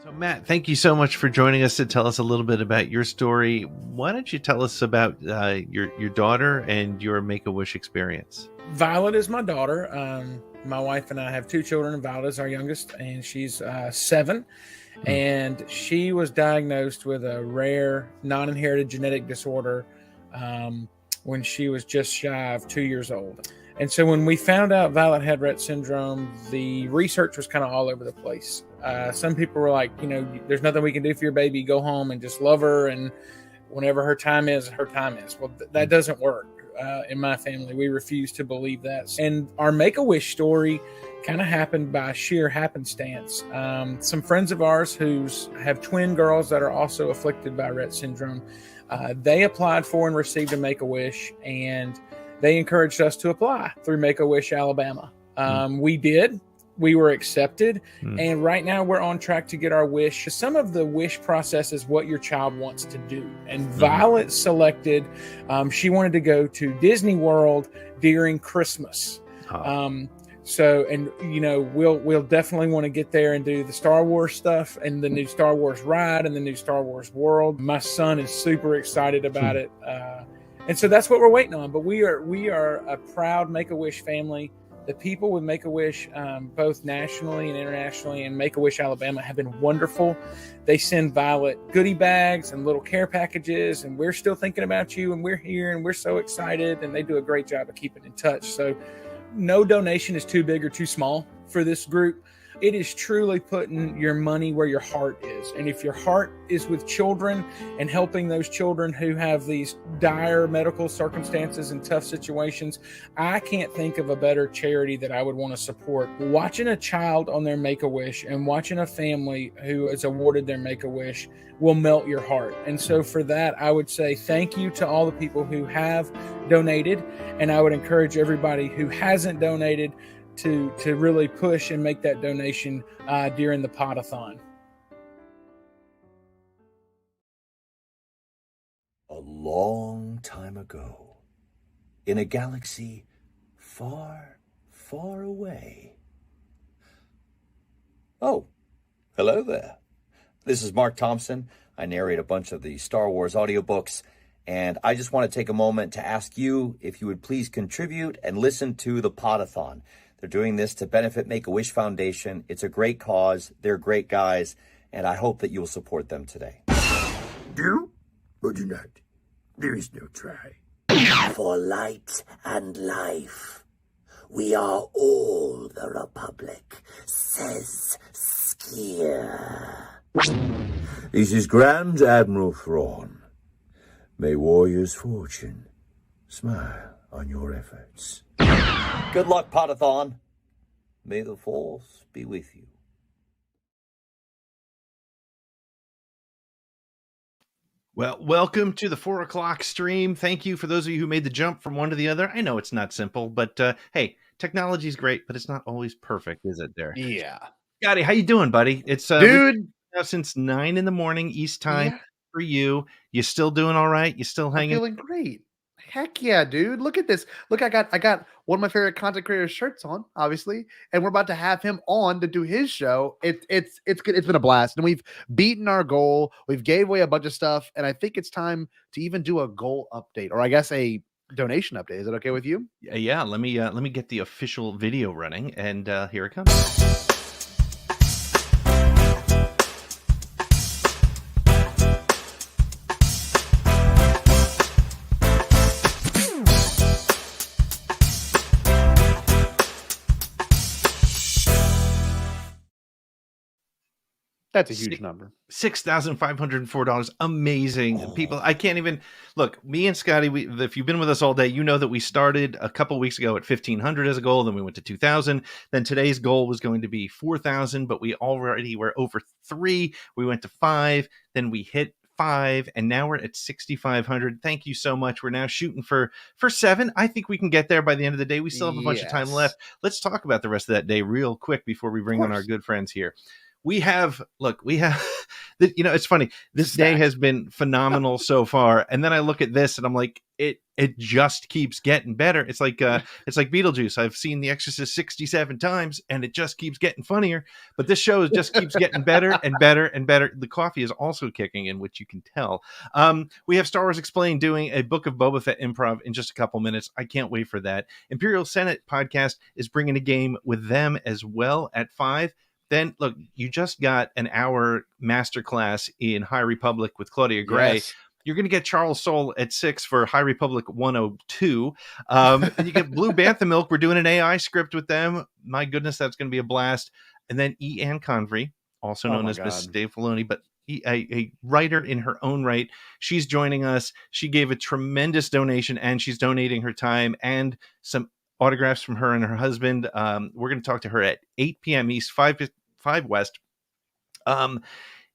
So, Matt, thank you so much for joining us to tell us a little bit about your story. Why don't you tell us about your daughter and your Make-A-Wish experience? Violet is my daughter. My wife and I have two children. Violet is our youngest, and she's 7. And she was diagnosed with a rare, non-inherited genetic disorder when she was just shy of 2 years old. And so when we found out Violet had Rett syndrome, the research was kind of all over the place. Some people were like, there's nothing we can do for your baby. Go home and just love her. And whenever her time is, her time is. Well, that doesn't work. In my family, we refuse to believe that. And our Make-A-Wish story kind of happened by sheer happenstance. Some friends of ours who have twin girls that are also afflicted by Rett syndrome, they applied for and received a Make-A-Wish, and they encouraged us to apply through Make-A-Wish Alabama. We did. We were accepted, and right now we're on track to get our wish. Some of the wish process is what your child wants to do, and Violet selected, she wanted to go to Disney World during Christmas. We'll definitely want to get there and do the Star Wars stuff and the new Star Wars ride and the new Star Wars world. My son is super excited about it, and so that's what we're waiting on. But we are a proud Make-A-Wish family. The people with Make-A-Wish, both nationally and internationally, and Make-A-Wish Alabama have been wonderful. They send Violet goodie bags and little care packages, and we're still thinking about you, and we're here, and we're so excited, and they do a great job of keeping in touch. So no donation is too big or too small for this group. It is truly putting your money where your heart is. And if your heart is with children and helping those children who have these dire medical circumstances and tough situations, I can't think of a better charity that I would want to support. Watching a child on their Make-A-Wish and watching a family who is awarded their Make-A-Wish will melt your heart. And so for that, I would say thank you to all the people who have donated. And I would encourage everybody who hasn't donated to really push and make that donation during the Podathon. A long time ago, in a galaxy far, far away. Oh, hello there. This is Mark Thompson. I narrate a bunch of the Star Wars audiobooks, and I just want to take a moment to ask you if you would please contribute and listen to the Podathon. They're doing this to benefit Make-A-Wish Foundation. It's a great cause. They're great guys, and I hope that you'll support them today. Do or do not? There is no try. For light and life, we are all the Republic, says Skier. This is Grand Admiral Thrawn. May warrior's fortune smile on your efforts. Good luck, Podathon. May the Force be with you. Well, welcome to the 4 o'clock stream. Thank you for those of you who made the jump from one to the other. I know it's not simple, but hey, technology is great, but it's not always perfect, is it, there? Yeah. Scotty, how you doing, buddy? It's dude since 9 a.m. East time for you. You still doing all right? You still hanging? I'm feeling great. Heck yeah, dude. Look at this. Look, I got one of my favorite content creators shirts on, obviously, and we're about to have him on to do his show. It's good. It's been a blast. And we've beaten our goal. We've gave away a bunch of stuff, and I think it's time to even do a goal update, or I guess a donation update. Is that okay with you? Yeah, let me get the official video running, and here it comes. That's a huge number. $6,504. Amazing. People, I can't even look. Me and Scotty, if you've been with us all day, you know that we started a couple weeks ago at 1,500 as a goal. Then we went to 2,000. Then today's goal was going to be 4,000, but we already were over 3. We went to 5. Then we hit 5, and now we're at 6,500. Thank you so much. We're now shooting for 7. I think we can get there by the end of the day. We still have a bunch of time left. Let's talk about the rest of that day real quick before we bring on our good friends here. We have It's funny. This day has been phenomenal so far, and then I look at this and I'm like, it just keeps getting better. It's like Beetlejuice. I've seen The Exorcist 67 times, and it just keeps getting funnier. But this show just keeps getting better and better and better. The coffee is also kicking in, which you can tell. We have Star Wars Explained doing a Book of Boba Fett improv in just a couple minutes. I can't wait for that. Imperial Senate podcast is bringing a game with them as well at 5. Then look, you just got an hour masterclass in High Republic with Claudia Gray. Yes. You're going to get Charles Soule at 6 for High Republic 102. And you get Blue Bantha Milk. We're doing an AI script with them. My goodness, that's going to be a blast. And then Ann Convery, also known as Mrs. Dave Filoni, but a writer in her own right. She's joining us. She gave a tremendous donation, and she's donating her time and some autographs from her and her husband. We're going to talk to her at 8 p.m. East, 5 West.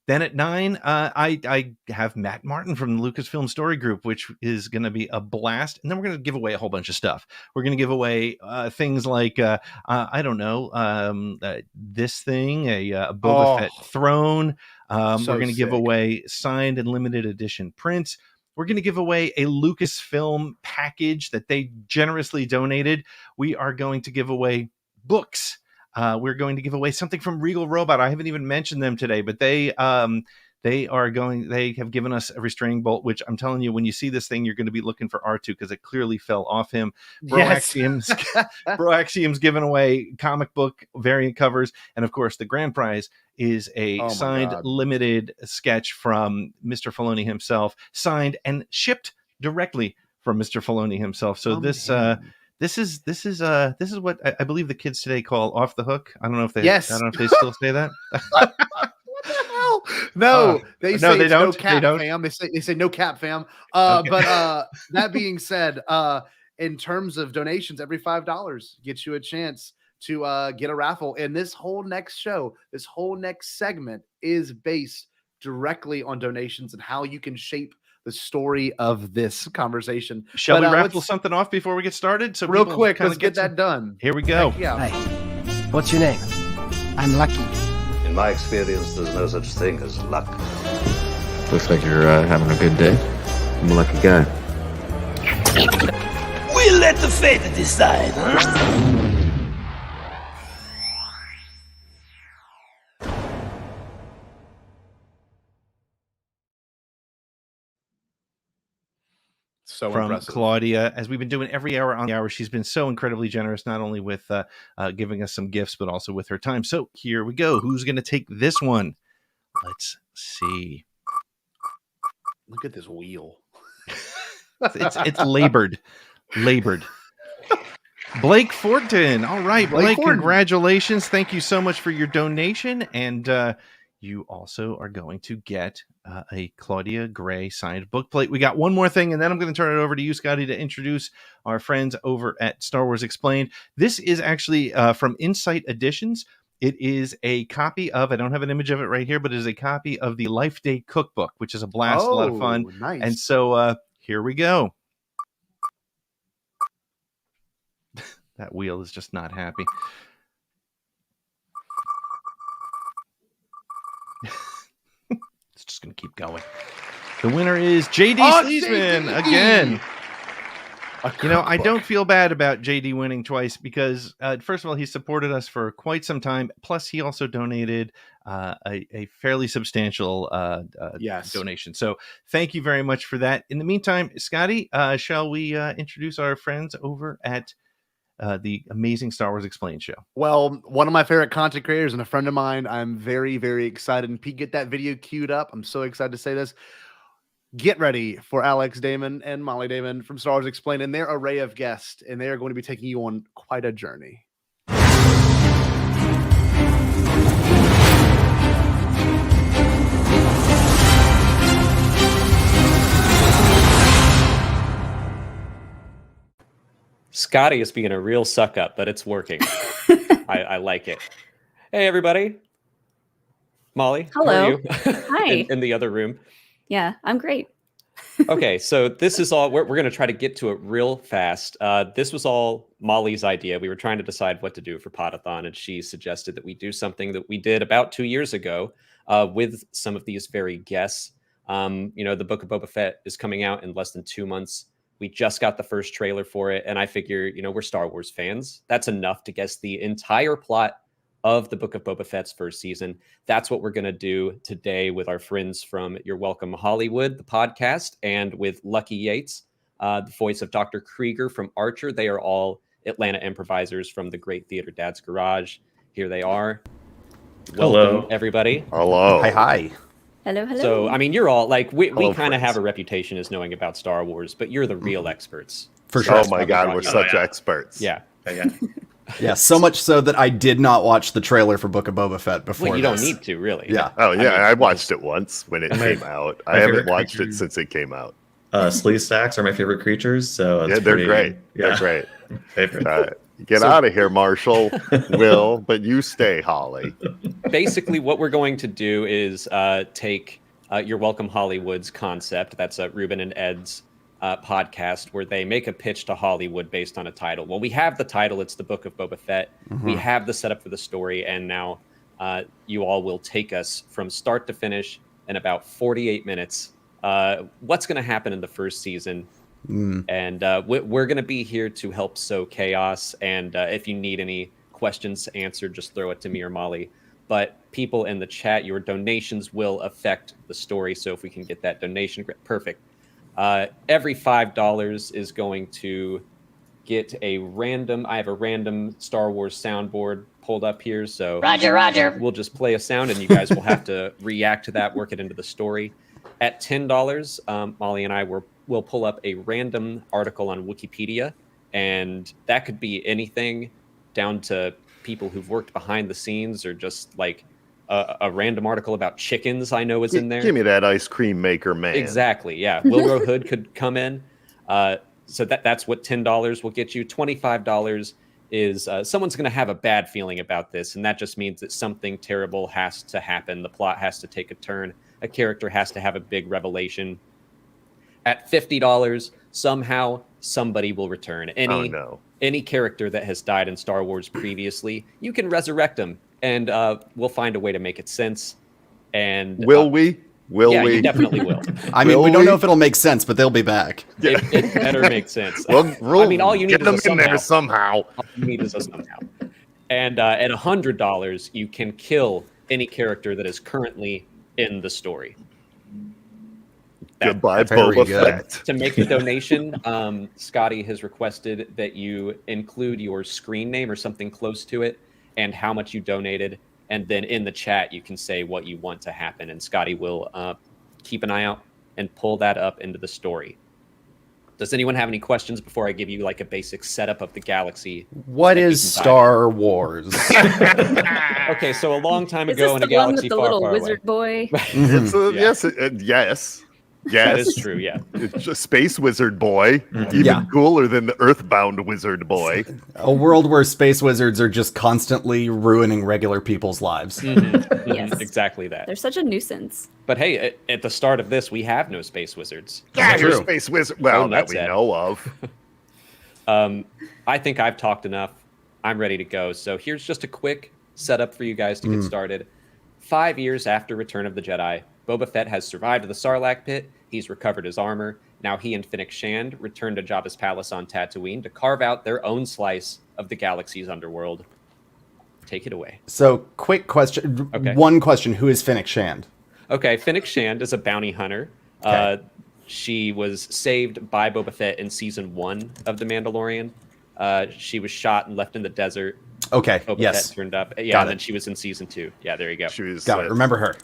Then at 9, I have Matt Martin from the Lucasfilm Story Group, which is going to be a blast. And then we're going to give away a whole bunch of stuff. We're going to give away things like, I don't know, this thing, a Boba Fett throne. We're going to give away signed and limited edition prints. We're going to give away a Lucasfilm package that they generously donated. We are going to give away books. We're going to give away something from Regal Robot. I haven't even mentioned them today, but they have given us a restraining bolt, which I'm telling you, when you see this thing, you're going to be looking for R2 because it clearly fell off him. Bro Axiom's giving away comic book variant covers. And of course, the grand prize is a signed limited sketch from Mr. Filoni himself, signed and shipped directly from Mr. Filoni himself. So This is what I believe the kids today call off the hook. I don't know if they still say that. What the hell? No, they say they don't. No cap, fam. They say no cap, fam. Okay. But that being said, in terms of donations, every $5 gets you a chance to get a raffle. And this whole next show, this whole next segment is based directly on donations and how you can shape the story of this conversation. Shall we raffle something off before we get started? So real quick, let's get that done. Here we go. Hi. What's your name? I'm Lucky. In my experience, there's no such thing as luck. Looks like you're having a good day. I'm a lucky guy. We'll let the fate decide, huh? So from impressive. Claudia, as we've been doing every hour on the hour. She's been so incredibly generous, not only with giving us some gifts, but also with her time. So here we go. Who's going to take this one? Let's see. Look at this wheel. It's labored. Blake Fortin. All right, Blake, congratulations. Thank you so much for your donation. And you also are going to get a Claudia Gray signed book plate. We got one more thing, and then I'm going to turn it over to you, Scotty, to introduce our friends over at Star Wars Explained. This is actually from Insight Editions. It is a copy of, I don't have an image of it right here, but it is a copy of the Life Day Cookbook, which is a blast, a lot of fun. Nice. And so here we go. That wheel is just not happy. It's just going to keep going. The winner is JD Sleesman again. You know, I don't feel bad about JD winning twice because, first of all, he supported us for quite some time. Plus, he also donated a fairly substantial donation. So thank you very much for that. In the meantime, Scotty, shall we introduce our friends over at the amazing Star Wars Explained show? Well, one of my favorite content creators and a friend of mine. I'm very, very excited. And Pete, get that video queued up. I'm so excited to say this. Get ready for Alex Damon and Molly Damon from Star Wars Explained and their array of guests. And they are going to be taking you on quite a journey. Scotty is being a real suck up, but it's working. I like it. Hey, everybody. Molly. Hello. How are you? Hi. in the other room. Yeah, I'm great. Okay, so this is all, we're going to try to get to it real fast. This was all Molly's idea. We were trying to decide what to do for Podathon, and she suggested that we do something that we did about 2 years ago with some of these very guests. The Book of Boba Fett is coming out in less than 2 months. We just got the first trailer for it, and I figure, we're Star Wars fans. That's enough to guess the entire plot of the Book of Boba Fett's first season. That's what we're going to do today with our friends from You're Welcome Hollywood, the podcast, and with Lucky Yates, the voice of Dr. Krieger from Archer. They are all Atlanta improvisers from the Great Theater Dad's Garage. Here they are. Welcome, everybody. Hello. Hi. Hello. So, you're all like, we kind of friends. have a reputation as knowing about Star Wars, but you're the real experts. For sure. Oh my God, we're such experts. Yeah. Yeah, so much so that I did not watch the trailer for Book of Boba Fett before. Well, you don't need to, really. Yeah. Oh yeah, I watched it once when it came out. I haven't watched it since it came out. Sleeve stacks are my favorite creatures, so Yeah, they're great. Yeah. They're great. Favorite. Get out of here, Marshall. Will, but you stay, Holly. Basically, what we're going to do is take You're Welcome Hollywood's concept. That's Ruben and Ed's podcast, where they make a pitch to Hollywood based on a title. Well, we have the title. It's the Book of Boba Fett. We have the setup for the story, and now you all will take us from start to finish in about 48 minutes. What's going to happen in the first season? And we're going to be here to help sow chaos. And if you need any questions answered, just throw it to me or Molly. But people in the chat, your donations will affect the story. So if we can get that donation, perfect. Every $5 is going to get I have a random Star Wars soundboard pulled up here. So Roger. We'll just play a sound and you guys will have to react to that, work it into the story. At $10, Molly and I will pull up a random article on Wikipedia, and that could be anything down to people who've worked behind the scenes or just like a random article about chickens I know is in there. Give me that ice cream maker, man. Exactly, yeah. Wilbur Hood could come in. So that's what $10 will get you. $25 is someone's going to have a bad feeling about this, and that just means that something terrible has to happen. The plot has to take a turn. A character has to have a big revelation. At $50, somehow somebody will return. Any character that has died in Star Wars previously, you can resurrect them, and we'll find a way to make it sense. And will we? Yeah, you definitely will. We don't know if it'll make sense, but they'll be back. It better make sense. Well, all you need get them is in there somehow. All you need is a somehow. And at $100, you can kill any character that is currently in the story. Goodbye, Boba Fett. To make the donation, Scotty has requested that you include your screen name or something close to it and how much you donated. And then in the chat, you can say what you want to happen. And Scotty will keep an eye out and pull that up into the story. Does anyone have any questions before I give you like a basic setup of the galaxy? What is Star Wars? Okay, so a long time Is ago this in a the one galaxy with the far, little far wizard away. boy? Yes. That is true, yeah. It's a space wizard boy. Even cooler than the earthbound wizard boy. A world where space wizards are just constantly ruining regular people's lives. Yes. Exactly that. They're such a nuisance. But hey, at the start of this, we have no space wizards. Yeah, you're a space wizard. Well, that we know of. I think I've talked enough. I'm ready to go. So here's just a quick setup for you guys to get started. 5 years after Return of the Jedi, Boba Fett has survived the Sarlacc pit. He's recovered his armor. Now he and Fennec Shand return to Jabba's palace on Tatooine to carve out their own slice of the galaxy's underworld. Take it away. So, quick question. Okay. One question. Who is Fennec Shand? Okay, Fennec Shand is a bounty hunter. Okay. She was saved by Boba Fett in season 1 of The Mandalorian. She was shot and left in the desert. Okay, Boba yes. Fett turned up. Got and then it. she was in season 2. Yeah, there you go. She was, Got it. Remember her.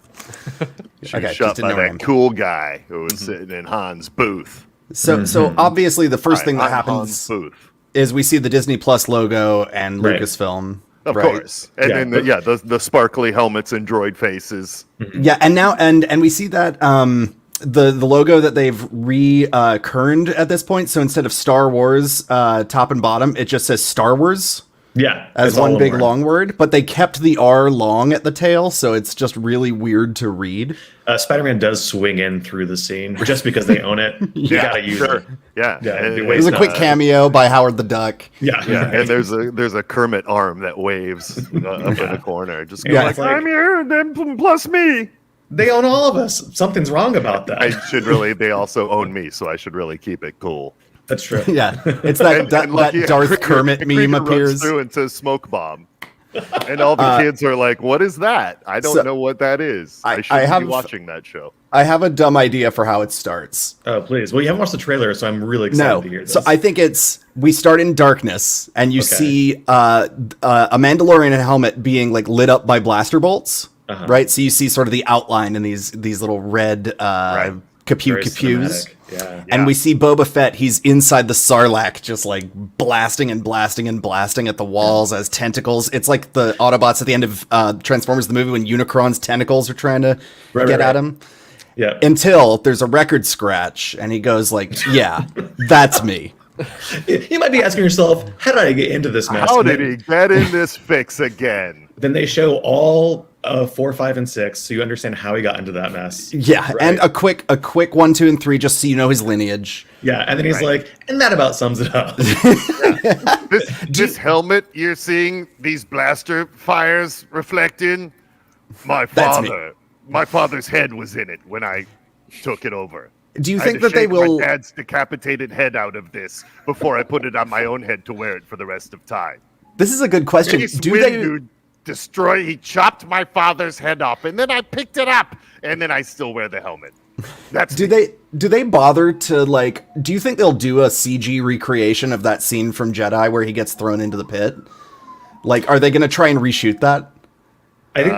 She Okay, was shot just by didn't know her that name. cool guy who was sitting in Han's booth. So obviously the first thing that I'm happens Han's booth. is we see the Disney Plus logo and Right. Lucasfilm. Of right? course. And then the sparkly helmets and droid faces. Yeah, and now and we see that the logo that they've recurrent at this point. So instead of Star Wars top and bottom, it just says Star Wars. Yeah, as it's all one big word. long word, but they kept the R long at the tail, so it's just really weird to read. Spider-Man does swing in through the scene just because they own it. You gotta use it. Yeah, There's a quick cameo by Howard the Duck. Yeah, yeah, and there's a Kermit arm that waves up in the corner, just going Yeah. like, "I'm here, then plus me." They own all of us. Something's wrong about that. I should really. They also own me, so I should really keep it cool. That's true. Yeah, it's that that Darth Kermit meme appears through and says "smoke bomb," and all the kids are like, "What is that? I don't know what that is. I shouldn't be watching that show." I have a dumb idea for how it starts. Oh, please. Well, you haven't watched the trailer, so I'm really excited to hear this. So I think we start in darkness, and you see a Mandalorian helmet being like lit up by blaster bolts, right? So you see sort of the outline in these little red capews. Yeah. And we see Boba Fett, he's inside the Sarlacc, just like blasting and blasting and blasting at the walls as tentacles. It's like the Autobots at the end of Transformers the movie when Unicron's tentacles are trying to get at him. Yeah. Until there's a record scratch and he goes like, yeah, that's me. You might be asking yourself, how did I get into this mess? How did he get in this fix again? Then they show all 4, 5, and 6, so you understand how he got into that mess. Yeah, right? and a quick 1, 2, and 3, just so you know his lineage. Yeah, and then he's like, and that about sums it up. This helmet you're seeing these blaster fires reflecting, my father's head was in it when I took it over. Do you I had think to that they shave will? my dad's decapitated head out of this before I put it on my own head to wear it for the rest of time? This is a good question. Mace Do they? Windu he chopped my father's head off, and then I picked it up, and then I still wear the helmet. Do they bother to like? Do you think they'll do a CG recreation of that scene from Jedi where he gets thrown into the pit? Like, are they going to try and reshoot that? I think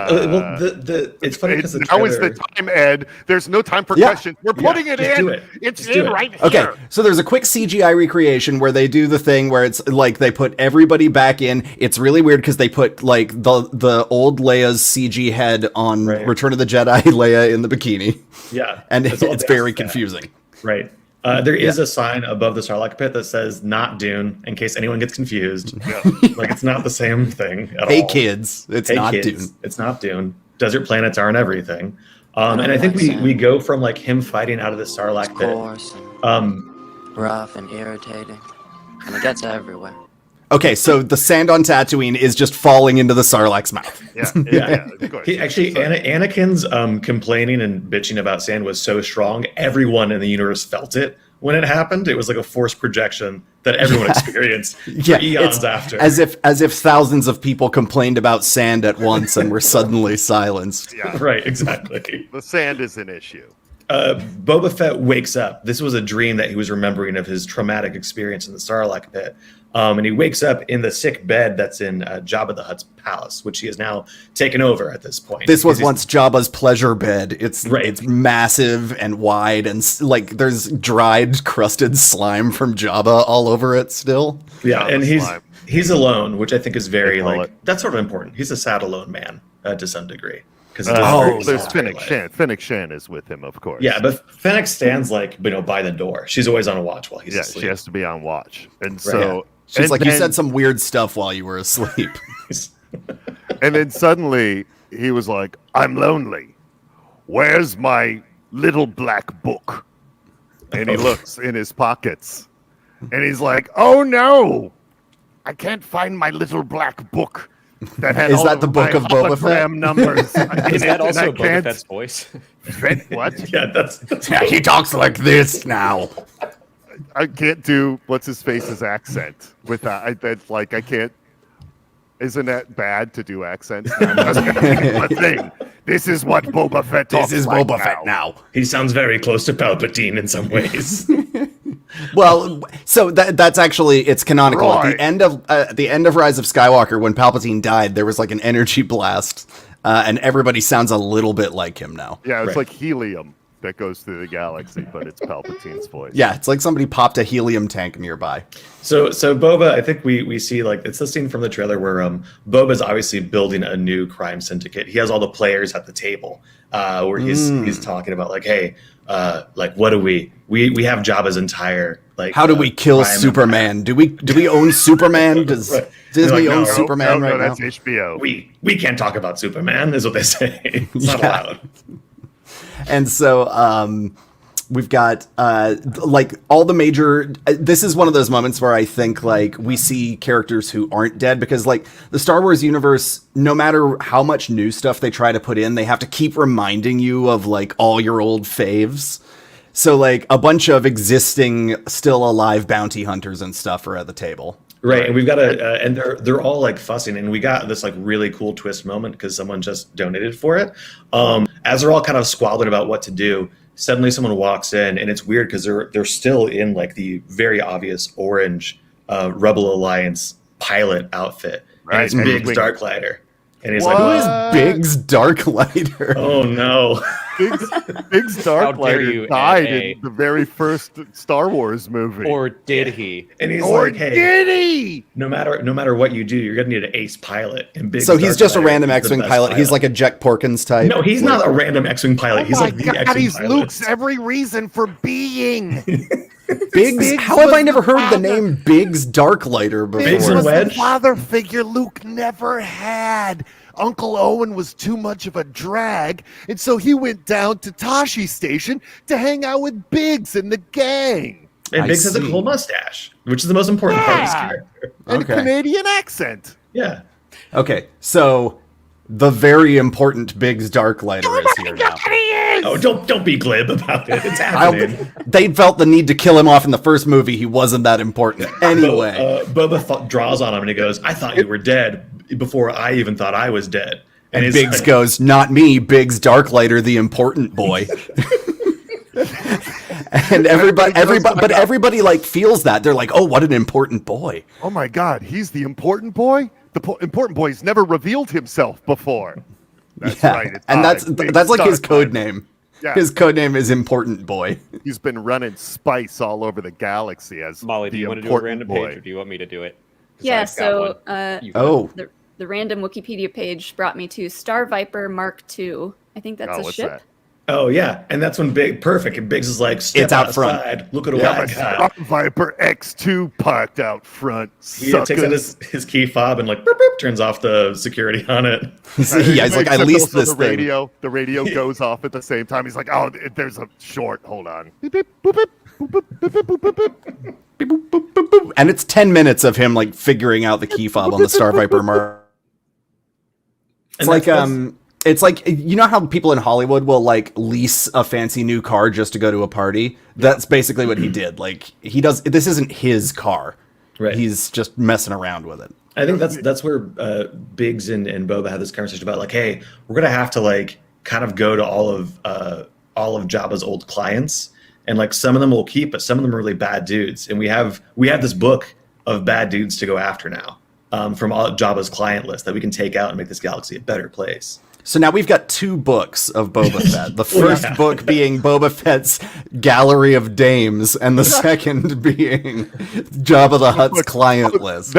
it's funny because now is the time, Ed. There's no time for questions. We're putting it in. It's in right here. Okay, so there's a quick CGI recreation where they do the thing where it's like they put everybody back in. It's really weird because they put like the old Leia's CG head on Return of the Jedi Leia in the bikini. Yeah, and it's very confusing. Right. There is a sign above the Sarlacc pit that says "Not Dune," in case anyone gets confused. Like it's not the same thing at all. Hey kids, it's not Dune. It's not Dune. Desert planets aren't everything. And I think we go from like him fighting out of the Sarlacc pit. Rough and irritating, and it gets everywhere. Okay, so the sand on Tatooine is just falling into the Sarlacc's mouth. Yeah, of course. Anakin's complaining and bitching about sand was so strong, everyone in the universe felt it when it happened. It was like a forced projection that everyone experienced for eons after. As if thousands of people complained about sand at once and were suddenly silenced. Yeah, right, exactly. The sand is an issue. Boba Fett wakes up. This was a dream that he was remembering of his traumatic experience in the Sarlacc pit. And he wakes up in the sick bed that's in Jabba the Hutt's palace, which he has now taken over at this point. This was once Jabba's pleasure bed. It's massive and wide, and like there's dried, crusted slime from Jabba all over it still. Yeah, and he's alone, which I think is very that's sort of important. He's a sad alone man to some degree. There's Fennec Shan. Fennec Shan is with him, of course. Yeah, but Fennec stands by the door. She's always on watch while he's asleep. She has to be on watch, and so she's like, you said some weird stuff while you were asleep. And then suddenly he was like, "I'm lonely. Where's my little black book?" And he looks in his pockets, and he's like, "Oh no, I can't find my little black book." That had is that the book of Boba Fett? Numbers. Is that also Boba Fett's voice? What? Yeah, that's he talks like this now. I can't do what's his face's accent with that. I can't. Isn't that bad to do accents? This is what Boba Fett talks like. This is Boba Fett now. He sounds very close to Palpatine in some ways. Well, so that's actually it's canonical. At the end of Rise of Skywalker, when Palpatine died, there was like an energy blast, and everybody sounds a little bit like him now. Yeah, it's like helium that goes through the galaxy, but it's Palpatine's voice. Yeah, it's like somebody popped a helium tank nearby. So Boba, I think we see like it's the scene from the trailer where Boba's obviously building a new crime syndicate. He has all the players at the table where he's talking about like, hey, like what do we have Jabba's entire like how do we kill crime Superman? Do we own Superman? Does Right. Disney They're like, own no, Superman right now? That's HBO. We can't talk about Superman, is what they say. It's not allowed. And so we've got like all the major. This is one of those moments where I think like we see characters who aren't dead, because like the Star Wars universe, no matter how much new stuff they try to put in, they have to keep reminding you of like all your old faves. So like a bunch of existing, still alive bounty hunters and stuff are at the table. Right, and we've got and they're all like fussing, and we got this like really cool twist moment because someone just donated for it. As they're all kind of squabbling about what to do, suddenly someone walks in, and it's weird because they're still in like the very obvious orange Rebel Alliance pilot outfit, and it's Biggs Darklighter, and he's like, "Who is Biggs Darklighter?" Oh no. Biggs Darklighter died in the very first Star Wars movie. Or did he? And he's or like, hey, did he? No matter what you do, you're gonna need an ace pilot. And Biggs So he's just a Darklighter random is the X-wing best pilot. He's like a Jack Porkins type. No, he's not a random X-wing pilot. He's like the X-wing he's pilot. Luke's every reason for being. Biggs. How have I never heard the name Biggs Darklighter before? Biggs was the father figure Luke never had. Uncle Owen was too much of a drag, and so he went down to Tashi Station to hang out with Biggs and the gang. And Biggs has a cool mustache, which is the most important part of his character. And a Canadian accent. Yeah. Okay, so the very important Biggs Darklighter is here now. Oh, don't be glib about it. It's happening. They felt the need to kill him off in the first movie. He wasn't that important. Anyway. Boba draws on him and he goes, I thought you were dead before I even thought I was dead. And he's Biggs like, goes, not me, Biggs Darklighter, the important boy. And everybody like feels that. They're like, oh, what an important boy. Oh my God, he's the important boy? The important boy's never revealed himself before. That's right. And that's like his code name. Yeah. His code name is Important Boy. He's been running spice all over the galaxy as Molly, do you want to do a random page, or do you want me to do it? Yeah, so the random Wikipedia page brought me to Star Viper Mark II. I think that's a ship. Oh yeah, and that's when Perfect, and Biggs is like, step it's out outside. front. Look at what I got. Star Viper X2 parked out front. He takes out his key fob and like boop, boop, turns off the security on it. Yeah, he's like, I leased this thing. The radio goes off at the same time. He's like, oh, there's a short. Hold on. Beep, beep, boop, beep, boop, beep, beep, boop, beep, beep. Beep, boop, boop, boop, boop. And it's 10 minutes of him like figuring out the key fob on the Star Viper Mark. It's like you know how people in Hollywood will like lease a fancy new car just to go to a party? That's basically what he did. Like this isn't his car. Right. He's just messing around with it. I think that's where Biggs and Boba had this conversation about like, hey, we're gonna have to like kind of go to all of Jabba's old clients, and like some of them we'll keep, but some of them are really bad dudes, and we have this book of bad dudes to go after now from all Jabba's client list that we can take out and make this galaxy a better place. So now we've got 2 books of Boba Fett. The first book being Boba Fett's Gallery of Dames, and the second being Jabba the Hutt's client list.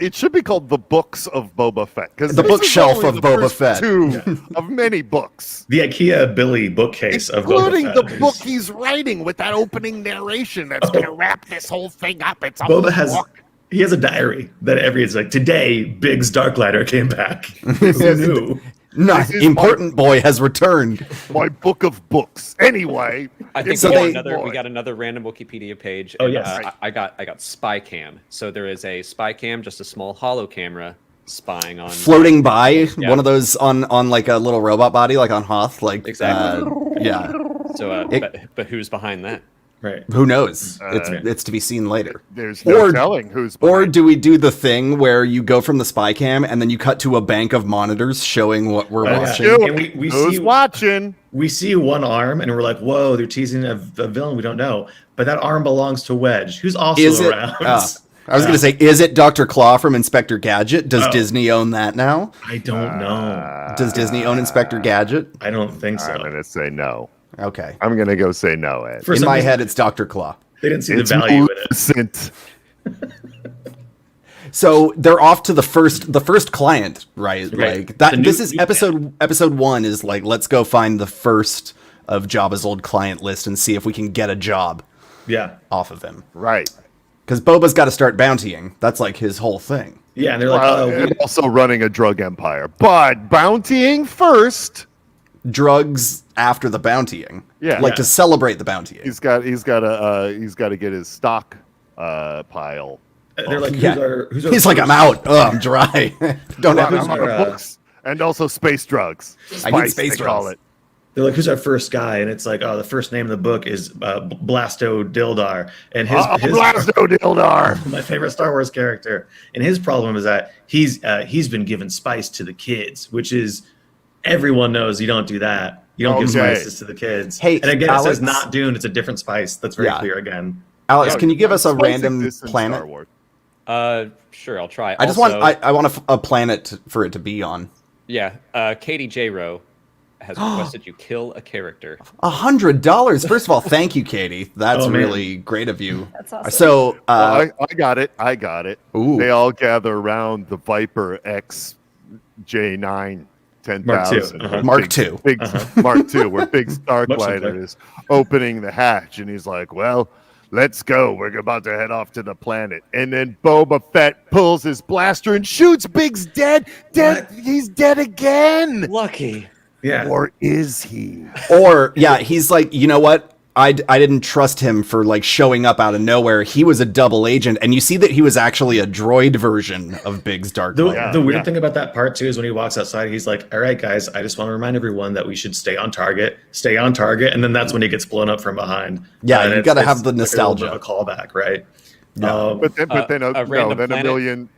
It should be called the Books of Boba Fett, because the bookshelf of Boba Fett. 2 of many books. The IKEA Billy bookcase of Boba Fett. Including the book he's writing with that opening narration that's going to wrap this whole thing up. It's a Boba has. book. He has a diary that it's like, today, Biggs Darklighter came back. Who knew? No, important boy has returned. My book of books. Anyway, I think we got another random Wikipedia page. Oh and, yes, I got spy cam. So there is a spy cam, just a small hollow camera spying on floating by one of those on like a little robot body, like on Hoth, like exactly. Yeah. So, but who's behind that? Right. Who knows? It's to be seen later. There's no telling who's behind. Or do we do the thing where you go from the spy cam and then you cut to a bank of monitors showing what we're watching? And we who's watching? We see one arm and we're like, whoa, they're teasing a villain we don't know. But that arm belongs to Wedge, who's also around. I was going to say, is it Dr. Claw from Inspector Gadget? Does Disney own that now? I don't know. Does Disney own Inspector Gadget? I don't think so. I'm going to say no. Okay. I'm going to go say no, Ed. In my head, it's Dr. Claw. They didn't see the value in it. So they're off to the first client, right? Like that. This is episode 1 is like, let's go find the first of Jabba's old client list and see if we can get a job. Yeah. off of him. Right. Because Boba's got to start bountying. That's like his whole thing. Yeah, and they're like, and also running a drug empire, but bountying first. Drugs after the bountying. Yeah. Like to celebrate the bountying. He's got to get his stock pile. They're like, who's our He's like, I'm out. Oh, I'm dry. Don't have I'm out of books. And also space drugs. I need space they call drugs. it. They're like, who's our first guy? And it's like, oh, the first name in the book is Blasto Dildar. And his Blasto Dildar, my favorite Star Wars character. And his problem is that he's been giving spice to the kids, which is everyone knows you don't do that. You don't give spices to the kids. Hey, and again, Alex, it says not Dune. It's a different spice. That's very clear again. Alex, can you give us a random planet? Sure, I'll try. I just want a planet for it to be on. Yeah, Katie J. Rowe has requested you kill a character. $100. First of all, thank you, Katie. That's really great of you. That's awesome. So I got it. I got it. Ooh. They all gather around the Viper XJ9 10,000. Mark II. Mark II, where Big Starklighter is opening the hatch, and he's like, well, let's go. We're about to head off to the planet. And then Boba Fett pulls his blaster and shoots Big's dead. He's dead again. Lucky. Yeah. Or is he? Or, yeah, he's like, you know what? I didn't trust him for like showing up out of nowhere. He was a double agent, and you see that he was actually a droid version of Big's dark light. The weird thing about that part too is when he walks outside, he's like, "All right, guys, I just want to remind everyone that we should stay on target, and then that's when he gets blown up from behind. Yeah, you got to have the nostalgia. Like a callback, right? Yeah. But then a planet. million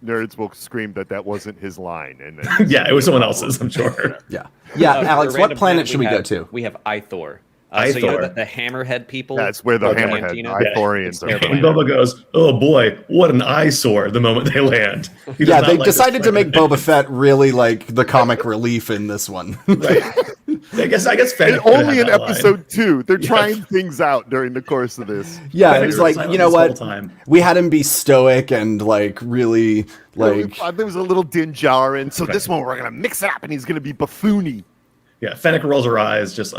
nerds will scream that wasn't his line, and then yeah, it was someone else's, I'm sure. Yeah, Alex, what planet should we go to? We have Ithor. Ithor. So you know the Hammerhead people? That's where the Hammerhead Ithorians are. And Boba goes, "Oh boy, what an eyesore!" The moment they land. Yeah, they decided to make Boba Fett really like the comic relief in this one. Right. I guess and only in episode 2. They're trying things out during the course of this. Yeah, it was like, you know what? We had him be stoic and like really like. There was a little Din Djarin, so this one we're gonna mix it up, and he's gonna be buffoony. Yeah, Fennec rolls her eyes, just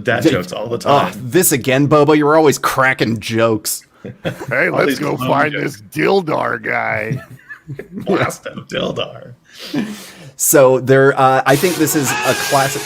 dad jokes all the time. This again, Boba. You're always cracking jokes. Hey, let's go find this Dildar guy. Blasto Dildar. So there, I think this is a classic.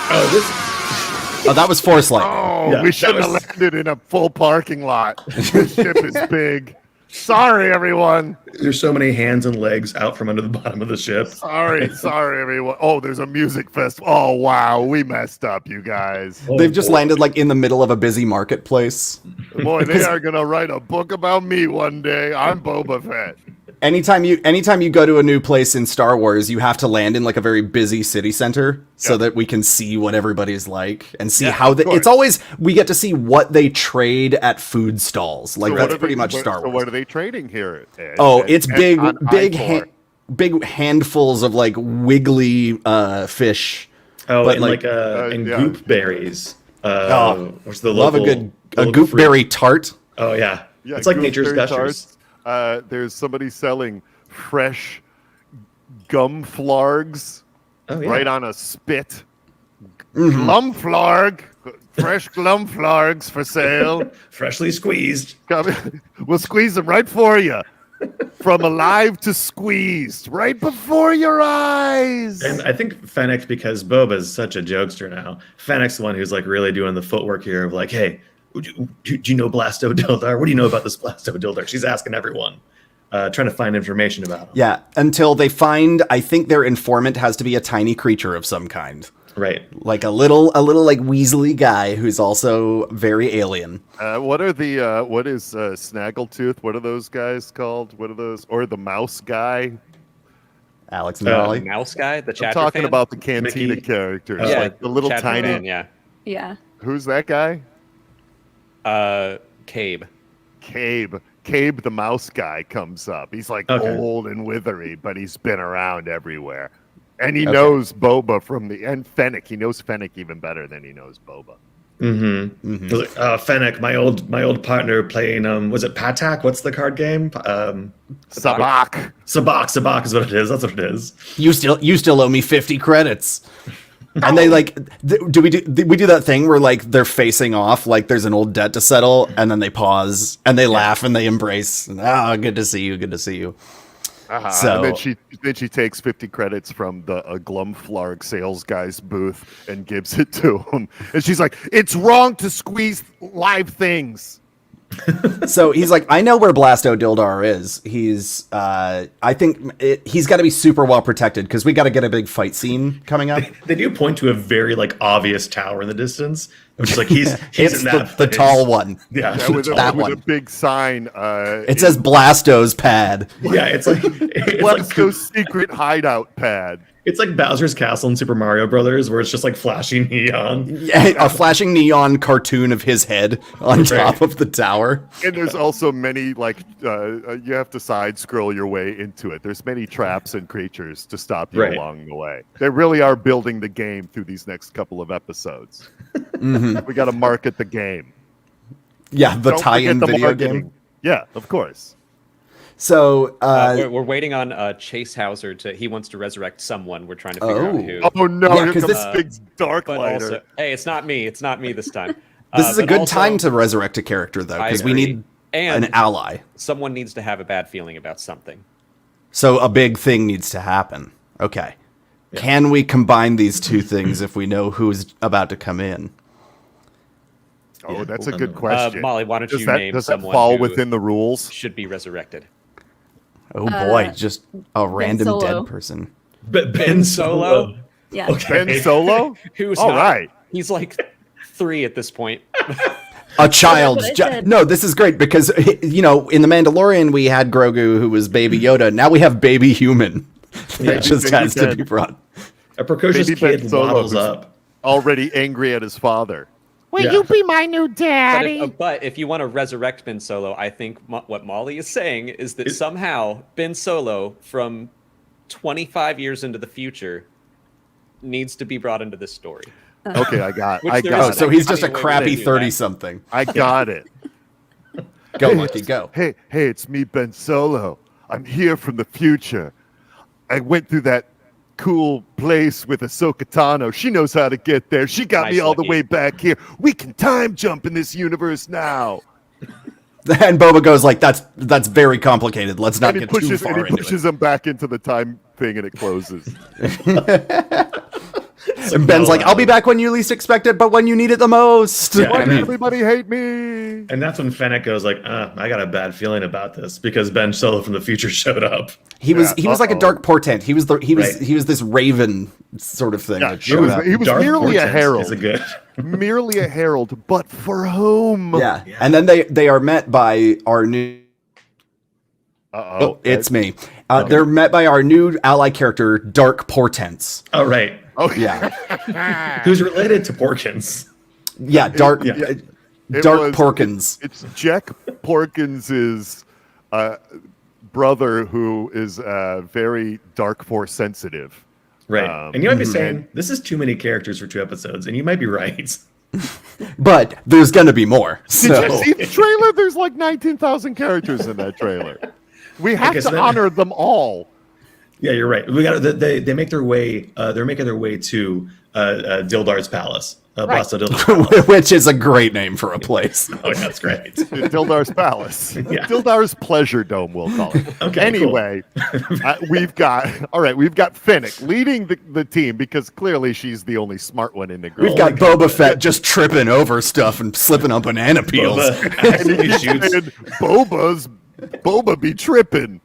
Oh, that was Force Lightning. Oh, Yeah, we shouldn't have landed in a full parking lot. This ship is big. Sorry, everyone. There's so many hands and legs out from under the bottom of the ship. Sorry, everyone. Oh, there's a music festival. Oh, wow, we messed up, you guys. They've just landed like in the middle of a busy marketplace. Boy, they are gonna write a book about me one day. I'm Boba Fett. Anytime you go to a new place in Star Wars, you have to land in like a very busy city center so that we can see what everybody's like and see how it's always we get to see what they trade at food stalls. Like that's pretty much Star Wars. So what are they trading here? It's big handfuls of like wiggly fish. Oh, but and goop berries. What's the love local, a goopberry tart. Oh yeah, it's like nature's gushers. There's somebody selling fresh gum flargs right on a spit. Glumflarg, fresh glumflargs for sale. Freshly squeezed. We'll squeeze them right for you. From alive to squeezed, right before your eyes. And I think Fennec, because Boba's such a jokester now, Fennec's the one who's like really doing the footwork here of like, hey, do you know Blasto Dildar? What do you know about this Blasto Dildar? She's asking everyone, trying to find information about him. Yeah, until they find, I think their informant has to be a tiny creature of some kind. Right. Like a little like weaselly guy who's also very alien. What is Snaggletooth? What are those guys called? What are those? Or the mouse guy? Alex and Molly. Mouse guy? The chat. I'm talking about the Cantina characters. Yeah, like the little tiny. Fan, yeah. Yeah. Who's that guy? Cabe. Cabe the mouse guy comes up. He's like old and withery, but he's been around everywhere. And he knows Boba and Fennec. He knows Fennec even better than he knows Boba. Fennec, my old partner playing was it Patak? What's the card game? Sabak. Sabak is what it is. That's what it is. You still owe me 50 credits. And they like, we do that thing where like they're facing off, like there's an old debt to settle, and then they pause and they laugh and they embrace. Good to see you. Good to see you. So and then she takes 50 credits from the Glumflarg sales guy's booth and gives it to him. And she's like, "It's wrong to squeeze live things." So he's like, I know where Blasto Dildar is. He's, I think he's got to be super well protected because we got to get a big fight scene coming up. They do point to a very like obvious tower in the distance, which is like he's it's in that the tall one. Yeah, with a big sign. It says Blasto's pad. Yeah, it's like Blasto's secret hideout pad. It's like Bowser's Castle in Super Mario Brothers, where it's just like flashing neon. Yeah, a flashing neon cartoon of his head on top of the tower. And there's also many like you have to side scroll your way into it. There's many traps and creatures to stop you along the way. They really are building the game through these next couple of episodes. We got to market the game. Yeah, the Don't tie-in forget the video marketing. game. Yeah, of course. So we're waiting on Chase Hauser he wants to resurrect someone. We're trying to figure out who. Oh no! Yeah, Here 'cause comes this big dark But lighter. also, hey, it's not me. It's not me this time. This is a but good also, time to resurrect a character, though, because we need and an ally. Someone needs to have a bad feeling about something. So a big thing needs to happen. Okay. Yeah. Can we combine these two things if we know who's about to come in? Oh, that's a good question. Molly, why don't you name does that someone fall who within the rules? Should be resurrected. Oh boy, just a random Solo. dead person. Ben Solo. Yeah. Okay. Ben Solo? Who's All not- right. He's like 3 at this point. A child's That's what I said. No, this is great because in The Mandalorian we had Grogu who was Baby Yoda. Now we have Baby Human. That just Baby has to Ben. be brought. A precocious Baby kid Ben Solo, waddles who's up. already angry at his father. Will Yeah. you be my new daddy? But if you want to resurrect Ben Solo, I think what Molly is saying is that somehow Ben Solo from 25 years into the future needs to be brought into this story. Okay, I got Which I there got is it. So he's just a Anyway, we crappy do that. 30-something. I got it. Go, Lucky, go. Hey, it's me, Ben Solo. I'm here from the future. I went through that cool place with Ahsoka Tano. She knows how to get there. She got me Nice, all the Lucky. way back here. We can time jump in this universe now. And Boba goes like, "That's very complicated. Let's not And he get too pushes, far and he into pushes him back into the time thing, and it closes. And Ben's like, "I'll be back when you least expect it, but when you need it the most." Yeah, Why and does then- everybody hate me? And that's when Fennec goes like, I got a bad feeling about this because Ben Solo from the future showed up. He was like a uh-oh. dark portent. He was Right. this raven sort of thing. Yeah, that he showed was, up. he was Darth merely a Portent herald. is a good. Merely a herald, but for whom? Yeah. And then they are met by our new. Uh-oh. It's me. They're met by our new ally character, Dark Portents. Oh, right. Oh, Yeah. Who's related to Porkins. Yeah, Dark It Dark was- Porkins. It's Jack Porkins' brother who is very Dark Force sensitive. Right. And you might be Mm-hmm. saying, this is too many characters for 2 episodes. And you might be right. But there's gonna be more. Did So you see the trailer? There's like 19,000 characters in that trailer. We have Okay, so to then- honor them all. Yeah, you're right. We got they make their way. They're making their way to Dildar's palace. Blasto Dildar's palace. which is a great name for a place. Oh, that's great. Dildar's Palace. Yeah. Dildar's Pleasure Dome, we'll call it. Okay, Anyway, we've got Fennec leading the team because clearly she's the only smart one in the group. We've got Boba Fett just tripping over stuff and slipping on banana peels. Boba and accidentally he shoots. said, Boba be tripping.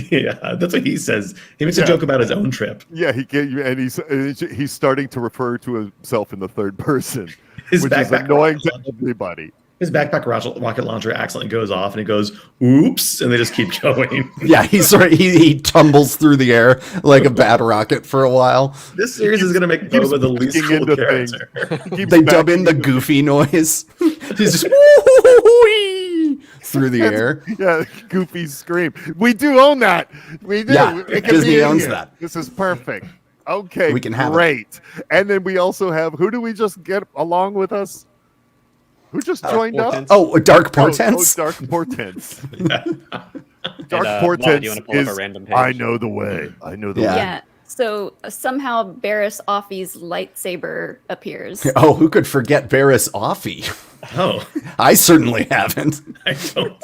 Yeah, that's what he says. He makes a joke about his own trip. Yeah, he's starting to refer to himself in the third person, His which is backpack annoying to rocket- everybody. His backpack rocket launcher accidentally goes off, and he goes, "Oops!" and they just keep going. Yeah, he tumbles through the air like a bad rocket for a while. This series is gonna make keeps Boba the least backing cool into character. He keeps They dub in the backing into- goofy noise. He's just through the air. Yeah, Goofy scream. We do own that. We do. Yeah, It can Disney be in owns here. that. This is perfect. Okay, We can have it. great. And then we also have, who do we just get along with us? Who just joined up? Portents. Oh, Dark Portents. Oh, Dark Portents. And, Dark Molly, Portents do you want to pull up a is, random page? I know the way. I know the Yeah. way. Yeah. So somehow Barriss Offee's lightsaber appears. Oh, who could forget Barriss Offee? Oh, I certainly haven't. I don't.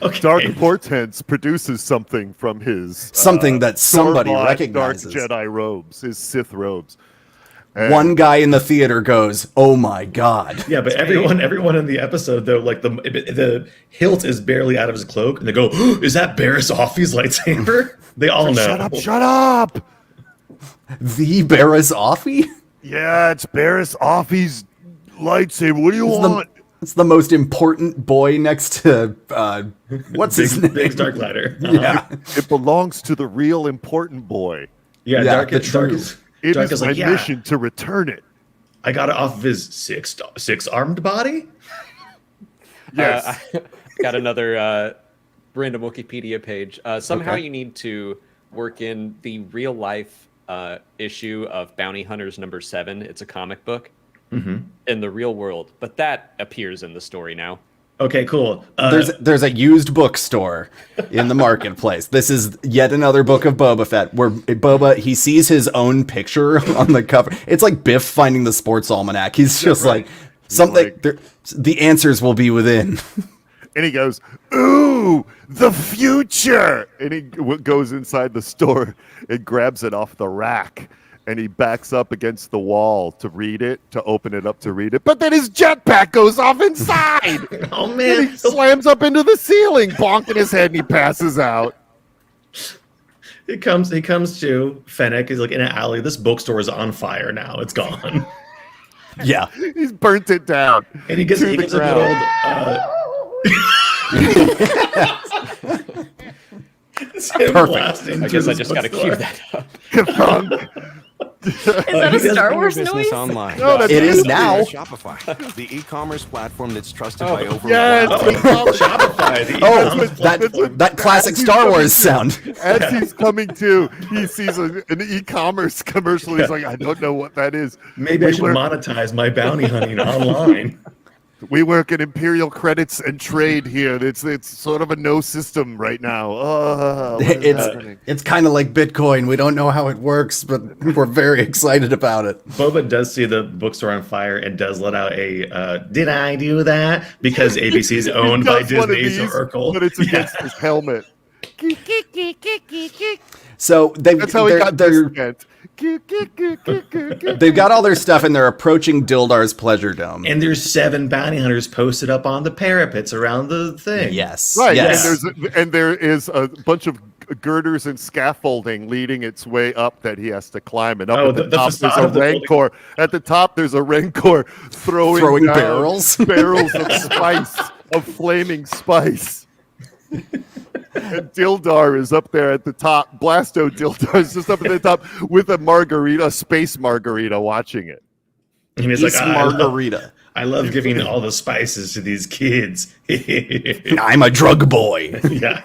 Okay. Dark Portents produces something from his Something that somebody store-bought recognizes. Dark Jedi robes, his Sith robes. One guy in the theater goes, "Oh my god!" Yeah, but everyone in the episode though, like the hilt is barely out of his cloak, and they go, oh, "Is that Barriss Offee's lightsaber?" They all know. Shut up! Shut up! The Barriss Offee? Yeah, it's Barriss Offee's lightsaber. What do you want? It's the most important boy next to what's his name? Biggs Darklighter. Yeah, it belongs to the real important boy. Yeah, Dark Dark is It Dark is my mission to return it. I got it off of his six-armed body. Yes. I got another random Wikipedia page. Somehow you need to work in the real life issue of Bounty Hunters #7. It's a comic book in the real world, but that appears in the story now. Okay, cool. There's a used bookstore in the marketplace. This is yet another book of Boba Fett, where Boba, he sees his own picture on the cover. It's like Biff finding the sports almanac. He's just like, something. The answers will be within. And he goes, "Ooh, the future!" And he goes inside the store and grabs it off the rack. And he backs up against the wall to read it, to open it up to read it. But then his jetpack goes off inside. Oh, man. And he slams up into the ceiling, bonking his head, and he passes out. He comes to Fennec. He's like in an alley. This bookstore is on fire now. It's gone. Yeah. He's burnt it down. And he gives a good old... Perfect. I guess I just got to cue that up. Is that a Star Wars noise? Online. No, that's It is now. Shopify, the e-commerce platform that's trusted by over. Yes, Shopify. That classic Star Wars sound. As he's coming to, he sees an e-commerce commercial. He's like, I don't know what that is. Maybe I should monetize my bounty hunting online. We work in Imperial Credits and Trade here. It's sort of a no system right now. It's kind of like Bitcoin. We don't know how it works, but we're very excited about it. Boba does see the bookstore on fire and does let out a "Did I do that?" Because ABC is owned by Disney, so Urkel. But it's against his helmet. So That's how he got disbent. They've got all their stuff and they're approaching Dildar's Pleasure Dome. And there's 7 bounty hunters posted up on the parapets around the thing. Yes. Right. Yes. And there is a bunch of girders and scaffolding leading its way up that he has to climb. And up at the top there's a Rancor. At the top there's a Rancor throwing barrels of spice, of flaming spice. And Dildar is up there at the top. Blasto Dildar is just up at the top with a space margarita, watching it. And he's like, margarita. I love giving all the spices to these kids. I'm a drug boy. Yeah.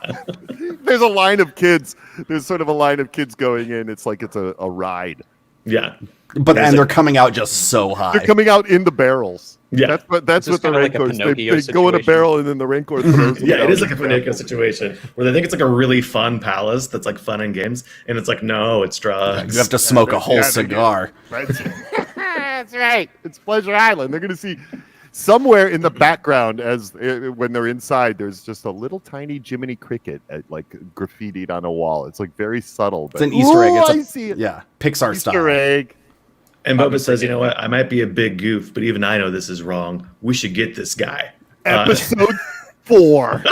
There's a line of kids. There's sort of a line of kids going in. It's like it's a ride. Yeah. And they're coming out just so high. They're coming out in the barrels. Yeah. That's what the Rancors. They go in a barrel and then the Rancor throws them. Yeah, it is like a Pinocchio situation where they think it's like a really fun palace that's like fun and games, and it's like, no, it's drugs. You have to smoke a whole cigar. That's right. It's Pleasure Island. They're going to see somewhere in the background when they're inside. There's just a little tiny Jiminy Cricket like graffitied on a wall. It's like very subtle. But, it's an Easter egg. I see it. Yeah, Pixar Easter style. egg. And Boba says, you know what? I might be a big goof, but even I know this is wrong. We should get this guy. Episode 4.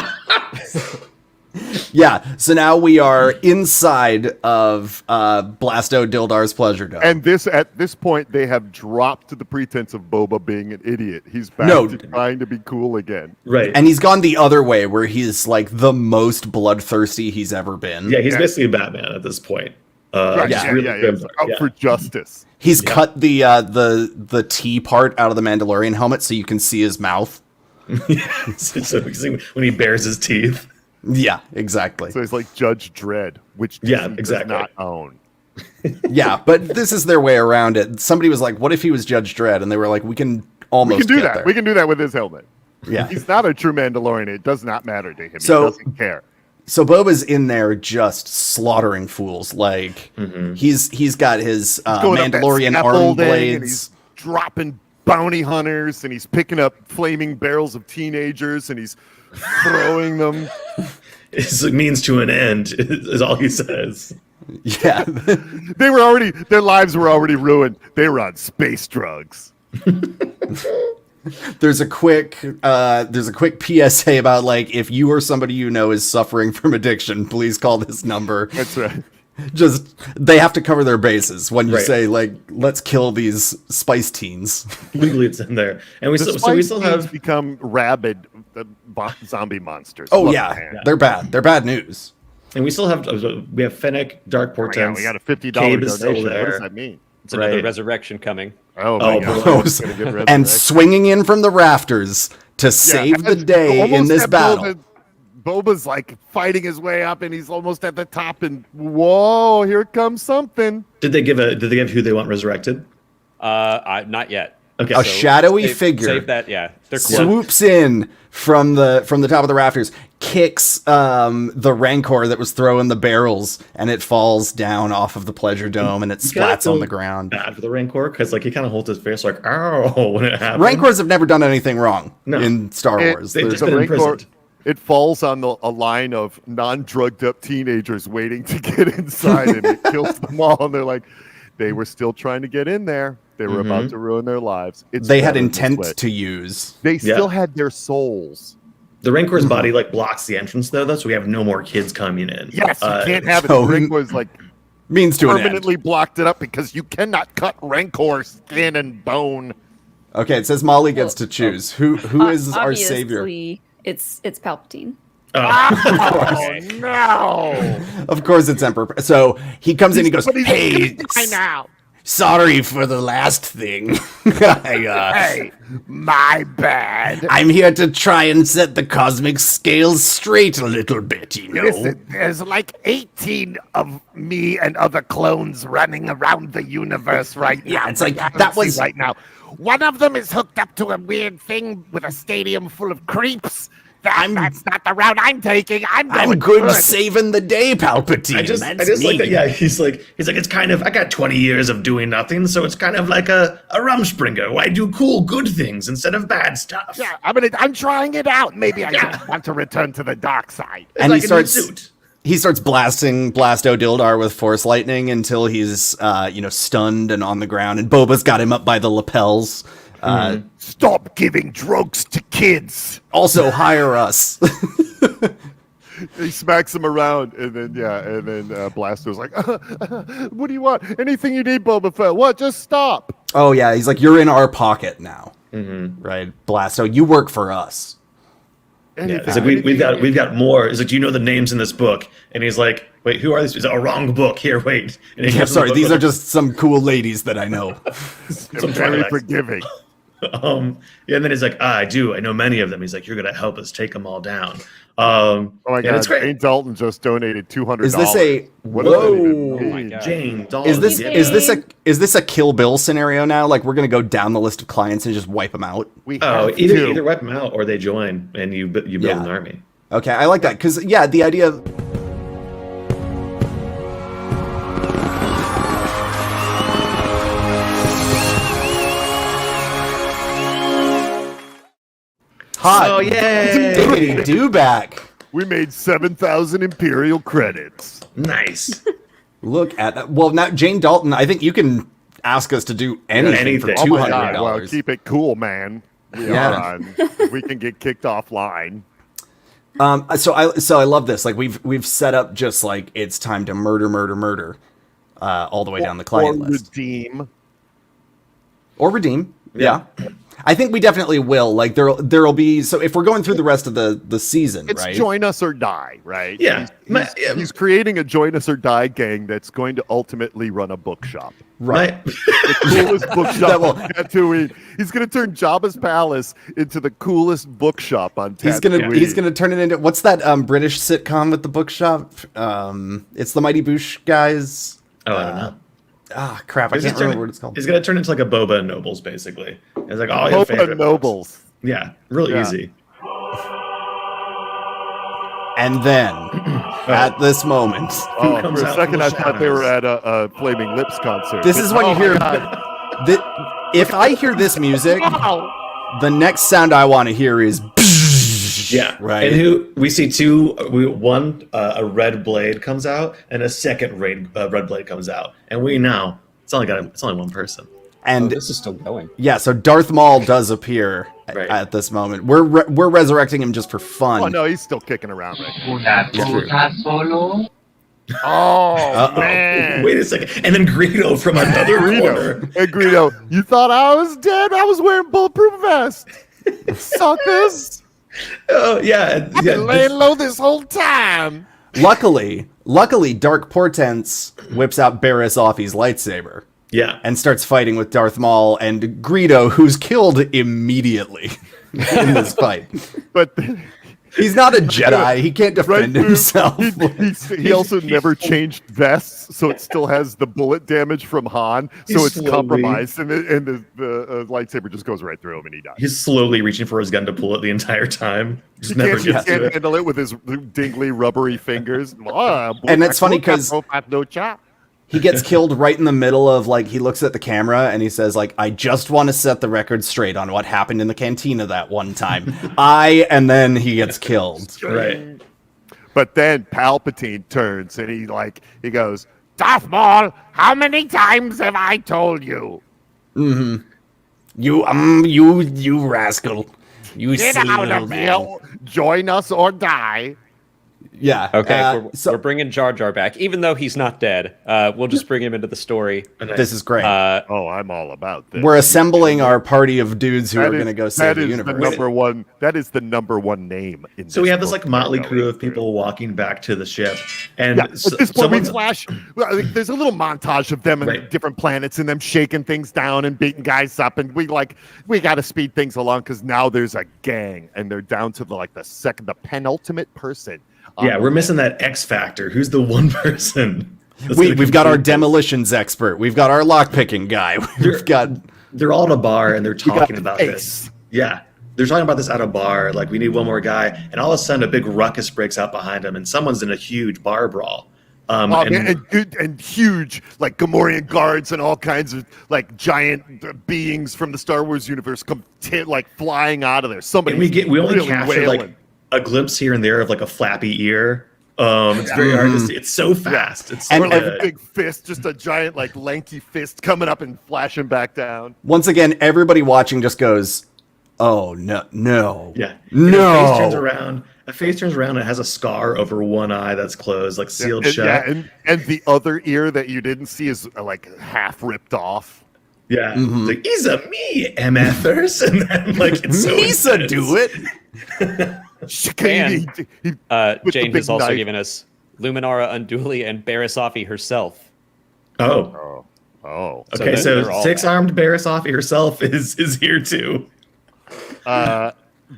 Yeah, so now we are inside of Blasto Dildar's Pleasure Dome. And at this point, they have dropped the pretense of Boba being an idiot. He's back to trying to be cool again. Right. And he's gone the other way, where he's like the most bloodthirsty he's ever been. Yeah, he's basically Batman at this point. Right. He's out for justice. He's cut the T part out of the Mandalorian helmet so you can see his mouth. So when he bares his teeth. Yeah, exactly. So he's like Judge Dredd, which Disney does not own. Yeah, but this is their way around it. Somebody was like, "What if he was Judge Dredd?" And they were like, "We can almost do get that. there. We can do that with his helmet." Yeah, he's not a true Mandalorian. It does not matter to him. So, he doesn't care. So Boba's in there just slaughtering fools. Like he's got his Mandalorian arm blades. And he's dropping bounty hunters, and he's picking up flaming barrels of teenagers, and he's throwing them. It's a means to an end, is all he says. Yeah. Their lives were already ruined. They were on space drugs. There's a quick PSA about like, if you or somebody you know is suffering from addiction, please call this number. That's right. Just they have to cover their bases when you say like, let's kill these spice teens. Legally, it's in there, and we still have become rabid zombie monsters. Oh yeah, they're bad. They're bad news. And we still have Fennec, Dark Portents. We got a $50 Cabe is donation. still there. What does that mean? It's another resurrection coming. Oh my God. And swinging in from the rafters to save the day in this battle. Boba's like fighting his way up, and he's almost at the top. And whoa, here comes something. Did they give who they want resurrected? Not yet. Okay, a shadowy figure save that. Yeah, they're swoops in from the top of the rafters, kicks the Rancor that was throwing the barrels, and it falls down off of the pleasure dome, and it splats on the ground. Bad for the Rancor because like he kind of holds his face like ow when it happens. Rancors have never done anything wrong in Star Wars. They've just been imprisoned. It falls on a line of non-drugged up teenagers waiting to get inside, and it kills them all. And they're like, they were still trying to get in there. They were about to ruin their lives. They had intent to use. They still had their souls. The Rancor's body like blocks the entrance though, so we have no more kids coming in. Yes, you can't have it. The Rancor's like means to permanently blocked it up because you cannot cut Rancor skin and bone. Okay, it says Molly gets to choose. Who is our savior? It's Palpatine. Oh no! Of course it's Emperor. So he comes in, he goes, "Hey, sorry for the last thing. Hey, my bad. I'm here to try and set the cosmic scales straight a little bit, you know." Listen, there's like 18 of me and other clones running around the universe right now. Yeah, it's like that was right now. One of them is hooked up to a weird thing with a stadium full of creeps. That's not the route I'm taking. I'm good saving the day, Palpatine. I just like that. Yeah, he's like it's kind of I got 20 years of doing nothing, so it's kind of like a Rumspringer. Why do cool good things instead of bad stuff? Yeah, I'm trying it out. Maybe I just want to return to the dark side. And he starts blasting Blasto Dildar with Force Lightning until he's stunned and on the ground. And Boba's got him up by the lapels. Stop giving drugs to kids. Also hire us. He smacks him around, and then Blasto's like, "What do you want? Anything you need, Boba Fett? What? Just stop." Oh yeah, he's like, "You're in our pocket now, right, Blasto? You work for us." Yeah, it's like we've got more. It's like, do you know the names in this book? And he's like, wait, who are these? It's a wrong book. Here, wait. And he sorry, these are just some cool ladies that I know. I'm very forgiving. And then he's like, I know many of them. He's like, you're gonna help us take them all down. Oh my God! It's great. Jane Dalton just donated $200. Is this a Jane Dalton? Is this a Kill Bill scenario now? Like we're gonna go down the list of clients and just wipe them out? Either wipe them out or they join and you build an army. Okay, I like that because the idea of hot. Oh yay! Diggity do back. We made 7,000 Imperial credits. Nice. Look at that. Well, now Jane Dalton, I think you can ask us to do anything for $200. Oh my God. Well, keep it cool, man. We are on. We can get kicked offline. So I love this. Like we've set up just like it's time to murder, all the way down the client list. Redeem. Yeah. I think we definitely will. Like there'll be, so if we're going through the rest of the season, it's right? Join Us or Die, right? Yeah. He's creating a Join Us or Die gang that's going to ultimately run a bookshop. Right. The coolest bookshop on Tatooine. He's going to turn Jabba's palace into the coolest bookshop on Tatooine. He's gonna turn it into, what's that British sitcom with the bookshop? It's the Mighty Boosh guys. Oh, I don't know. Ah, crap! I can't remember what it's called. He's gonna turn into like a Boba and Nobles, basically. It's like Boba and Nobles. Yeah, really easy. And then, at this moment, Oh, for a second, I thought they were at a Flaming Lips concert. this is when you hear. If I hear this music, the next sound I want to hear is. Yeah, right. And we see one a red blade comes out, and a second red blade comes out, and we know it's only one person. And this is still going. Yeah, so Darth Maul does appear at this moment. We're resurrecting him just for fun. Oh no, he's still kicking around right Oh man! Wait a second, and then Greedo from another corner. Hey Greedo, you thought I was dead? I was wearing bulletproof vest. Suckers! Oh yeah, I've been laying low this whole time. Luckily, Dark Portents whips out Barriss Offee's lightsaber. Yeah. And starts fighting with Darth Maul and Greedo, who's killed immediately in this fight. But he's not a Jedi. He can't defend himself. He also never changed vests, so it still has the bullet damage from Han. So it's compromised, and the lightsaber just goes right through him, and he dies. He's slowly reaching for his gun to pull it the entire time. Just He never can't, gets he can't to it. handle it with his dingly, rubbery fingers. And it's funny because he gets killed right in the middle of, like, he looks at the camera and he says, like, I just want to set the record straight on what happened in the cantina that one time. And then he gets killed. Right. But then Palpatine turns and he goes, Darth Maul, how many times have I told you? Mm-hmm. You rascal. You Get silly out little of man. here. Join us or die. Yeah. Okay, we're bringing Jar Jar back, even though he's not dead. We'll just bring him into the story. This is great. I'm all about this. We're assembling our party of dudes who are going to go save the universe. That is the number one name. So we have this motley crew of people walking back to the ship, and at this point we flash. There's a little montage of them in different planets and them shaking things down and beating guys up, and we got to speed things along because now there's a gang and they're down to the penultimate person. Yeah, we're missing that X factor. Who's the one person? We've got our demolitions expert. We've got our lockpicking guy. They're all at a bar and they're talking about this. Yeah, they're talking about this at a bar. Like, we need one more guy, and all of a sudden a big ruckus breaks out behind them, and someone's in a huge bar brawl. And huge Gamorrean guards and all kinds of giant beings from the Star Wars universe come flying out of there. Somebody we only really capture wailing. a glimpse here and there of a flappy ear. It's very hard to see. It's so fast. It's so And good. a big fist, just a giant lanky fist coming up and flashing back down. Once again, everybody watching just goes, "Oh no, Yeah. no!" A face turns around and it has a scar over one eye that's closed, sealed shut. Yeah, and the other ear that you didn't see is half ripped off. Yeah, Mm-hmm. it's "He's a me, MFers," and then it's so Misa intense. do it. And Jane has also knife. given us Luminara Unduli and Barriss Offee herself. Oh. Okay, they're so all six-armed Barriss Offee herself is here too.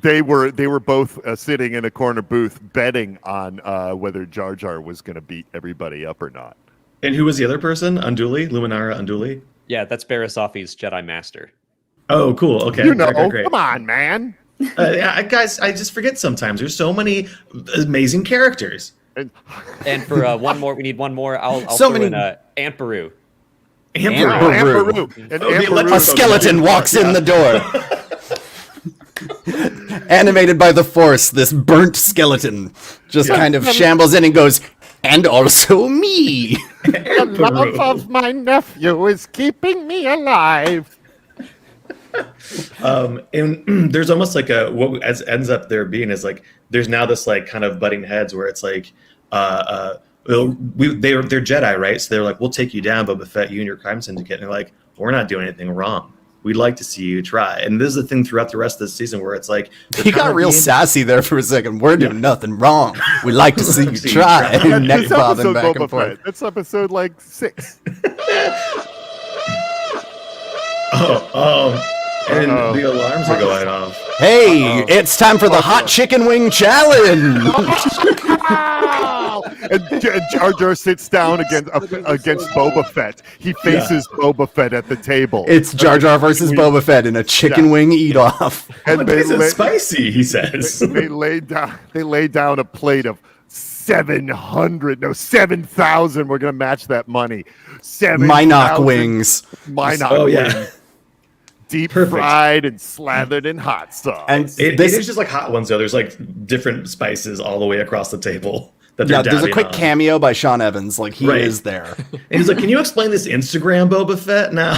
They were both sitting in a corner booth betting on whether Jar Jar was going to beat everybody up or not. And who was the other person? Unduli? Luminara Unduli? Yeah, that's Barriss Offee's Jedi Master. Oh, cool. Okay. You know, Okay, great. come on, man. Guys, I just forget sometimes. There's so many amazing characters. And for one more, we need one more. I'll So throw many- in Aunt Beru. Amperu. And Amperu. A skeleton walks in the door. Animated by the Force, this burnt skeleton just kind of shambles in and goes, "And also me." The love of my nephew is keeping me alive. And there's almost what ends up there being is there's now this kind of butting heads where it's they're Jedi, right? So they're we'll take you down, Boba Fett, you and your crime syndicate. And they're like, we're not doing anything wrong. We'd like to see you try. And this is the thing throughout the rest of the season where it's He got real sassy there for a second. We're doing nothing wrong. We'd like to see you try. Neck bobbing back and forth. That's episode 6. And the alarms are going off. Hey, it's time for the hot chicken wing challenge. And Jar Jar sits down against Boba Fett. He faces Boba Fett at the table. It's Jar Jar versus Boba Fett in a chicken wing eat-off. And It's spicy, he says. They lay down a plate of 7,000. We're gonna match that money. 7 Mynock wings. Mynock wings. Deep fried and slathered in hot sauce. And it is just like hot ones though. There's like different spices all the way across the table. There's a quick cameo by Sean Evans. Like he is there. And he's like, "Can you explain this Instagram Boba Fett now?"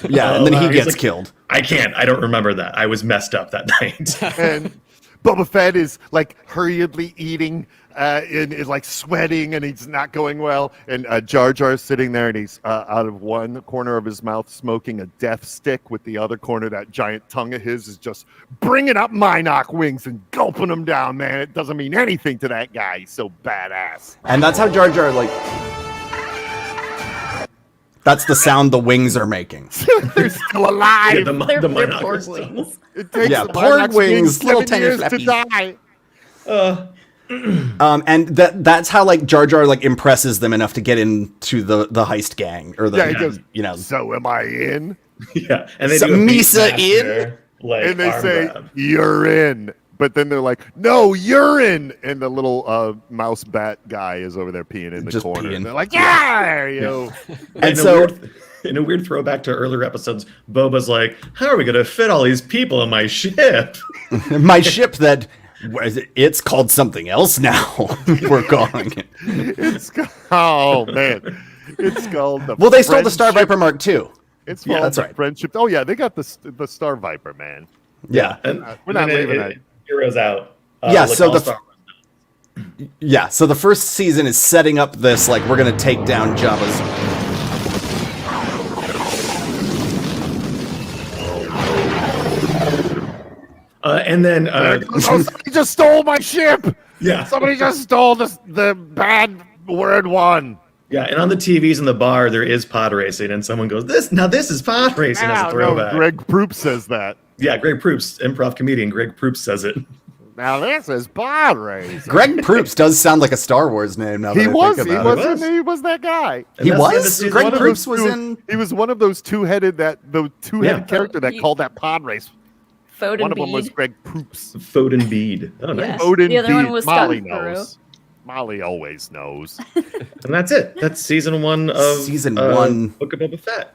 Yeah, and then he gets like, killed. I can't. I don't remember that. I was messed up that night. And Boba Fett is like hurriedly eating, and is like sweating, and he's not going well. And Jar Jar's sitting there, and he's out of one corner of his mouth smoking a death stick, with the other corner, that giant tongue of his is just bringing up Mynock wings and gulping them down. Man, it doesn't mean anything to that guy. He's so badass. And that's how Jar Jar like. That's the sound the wings are making. They're still alive. They're pork wings. It takes Yeah, the pork Mynock wings, little 7 tiny years to flappies. die. And that's how like Jar Jar like impresses them enough to get into the heist gang or the He goes, you know. So am I in? Yeah, and they So do a Misa Beastmaster, like, And they arm say grab. you're in, but then they're like, no, you're in, and the little mouse bat guy is over there peeing in the Just corner. peeing. And they're like, yeah, there you go. And so In a weird throwback to earlier episodes, Boba's like, "How are we going to fit all these people in my ship?" my ship that it's called something else now. We're calling it. It's oh man, it's called the. Well, they stole the Star Friendship- Viper Mark II. It's Yeah, called that's the right. Friendship. Oh yeah, they got the Star Viper, man. Yeah. And We're not then leaving that. it zeroes out. Yeah, like so all the Star Yeah, so the first season is setting up this like we're gonna take down Jabba's. and then somebody just stole my ship. Yeah. Somebody just stole the bad word one. Yeah, and on the TVs in the bar there is pod racing, and someone goes, "This is pod racing" as a throwback. Greg Proops says that. Yeah, Greg Proops, improv comedian Greg Proops says it. Now this is pod racing. Greg Proops does sound like a Star Wars name now that He I was. think He about was. it. He was that guy. He was? Greg One of Proops those was two- in. He was one of those two-headed character that He- called that pod race. Foden One of them was Bede. Greg Proops. Foden Bede. Oh, nice. Yes. Foden The other one Bede. was Molly Stunt Guru. knows. Molly always knows. And that's it. That's season 1 of Season 1. Book of Boba Fett.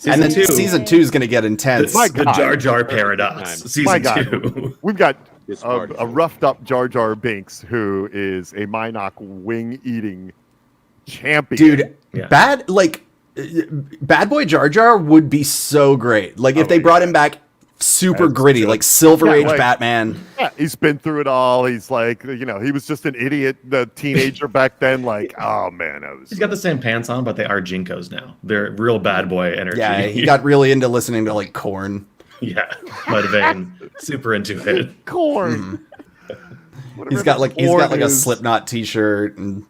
And then 2. season 2 is going to get intense. The Jar Jar paradox. My Season God. 2. We've got a roughed up Jar Jar Binks who is a Mynock wing eating champion. Dude, Yeah. Bad Boy Jar Jar would be so great. Like if they brought him back super That's gritty, good. like Silver Yeah, Age like- Batman. Yeah, he's been through it all. He's like, he was just an idiot, the teenager back then. Like, oh man, He's got the same pants on, but they are Jinkos now. They're real bad boy energy. Yeah, he got really into listening to like Korn. Yeah, Mudvayne, super into it. corn. He's got like a Korn Slipknot t-shirt and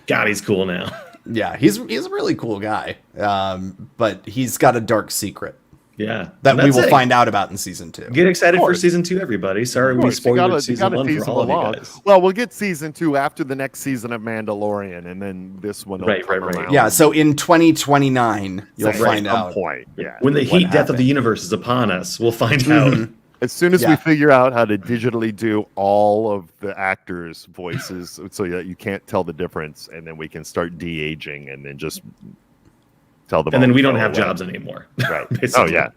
God, he's cool now. yeah, he's a really cool guy. But he's got a dark secret Yeah, that and we that's will it. find out about in season 2. Get excited Of for course. season 2, everybody. Sorry, we You spoiled gotta season 1 tease for them all of you along. guys. Well, we'll get season 2 after the next season of Mandalorian, and then this one will Right. come around. Yeah, so in 2029 you'll At find some out. point. Yeah. When the What heat death of happened. the universe is upon us, we'll find out. As soon as we Yeah. figure out how to digitally do all of the actors' voices so that you can't tell the difference, and then we can start de-aging and then just tell them. And then all we to don't go have away. jobs anymore. Right. Oh Basically. yeah.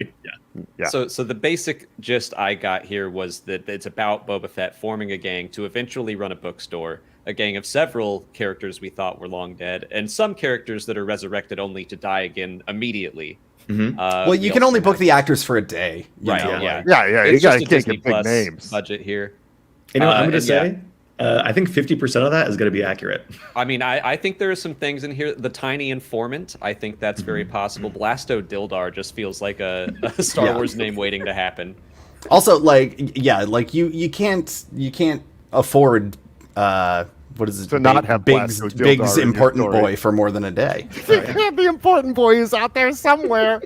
Yeah. So the basic gist I got here was that it's about Boba Fett forming a gang to eventually run a bookstore, a gang of several characters we thought were long dead, and some characters that are resurrected only to die again immediately. Well, you we can also only book have- the actors for a day. you Right, know, yeah. like- Yeah. It's You just a can't Disney get big Plus names. budget here. You know what I'm going to and say? I think 50% of that is going to be accurate. I mean, I think there are some things in here. The tiny informant, I think that's very possible. Blasto Dildar just feels like a Star Yeah. Wars name waiting to happen. Also, like, yeah, like you can't afford what is it? To not have Biggs Blasto Dildar Biggs in your important story. boy for more than a day. The important boy is out there somewhere.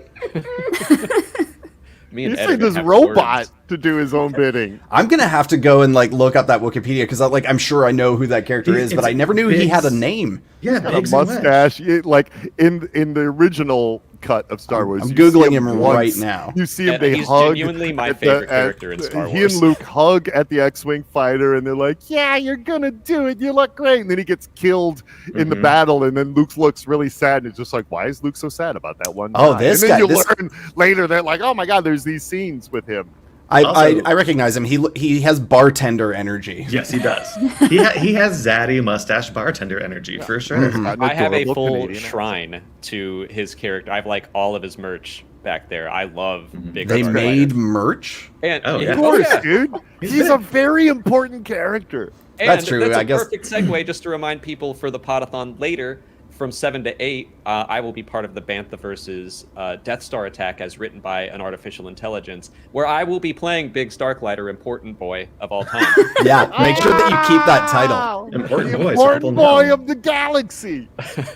Me You and Ed see are gonna this have robot words. to do his own bidding. I'm gonna have to go and like look up that Wikipedia because like I'm sure I know who that character is, but I never knew he had a name. Yeah, Got a Biggs and Wedge. mustache. Like in the original cut of Star Wars. I'm You Googling see him once, right now. You see him, they he's hug. genuinely my favorite character in Star Wars. He and Luke hug at the X-Wing fighter, and they're like, yeah, you're going to do it. You look great. And then he gets killed in the battle, and then Luke looks really sad. And it's just like, why is Luke so sad about that one Oh, time? this and then guy. you learn later, they're like, oh my God, there's these scenes with him. I recognize him. He has bartender energy. Yes, he does. He has zaddy mustache bartender energy for sure. I have a full shrine to his character. I have like all of his merch back there. I love Big. They made merch. And Of course, dude. He's a very important character. And that's true. That's I a guess. perfect segue just to remind people for the Podathon later. From 7 to 8, I will be part of the Bantha versus Death Star attack as written by an artificial intelligence, where I will be playing Biggs Darklighter, important boy of all time. Yeah, make sure that you keep that title. Important boy. Important boy of the galaxy.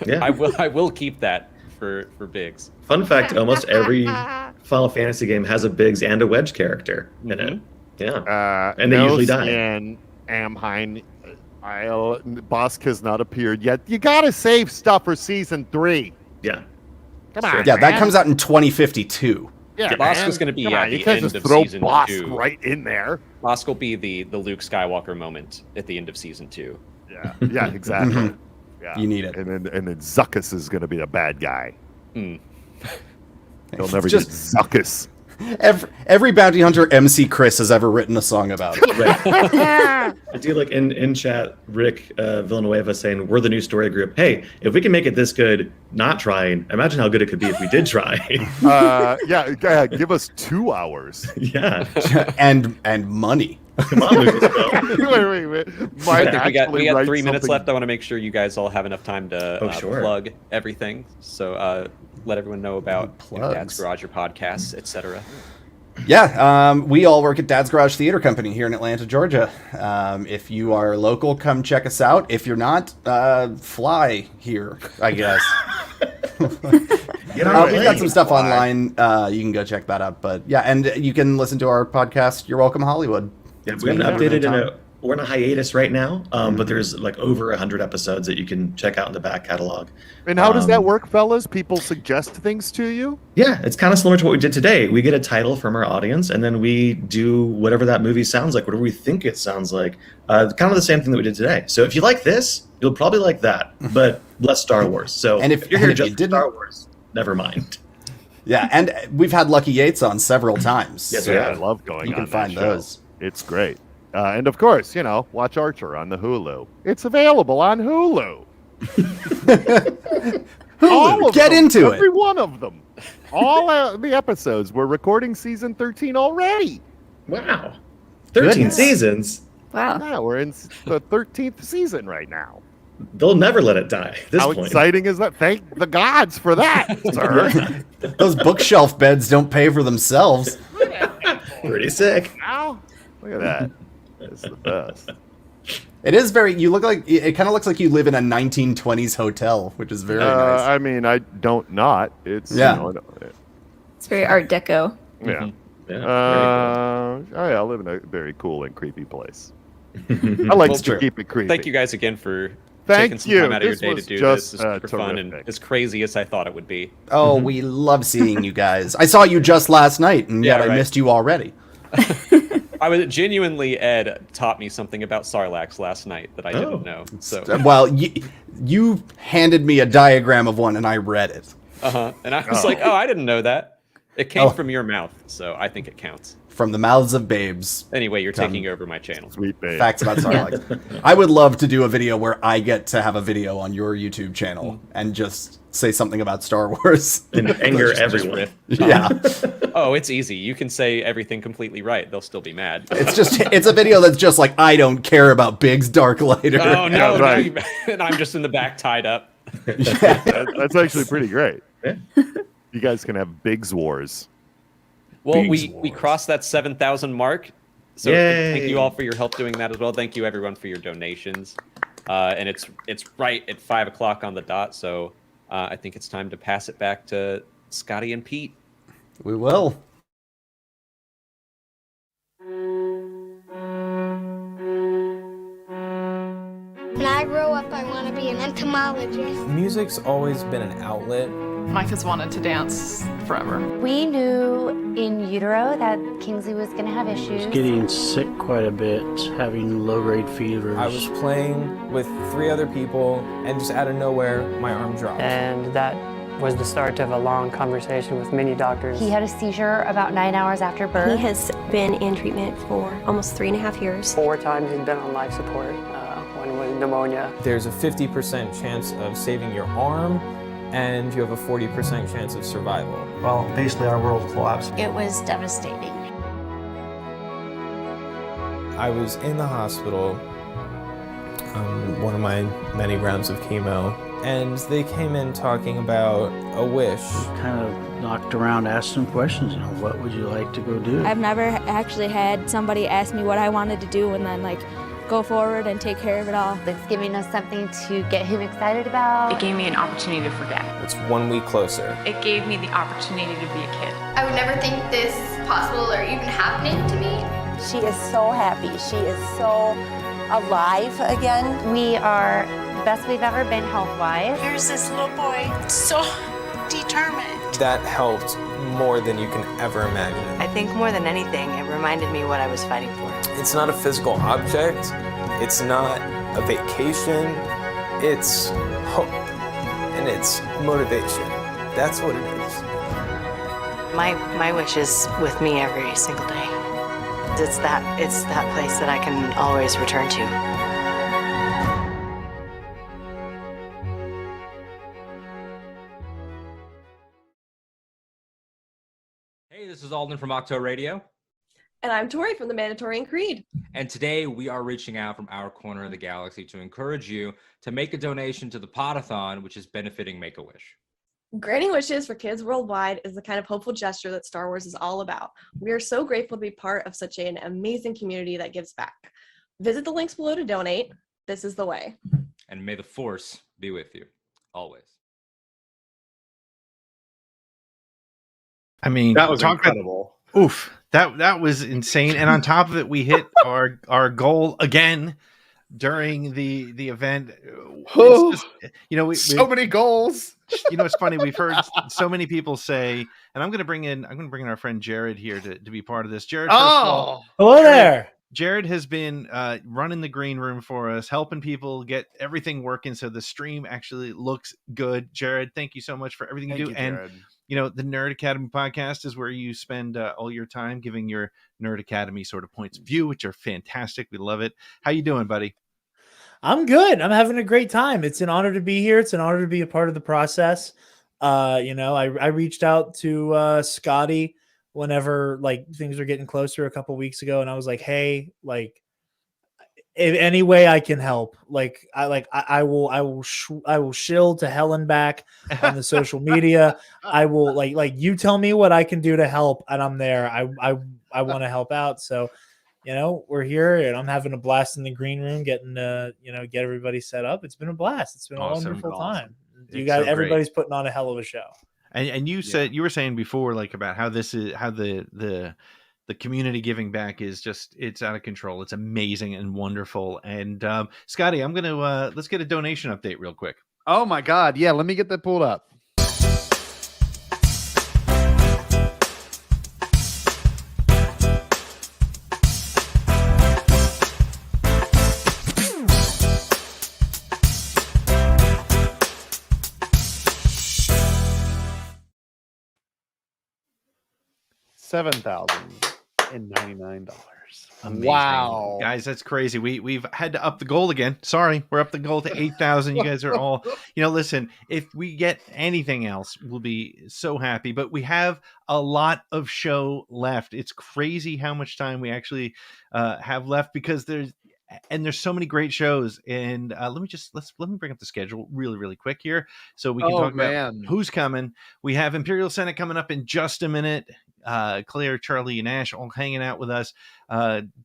Yeah. I will keep that for Biggs. Fun fact: almost every Final Fantasy game has a Biggs and a Wedge character in it. Yeah, and they usually die. And Amheim, Bosk has not appeared yet. You gotta save stuff for season 3. Yeah. Come on. Yeah, that man. comes out in 2050. Yeah, Bosk is going to be Come at on, the you can't end just of throw season Bosk 2. right in there. Bosk will be the Luke Skywalker moment at the end of season 2. Yeah, exactly. Yeah. You need it. And then Zuckuss is going to be a bad guy. Mm. He'll never Just- get Zuckuss. Every bounty hunter MC Chris has ever written a song about. I do like in chat, Rick Villanueva saying, we're the new story group. Hey, if we can make it this good, not trying, imagine how good it could be if we did try. Yeah, give us 2 hours. Yeah. and money. Come on, Lucas. wait. I think we got 3 minutes left. I want to make sure you guys all have enough time to plug everything. So let everyone know about Dad's Garage, your podcasts, etc. Yeah, we all work at Dad's Garage Theater Company here in Atlanta, Georgia. If you are local, come check us out. If you're not, fly here, I guess. We've got some stuff online. You can go check that out. But yeah, and you can listen to our podcast, You're Welcome Hollywood. Yeah, we haven't updated we're in a hiatus right now, but there's like over 100 episodes that you can check out in the back catalog. And how does that work, fellas? People suggest things to you? Yeah, it's kind of similar to what we did today. We get a title from our audience, and then we do whatever that movie sounds like, whatever we think it sounds like. Kind of the same thing that we did today. So if you like this, you'll probably like that, but less Star Wars. So And if you're here just for Star Wars, never mind. Yeah, and we've had Lucky Yates on several times. Yes, so we I love going You on can find that show. those. It's great. And of course, watch Archer on the Hulu. It's available on Hulu. All of Get them, into it. Every one of them. All the episodes. We're recording season 13 already. Wow. 13 Goodness. seasons. Wow. Yeah, we're in the 13th season right now. They'll never let it die at this How point. exciting is that? Thank the gods for that, sir. Those bookshelf beds don't pay for themselves. Pretty sick. Now, look at that. It's the best. It is very. You look like it. Kind of looks like you live in a 1920s hotel, which is very nice. I mean, I don't not. It's Yeah. It's very Art Deco. Yeah. Yeah, very I live in a very cool and creepy place. I like to keep it creepy. Thank you guys again for Thank taking some you. time out of your This day to was do just, this. This is super fun and terrific. as crazy as I thought it would be. Oh, we love seeing you guys. I saw you just last night, and yet Yeah, I right. missed you already. I was genuinely Ed taught me something about Sarlacc last night that I didn't know. So Well, you handed me a diagram of one, and I read it. and I was like, oh, I didn't know that. It came from your mouth, so I think it counts. From the mouths of babes. Anyway, you're Come. taking over my channel. Sweet babe. Facts about Sarlacc. I would love to do a video where I get to have a video on your YouTube channel and just say something about Star Wars. And anger Just everyone. riff. Yeah. Oh, it's easy. You can say everything completely right. They'll still be mad. It's a video that's just like, I don't care about Biggs Darklighter. Oh, no. Yeah, right. no, and I'm just in the back tied up. That's actually pretty great. You guys can have Biggs Wars. Well, Biggs we crossed that 7,000 mark. So Yay. thank you all for your help doing that as well. Thank you everyone for your donations. And it's right at 5 o'clock on the dot. So I think it's time to pass it back to Scotty and Pete. We will. When I grow up, I want to be an entomologist. Music's always been an outlet Mike has wanted to dance forever. We knew in utero that Kingsley was going to have issues. Getting sick quite a bit, having low-grade fevers. I was playing with 3 other people, and just out of nowhere, my arm dropped. And that was the start of a long conversation with many doctors. He had a seizure about 9 hours after birth. He has been in treatment for almost 3.5 years. 4 times he's been on life support, one with pneumonia. There's a 50% chance of saving your arm, and you have a 40% chance of survival. Well, basically our world collapsed. It was devastating. I was in the hospital, one of my many rounds of chemo, and they came in talking about a wish. Kind of knocked around, asked some questions, what would you like to go do? I've never actually had somebody ask me what I wanted to do and then go forward and take care of it all. It's giving us something to get him excited about. It gave me an opportunity to forget. It's 1 week closer. It gave me the opportunity to be a kid. I would never think this possible or even happening to me. She is so happy. She is so alive again. We are the best we've ever been health-wise. Here's this little boy, so determined. That helped more than you can ever imagine. I think more than anything, it reminded me what I was fighting for. It's not a physical object. It's not a vacation. It's hope. And it's motivation. That's what it is. My wish is with me every single day. It's that place that I can always return to. Hey, this is Alden from Octo Radio. And I'm Tori from the Mandatory and Creed. And today we are reaching out from our corner of the galaxy to encourage you to make a donation to the Podathon, which is benefiting Make-A-Wish. Granting wishes for kids worldwide is the kind of hopeful gesture that Star Wars is all about. We are so grateful to be part of such an amazing community that gives back. Visit the links below to donate. This is the way. And may the Force be with you, always. I mean, that was incredible. Oof, that was insane. And on top of it, we hit our goal again during the event. It's just, so many goals. It's funny. We've heard so many people say, and I'm going to bring in our friend Jared here to be part of this. Jared, first of all, hello there. Jared has been running the green room for us, helping people get everything working so the stream actually looks good. Jared, thank you so much for everything you do. Jared. And the Nerd Academy podcast is where you spend all your time giving your Nerd Academy sort of points of view, which are fantastic. We love it. How you doing, buddy? I'm good. I'm having a great time. It's an honor to be here. It's an honor to be a part of the process. I reached out to Scotty whenever things were getting closer a couple weeks ago, and I was like, hey, if any way I can help, I will shill to hell and back on the social media. I will you tell me what I can do to help, and I'm there. I want to help out. So, we're here, and I'm having a blast in the green room, getting get everybody set up. It's been a blast. It's been a wonderful time. You guys, so everybody's putting on a hell of a show. And you said you were saying before about how this is how the community giving back is just, it's out of control. It's amazing and wonderful. And Scotty, I'm gonna let's get a donation update real quick. Oh my God, yeah, let me get that pulled up. $7,099. Amazing. Wow, guys, that's crazy. We've had to up the goal again. Sorry, we're up the goal to 8,000. You guys are all, listen, if we get anything else, we'll be so happy. But we have a lot of show left. It's crazy how much time we actually have left, because there's so many great shows. And let me bring up the schedule really, really quick here so we can talk about who's coming. We have Imperial Senate coming up in just a minute. Claire, Charlie, and Ash all hanging out with us,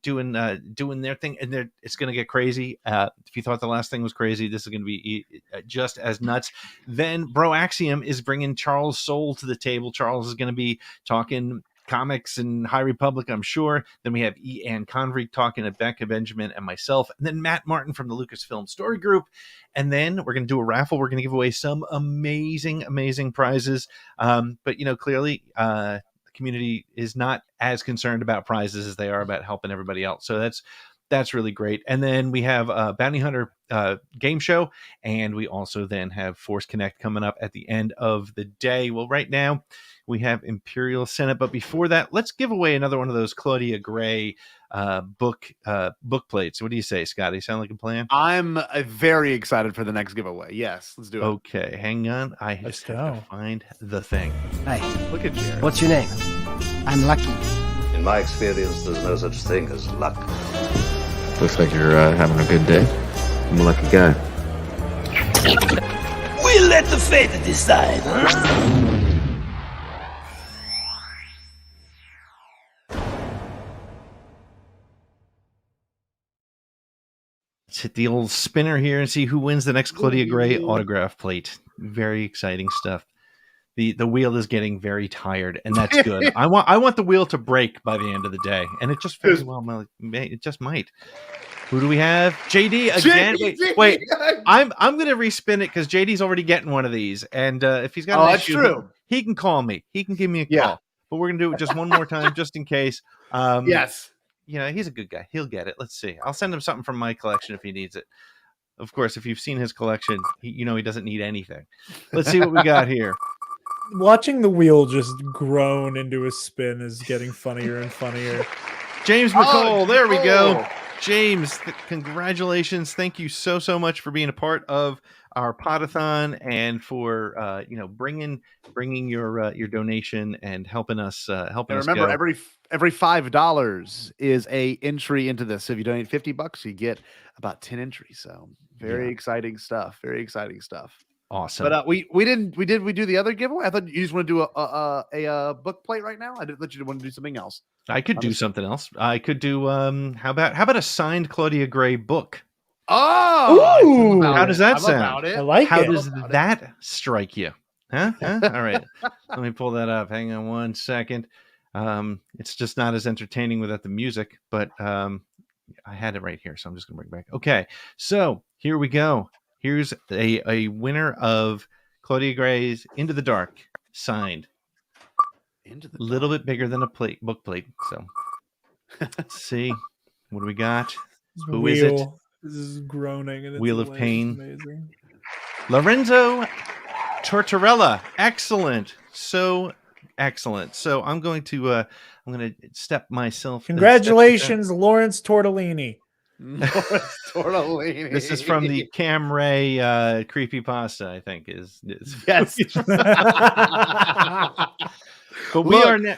doing their thing, and it's going to get crazy. If you thought the last thing was crazy, this is going to be just as nuts. Then Bro Axiom is bringing Charles Soule to the table. Charles is going to be talking comics and High Republic, I'm sure. Then we have Ann Convery talking to Becca Benjamin and myself, and then Matt Martin from the Lucasfilm Story Group. And then we're going to do a raffle. We're going to give away some amazing prizes. But clearly, the community is not as concerned about prizes as they are about helping everybody else. So that's really great. And then we have a Bounty Hunter game show, and we also then have Force Connect coming up at the end of the day. Well, right now we have Imperial Senate, but before that, let's give away another one of those Claudia Gray book plates. What do you say, Scotty? Sound like a plan? I'm very excited for the next giveaway. Yes, let's do it. Okay, hang on. I just have to find the thing. Hey, look at Jared. What's your name? I'm Lucky. In my experience, there's no such thing as luck. Looks like you're having a good day. I'm a lucky guy. We'll let the fate decide. Let's hit the old spinner here and see who wins the next Claudia Gray autograph plate. Very exciting stuff. The wheel is getting very tired, and that's good. I want the wheel to break by the end of the day, and it just very well it just might. Who do we have? JD again. Wait. I'm gonna respin it because JD's already getting one of these, and if he's got an issue, true. He can call me. He can give me a call. But we're gonna do it just one more time, just in case. Yes. He's a good guy. He'll get it. Let's see. I'll send him something from my collection if he needs it. Of course, if you've seen his collection, he doesn't need anything. Let's see what we got here. Watching the wheel just groan into a spin is getting funnier and funnier. James McCall, there we go. James, congratulations. Thank you so much for being a part of our Podathon and for bringing your donation and helping us remember, go. every $5 is a entry into this. So if you donate $50, you get about 10 entries. So very exciting stuff. Very exciting stuff. Awesome. But we do the other giveaway? I thought you just want to do a book plate right now. I didn't let you want to do something else. I could do something else. I could do how about a signed Claudia Gray book? Oh, how does that sound? I like how it. How does that strike you? Huh? All right. Let me pull that up. Hang on one second. It's just not as entertaining without the music, but I had it right here, so I'm just gonna bring it back. Okay, so here we go. Here's a winner of Claudia Gray's Into the Dark, signed. A little bit bigger than a book plate. So let's see. What do we got? Who is it? This is groaning. And it's Wheel of Pain. Amazing. Lorenzo Tortorella. Excellent. So excellent. So I'm going to step myself. Congratulations, Lawrence Tortellini. This is from the Cam Ray creepypasta, I think is yes. But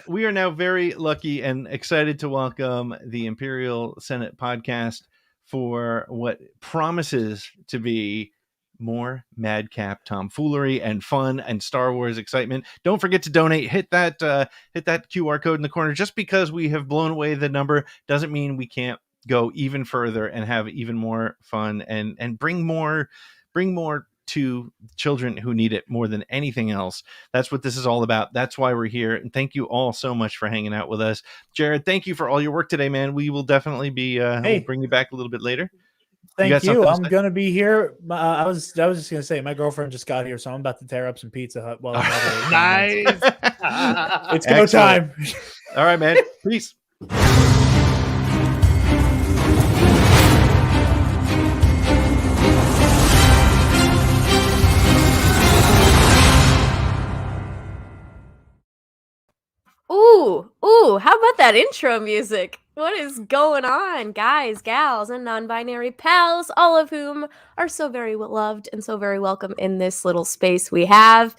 we are now very lucky and excited to welcome the Imperial Senate podcast for what promises to be more madcap tomfoolery and fun and Star Wars excitement. Don't forget to donate. Hit that QR code in the corner. Just because we have blown away the number doesn't mean we can't go even further and have even more fun and bring more to children who need it more than anything else. That's what this is all about. That's why we're here. And thank you all so much for hanging out with us. Jared, thank you for all your work today, man. We will definitely be we'll bring you back a little bit later. Thank you. I'm gonna be here. I was just gonna say my girlfriend just got here, so I'm about to tear up some Pizza Hut while I'm nice. It's go time. All right, man. Peace. Ooh, how about that intro music? What is going on, guys, gals, and non-binary pals, all of whom are so very loved and so very welcome in this little space we have.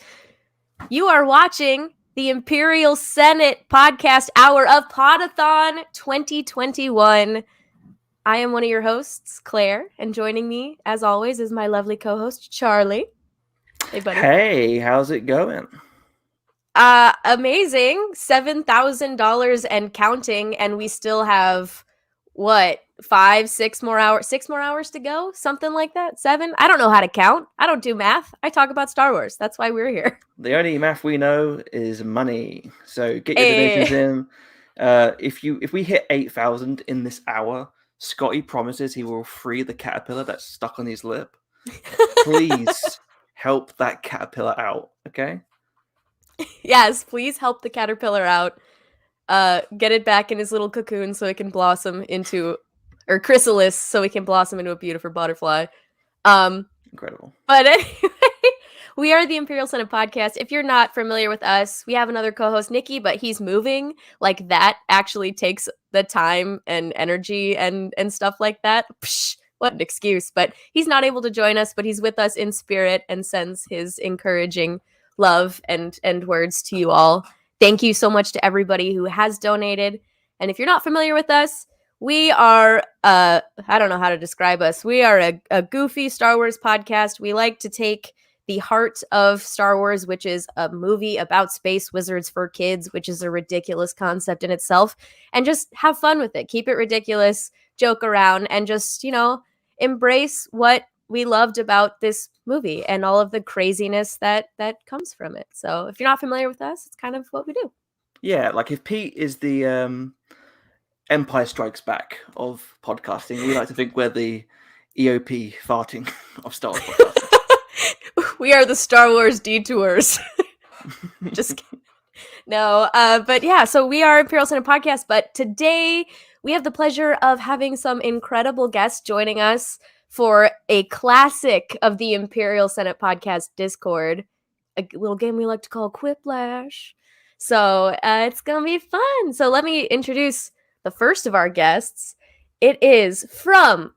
You are watching the Imperial Senate podcast hour of Podathon 2021. I am one of your hosts, Claire, and joining me, as always, is my lovely co-host, Charlie. Hey, buddy. Hey, how's it going? Amazing. $7,000 and counting, and we still have 6 more hours to go, something like that. 7. I don't know how to count. I don't do math. I talk about Star Wars. That's why we're here. The only math we know is money. So get your donations in. If we hit 8,000 in this hour, Scotty promises he will free the caterpillar that's stuck on his lip. Please help that caterpillar out, okay? Yes, please help the caterpillar out. Get it back in his little cocoon so it can blossom into, or chrysalis, so it can blossom into a beautiful butterfly. Incredible. But anyway, we are the Imperial Senate Podcast. If you're not familiar with us, we have another co-host, Nikki, but he's moving. Like, that actually takes the time and energy and stuff like that. Psh, what an excuse. But he's not able to join us, but he's with us in spirit and sends his encouraging love and words to you all. Thank you so much to everybody who has donated. And if you're not familiar with us, we are, I don't know how to describe us. We are a goofy Star Wars podcast. We like to take the heart of Star Wars, which is a movie about space wizards for kids, which is a ridiculous concept in itself, and just have fun with it. Keep it ridiculous, joke around, and just, embrace what we loved about this movie and all of the craziness that comes from it. So if you're not familiar with us, it's kind of what we do. Yeah, like if Pete is the Empire Strikes Back of podcasting, we like to think we're the EOP farting of Star Wars podcasting. We are the Star Wars detours. Just kidding. No, but yeah, so we are Imperial Senate Podcast, but today we have the pleasure of having some incredible guests joining us for a classic of the Imperial Senate Podcast Discord, a little game we like to call Quiplash. So it's going to be fun. So let me introduce the first of our guests. It is from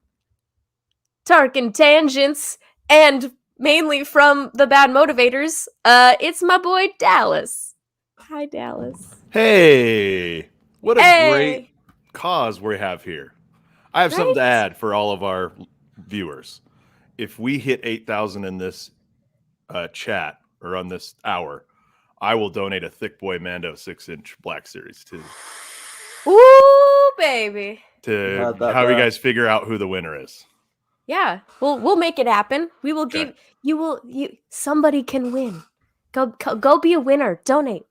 Tarkin Tangents and mainly from the Bad Motivators. It's my boy Dallas. Hi, Dallas. Hey, what a great cause we have here. I have something to add for all of our viewers. If we hit 8,000 in this chat or on this hour, I will donate a Thick Boy Mando 6-inch Black Series too. Ooh, baby. To how you guys figure out who the winner is. Yeah, we'll make it happen. We will give somebody can win. Go be a winner. Donate.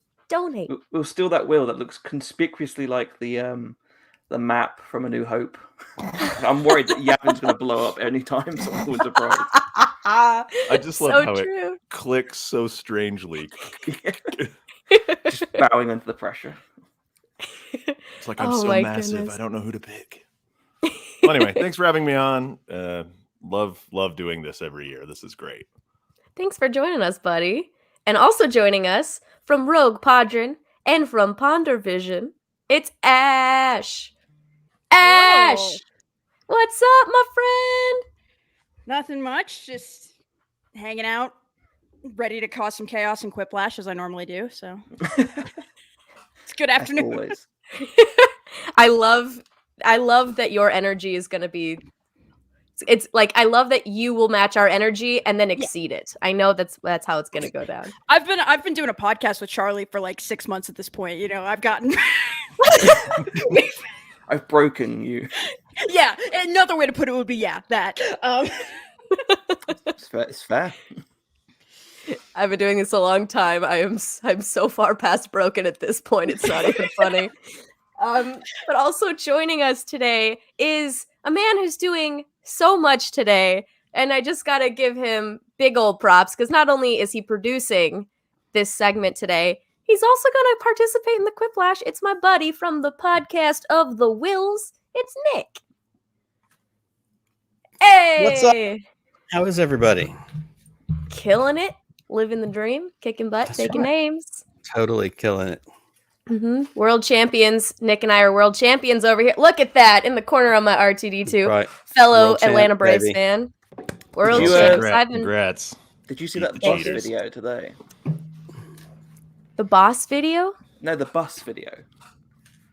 We'll steal that wheel that looks conspicuously like the map from A New Hope. I'm worried that Yavin's going to blow up anytime someone's surprised. I just love how it clicks so strangely. Just bowing under the pressure. It's like I'm so massive. Goodness. I don't know who to pick. Well, anyway, thanks for having me on. Love doing this every year. This is great. Thanks for joining us, buddy. And also joining us from Rogue Podron and from Ponder Vision, it's Ash. Ash! Whoa. What's up, my friend? Nothing much. Just hanging out, ready to cause some chaos and quiplash as I normally do. So it's good afternoon. I love that your energy is going to be. It's like I love that you will match our energy and then exceed it. I know that's how it's going to go down. I've been doing a podcast with Charlie for like 6 months at this point. I've gotten. I've broken you. Yeah, another way to put it would be that. It's fair. I've been doing this a long time. I'm so far past broken at this point. It's not even funny. But also joining us today is a man who's doing so much today, and I just gotta give him big old props because not only is he producing this segment today, he's also gonna participate in the Quiplash. It's my buddy from the podcast of the Wills. It's Nick. Hey, what's up? How is everybody? Killing it, living the dream, kicking butt, taking names. Totally killing it. Mm-hmm. World champions. Nick and I are world champions over here. Look at that in the corner of my RTD2. Right. Fellow World Atlanta champ, Braves baby. fan. World champ. champs. Congrats. Did you see that boss video today? The boss video? No, the bus video.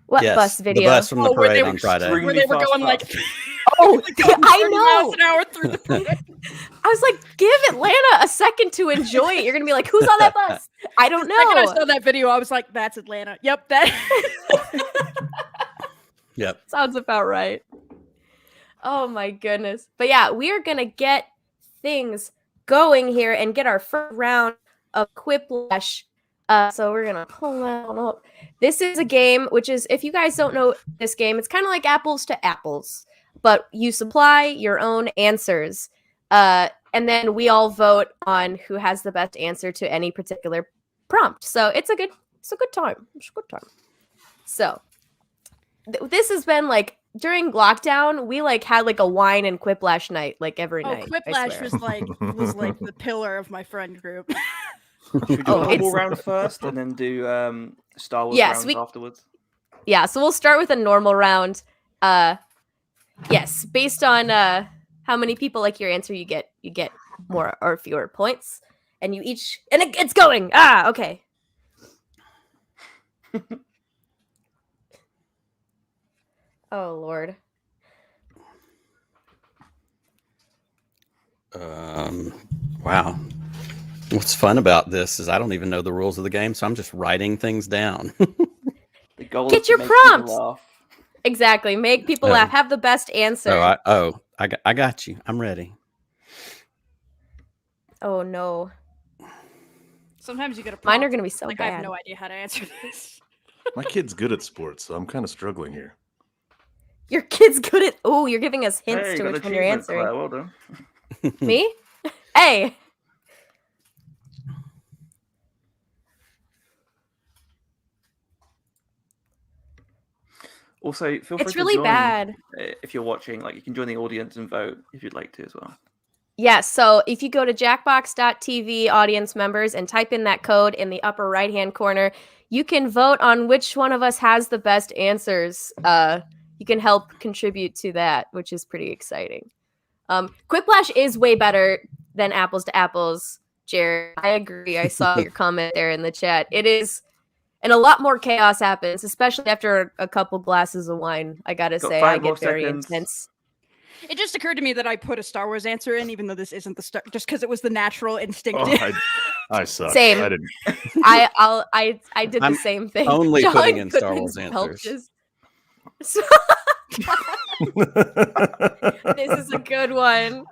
What bus video? The bus from the parade on Friday. Where they were going like... Oh, I know. Miles an hour through the parade. I was like, give Atlanta a second to enjoy it. You're going to be like, who's on that bus? I don't know. The second I saw that video, I was like, that's Atlanta. Yep, that. Yep. Sounds about right. Oh my goodness. But yeah, we are going to get things going here and get our first round of Quiplash. So we're going to pull that one up. This is a game, which is, if you guys don't know this game, it's kind of like apples to apples, but you supply your own answers. And then we all vote on who has the best answer to any particular prompt. So it's a good time. It's a good time. So this has been like during lockdown, we like had like a wine and Quiplash night like every night. Quiplash was like the pillar of my friend group. Should we do a normal round first and then do Star Wars rounds afterwards? Yeah, so we'll start with a normal round. Yes, based on how many people like your answer, you get more or fewer points, and it's going. Okay. Oh Lord. Wow. What's fun about this is I don't even know the rules of the game, so I'm just writing things down. The goal Get is your to make people prompts. laugh. Exactly. Make people laugh. Have the best answer. I got you. I'm ready. Oh no. Sometimes you get a prompt. Mine are gonna be so like, bad. I have no idea how to answer this. My kid's good at sports, so I'm kind of struggling here. Your kid's good at. Oh, you're giving us hints Hey, to got which one you're achievements, answering. Claire, well done. Me? Hey. Also, feel free It's to really join, bad. If you're watching, like you can join the audience and vote if you'd like to as well. Yeah, so if you go to jackbox.tv audience members and type in that code in the upper right-hand corner, you can vote on which one of us has the best answers. You can help contribute to that, which is pretty exciting. Quiplash is way better than apples to apples, Jared. I agree. I saw your comment there in the chat. It is, and a lot more chaos happens, especially after a couple glasses of wine. I gotta say, I get very intense. It just occurred to me that I put a Star Wars answer in, even though this isn't just because it was the natural instinctive. Oh, I suck. Same. I didn't. I did the same thing. Only John putting in Star Goodman Wars answers. So- this is a good one.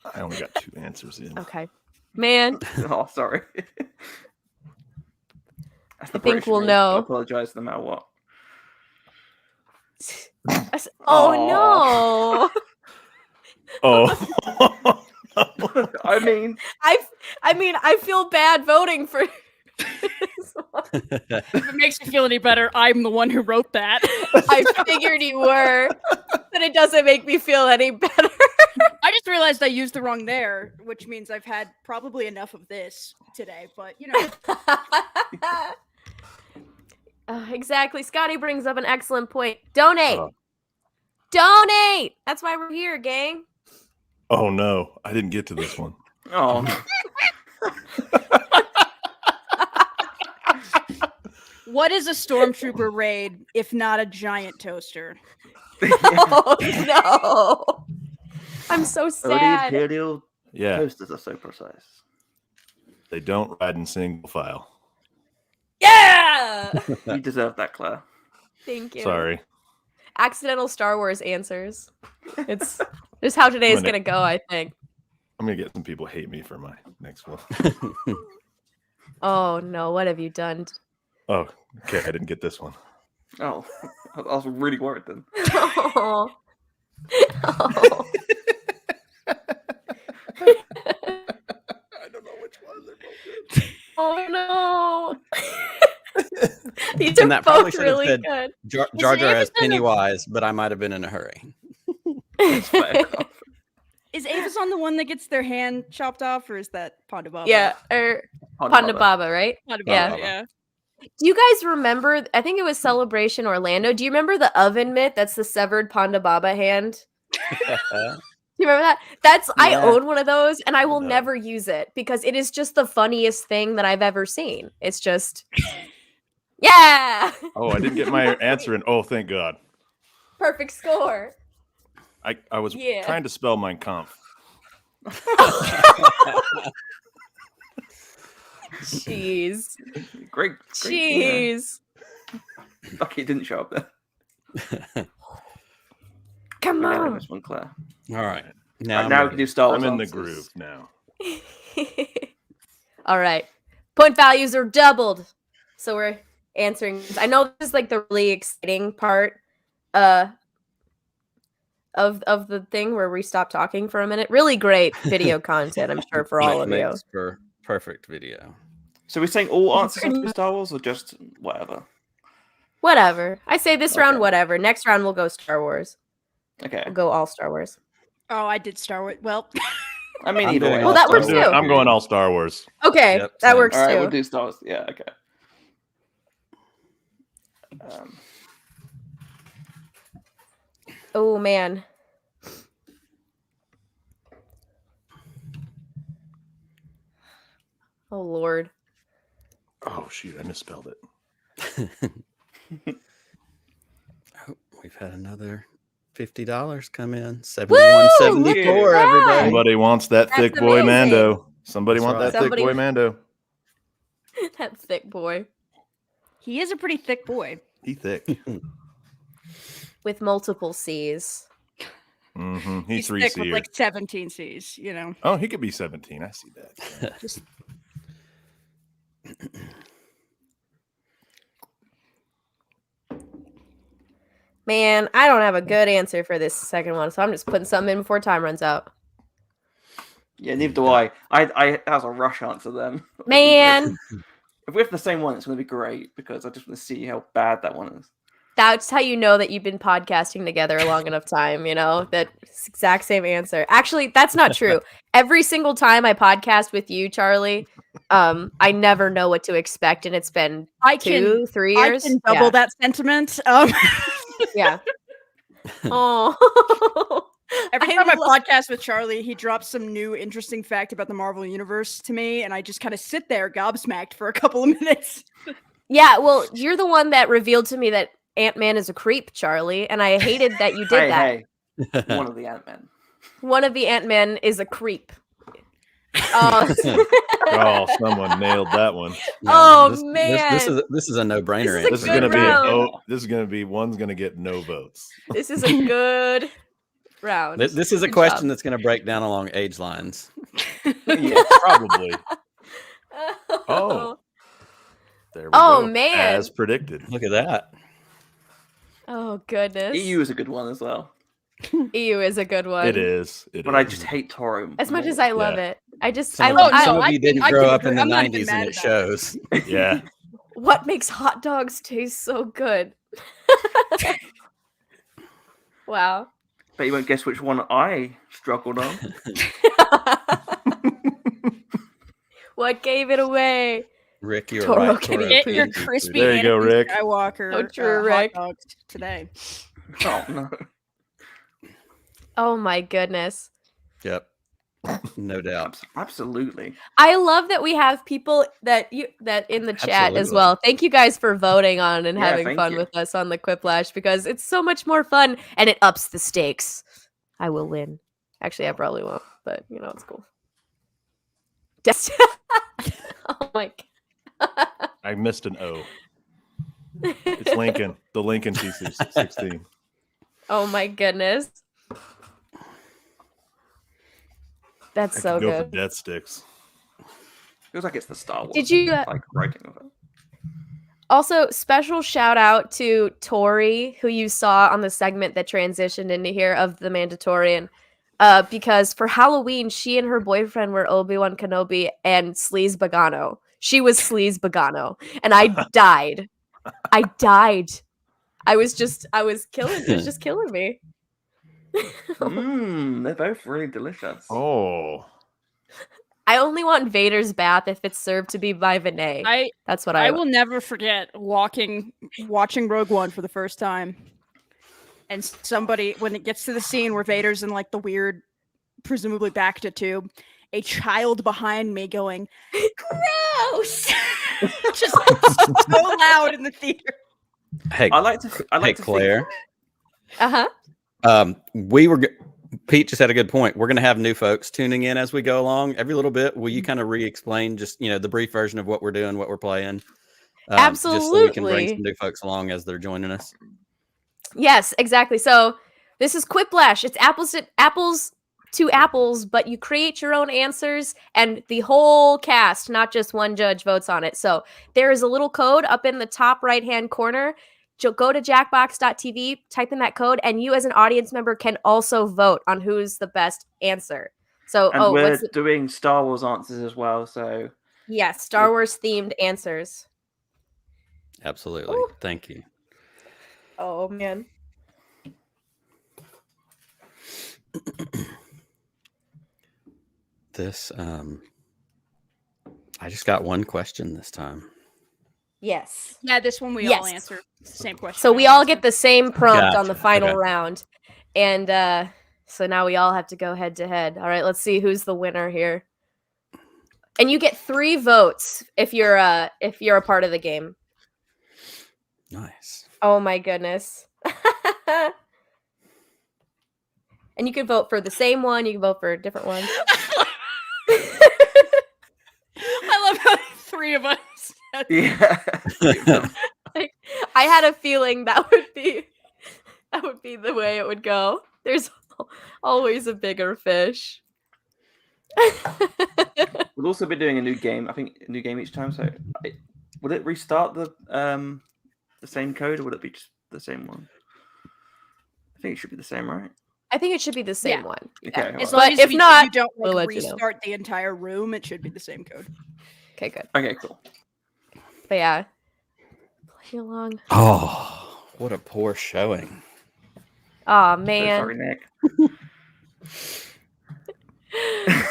I only got 2 answers in. Okay. Man. Oh, sorry. That's the I think British we'll me. know. I apologize no matter what. Oh no. Oh. I mean, I feel bad voting for this one. If it makes you feel any better, I'm the one who wrote that. I figured you were, but it doesn't make me feel any better. I just realized I used the wrong there, which means I've had probably enough of this today, but you know. Exactly. Scotty brings up an excellent point. Donate. Donate. That's why we're here, gang. Oh no, I didn't get to this one. Oh. What is a stormtrooper raid if not a giant toaster? Oh no. I'm so sad. Imperial Yeah. toasters are so precise. They don't ride in single file. Yeah. You deserve that, Claire. Thank you. Sorry. Accidental Star Wars answers. It's just how today is gonna go, I think. I'm gonna get some people hate me for my next one. Oh no, what have you done? Oh, okay. I didn't get this one. Oh, I was really worried then. Oh. I don't know which one. They're both good. Oh no. These And are that probably both should have really said good. Jar Jar as Pennywise, but I might have been in a hurry. Is Avazon the one that gets their hand chopped off, or is that Ponda Baba? Yeah, or Ponda Baba, right? Ponda Yeah. Baba, yeah. Do you guys remember? I think it was Celebration Orlando. Do you remember the oven mitt? That's the severed Ponda Baba hand. You remember that? I own one of those, and I will never use it because it is just the funniest thing that I've ever seen. It's just, yeah. Oh, I didn't get my answer in. Oh, thank God. Perfect score. I was trying to spell Mein Kampf. Jeez. Great. Jeez. Lucky it didn't show up there. Come on. This one, Claire. All right. Now we can do Star Wars. I'm in the answers. groove now. All right. Point values are doubled. So we're answering. I know this is like the really exciting part of the thing where we stop talking for a minute. Really great video content, I'm sure, for all of you. Makes for perfect video. So we're saying all answers have to be Star Wars or just whatever? Whatever. I say this round, whatever. Next round, we'll go Star Wars. Okay. We'll go all Star Wars. Oh, I did Star Wars. Well, I mean, either way. Well, that works too. I'm going all Star Wars. Okay, that works All right, too. we'll do Star Wars. Yeah, okay. Oh, man. Oh, Lord. Oh, shoot. I misspelled it. We've had another $50 come in. 71.74. Everybody. Somebody wants that thick boy Mando. Somebody wants that thick boy Mando. That thick boy. he is a pretty thick boy. He thick. With multiple C's. Mm-hmm. He's three thick C. with like 17 C's, you know. Oh, he could be 17. I see that. Just Man, I don't have a good answer for this second one, so I'm just putting something in before time runs out. Yeah, neither do I. That was a rush answer then. Man. If we have the same one, it's going to be great because I just want to see how bad that one is. That's how you know that you've been podcasting together a long enough time, you know? That exact same answer. Actually, that's not true. Every single time I podcast with you, Charlie, I never know what to expect, and it's been 2-3 years. I can double that sentiment. Yeah. Oh. Every time I podcast with Charlie, he drops some new interesting fact about the Marvel Universe to me, and I just kind of sit there gobsmacked for a couple of minutes. Yeah, well, you're the one that revealed to me that Ant-Man is a creep, Charlie, and I hated that you did that. Hey. One of the Ant-Men. One of the Ant-Men is a creep. Oh, someone nailed that one. Man, this is a no-brainer. This is gonna be one's gonna get no votes. This is a good round. This is a question that's going to break down along age lines. Yeah, probably. Oh, there we go. Man, as predicted. Look at that. Oh goodness. EU is a good one as well. EU is a good one. It is. But I just hate Toro. As much as I love it, I just some of you didn't grow up in the 90s, and it shows. Yeah. What makes hot dogs taste so good? Wow. Bet you won't guess which one I struggled on. What gave it away? Rick, you're right. Get your crispy there you go, Rick. Skywalker Rick. hot dogs today. Oh no. Oh my goodness. Yep. No doubt. Absolutely. I love that we have people that in the chat as well. Thank you guys for voting on and having fun with us on the Quiplash, because it's so much more fun and it ups the stakes. I will win. Actually, I probably won't, but you know, it's cool. Oh my God. I missed an O. It's Lincoln. The Lincoln PC-16. Oh my goodness. That's so go good. for death sticks. Feels like it's the Star Wars. Did you like writing of it? Also, special shout out to Tori, who you saw on the segment that transitioned into here of the Mandatorian, because for Halloween, she and her boyfriend were Obi-Wan Kenobi and Sleaze Bagano. She was Sleaze Bagano, and I died. I died. It was just killing me. They're both really delicious. Oh. I only want Vader's bath if it's served to be by Vinay. That's what I will never forget watching Rogue One for the first time. And somebody, when it gets to the scene where Vader's in like the weird, presumably Bacta tube, a child behind me going, gross! Just so loud in the theater. Hey, I like to Claire. Uh-huh. Pete just had a good point. We're going to have new folks tuning in as we go along. Every little bit, will you kind of re-explain just, the brief version of what we're doing, what we're playing? Absolutely. Just so we can bring some new folks along as they're joining us. Yes, exactly. So this is Quiplash. It's apples to apples, but you create your own answers and the whole cast, not just one judge, votes on it. So there is a little code up in the top right-hand corner. Go to jackbox.tv, type in that code, and you as an audience member can also vote on who's the best answer. So, And we're doing Star Wars answers as well. So yes, Star Wars themed answers. Absolutely. Ooh. Thank you. Oh man. This I just got one question this time. Yes. Yeah, this one we all answer the same question. So we all get the same prompt on the final round. And so now we all have to go head to head. All right, let's see who's the winner here. And you get 3 votes if you're a part of the game. Nice. Oh my goodness. And you can vote for the same one, you can vote for a different one. I love how 3 of us. Yeah. I had a feeling that would be the way it would go. There's always a bigger fish. We'll also be doing a new game. I think a new game each time. So, would it restart the same code, or would it be just the same one? I think it should be the same, right? I think it should be the same one. Okay. As long as if not, you don't we'll let restart the entire room, it should be the same code. Okay, good. Okay, cool. But yeah, play along. Oh, what a poor showing. Oh man. So sorry, Nick.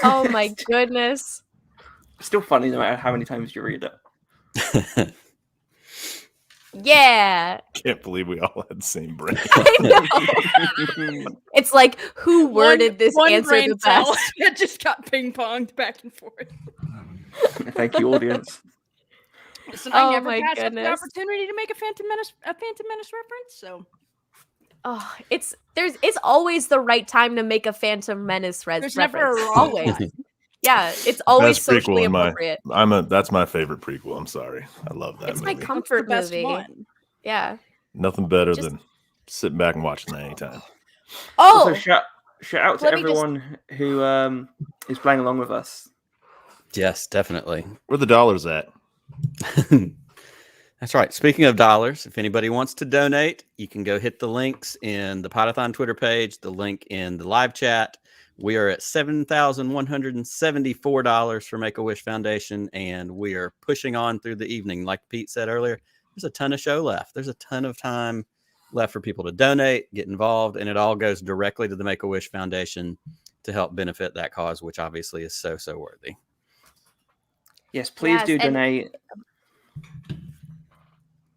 Oh my goodness. It's still funny no matter how many times you read it. Yeah. Can't believe we all had the same brain. I know. It's like, who worded this answer brain the best? It just got ping-ponged back and forth. Thank you, audience. Listen, I Oh never my passed up the goodness. opportunity to make a Phantom Menace reference, so Oh, it's always the right time to make a Phantom Menace there's reference. never a wrong Always. time. Yeah, it's always Best socially prequel in appropriate. that's my favorite prequel. I'm sorry. I love that It's movie. my comfort best movie. one. Yeah. Nothing better than sitting back and watching that anytime. Oh, Also, shout out to let me just- everyone who is playing along with us. Yes, definitely. Where the dollars at? That's right. Speaking of dollars, if anybody wants to donate, you can go hit the links in the Podathon Twitter page, the link in the live chat. We are at $7,174 for Make-A-Wish Foundation, and we are pushing on through the evening. Like Pete said earlier, there's a ton of show left. There's a ton of time left for people to donate, get involved, and it all goes directly to the Make-A-Wish Foundation to help benefit that cause, which obviously is so, so worthy. Yes, please do and- donate.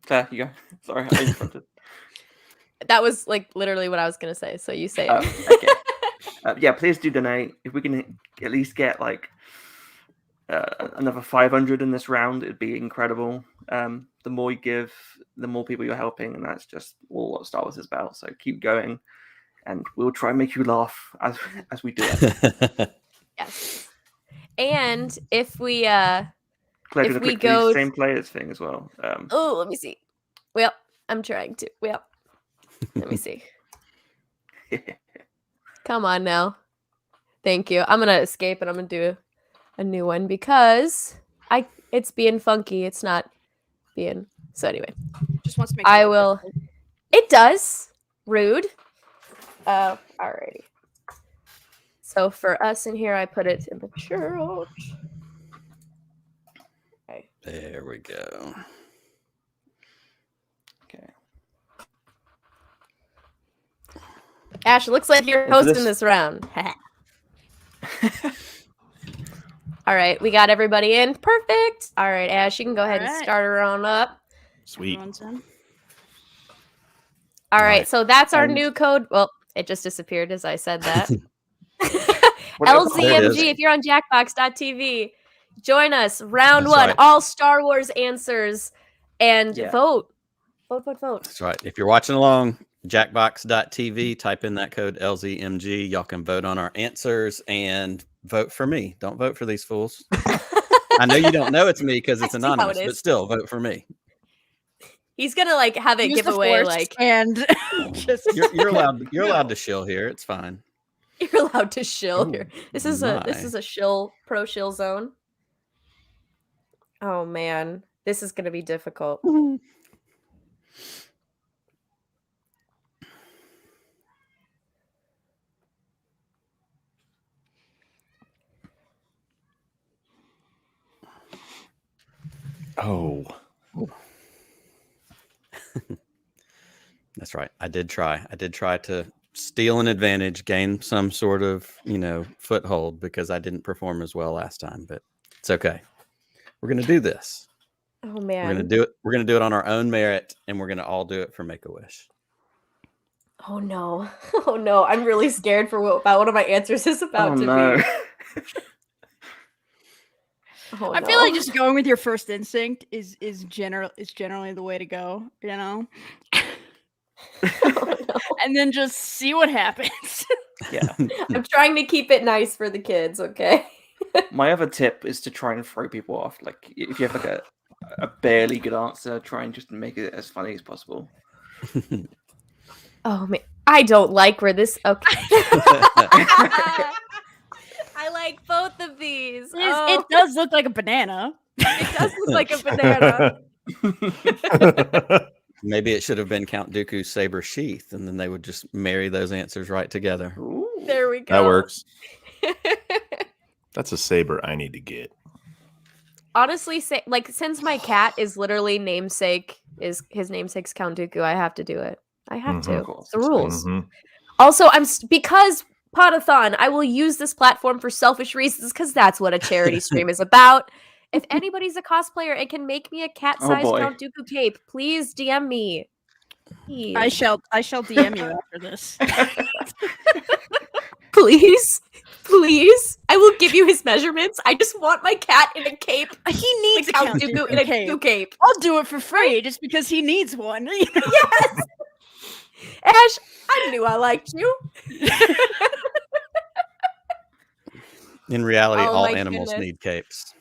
Claire, you go. Sorry, I interrupted. That was like literally what I was gonna say. So you say it. Okay. Yeah, please do donate. If we can at least get like another 500 in this round, it'd be incredible. The more you give, the more people you're helping, and that's just all what Star Wars is about. So keep going, and we'll try and make you laugh as we do it. Yes. And if we Claire, if do we the go same players thing as well. oh, let me see. Well, I'm trying to. Well, let me see. Come on now. Thank you. I'm gonna escape and I'm gonna do a new one because it's being funky. It's not being so anyway. Just wants to make I sure. will. It does. Rude. Alrighty. So for us in here, I put it in the church. Okay. There we go. Okay. Ash, it looks like you're hosting this round. All right, we got everybody in. Perfect. All right, Ash, you can go ahead and start her on up. Sweet. All right, so that's our new code. Well, it just disappeared as I said that. LZMG, if you're on jackbox.tv, join us. Round That's one, right. all Star Wars answers, and Yeah. vote. Vote. That's right. If you're watching along, Jackbox.tv, type in that code LZMG. Y'all can vote on our answers and vote for me. Don't vote for these fools. I know you don't know it's me because it's anonymous, but still vote for me. He's gonna like have it Use give the away force like and just You're allowed to shill here. It's fine. you're allowed to shill Ooh, here. This is a shill pro shill zone. Oh man, this is gonna be difficult. Oh. That's right. I did try to steal an advantage, gain some sort of, foothold because I didn't perform as well last time, but it's okay. We're going to do this. Oh man. We're going to do it. We're going to do it on our own merit, and we're going to all do it for Make-A-Wish. Oh no. Oh no. I'm really scared for about one of my answers is about to be. Oh, I feel like just going with your first instinct is generally the way to go, Oh, and then just see what happens. Yeah. I'm trying to keep it nice for the kids, okay? My other tip is to try and throw people off. Like if you have like a barely good answer, try and just make it as funny as possible. Oh man, I don't like where this. Okay. I like both of these. It does look like a banana. It does look like a banana. Maybe it should have been Count Dooku's saber sheath, and then they would just marry those answers right together. There we go. That works. That's a saber I need to get. Honestly, since my cat is literally his namesake's Count Dooku, I have to do it. I have to. It's the rules. Also, because Podathon, I will use this platform for selfish reasons because that's what a charity stream is about. If anybody's a cosplayer and can make me a cat-sized Count Dooku cape, please DM me. Please. I shall DM you after this. Please. I will give you his measurements. I just want my cat in a cape. He needs a Count Dooku in a Dooku cape. I'll do it for free just because he needs one. Yes. Ash, I knew I liked you. In reality, Oh all my animals goodness. need capes.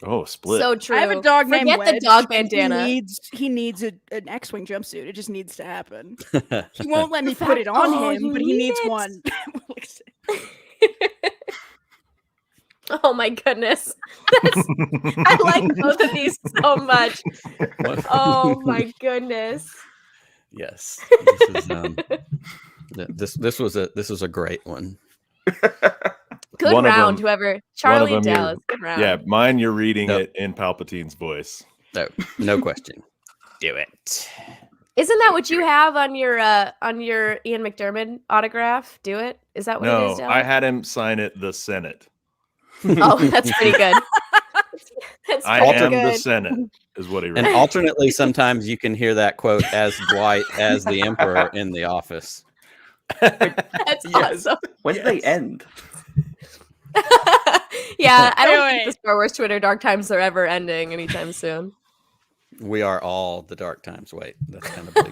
Oh, split. So true. I have a dog named Forget the Wedge. dog bandana. He needs an X-wing jumpsuit. It just needs to happen. He won't let me put it on Oh, him, you but he need needs it. one. Oh my goodness. I like both of these so much. Oh my goodness. Yes. This was a great one. Good One of round, them- whoever. Charlie and you're- Dallas. Good round. Yeah, mine you're reading Nope. it in Palpatine's voice. No question. Do it. Isn't that what you have on your Ian McDermott autograph? Do it. Is that what it No, is, Dallas? I had him sign it the Senate. Oh, that's pretty good. That's I pretty am good. the Senate is what he wrote. And alternately, sometimes you can hear that quote as Dwight as the Emperor in The Office. That's awesome. When do they end? Yeah, I don't Wait. think the Star Wars Twitter dark times are ever ending anytime soon. We are all the dark times. Wait, that's kind of big.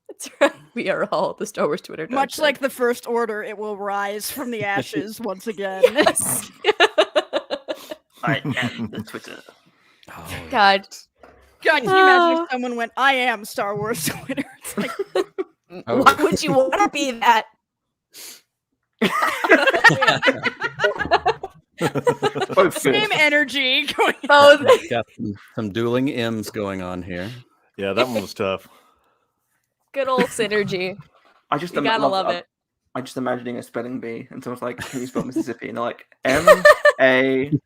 That's right. We are all the Star Wars Twitter dark Much times. like the First Order, it will rise from the ashes once again. Yes. I am the Twitter. Oh, God. God, can you imagine if someone went, "I am Star Wars Twitter"? It's like, Why would you want to be that? same energy going. Both. got some dueling M's going on here. Yeah, that one was tough. Good old synergy. I just You gotta love I'm- it. I'm just imagining a spelling bee, and someone's like, "Can you spell Mississippi?" And they're like, M-A-N.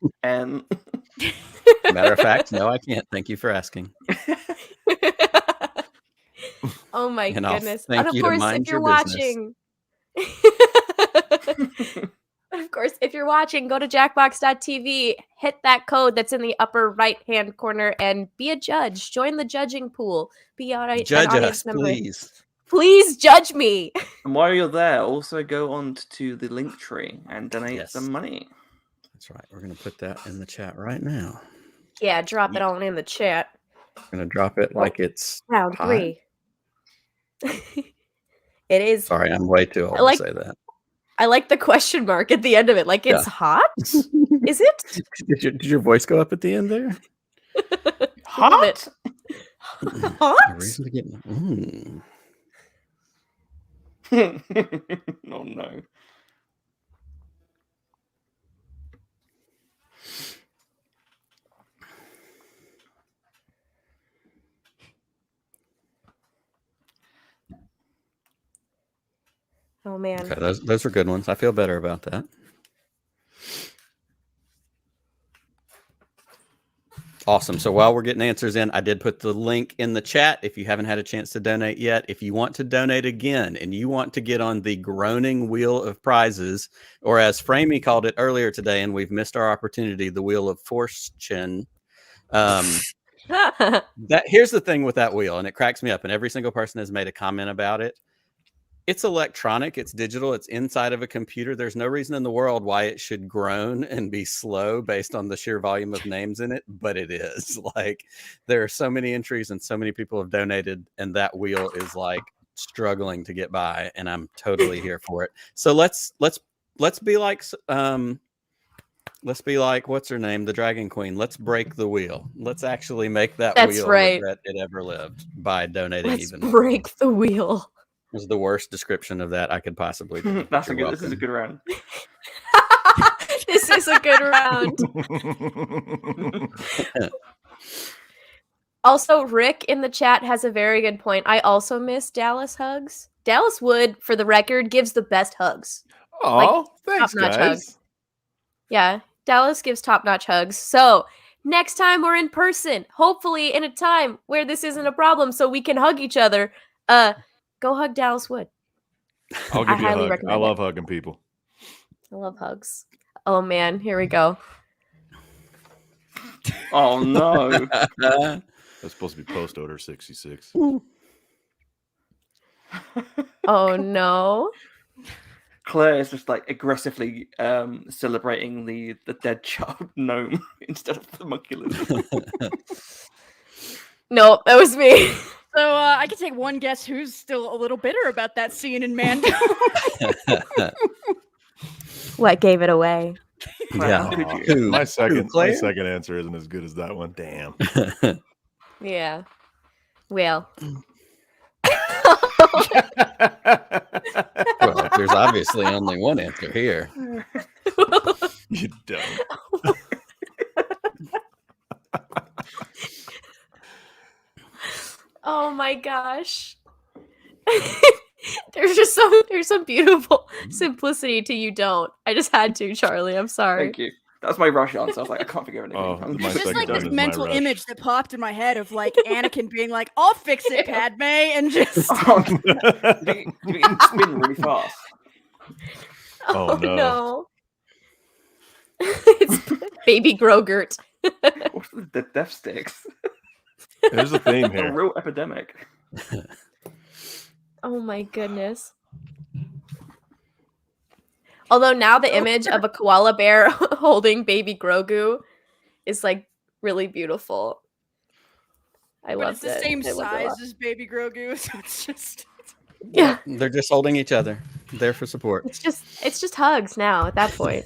Matter of fact, no, I can't. Thank you for asking. Oh my And I'll goodness. thank And of you to course, mind if you're your business. watching. Of course, if you're watching, go to jackbox.tv, hit that code that's in the upper right-hand corner, and be a judge. Join the judging pool. Be an Judge audience us, member. please. Please judge me. And while you're there, also go on to the link tree and donate Yes. some money. That's right. We're going to put that in the chat right now. Yeah, drop it on in the chat. Gonna drop it like it's Round hot. 3. It is. Sorry, I'm way too old to say that. I like the question mark at the end of it. Like, it's Yeah. hot? Is it? Did your voice go up at the end there? Hot? A Hot? reason to get. Oh no. Oh man. Okay, those are good ones. I feel better about that. Awesome. So while we're getting answers in, I did put the link in the chat if you haven't had a chance to donate yet. If you want to donate again and you want to get on the groaning wheel of prizes, or as Framey called it earlier today, and we've missed our opportunity, the wheel of fortune. Here's the thing with that wheel, and it cracks me up, and every single person has made a comment about it. It's electronic, it's digital, it's inside of a computer. There's no reason in the world why it should groan and be slow based on the sheer volume of names in it, but it is. Like, there are so many entries and so many people have donated, and that wheel is like struggling to get by, and I'm totally here for it. So let's be like what's her name, the Dragon Queen. Let's break the wheel. Let's actually make that wheel regret it ever lived by donating. Let's break the wheel. Was the worst description of that I could possibly do. This is a good round. This is a good round. Also, Rick in the chat has a very good point. I also miss Dallas hugs. Dallas Wood, for the record, gives the best hugs. Oh, thanks, top-notch guys. hugs. Yeah, Dallas gives top-notch hugs. So next time we're in person, hopefully in a time where this isn't a problem, so we can hug each other. Go hug Dallas Wood. I'll give you a hug. recommend I it. love hugging people. I love hugs. Oh man, here we go. Oh no. That's supposed to be post odor 66. Oh no. Claire is just like aggressively celebrating the dead child gnome instead of the monkey lizard. Nope, that was me. So I can take one guess who's still a little bitter about that scene in Mando. What gave it away? Yeah. My second answer isn't as good as that one. Damn. Yeah. Well. Well, there's obviously only one answer here. You don't. Oh my gosh. There's some beautiful simplicity to you don't. I just had to, Charlie. I'm sorry. Thank you. That's my rush answer. I was like, I can't figure anything. It's just like this mental image that popped in my head of like Anakin being like, "I'll fix it, Padme," and just spin really fast. Oh no. It's baby Grogurt. What's the death sticks? There's a theme A here. real epidemic. Oh my goodness. Although now the image of a koala bear holding baby Grogu is like really beautiful. I but loved it's the it. same I loved it a size lot. as baby Grogu, so it's just Yeah. They're just holding each other. There for support. It's just hugs now at that point.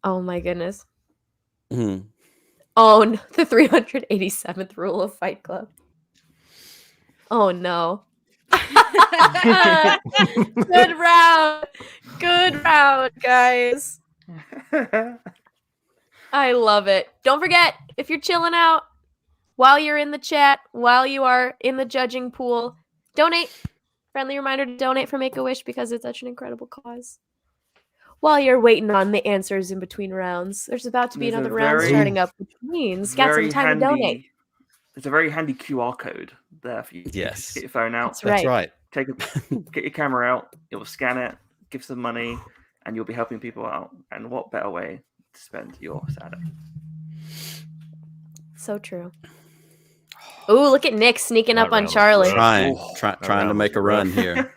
Oh my goodness. Mhm. Oh no, the 387th rule of Fight Club. Oh no. Good round. Good round, guys. I love it. Don't forget, if you're chilling out while you're in the chat, while you are in the judging pool, donate. Friendly reminder to donate for Make-A-Wish because it's such an incredible cause. While you're waiting on the answers in between rounds, there's about to be There's a another round very- starting up, which means got some Very time to donate. There's a very handy QR code there for you. Yes. Just get your phone out. That's right. Get your camera out. It will scan it, give some money, and you'll be helping people out. And what better way to spend your Saturday? So true. Ooh, look at Nick sneaking up on Charlie. Trying to make a run here.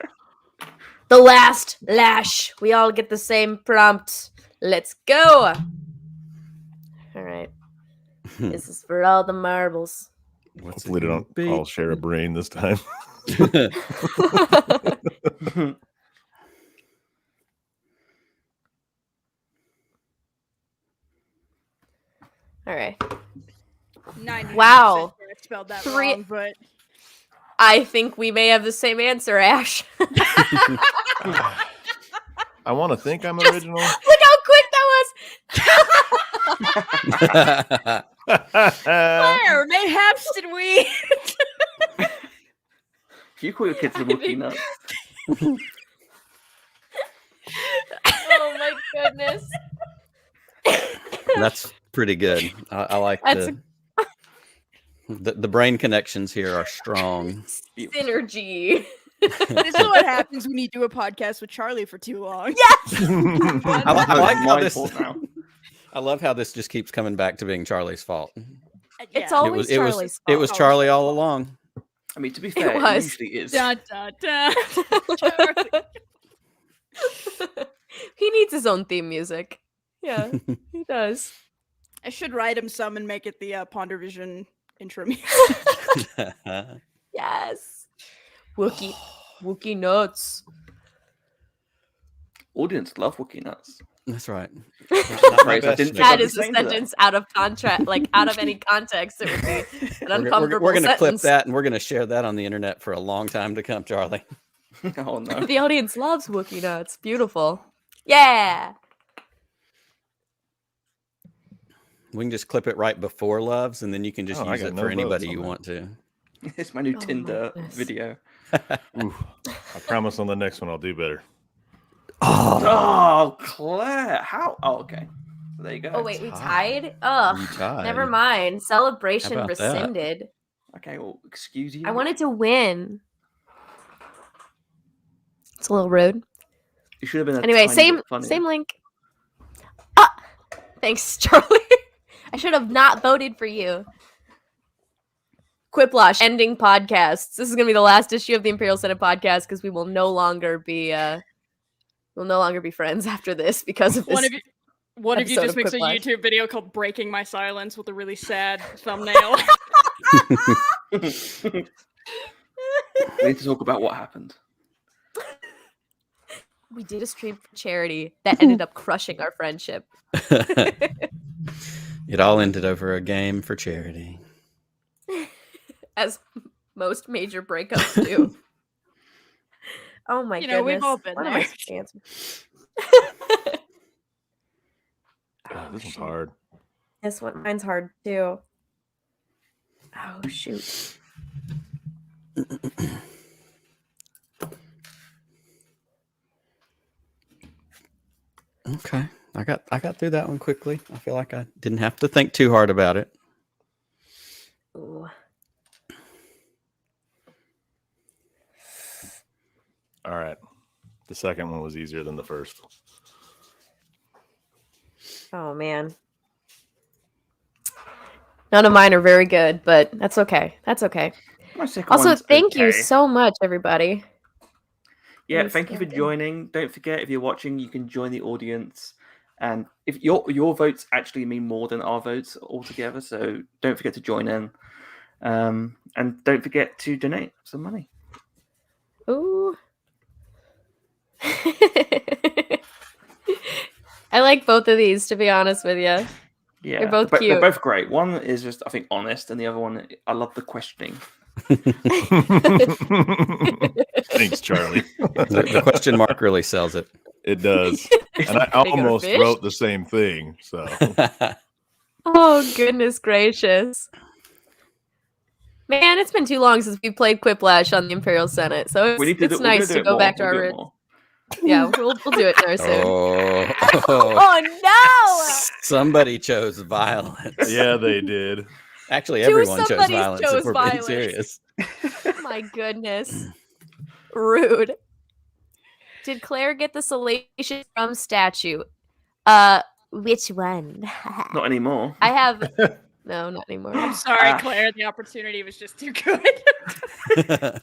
The last lash. We all get the same prompt. Let's go. All right. This is for all the marbles. Hopefully they don't all share a brain this time. All right. 99% Wow. sure I spelled that Three- wrong, but I think we may have the same answer, Ash. I want to think I'm original. Look how quick that was. Claire, mayhaps did we? If you call your kids the Wookiee nuts. Oh my goodness. That's pretty good. I like That's the brain connections here are strong. synergy. This is what happens when you do a podcast with Charlie for too long. Yes. I like how My this. fault now. I love how this just keeps coming back to being Charlie's fault. It's Yeah. always it was Charlie's it was fault. Charlie all along. I mean, to be fair, it was. usually is. Dun, dun, dun. He needs his own theme music. Yeah, he does. I should write him some and make it the Pondervision intro music. Yes. Wookie nuts. Audience love Wookiee nuts. That's right. Phrase I didn't think I'd That be is a saying to that. sentence out of contract, like out of any context. It would be an uncomfortable We're going to clip sentence. that and we're going to share that on the internet for a long time to come, Charlie. Oh no. The audience loves Wookie nuts. Beautiful. Yeah. We can just clip it right before Loves, and then you can just Oh, I use got it no for votes anybody on you that. want to. It's my new Oh my Tinder goodness. video. Ooh, I promise on the next one I'll do better. Oh, Claire. How? Oh, okay. There you go. Oh wait, we tied? Ugh. We tied. Never mind. Celebration How about that? rescinded. Okay, well, excuse you. I wanted to win. It's a little rude. You should have been a Anyway, tiny same bit funnier. same link. Ah, thanks, Charlie. I should have not voted for you. Quiplash ending podcasts. This is gonna be the last issue of the Imperial Senate podcast because we will no longer be friends after this because of this. One of you episode just makes a Quiplash. YouTube video called "Breaking My Silence" with a really sad thumbnail. We need to talk about what happened. We did a stream for charity that ended up crushing our friendship. It all ended over a game for charity. As most major breakups do. Oh my You goodness. know, we've all been What am I there. supposed to answer? This one's hard. This one, mine's hard too. Oh shoot. Okay. I got through that one quickly. I feel like I didn't have to think too hard about it. Ooh. All right. The second one was easier than the first. Oh man. None of mine are very good, but that's okay. That's okay. My second Also, one's thank you okay. so much, everybody. Yeah, Yes, thank you for okay. joining. Don't forget, if you're watching, you can join the audience. And if your votes actually mean more than our votes altogether, so don't forget to join in. And don't forget to donate some money. Ooh. I like both of these, to be honest with you. Yeah, They're both they're cute. both great. One is just, I think, honest, and the other one, I love the questioning. Thanks, Charlie. The question mark really sells it. It does. And I They go to almost fish? wrote the same thing. So Oh, goodness gracious. Man, it's been too long since we played Quiplash on the Imperial Senate, so We need to it's do- we're gonna nice do to it go more. back to We'll do our it roots. more. Yeah, we'll do it there soon. Oh, Oh somebody chose violence. yeah, they did. Actually, Two everyone chose somebodies violence. chose If we're being violence. serious. no! My goodness. Rude. Did Claire get the salacious drum statue? Which one? Not anymore. I have no, not anymore. I'm sorry, Claire. The opportunity was just too good.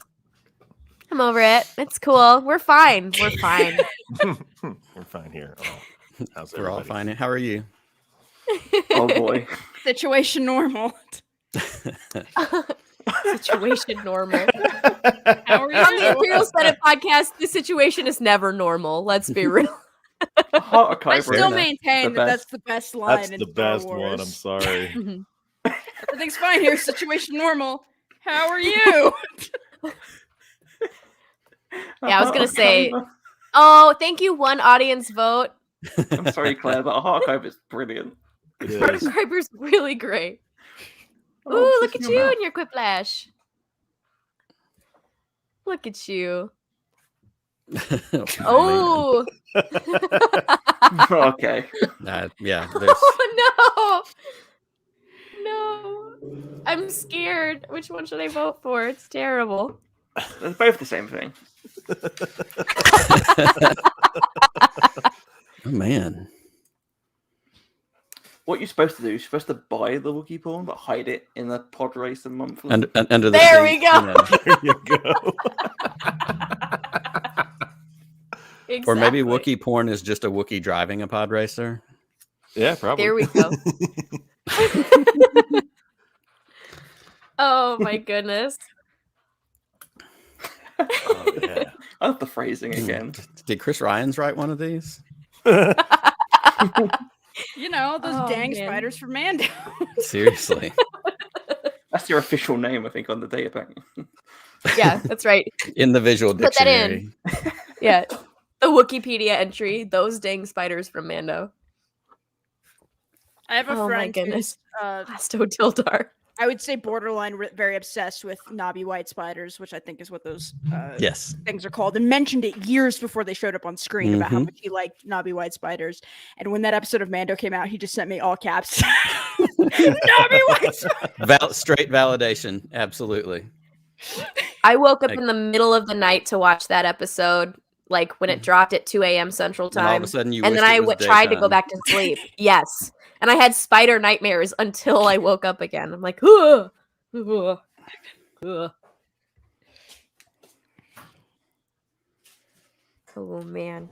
I'm over it. It's cool. We're fine. We're fine. We're fine here. Oh, how's We're all everybody? fine. How are you? Oh boy. Situation normal. Situation normal. How are On the you? Imperial Senate podcast, the situation is never normal. Let's be real. I still enough. maintain that that's the best line That's in the Star best Wars. one. I'm sorry. Everything's fine here. Situation normal. How are you? Yeah, I was gonna say. Oh, thank you. One audience vote. I'm sorry, Claire, but a heart Kyber is brilliant. It Mark Kuiper's really great. Oh, Ooh, look kiss at your you mouth. and your quiplash. Look at you. Oh. Okay. Yeah. There's... Oh no. No. I'm scared. Which one should I vote for? It's terrible. They're both the same thing. Oh man. What you're supposed to do, you're supposed to buy the Wookiee porn, but hide it in the pod race and monthly. Under the There seat, we go. you know. There you go. Exactly. Or maybe Wookiee porn is just a Wookiee driving a pod racer. Yeah, probably. There we go. Oh my goodness. Oh, yeah. I love the phrasing again. Did Chris Ryans write one of these? You know, those Oh, dang man. spiders from Mando. Seriously. That's your official name, I think, on the data pack. Yeah, that's right. In the visual Put that dictionary. in. Yeah. The Wikipedia entry, those dang spiders from Mando. I have a Oh my friend goodness. who's Plasto Tildar. I would say borderline very obsessed with knobby white spiders, which I think is what those Yes. things are called, and mentioned it years before they showed up on screen about how much he liked knobby white spiders. And when that episode of Mando came out, he just sent me all caps. Knobby white spiders! Straight validation. Absolutely. I woke up in the middle of the night to watch that episode, like when it dropped at 2 a.m. Central And all of Time. a sudden you and wished then it I was tried to go daytime. back to sleep. Yes. And I had spider nightmares until I woke up again. I'm like, ugh, ugh, ugh. Oh, man.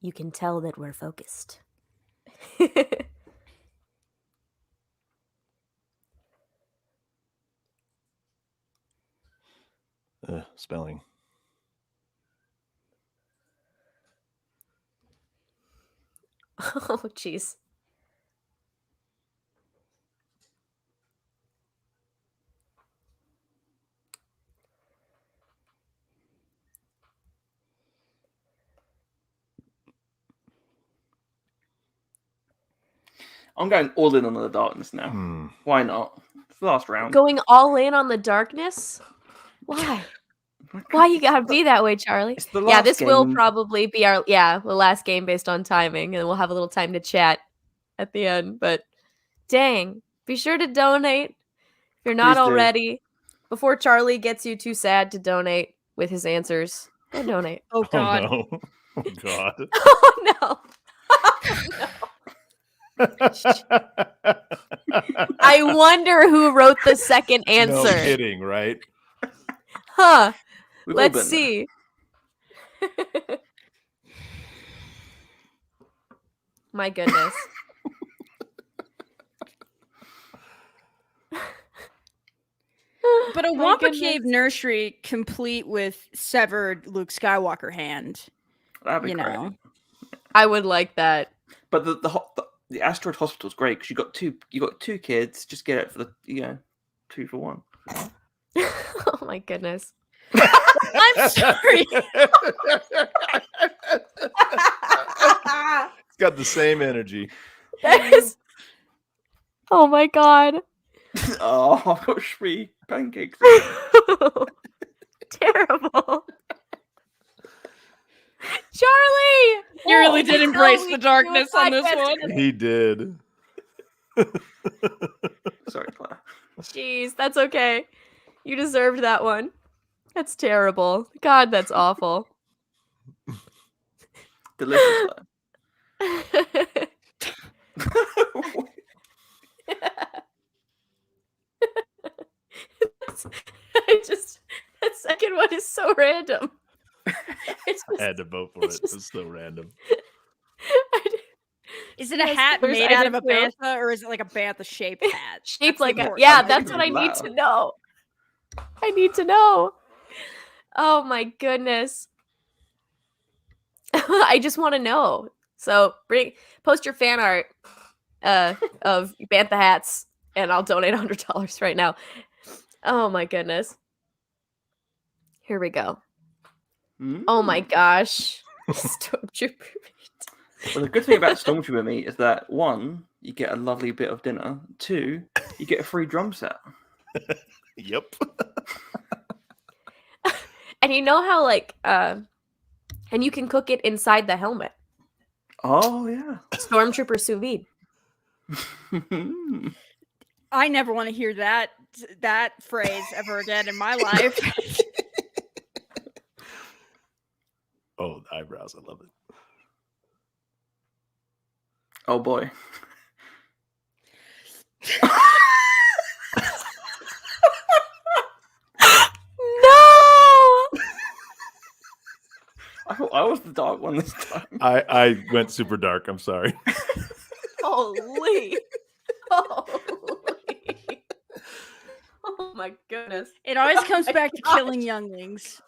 You can tell that we're focused. Spelling. Oh, jeez. I'm going all in on the darkness now. Why not? It's the last round. Going all in on the darkness? Why? Why you gotta be that way, Charlie? the Yeah, last this will game. probably be the last game based on timing, and we'll have a little time to chat at the end. But dang, be sure to donate if you're not Please do. already. Before Charlie gets you too sad to donate with his answers, go donate. Oh God. Oh, no. Oh, God. Oh no. I wonder who wrote the second answer. No kidding, right? Huh. We've all Let's been see. My goodness. But a My Wampa goodness. Cave nursery complete with severed Luke Skywalker hand. That'd be You great. know. I would like that. But the asteroid hospital's great because you got two kids. Just get it for the 2 for 1. Oh my goodness. I'm sorry. It's got the same energy. That is. Oh my god. Oh, I've got 3 pancakes. Terrible. Charlie! You really did embrace we the do a darkness on this podcast. one. He did. Sorry, Claire. Jeez, that's okay. You deserved that one. That's terrible. God, that's awful. Delicious. Claire. That second one is so random. It's I had to vote for it. It's so random. Is it a Yes, hat there's- made I out did of a too. bantha, or is it like a bantha shaped hat? Shaped That's the like a important yeah. thing. That's what I need to know. I need to know. Oh my goodness. I just want to know. So post your fan art of Bantha hats, and I'll donate $100 right now. Oh my goodness. Here we go. Oh my gosh. Stormtrooper. Well, the good thing about Stormtrooper meat is that 1, you get a lovely bit of dinner. 2, you get a free drum set. Yep. And you know how and you can cook it inside the helmet. Oh yeah. Stormtrooper sous vide. I never want to hear that phrase ever again in my life. Oh, the eyebrows. I love it. Oh boy. I thought I was the dark one this time. I went super dark. I'm sorry. Holy. Holy. Oh my goodness. It always comes my back to gosh. killing younglings.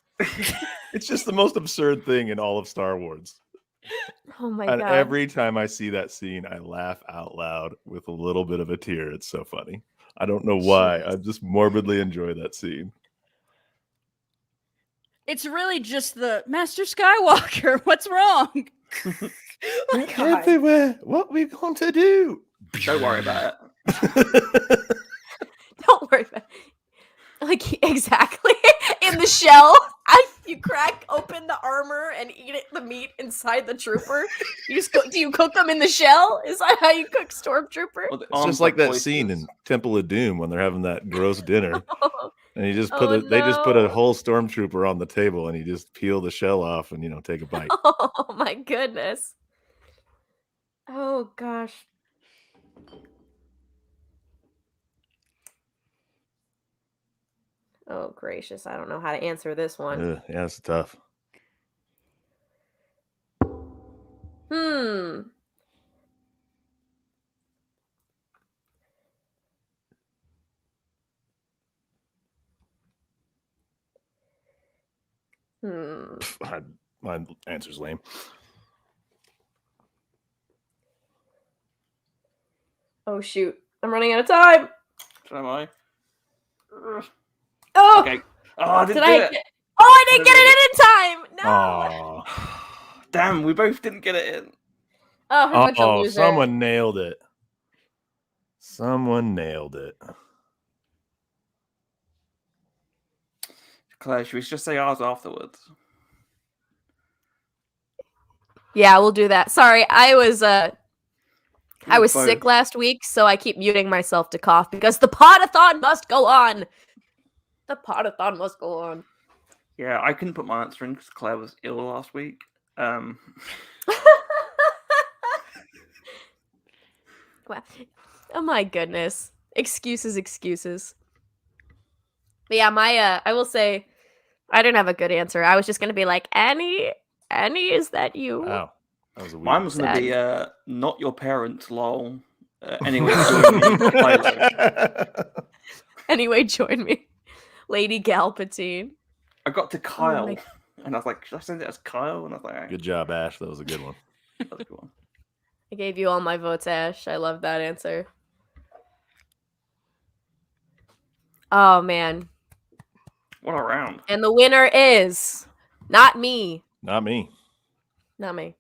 It's just the most absurd thing in all of Star Wars. Oh my And god. every time I see that scene, I laugh out loud with a little bit of a tear. It's so funny. I don't know why. I just morbidly enjoy that scene. It's really just the Master Skywalker. What's wrong? Everywhere. What we going to do? Don't worry about it. Don't worry about it. Like exactly in the shell. You crack open the armor and eat the meat inside the trooper. Do you cook them in the shell? Is that how you cook Stormtrooper? Well, It's just like that scene in Temple of Doom when they're having that gross dinner, and you just put they just put a whole Stormtrooper on the table, and you just peel the shell off and take a bite. Oh my goodness. Oh gosh. Oh gracious, I don't know how to answer this one. Ugh, yeah, it's tough. My answer's lame. Oh shoot. I'm running out of time. So am I. Oh, Okay. Oh, I didn't get it. I didn't get it in time. No. Oh, damn, we both didn't get it in. Oh, we're a bunch of losers. Someone nailed it. Someone nailed it. Claire, should we just say ours afterwards? Yeah, we'll do that. Sorry, I was both. sick last week, so I keep muting myself to cough because the Podathon must go on. The Podathon must go on. Yeah, I couldn't put my answer in because Claire was ill last week. Wow. Oh my goodness. Excuses. But yeah, I will say I didn't have a good answer. I was just gonna be like, Annie, is that you? Wow. That was a weird Mine was going to be sad. not your parents, lol. Anyway, join me. Anyway, join me. Lady Galpatine. I got to Kyle, my- and I was like, should I send it as Kyle? And I was like, Good job, Ash. That was a good one. that was a good one. I gave you all my votes, Ash. I love that answer. Oh man. What a round. And the winner is not me. Not me. Not me.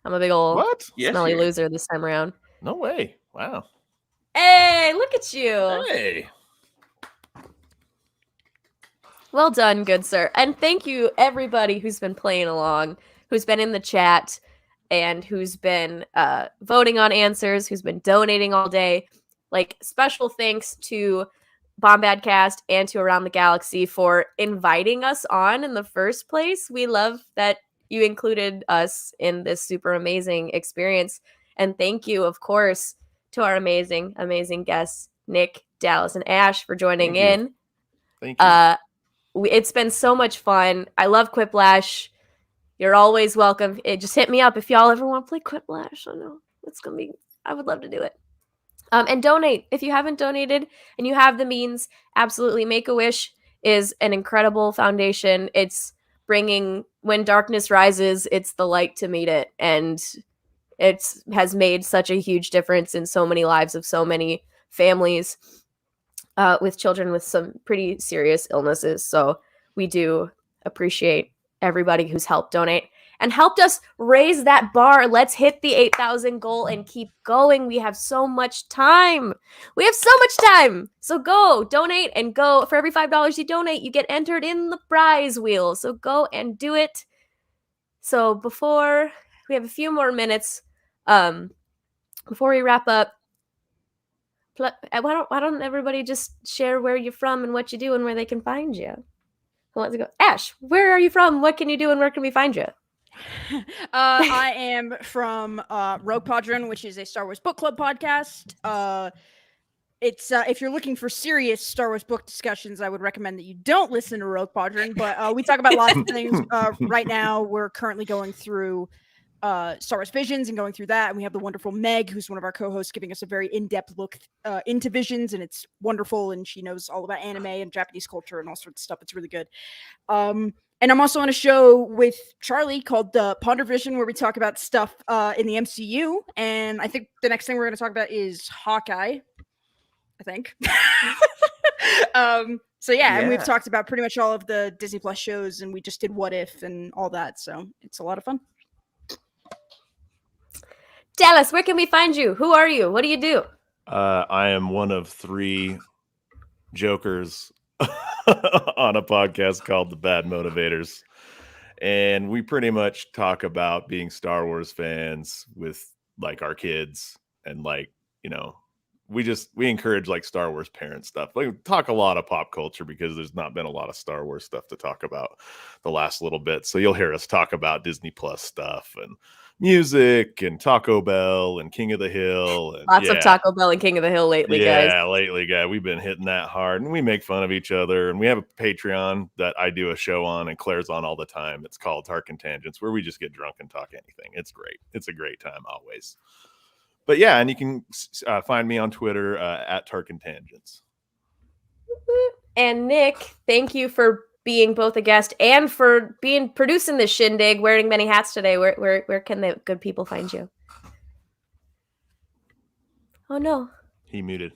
I'm a big old What? smelly Yes, you. loser this time around. No way. Wow. Hey, look at you. Hey. Well done, good sir. And thank you, everybody who's been playing along, who's been in the chat, and who's been voting on answers, who's been donating all day. Like, special thanks to Bombadcast and to Around the Galaxy for inviting us on in the first place. We love that you included us in this super amazing experience. And thank you, of course, to our amazing, amazing guests, Nick, Dallas, and Ash, for joining Thank in. Thank you. It's been so much fun. I love Quiplash. You're always welcome. Just hit me up if y'all ever want to play Quiplash. I know it's gonna be. I would love to do it. And donate if you haven't donated and you have the means. Absolutely, Make-A-Wish is an incredible foundation. It's bringing when darkness rises, it's the light to meet it, and it has made such a huge difference in so many lives of so many families with children with some pretty serious illnesses. So we do appreciate everybody who's helped donate and helped us raise that bar. Let's hit the 8,000 goal and keep going. We have so much time. We have so much time. So go donate and go. For every $5 you donate, you get entered in the prize wheel. So go and do it. So before we have a few more minutes, before we wrap up, why don't everybody just share where you're from and what you do and where they can find you? Who wants to go? Ash, where are you from? What can you do and where can we find you? I am from Rogue Podron, which is a Star Wars book club podcast. It's if you're looking for serious Star Wars book discussions, I would recommend that you don't listen to Rogue Podron. But we talk about lots of things. Right now, we're currently going through Star Wars Visions and going through that. And we have the wonderful Meg, who's one of our co-hosts, giving us a very in-depth look into Visions, and it's wonderful. And she knows all about anime and Japanese culture and all sorts of stuff. It's really good. And I'm also on a show with Charlie called Ponder Vision, where we talk about stuff in the MCU. And I think the next thing we're going to talk about is Hawkeye, I think. So yeah, and we've talked about pretty much all of the Disney Plus shows, and we just did What If and all that. So it's a lot of fun. Dallas, where can we find you? Who are you? What do you do? I am one of 3 jokers on a podcast called The Bad Motivators. And we pretty much talk about being Star Wars fans with like our kids, and like, you know, we encourage like Star Wars parent stuff. Like, we talk a lot of pop culture because there's not been a lot of Star Wars stuff to talk about the last little bit. So you'll hear us talk about Disney Plus stuff and music and Taco Bell and King of the Hill. And Lots of Taco Bell and King of the Hill lately, guys. Yeah, lately, guys. We've been hitting that hard, and we make fun of each other. And we have a Patreon that I do a show on, and Claire's on all the time. It's called Tarkin Tangents, where we just get drunk and talk anything. It's great. It's a great time always. But yeah, and you can find me on Twitter at Tarkin Tangents. And Nick, thank you for being both a guest and for producing this shindig, wearing many hats today. Where can the good people find you? Oh no, he muted.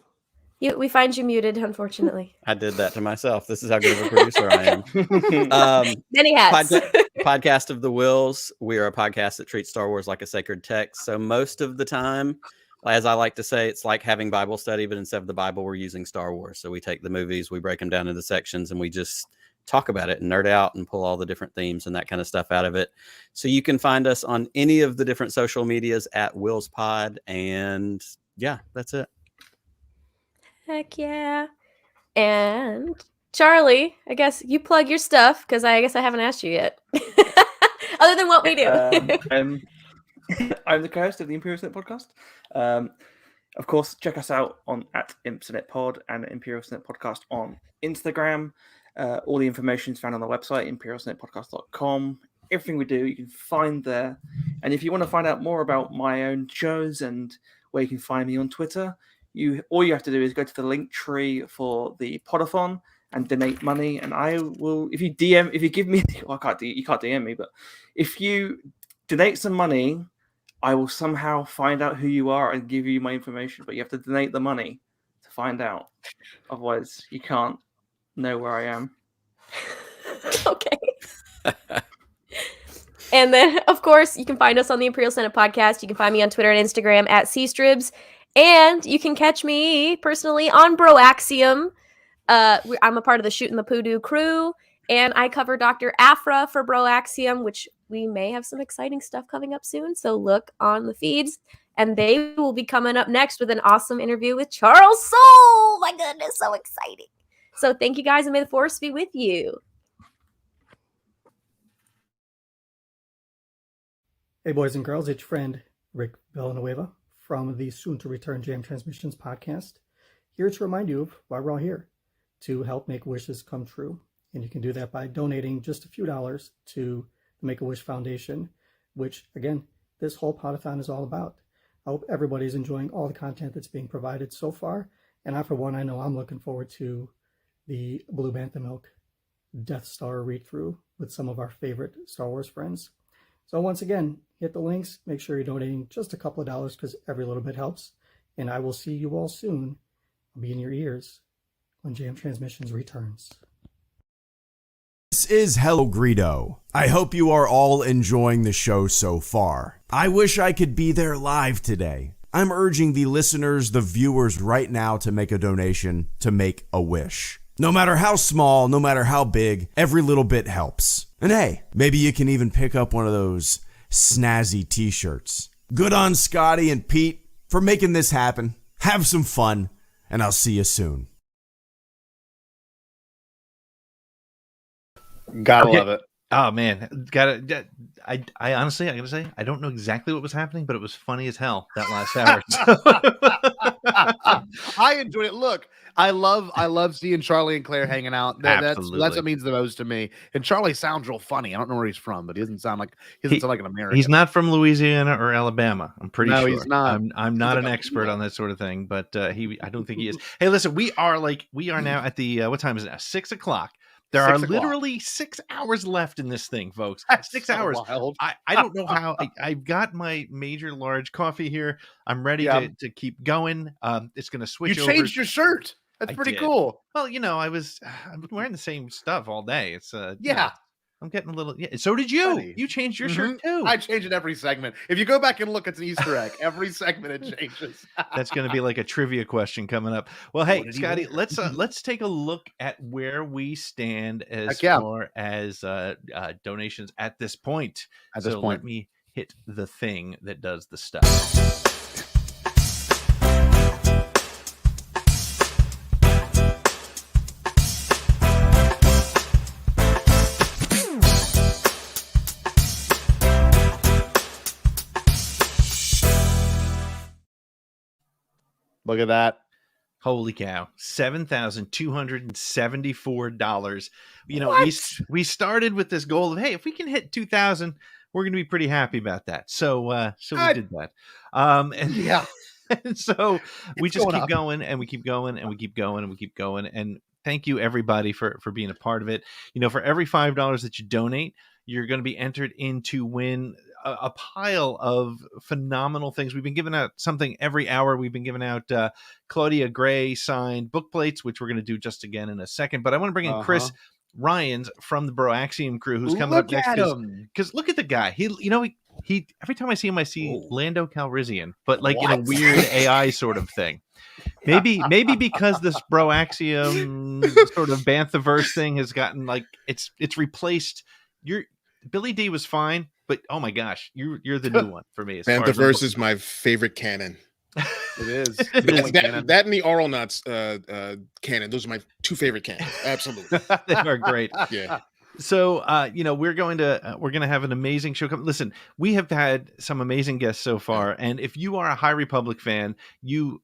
We find you muted, unfortunately. I did that to myself. This is how good of a producer I am. Many hats. Podcast of the Wills. We are a podcast that treats Star Wars like a sacred text. So most of the time, as I like to say, it's like having Bible study, but instead of the Bible, we're using Star Wars. So we take the movies, we break them down into sections, and we just talk about it and nerd out and pull all the different themes and that kind of stuff out of it. So you can find us on any of the different social medias at Wills Pod. And yeah, that's it. Heck yeah. And Charlie, I guess you plug your stuff, because I guess I haven't asked you yet. Other than what we do. I'm the co-host of the Imperial Senate podcast. Of course, check us out on at ImpSenate and Imperial Senate Podcast on Instagram. All the information is found on the website, imperialsenatepodcast.com. Everything we do, you can find there. And if you want to find out more about my own shows and where you can find me on Twitter, all you have to do is go to the link tree for the Podathon and donate money. And I will, if you give me, well, you can't DM me, but if you donate some money, I will somehow find out who you are and give you my information. But you have to donate the money to find out. Otherwise, you can't know where I am. Okay. And then, of course, you can find us on the Imperial Senate podcast. You can find me on Twitter and Instagram at cstribs. And you can catch me personally on Broaxium. I'm a part of the Shootin' the Poodoo crew, and I cover Dr. Afra for Broaxium, which we may have some exciting stuff coming up soon. So look on the feeds, and they will be coming up next with an awesome interview with Charles Soule. My goodness, so exciting. So thank you guys, and may the force be with you. Hey, boys and girls, it's your friend Rick Villanueva from the soon-to-return Jam Transmissions podcast, here to remind you of why we're all here. to help make wishes come true. And you can do that by donating just a few dollars to the Make-A-Wish Foundation, which, again, this whole Podathon is all about. I hope everybody's enjoying all the content that's being provided so far. And I, for one, I know I'm looking forward to the Blue Bantha Milk Death Star read-through with some of our favorite Star Wars friends. So once again, hit the links. Make sure you're donating just a couple of dollars because every little bit helps. And I will see you all soon. I'll be in your ears when Jam Transmissions returns. This is Hello Greedo. I hope you are all enjoying the show so far. I wish I could be there live today. I'm urging the listeners, the viewers right now to make a donation to make a wish. No matter how small, no matter how big, every little bit helps. And hey, maybe you can even pick up one of those snazzy t-shirts. Good on Scotty and Pete for making this happen. Have some fun, and I'll see you soon. Gotta love it. Oh man, gotta. I honestly, I gotta say, I don't know exactly what was happening, but it was funny as hell that last hour. I enjoyed it. Look, I love seeing Charlie and Claire hanging out. That's what means the most to me. And Charlie sounds real funny. I don't know where he's from, but he doesn't sound like an American. He's not from Louisiana or Alabama. I'm pretty sure. No, he's not. I'm not an expert on that sort of thing, but I don't think he is. Hey, listen, we are now at the what time is it now? 6 o'clock. There are literally 6 hours left in this thing, folks. That's 6 so hours. wild. I don't know how. I've got my major large coffee here. I'm ready to keep going. It's going to switch over. You changed your shirt. That's pretty cool. Well, I'm wearing the same stuff all day. It's yeah. I'm getting a little. Yeah. So did you. Funny. You changed your shirt too. I change it every segment. If you go back and look, it's an Easter egg. Every segment it changes. That's going to be like a trivia question coming up. Well, hey, Scotty, let's take a look at where we stand as far as donations at this point. Let me hit the thing that does the stuff. Look at that. Holy cow. $7,274. We started with this goal of, hey, if we can hit 2,000, we're going to be pretty happy about that. So we did that. And so we just keep going and we keep going and we keep going and we keep going. And thank you everybody for being a part of it. For every $5 that you donate, you're going to be entered in to win a pile of phenomenal things. We've been giving out something every hour. We've been giving out Claudia Gray signed book plates, which we're going to do just again in a second. But I want to bring in Chris Ryans from the Broaxium crew, who's coming up next. Because look at the guy. He every time I see him, I see Lando Calrissian, but like in a weird AI sort of thing. Maybe because this Broaxium sort of Banthaverse thing has gotten it's replaced. Billy D was fine, but oh my gosh, you're the new one for me. Banthaverse is my favorite canon. It is. That and the Auralnauts canon. Those are my two favorite canons. Absolutely. They are great. Yeah. So, we're going to have an amazing show. Listen, we have had some amazing guests so far, and if you are a High Republic fan, you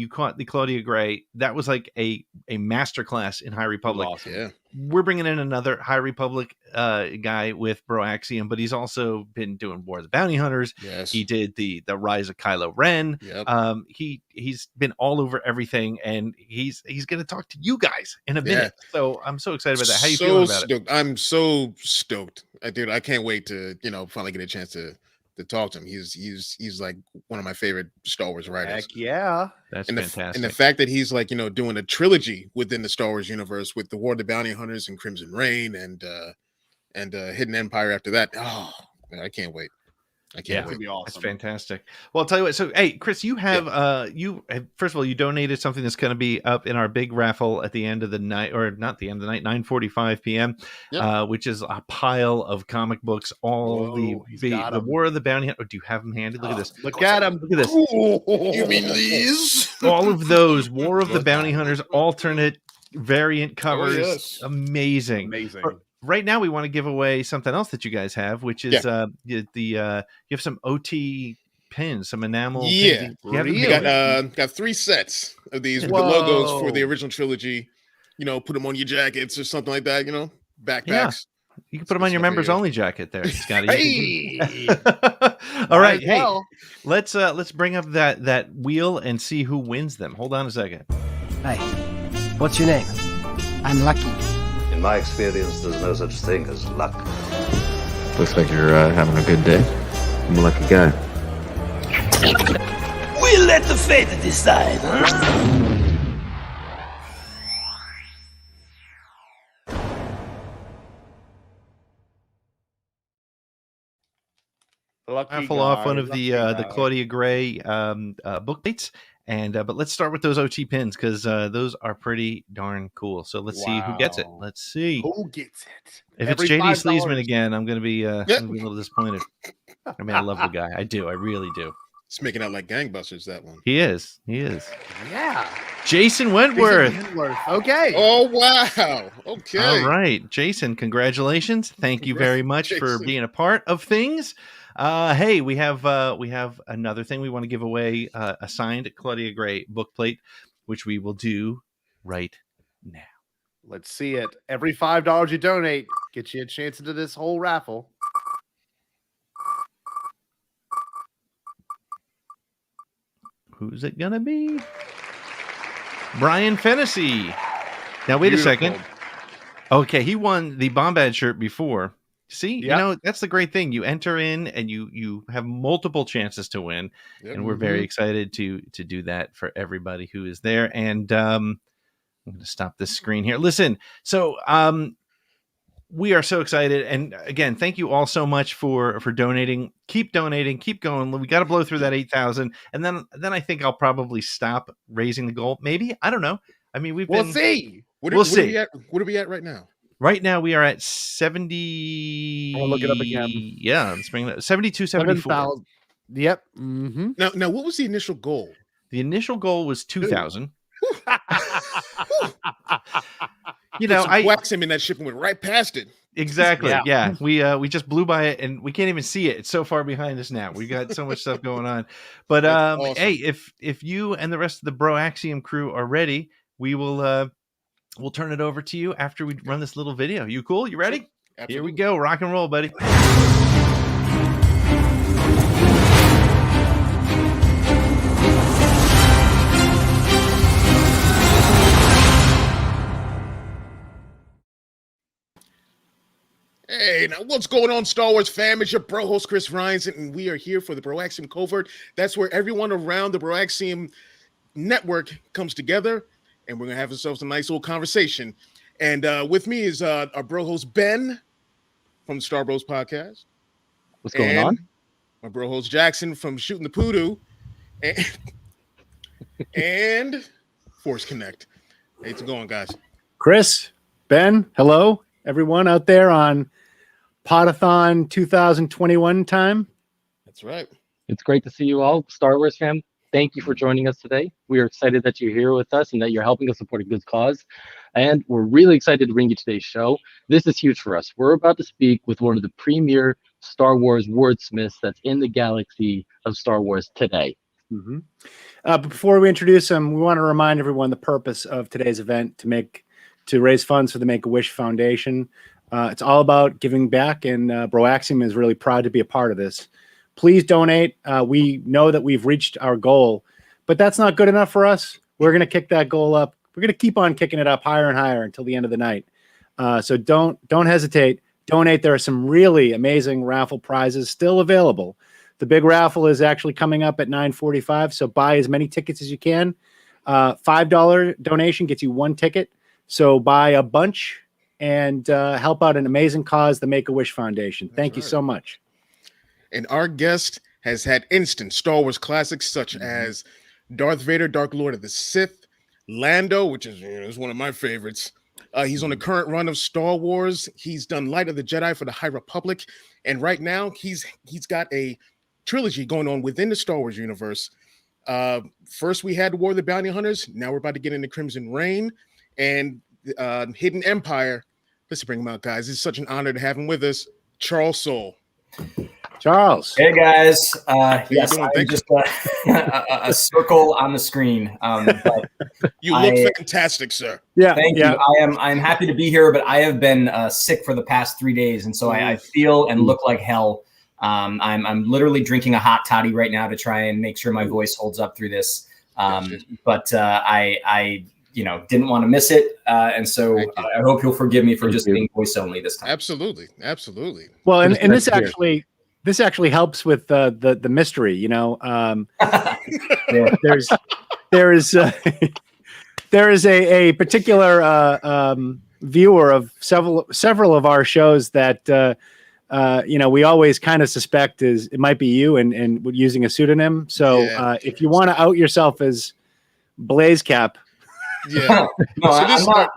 caught the Claudia Gray, that was like a masterclass in High Republic. Awesome. Yeah. We're bringing in another High Republic guy with Broaxium, but he's also been doing War of the Bounty Hunters. Yes. He did the Rise of Kylo Ren. Yep. He's been all over everything, and he's going to talk to you guys in a minute. So I'm so excited about that. How you feeling about it? I'm so stoked, dude. I can't wait to finally get a chance to talk to him. He's like one of my favorite Star Wars writers. Heck yeah. That's fantastic. And the fact that he's doing a trilogy within the Star Wars universe with the War of the Bounty Hunters and Crimson Reign and Hidden Empire after that. Oh, man, I can't wait. I can't wait. Be awesome. That's fantastic. Well, I'll tell you what. So, hey, Chris, you have first of all, you donated something that's going to be up in our big raffle at the end of the night, or not the end of the night, 9:45 p.m., which is a pile of comic books. The War of the Bounty Hunter. Oh, do you have them handy? Look at this. Look at them. Look at this. You mean these? All of those War of the Bounty Hunters alternate variant covers. Oh, yes. Amazing. Right now, we want to give away something else that you guys have, which is you have some OT pins, some enamel. Yeah, pins. got 3 sets of these with the logos for the original trilogy. put them on your jackets or something like that. Backpacks. Yeah. You can put them on your members only jacket there, Scotty. Hey! All right. as well. Hey, let's bring up that wheel and see who wins them. Hold on a second. Hey, what's your name? I'm lucky. In my experience, there's no such thing as luck. Looks like you're having a good day. I'm a lucky guy. We'll let the fate decide. Raffle off one of the Claudia Gray book plates, and but let's start with those OT pins because those are pretty darn cool. So let's see who gets it. Let's see who gets it. If it's JD Sleesman again, I'm gonna be a little disappointed. I mean, I love the guy. I do. I really do. It's making out like gangbusters, that one. He is. Yeah. Jason Wentworth. Okay. Oh, wow. Okay. All right, Jason, congratulations. Thank you very much for being a part of things. Hey, we have another thing we want to give away, a signed Claudia Gray book plate, which we will do right now. Let's see it. Every $5 you donate gets you a chance into this whole raffle. Who's it gonna be? Brian Fennessy. Now wait a second. Okay, he won the Bombad shirt before. See, you know, that's the great thing. You enter in and you have multiple chances to win. And we're very excited to do that for everybody who is there. And I'm gonna stop this screen here. Listen, so we are so excited. And again, thank you all so much for donating. Keep donating, keep going. We got to blow through that 8,000. And then I think I'll probably stop raising the goal. Maybe. I don't know. I mean, we'll see. We'll see. What are we at right now? Right now we are at 70. I'll look it up again. Yeah, let's bring that 72, 74. Yep. Now, what was the initial goal? The initial goal was 2,000. You know, I whacked him in that ship and went right past it. Exactly. Yeah. We just blew by it and we can't even see it. It's so far behind us now. We got so much stuff going on. But awesome. Hey, if you and the rest of the Bro Axiom crew are ready, we will we'll turn it over to you after we run this little video. You cool? You ready? Absolutely. Here we go. Rock and roll, buddy. Hey, now what's going on, Star Wars fam? It's your bro host, Chris Rhines, and we are here for the Bro Axiom Covert. That's where everyone around the Bro Axiom network comes together, and we're going to have ourselves a nice little conversation. And with me is our bro host, Ben, from the Star Bros podcast. What's going on? My bro host, Jackson, from Shooting the Poodoo. And Force Connect. Hey, it's going, guys. Chris, Ben, hello, everyone out there on Podathon 2021 time. That's right. It's great to see you all, Star Wars fam. Thank you for joining us today. We are excited that you're here with us and that you're helping us support a good cause. And we're really excited to bring you today's show. This is huge for us. We're about to speak with one of the premier Star Wars wordsmiths that's in the galaxy of Star Wars today. But before we introduce him, we want to remind everyone the purpose of today's event to raise funds for the Make-A-Wish Foundation. It's all about giving back, and Bro Axiom is really proud to be a part of this. Please donate. We know that we've reached our goal, but that's not good enough for us. We're going to kick that goal up. We're going to keep on kicking it up higher and higher until the end of the night. So don't hesitate. Donate. There are some really amazing raffle prizes still available. The big raffle is actually coming up at 9:45, so buy as many tickets as you can. $5 donation gets you one ticket. So buy a bunch and help out an amazing cause, the Make-A-Wish Foundation. Thank you so much. And our guest has had instant Star Wars classics such as Darth Vader, Dark Lord of the Sith, Lando, which is one of my favorites. He's on the current run of Star Wars. He's done Light of the Jedi for the High Republic. And right now, he's got a trilogy going on within the Star Wars universe. First, we had War of the Bounty Hunters. Now we're about to get into Crimson Reign and Hidden Empire. Let's bring him out, guys. It's such an honor to have him with us. Charles Soule. Charles. Hey guys, yes, doing? I'm Thank just a circle on the screen. But You look fantastic, sir. Thank you. I'm happy to be here, but I have been sick for the past 3 days, and so I feel and look like hell. I'm literally drinking a hot toddy right now to try and make sure my voice holds up through this. But I didn't want to miss it, and so I hope you'll forgive me for just being voice only this time. Absolutely. Well, and this actually helps with the mystery. There is a particular viewer of several of our shows that we always kind of suspect it might be you and using a pseudonym. So if you want to out yourself as Blazecap. Yeah. No,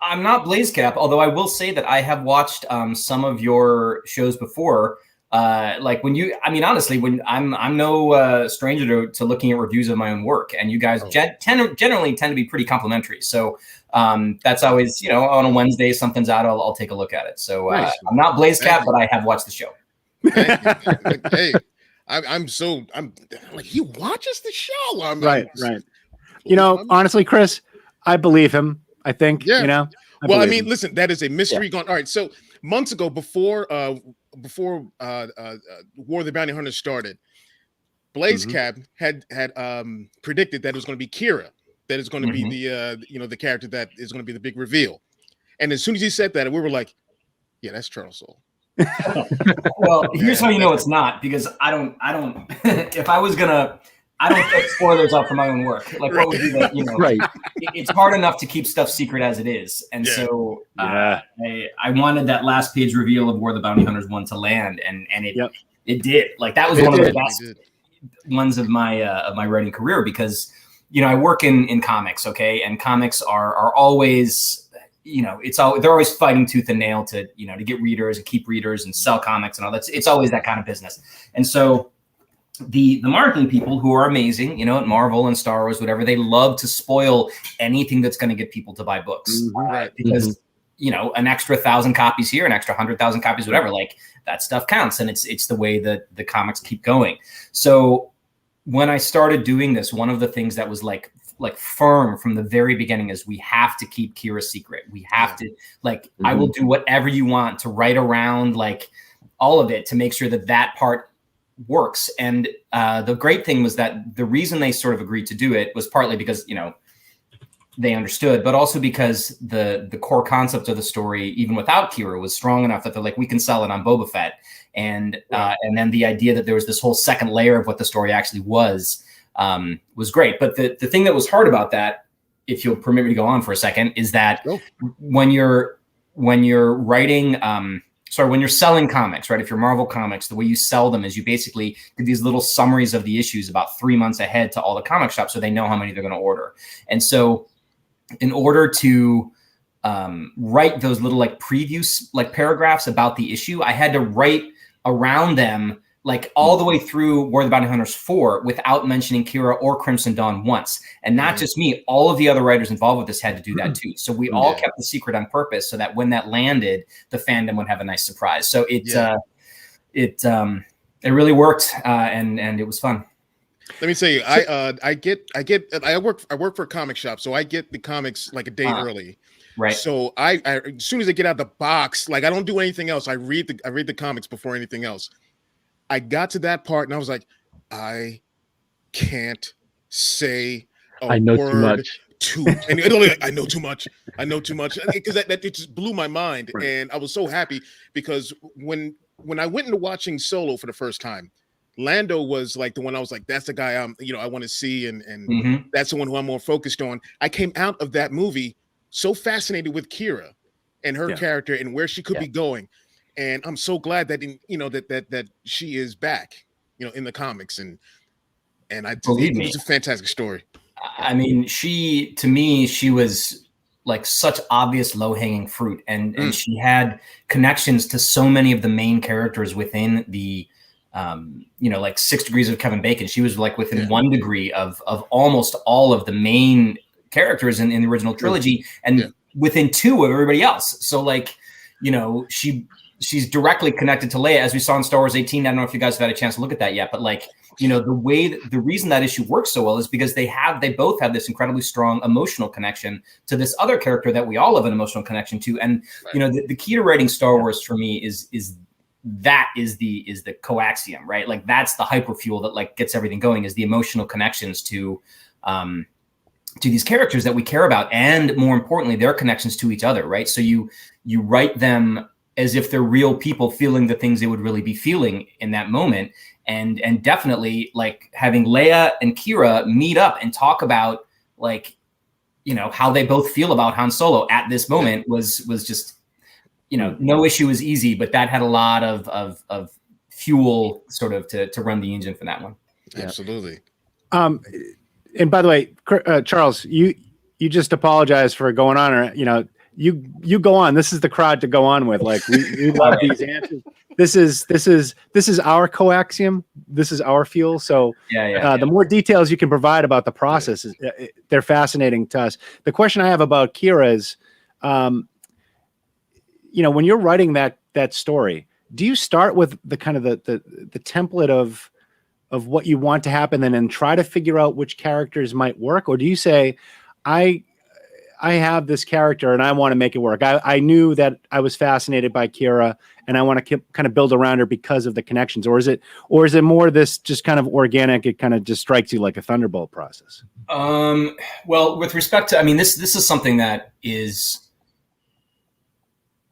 I'm not Blazecap, although I will say that I have watched some of your shows before. Like honestly, when I'm no stranger to looking at reviews of my own work, and you guys generally tend to be pretty complimentary. So that's always, on a Wednesday, something's out, I'll take a look at it. So I'm not Blazecap, but I have watched the show. Hey, I'm like, he watches the show. Right. Honestly, Chris, I believe him. I think, Well, I mean, listen, that is a mystery gone. All right. So months ago, before War of the Bounty Hunters started, Blazecap had predicted that it was going to be Kira, that is going to be the character that is going to be the big reveal. And as soon as he said that, we were like, yeah, that's Charles Soule. Well, here's how you know it's not, because I don't if I was gonna, I don't put spoilers up for my own work. Like, what would be the, Right. It's hard enough to keep stuff secret as it is. And so I wanted that last page reveal of where the Bounty Hunters won to land, and it did. Like, that was one of the best ones of my writing career, because, I work in comics, okay? And comics are always, they're always fighting tooth and nail to get readers and keep readers and sell comics and all that. It's always that kind of business. And so the marketing people, who are amazing, at Marvel and Star Wars, whatever, they love to spoil anything that's going to get people to buy books, because an extra 1,000 copies here, an extra 100,000 copies, whatever, like, that stuff counts, and it's the way that the comics keep going. So when I started doing this, one of the things that was like firm from the very beginning is we have to keep Kira secret. We have to, I will do whatever you want to write around, like, all of it, to make sure that part works. And the great thing was that the reason they sort of agreed to do it was partly because they understood, but also because the core concept of the story, even without Kira, was strong enough that they're like, we can sell it on Boba Fett. And then the idea that there was this whole second layer of what the story actually was great. But the thing that was hard about that, if you'll permit me to go on for a second, is that when you're writing when you're selling comics, right? If you're Marvel Comics, the way you sell them is you basically give these little summaries of the issues about 3 months ahead to all the comic shops, so they know how many they're going to order. And so in order to write those little previews, paragraphs about the issue, I had to write around them all the way through War of the Bounty Hunters 4 without mentioning Kira or Crimson Dawn once. And not just me, all of the other writers involved with this had to do that too. So we all kept the secret on purpose so that when that landed, the fandom would have a nice surprise. So it really worked, and it was fun. Let me tell you, I work for a comic shop, so I get the comics like a day early. Right. So I as soon as I get out the box, I don't do anything else. I read the comics before anything else. I got to that part and I was like, I can't say a word too much. And I know too much. I know too much, because that just blew my mind. Right. And I was so happy, because when I went into watching Solo for the first time, Lando was like the one I was like, that's the guy I want to see, and that's the one who I'm more focused on. I came out of that movie so fascinated with Kira and her character and where she could be going. And I'm so glad that that she is back, in the comics, and it was a fantastic story. I mean, to me, she was like such obvious low-hanging fruit, and she had connections to so many of the main characters within the 6 Degrees of Kevin Bacon. She was within 1 degree of almost all of the main characters in the original trilogy, and within 2 of everybody else. So she's directly connected to Leia, as we saw in Star Wars 18. I don't know if you guys have had a chance to look at that yet, but like, the reason that issue works so well is because they both have this incredibly strong emotional connection to this other character that we all have an emotional connection to. And the key to writing Star Wars for me is the coaxium, right? Like that's the hyperfuel that like gets everything going, is the emotional connections to these characters that we care about, and more importantly, their connections to each other, right? So you write them as if they're real people feeling the things they would really be feeling in that moment. And definitely like having Leia and Kira meet up and talk about like, how they both feel about Han Solo at this moment was just, no issue is easy, but that had a lot of fuel sort of to run the engine for that one. Absolutely. And by the way, Charles, you just apologize for going on, or you go on. This is the crowd to go on with. Like we love these answers. This is our coaxium. This is our fuel. So the more details you can provide about the process, they're fascinating to us. The question I have about Kira is, when you're writing that story, do you start with the kind of the template of what you want to happen and then try to figure out which characters might work? Or do you say, I have this character and I want to make it work. I knew that I was fascinated by Kira and I want to kind of build around her because of the connections. Or is it more this just kind of organic? It kind of just strikes you like a thunderbolt process. Well, with respect to, this is something that is,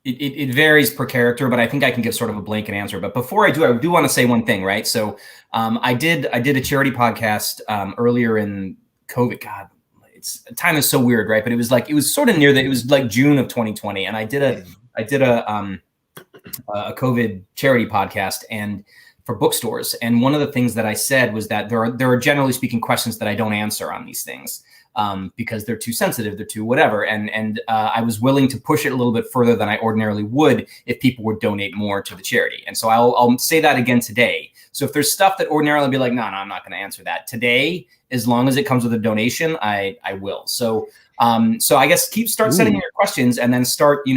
it varies per character, but I think I can give sort of a blanket answer. But before I do want to say one thing, right? So I did a charity podcast earlier in COVID. God, time is so weird, right? But it was sort of near it was like June of 2020, and I did a COVID charity podcast and for bookstores. And one of the things that I said was that there are generally speaking questions that I don't answer on these things because they're too sensitive, they're too whatever. And I was willing to push it a little bit further than I ordinarily would if people would donate more to the charity. And so I'll say that again today. So if there's stuff that ordinarily I'd be like, no, I'm not going to answer that today. As long as it comes with a donation, I will. So I guess start sending your questions and then start,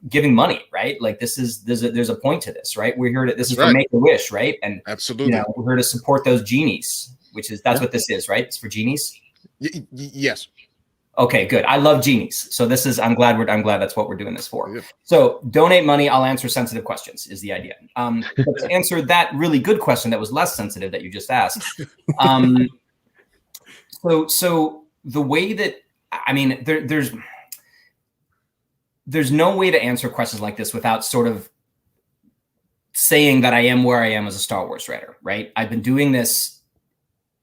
giving money, right? Like there's a point to this, right? We're here to, this is for Make-A-Wish, right? And absolutely, we're here to support those genies, that's what this is, right? It's for genies. Yes. Okay, good. I love genies. So I'm glad that's what we're doing this for. Yeah. So donate money. I'll answer sensitive questions is the idea. But to answer that really good question that was less sensitive that you just asked. So the way that, there's no way to answer questions like this without sort of saying that I am where I am as a Star Wars writer, right? I've been doing this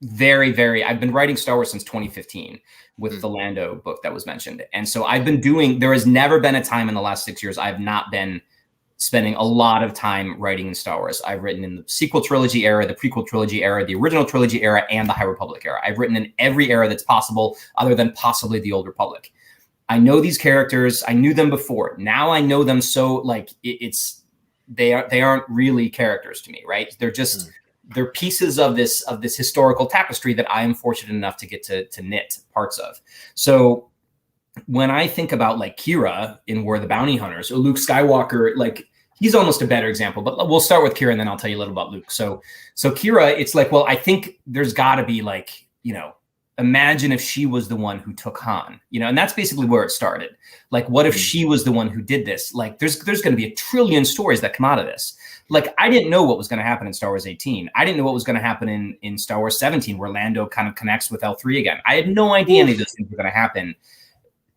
I've been writing Star Wars since 2015 with the Lando book that was mentioned. And so there has never been a time in the last 6 years I've not been spending a lot of time writing in Star Wars. I've written in the sequel trilogy era, the prequel trilogy era, the original trilogy era, and the High Republic era. I've written in every era that's possible other than possibly the Old Republic. I know these characters. I knew them before. Now I know them so like they aren't really characters to me, right? They're just they're pieces of this historical tapestry that I am fortunate enough to get to knit parts of. So when I think about like Kira in War of the Bounty Hunters or Luke Skywalker, like he's almost a better example, but we'll start with Kira and then I'll tell you a little about Luke. So Kira, it's like, well, I think there's got to be like, imagine if she was the one who took Han, and that's basically where it started. Like, what if she was the one who did this? Like, there's going to be a trillion stories that come out of this. Like, I didn't know what was going to happen in Star Wars 18. I didn't know what was going to happen in Star Wars 17, where Lando kind of connects with L3 again. I had no idea any of those things were going to happen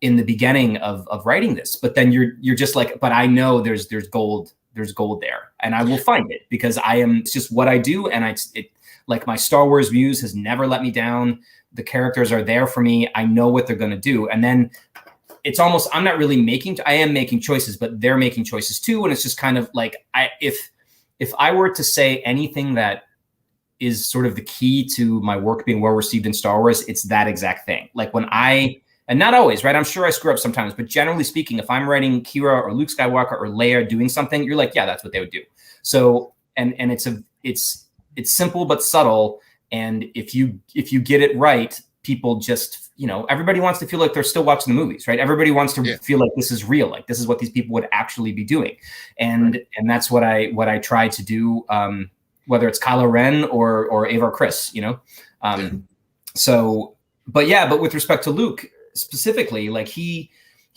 in the beginning of writing this. But then you're just like, but I know there's gold there, and I will find it because it's just what I do, and like my Star Wars muse has never let me down. The characters are there for me. I know what they're going to do. And then it's almost, I am making choices, but they're making choices too. And it's just kind of like, if I were to say anything that is sort of the key to my work being well received in Star Wars, it's that exact thing. Like and not always, right? I'm sure I screw up sometimes, but generally speaking, if I'm writing Kira or Luke Skywalker or Leia doing something, you're like, yeah, that's what they would do. So, and it's simple, but subtle. And if you get it right, people just, everybody wants to feel like they're still watching the movies, right? Everybody wants to feel like this is real, like this is what these people would actually be doing, and that's what I try to do, whether it's Kylo Ren or Avar Kriss, So, but with respect to Luke specifically, like he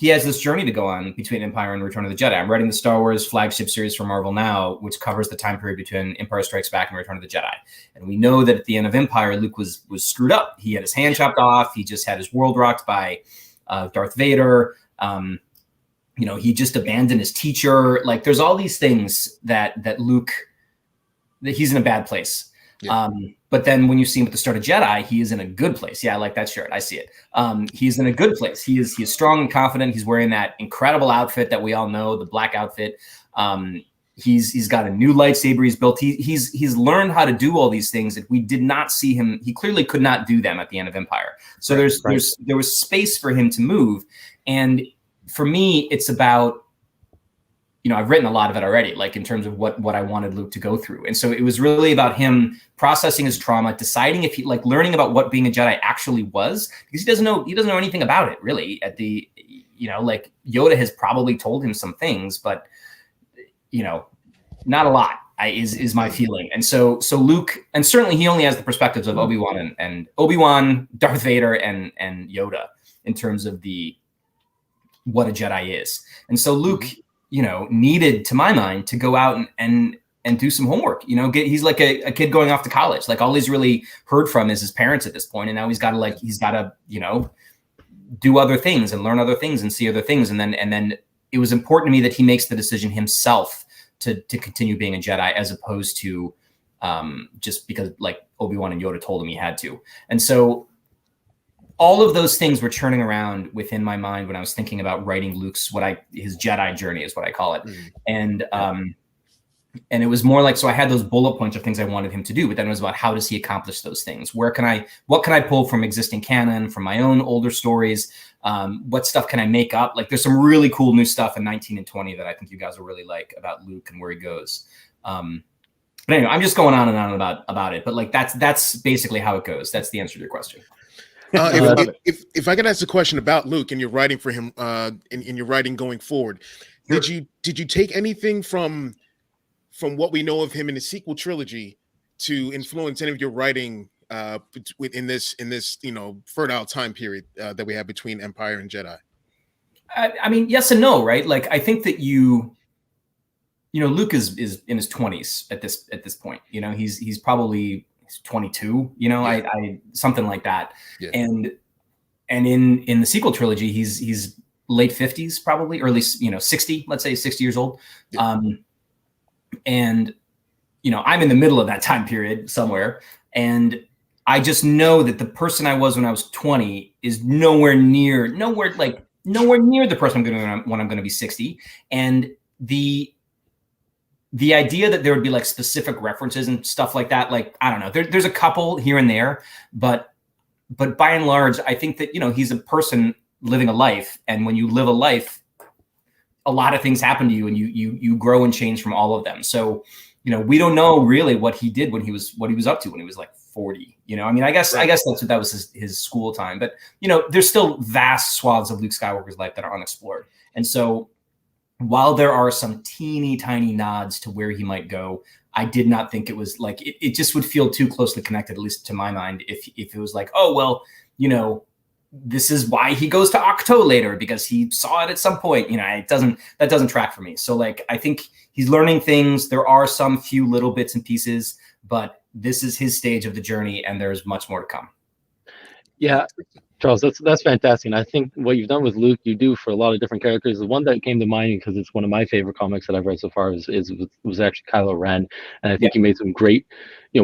has this journey to go on between Empire and Return of the Jedi. I'm writing the Star Wars flagship series for Marvel now, which covers the time period between Empire Strikes Back and Return of the Jedi. And we know that at the end of Empire, Luke was screwed up. He had his hand chopped off. He just had his world rocked by Darth Vader. He just abandoned his teacher. Like, there's all these things that Luke, that he's in a bad place. Yeah. But then when you see him at the start of Jedi, he is in a good place. Yeah, I like that shirt. I see it. He's in a good place. He is strong and confident. He's wearing that incredible outfit that we all know, the black outfit. He's got a new lightsaber he's built. He's learned how to do all these things that we did not see him. He clearly could not do them at the end of Empire. So there was space for him to move. And for me, it's about, I've written a lot of it already, like in terms of what I wanted Luke to go through. And so it was really about him processing his trauma, deciding if he, like, learning about what being a Jedi actually was, because he doesn't know anything about it really. At the, like, Yoda has probably told him some things, but not a lot is my feeling. And so Luke, and certainly he only has the perspectives of Obi-Wan and Obi-Wan, Darth Vader and Yoda in terms of what a Jedi is. And so Luke, needed, to my mind, to go out and do some homework. He's like a kid going off to college. Like, all he's really heard from is his parents at this point, and now he's got to do other things and learn other things and see other things. And then it was important to me that he makes the decision himself to continue being a Jedi, as opposed to just because, like, Obi-Wan and Yoda told him he had to. And so all of those things were churning around within my mind when I was thinking about writing Luke's, his Jedi journey is what I call it. And it was more like, so I had those bullet points of things I wanted him to do, but then it was about, how does he accomplish those things? What can I pull from existing canon, from my own older stories? What stuff can I make up? Like, there's some really cool new stuff in 19 and 20 that I think you guys will really like about Luke and where he goes. But anyway, I'm just going on and on about it, but like, that's basically how it goes. That's the answer to your question. If I could ask a question about Luke and your writing for him, in your writing going forward, sure. Did you take anything from what we know of him in the sequel trilogy to influence any of your writing in this fertile time period that we have between Empire and Jedi? I mean, yes and no, right? Like, I think that Luke is in his 20s at this point. He's probably 22, I something like that. Yeah. And in the sequel trilogy, he's late 50s, probably early, 60, let's say 60 years old. Yeah. And I'm in the middle of that time period somewhere, and I just know that the person I was when I was 20 is nowhere near the person I'm going to be when I'm going to be 60. And the idea that there would be like specific references and stuff like that, like, I don't know, there's a couple here and there, but by and large, I think that, he's a person living a life. And when you live a life, a lot of things happen to you, and you grow and change from all of them. So, we don't know really what he did what he was up to when he was like 40, I mean, I guess that was his school time, but there's still vast swaths of Luke Skywalker's life that are unexplored. And so, while there are some teeny tiny nods to where he might go, I did not think it was like, it just would feel too closely connected, at least to my mind, if it was like, oh, well, this is why he goes to Octo later, because he saw it at some point. That doesn't track for me. So, like, I think he's learning things. There are some few little bits and pieces, but this is his stage of the journey, and there's much more to come. Yeah, Charles, that's fantastic. And I think what you've done with Luke, you do for a lot of different characters. The one that came to mind, because it's one of my favorite comics that I've read so far, was actually Kylo Ren. And I think you made some great,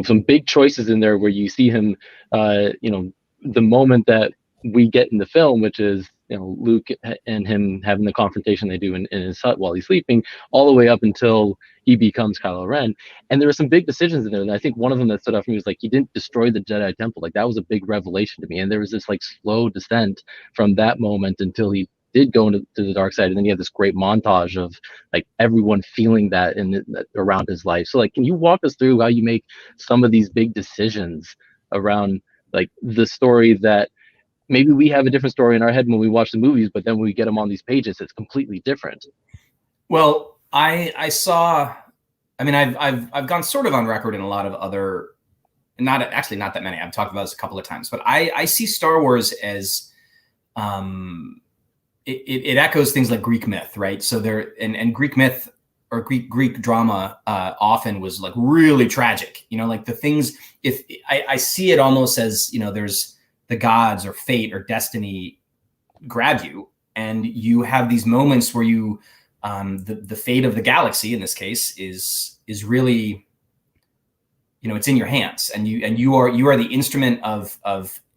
some big choices in there where you see him, the moment that we get in the film, which is, Luke and him having the confrontation they do in his hut while he's sleeping, all the way up until he becomes Kylo Ren. And there were some big decisions in there. And I think one of them that stood out for me was like, he didn't destroy the Jedi Temple. Like, that was a big revelation to me. And there was this like slow descent from that moment until he did go into the dark side. And then you have this great montage of like everyone feeling that around his life. So like, can you walk us through how you make some of these big decisions around like the story that maybe we have a different story in our head when we watch the movies, but then when we get them on these pages, it's completely different. Well, I saw. I mean, I've gone sort of on record in a lot of other, not that many. I've talked about this a couple of times, but I see Star Wars as, it echoes things like Greek myth, right? So there, and Greek myth or Greek drama often was like really tragic. You know, like the things. If I see it almost as, you know, there's the gods or fate or destiny grab you, and you have these moments where you. The fate of the galaxy in this case is really, you know, it's in your hands, and you are the instrument of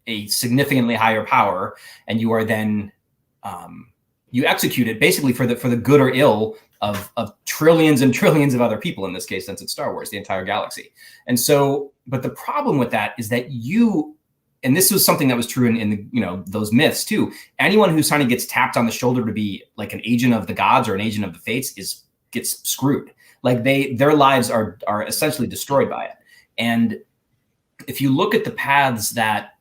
a significantly higher power, and you are then you execute it basically for the good or ill of trillions and trillions of other people. In this case, since it's Star Wars, the entire galaxy. And so, but the problem with that is that and this was something that was true in the, you know, those myths too. Anyone who kind of gets tapped on the shoulder to be like an agent of the gods or an agent of the fates gets screwed. Like their lives are essentially destroyed by it. And if you look at the paths that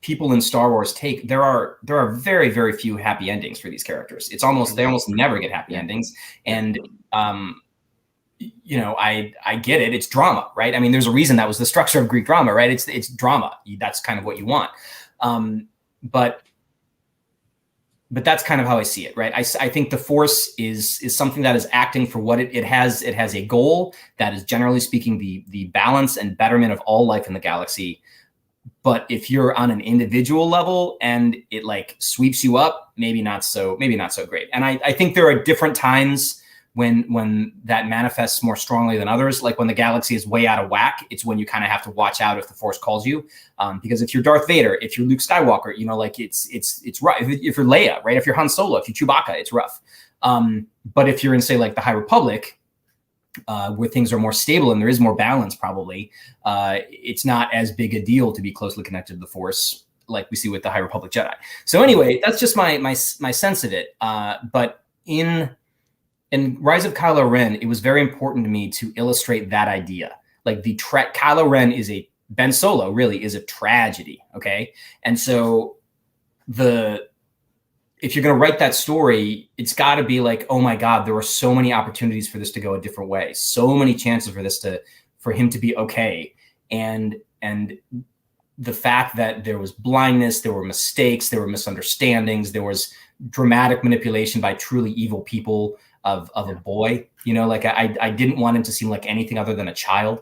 people in Star Wars take, there are very, very few happy endings for these characters. They almost never get happy endings. And you know, I get it. It's drama, right? I mean, there's a reason that was the structure of Greek drama, right? It's drama. That's kind of what you want. But that's kind of how I see it, right? I think the Force is something that is acting for what it has. It has a goal that is, generally speaking, the balance and betterment of all life in the galaxy. But if you're on an individual level and it like sweeps you up, maybe not so great. And I think there are different times when that manifests more strongly than others. Like when the galaxy is way out of whack, it's when you kind of have to watch out if the Force calls you. Because if you're Darth Vader, if you're Luke Skywalker, you know, like it's rough. If you're Leia, right? If you're Han Solo, if you're Chewbacca, it's rough. But if you're in, say, like the High Republic, where things are more stable and there is more balance, probably, it's not as big a deal to be closely connected to the Force, like we see with the High Republic Jedi. So anyway, that's just my sense of it. But in Rise of Kylo Ren, it was very important to me to illustrate that idea. Like Kylo Ren Ben Solo really is a tragedy. Okay. And so if you're going to write that story, it's got to be like, oh my God, there were so many opportunities for this to go a different way. So many chances for him to be okay. And the fact that there was blindness, there were mistakes, there were misunderstandings, there was dramatic manipulation by truly evil people of a boy, you know, like I didn't want him to seem like anything other than a child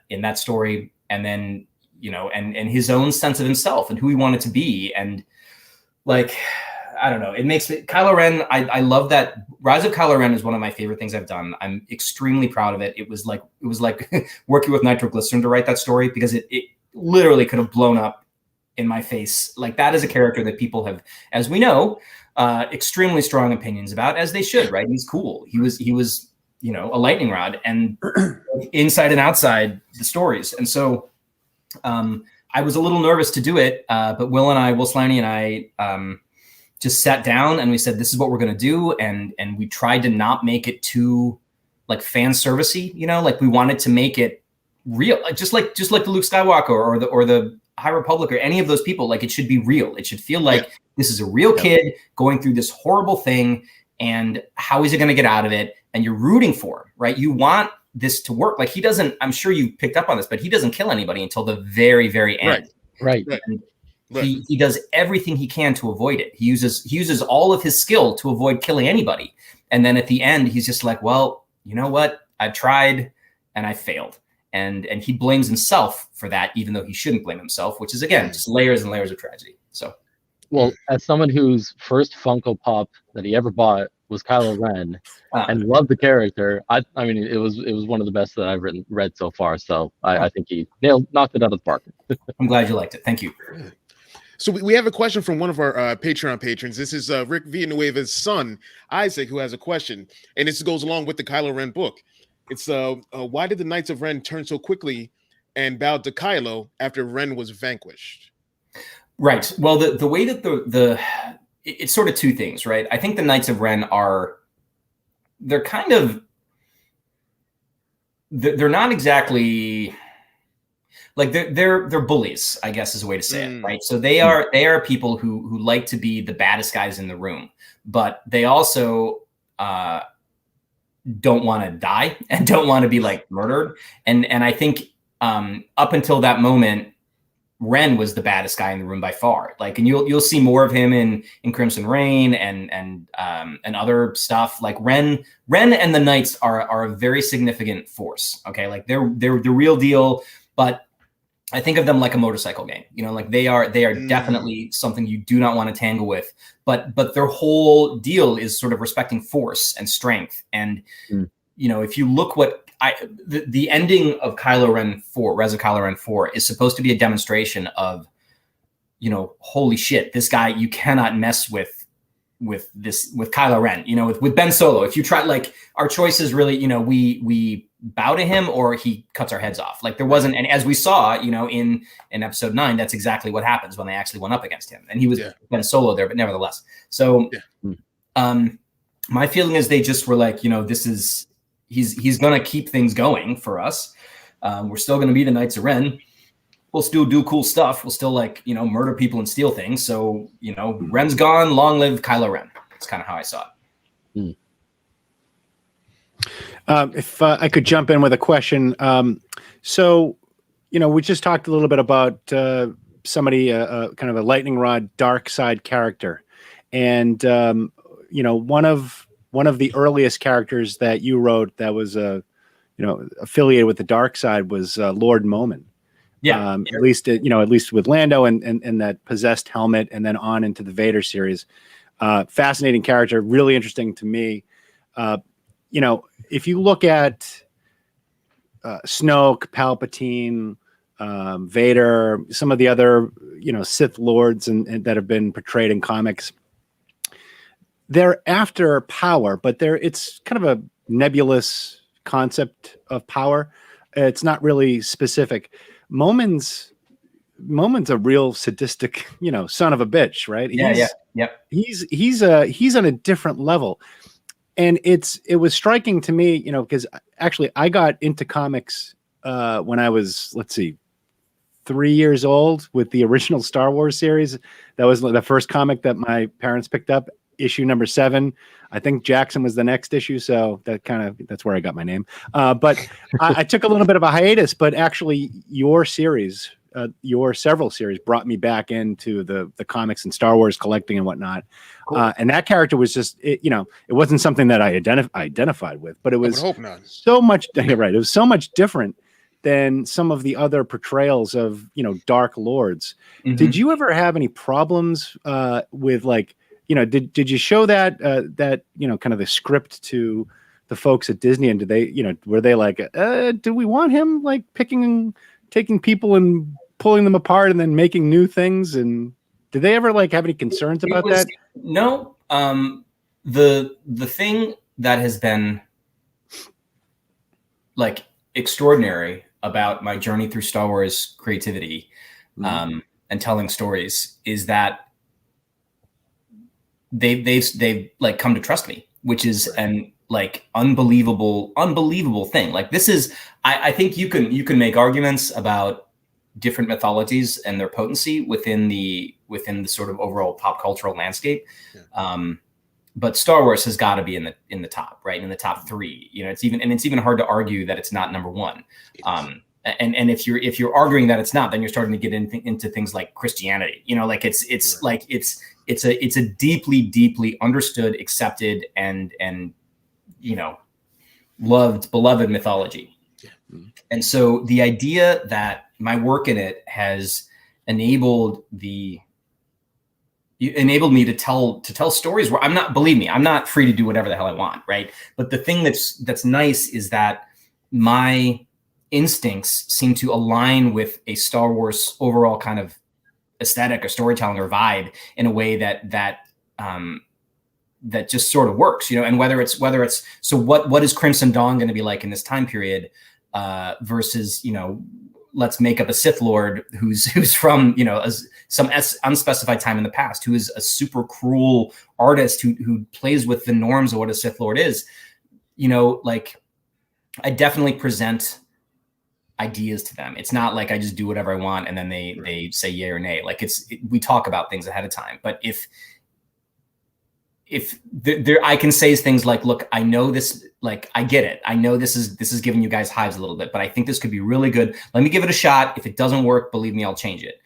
in that story. And then, you know, and his own sense of himself and who he wanted to be. And like, I don't know, it makes me, Kylo Ren, I love that. Rise of Kylo Ren is one of my favorite things I've done. I'm extremely proud of it. It was like working with nitroglycerin to write that story, because it literally could have blown up in my face. Like, that is a character that people have, as we know, extremely strong opinions about, as they should, right? He's cool. He was, you know, a lightning rod, and inside and outside the stories. And so I was a little nervous to do it, but Will Slaney and I just sat down and we said, this is what we're going to do. And we tried to not make it too like fan servicey, you know, like we wanted to make it real, just like the Luke Skywalker or the High Republic or any of those people. Like, it should be real. It should feel like this is a real kid going through this horrible thing, and how is he going to get out of it? And you're rooting for him, right? You want this to work. Like, he doesn't, I'm sure you picked up on this, but he doesn't kill anybody until the very, very end. Right. And he does everything he can to avoid it. He uses all of his skill to avoid killing anybody. And then at the end, he's just like, well, you know what? I tried and I failed. And he blames himself for that, even though he shouldn't blame himself, which is, again, just layers and layers of tragedy. So, well, as someone whose first Funko Pop that he ever bought was Kylo Ren, and loved the character, I mean, it was one of the best that I've read so far. So I think he knocked it out of the park. I'm glad you liked it. Thank you. So we have a question from one of our Patreon patrons. This is Rick Villanueva's son, Isaac, who has a question, and this goes along with the Kylo Ren book. It's why did the Knights of Ren turn so quickly and bowed to Kylo after Ren was vanquished? Right. Well, the way that it's sort of two things, right? I think the Knights of Ren they're not exactly, like they're bullies, I guess is a way to say it, right? So they are people who like to be the baddest guys in the room, but they also don't want to die and don't want to be like murdered. And I think up until that moment, Ren was the baddest guy in the room by far. Like, and you'll see more of him in Crimson Reign and other stuff. Like Ren and the Knights are a very significant force. Okay, like they're the real deal. But I think of them like a motorcycle gang. You know, like they are definitely something you do not want to tangle with. But their whole deal is sort of respecting force and strength. And you know, if you look what the ending of Kylo Ren 4, Res of Kylo Ren 4, is supposed to be a demonstration of, you know, holy shit, this guy, you cannot mess with Kylo Ren, you know, with Ben Solo. If you try, like, our choice is really, you know, we bow to him or he cuts our heads off. Like there wasn't, and as we saw, you know, in episode 9, that's exactly what happens when they actually went up against him. And he was Ben Solo there, but nevertheless. So my feeling is they just were like, you know, this is, he's going to keep things going for us. We're still going to be the Knights of Ren. We'll still do cool stuff. We'll still, like, you know, murder people and steal things. So, you know, Ren's gone. Long live Kylo Ren. That's kind of how I saw it. If I could jump in with a question. So, you know, we just talked a little bit about somebody, kind of a lightning rod, dark side character. And, you know, one of the earliest characters that you wrote that was, you know, affiliated with the dark side was Lord Momin. Yeah. At least with Lando and that possessed helmet, and then on into the Vader series. Fascinating character, really interesting to me. You know, if you look at Snoke, Palpatine, Vader, some of the other, you know, Sith lords and that have been portrayed in comics, they're after power, but it's kind of a nebulous concept of power. It's not really specific. Momin's a real sadistic, you know, son of a bitch, right? He's on a different level. And it was striking to me, you know, because actually I got into comics when I was, let's see, 3 years old with the original Star Wars series. That was the first comic that my parents picked up, issue number 7. I think Jackson was the next issue, so that's where I got my name. But I took a little bit of a hiatus, but actually your several series brought me back into the comics and Star Wars collecting and whatnot. Cool. And that character was just, you know, it wasn't something that I identified with, but it was so much, right. It was so much different than some of the other portrayals of, you know, Dark Lords. Mm-hmm. Did you ever have any problems with, like, you know, did you show that, you know, kind of the script to the folks at Disney, and did they, you know, were they like, do we want him like taking people and pulling them apart and then making new things? And did they ever like have any concerns about that? No. The thing that has been like extraordinary about my journey through Star Wars creativity, and telling stories is that they've like come to trust me, which is an like unbelievable thing. Like this is, I think you can make arguments about different mythologies and their potency within the sort of overall pop cultural landscape. But Star Wars has got to be in the top, right? In the top 3, you know, it's even hard to argue that it's not number 1. And if you're arguing that it's not, then you're starting to get into things like Christianity, you know, like it's a deeply understood, accepted, and you know, beloved mythology. And so the idea that my work in it has enabled me to tell stories where I'm not free to do whatever the hell I want, right? But the thing that's nice is that my instincts seem to align with a Star Wars overall kind of aesthetic or storytelling or vibe in a way that just sort of works, you know. And whether it's so what is Crimson Dawn going to be like in this time period versus, you know, let's make up a Sith Lord who's from, you know, some unspecified time in the past, who is a super cruel artist who plays with the norms of what a Sith Lord is, you know. Like I definitely present ideas to them. It's not like I just do whatever I want and then they say yay or nay. Like we talk about things ahead of time. But if there I can say things like, look, I know this, like, I get it. I know this is giving you guys hives a little bit, but I think this could be really good. Let me give it a shot. If it doesn't work, believe me, I'll change it.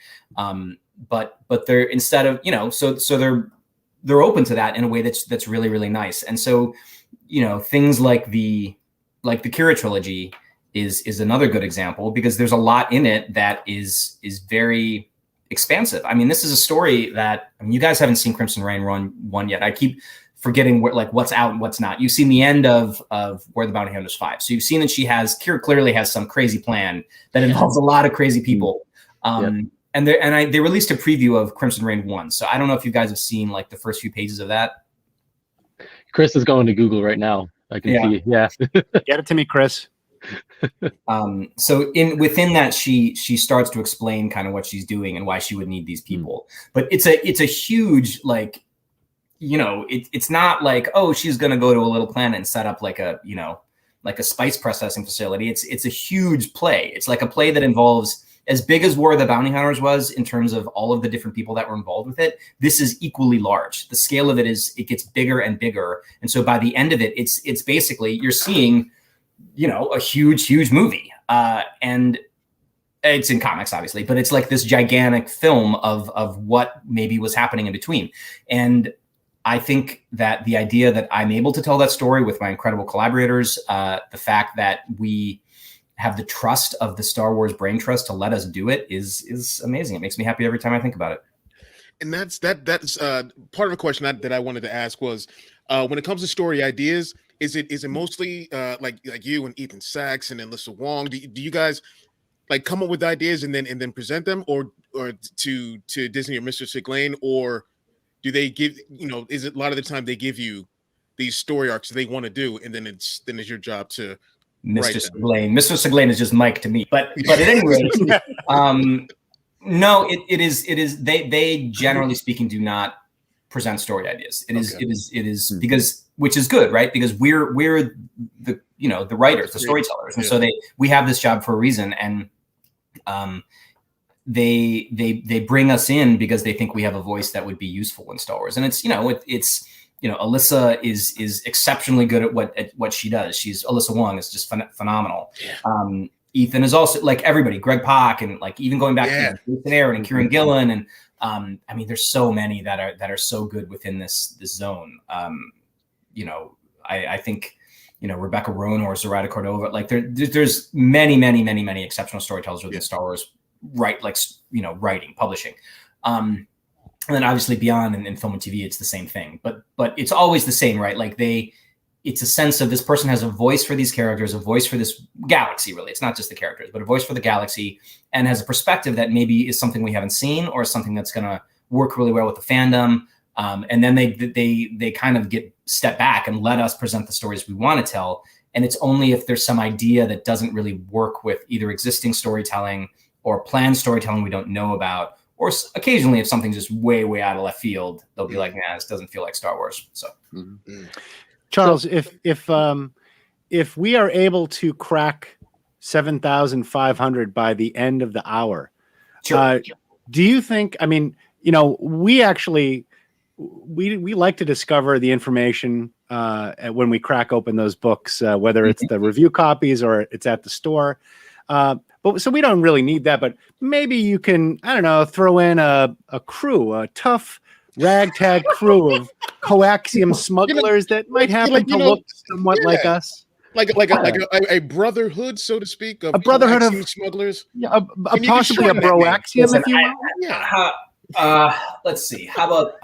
But they're, instead of, you know, so they're open to that in a way that's really, really nice. And so, you know, things like the Kira trilogy is another good example, because there's a lot in it that is very expansive. I mean, this is a story that, I mean, you guys haven't seen Crimson Reign Run 1 yet. I keep forgetting what's out and what's not. You've seen the end of Where the Bounty Hunters 5. So you've seen that Kira clearly has some crazy plan that involves a lot of crazy people. And they released a preview of Crimson Reign 1. So I don't know if you guys have seen like the first few pages of that. Chris is going to Google right now. I can see. Yeah. Get it to me, Chris. So within that, she starts to explain kind of what she's doing and why she would need these people. But it's a huge, like, you know, it's not like, oh, she's going to go to a little planet and set up like a, you know, like a spice processing facility. It's a huge play. It's like a play that involves, as big as War of the Bounty Hunters was in terms of all of the different people that were involved with it, this is equally large. The scale of it gets bigger and bigger. And so by the end of it, it's basically, you're seeing, you know, a huge movie. And it's in comics, obviously, but it's like this gigantic film of what maybe was happening in between. And I think that the idea that I'm able to tell that story with my incredible collaborators, the fact that we have the trust of the Star Wars brain trust to let us do it is amazing. It makes me happy every time I think about it. And that's part of the question that I wanted to ask was, when it comes to story ideas, is it mostly like you and Ethan Sachs and Alyssa Wong? Do you guys like come up with ideas and then present them, or to Disney or Mr. Siglain, or do they give, you know, is it a lot of the time they give you these story arcs they want to do, and then it's your job to Mr. Siglain. Mr. Siglain is just Mike to me, but at any rate, no, it is. They generally speaking do not present story ideas. It is because, which is good, right? Because we're the, you know, the writers, the storytellers, and so we have this job for a reason, and they bring us in because they think we have a voice that would be useful in Star Wars, and it's, you know, it's you know, Alyssa is exceptionally good at what she does. Alyssa Wong is just phenomenal. Yeah. Ethan is also, like, everybody, Greg Pak, and like even going back to Jason Aaron and Kieran Gillen, and I mean, there's so many that are so good within this zone. You know, I think, you know, Rebecca Roan or Zoraida Cordova, like there's many exceptional storytellers within Star Wars, right? Like, you know, writing, publishing. And then obviously beyond in film and TV, it's the same thing, but it's always the same, right? Like it's a sense of this person has a voice for these characters, a voice for this galaxy, really. It's not just the characters, but a voice for the galaxy, and has a perspective that maybe is something we haven't seen, or something that's going to work really well with the fandom. And then they kind of step back and let us present the stories we want to tell. And it's only if there's some idea that doesn't really work with either existing storytelling or planned storytelling we don't know about, or occasionally if something's just way out of left field, they'll be like, nah, this doesn't feel like Star Wars. So, Charles, if we are able to crack 7,500 by the end of the hour, do you think, I mean, you know, we like to discover the information when we crack open those books, whether it's the review copies or it's at the store. But so we don't really need that, but maybe you can, I don't know, throw in a crew, a tough ragtag crew of coaxium smugglers that might happen to look somewhat like us. Like a brotherhood, so to speak, of a brotherhood of smugglers. Yeah, possibly a broaxium, if you will. Let's see. How about?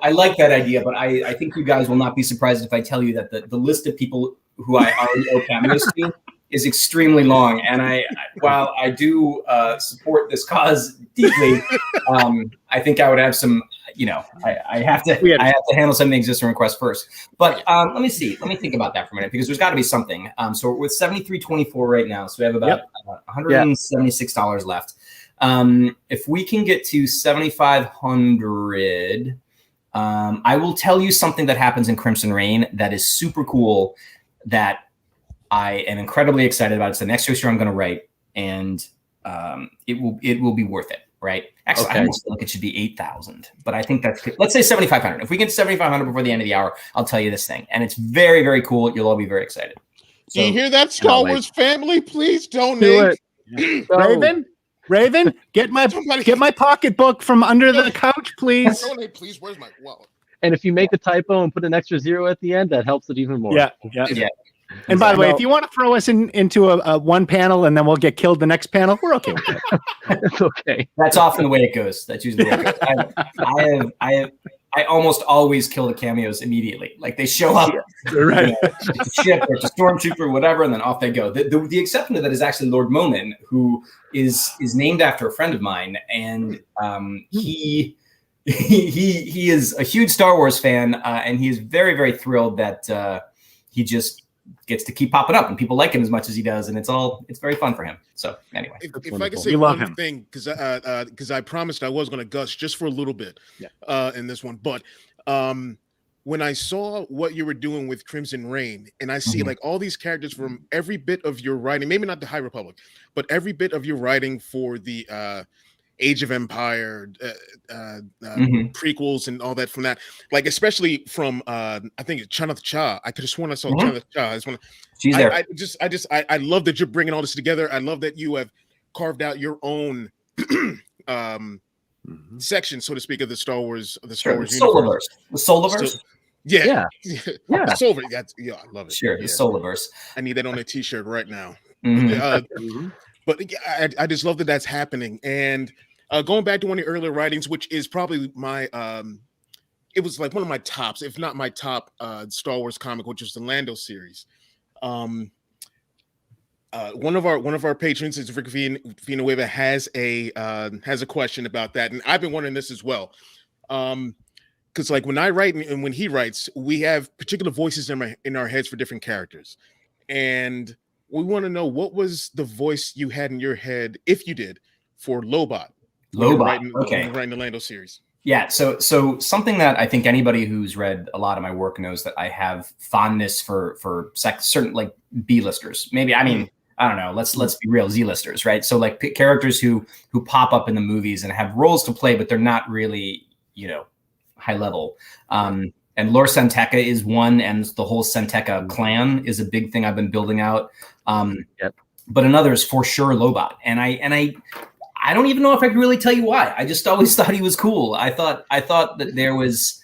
I like that idea, but I think you guys will not be surprised if I tell you that the list of people who I already owe cameos to is extremely long. And while I do support this cause deeply, I think I would have some. You know, I have to handle some of the existing requests first. But let me see. Let me think about that for a minute, because there's got to be something. So we're with $73.24 right now. So we have about $176 left. If we can get to 7,500, I will tell you something that happens in Crimson Reign that is super cool, that I am incredibly excited about. It's the next issue I'm going to write. and it will be worth it, right? Actually, I almost feel like it should be 8,000, but I think let's say 7,500. If we get 7,500 before the end of the hour, I'll tell you this thing, and it's very, very cool. You'll all be very excited. Do you hear that, Star Wars family? Please donate. Raven, get my pocketbook from under the couch, please. Donate, please. Where's my wallet? And if you make a typo and put an extra 0 at the end, that helps it even more. Yeah. And by the way, if you want to throw us into a one panel and then we'll get killed the next panel, we're okay with that. It's okay. That's often the way it goes. That's usually the way it goes. I almost always kill the cameos immediately. Like they show up, right? It's a ship or it's a stormtrooper or whatever, and then off they go. The exception to that is actually Lord Momin, who is named after a friend of mine, and he is a huge Star Wars fan, and he is very, very thrilled that he just gets to keep popping up and people like him as much as he does, and it's very fun for him. So anyway, if I could say one thing, because I promised I was going to gush just for a little bit in this one, but when I saw what you were doing with Crimson Reign, and I see like all these characters from every bit of your writing, maybe not the High Republic, but every bit of your writing for the Age of Empire prequels and all that, from that, like especially from I think it's Chanath Cha. I could have sworn I saw Chanath Cha. I just want to. She's there. I love that you're bringing all this together. I love that you have carved out your own section, so to speak, of the Star Wars universe. The Souleverse. Yeah. Soul. Yeah, I love it. Sure, the Souleverse. I need that on a T-shirt right now. But I just love that that's happening. And going back to one of your earlier writings, which is probably my, it was like one of my tops, if not my top Star Wars comic, which is the Lando series. One of our patrons is Rick Villanueva has a question about that, and I've been wondering this as well. Because like when I write and when he writes, we have particular voices in our heads for different characters, and we want to know what was the voice you had in your head, if you did, for Lobot. Okay. Writing the Lando series. Yeah. So something that I think anybody who's read a lot of my work knows that I have fondness for certain like B-listers. Maybe, I mean, I don't know. Let's be real, Z-listers, right? So like characters who pop up in the movies and have roles to play, but they're not really, high level. And Lor Santeca is one, and the whole Santeca clan is a big thing I've been building out. But another is for sure Lobot. And I don't even know if I can really tell you why. I just always thought he was cool. I thought that there was,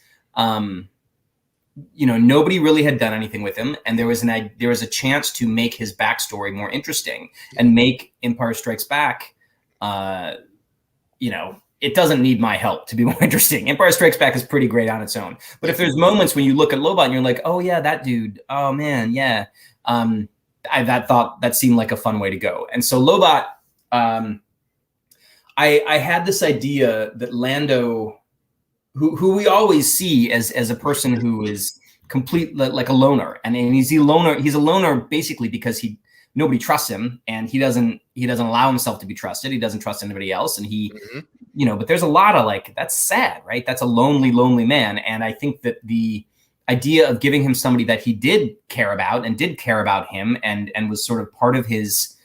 nobody really had done anything with him, and there was a chance to make his backstory more interesting and make Empire Strikes Back, it doesn't need my help to be more interesting. Empire Strikes Back is pretty great on its own. But if there's moments when you look at Lobot and you're like, oh yeah, that dude, oh man, yeah. That seemed like a fun way to go. And so Lobot, I had this idea that Lando, who we always see as a person who is complete, like a loner. And he's a loner basically because nobody trusts him, and he doesn't allow himself to be trusted. He doesn't trust anybody else. And but there's a lot of that's sad, right? That's a lonely, lonely man. And I think that the idea of giving him somebody that he did care about and did care about him and was sort of part of his,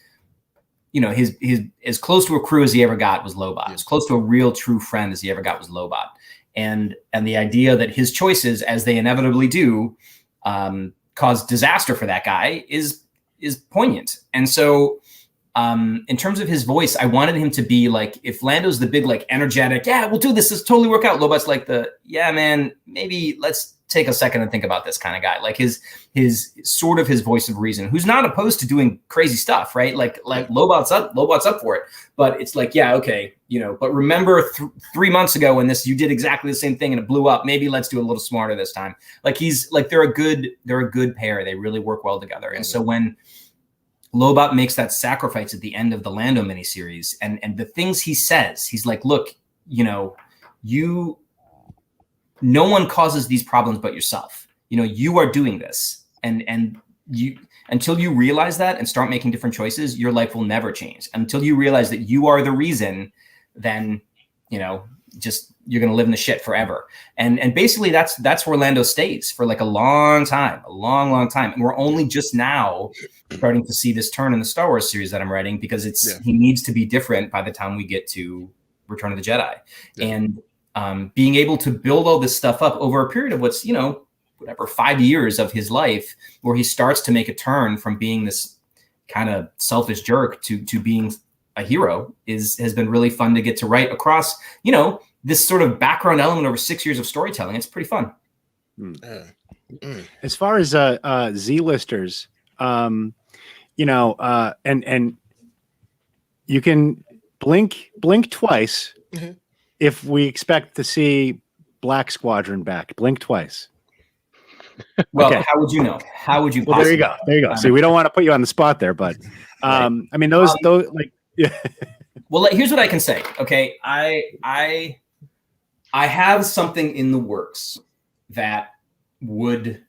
his as close to a crew as he ever got was Lobot. As close to a real true friend as he ever got was Lobot. And the idea that his choices, as they inevitably do, cause disaster for that guy is poignant. And so in terms of his voice, I wanted him to be like, if Lando's the big, energetic, yeah, we'll do this totally work out. Lobot's like yeah, man, maybe let's take a second and think about this kind of guy. Like his sort of his voice of reason, who's not opposed to doing crazy stuff, right? Like Lobot's up for it, but it's like, yeah, okay, but remember 3 months ago when you did exactly the same thing and it blew up. Maybe let's do a little smarter this time. They're a good pair. They really work well together. And so when Lobot makes that sacrifice at the end of the Lando miniseries, and the things he says, he's like, look, no one causes these problems but yourself. You are doing this, and you, until you realize that and start making different choices, your life will never change. Until you realize that you are the reason, then you're going to live in the shit forever. And basically that's where Lando stays for like a long time. And we're only just now starting to see this turn in the Star Wars series that I'm writing, because he needs to be different by the time we get to Return of the Jedi. And being able to build all this stuff up over a period of what's, 5 years of his life, where he starts to make a turn from being this kind of selfish jerk to being a hero has been really fun to get to write across, this sort of background element over 6 years of storytelling. It's pretty fun. As far as Z-listers, and you can blink twice if we expect to see Black Squadron back. Blink twice. Well, how would you know? How would you? Well, there you go. There you go. See, we don't want to put you on the spot there, but I mean, those like. Yeah. Well, here's what I can say. Okay, I have something in the works that would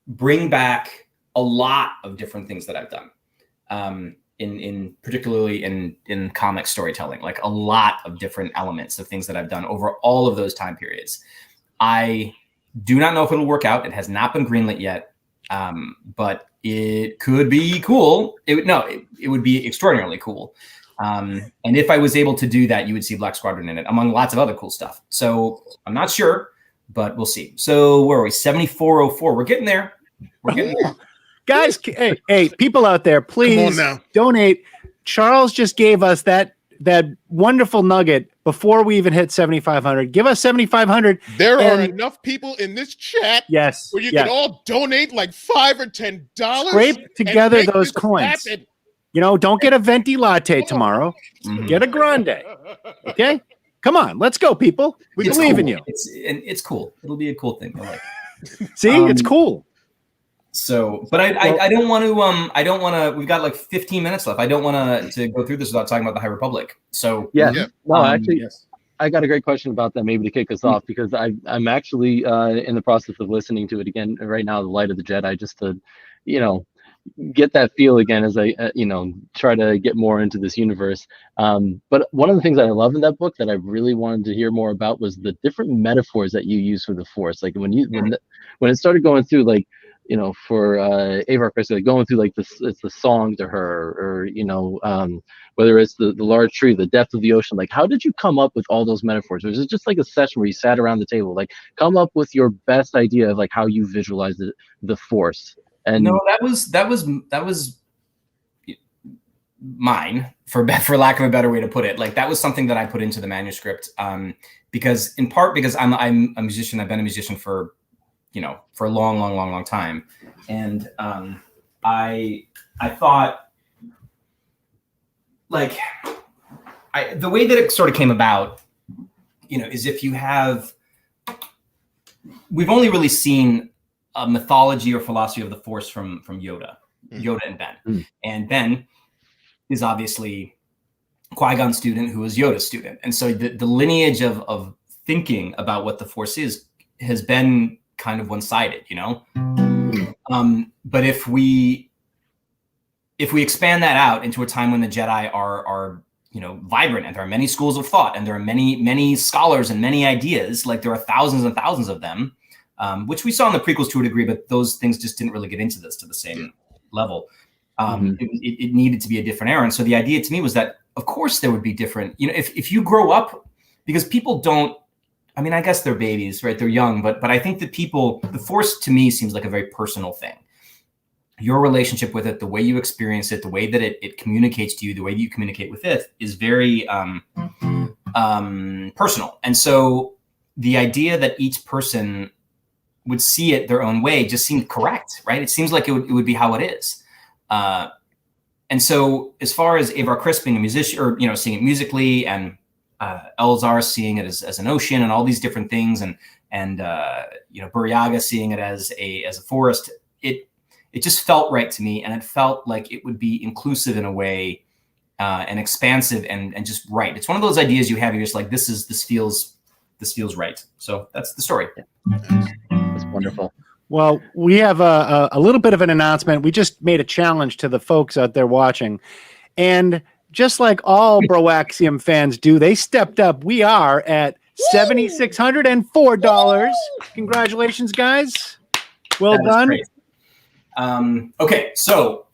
bring back a lot of different things that I've done. In particularly in comic storytelling, like a lot of different elements of things that I've done over all of those time periods. I do not know if it'll work out. It has not been greenlit yet, but it could be cool. It would be extraordinarily cool. And if I was able to do that, you would see Black Squadron in it, among lots of other cool stuff. So I'm not sure, but we'll see. So where are we? 7404. We're getting there. We're getting there. Guys, hey, people out there, please donate. Charles just gave us that wonderful nugget before we even hit 7,500. Give us 7,500. There are enough people in this chat. Yes, where you can all donate like $5 or $10. Scrape together those coins. Happen. Don't get a venti latte tomorrow. Get a grande. Okay, come on, let's go, people. We believe in you. It's cool. It'll be a cool thing. I like it. See, it's cool. So, but I don't want to. We've got like 15 minutes left. I don't want to go through this without talking about the High Republic. So I got a great question about that. Maybe to kick us off, because I'm actually in the process of listening to it again right now, The Light of the Jedi, just to, get that feel again as I, try to get more into this universe. But one of the things that I love in that book that I really wanted to hear more about was the different metaphors that you use for the Force. Like when it started going through, like, for Avar Kriss, like going through like it's the song to her, or whether it's the large tree, the depth of the ocean. Like, how did you come up with all those metaphors? Was it just like a session where you sat around the table, like come up with your best idea of like how you visualize the Force? And no, that was mine, for lack of a better way to put it. Like, that was something that I put into the manuscript, because I'm a musician. I've been a musician for a long time. And I thought, like, the way that it sort of came about, is if you have, we've only really seen a mythology or philosophy of the Force from Yoda and Ben. And Ben is obviously Qui-Gon's student, who is Yoda's student. And so the lineage of thinking about what the Force has been kind of one-sided, but if we expand that out into a time when the Jedi are vibrant, and there are many schools of thought, and there are many scholars and many ideas, like there are thousands and thousands of them, which we saw in the prequels to a degree, but those things just didn't really get into this to the same level. It needed to be a different era. And so the idea to me was that, of course, there would be different, if you grow up, because people don't, I mean, I guess they're babies, right? They're young, but I think that the Force to me seems like a very personal thing. Your relationship with it, the way you experience it, the way that it communicates to you, the way that you communicate with it is very personal. And so the idea that each person would see it their own way just seemed correct, right? It seems like it would be how it is. And so as far as Avar Kriss being a musician, or, seeing it musically, and Elzar seeing it as an ocean, and all these different things, and Buryaga seeing it as a forest, it just felt right to me, and it felt like it would be inclusive in a way, and expansive, and just right. It's one of those ideas you have, you're just like, this feels right. So that's the story. That's wonderful. Well, we have a little bit of an announcement. We just made a challenge to the folks out there watching, and just like all Broaxium fans do, they stepped up. We are at $7,604. Congratulations, guys. Well That is done. great. Okay, so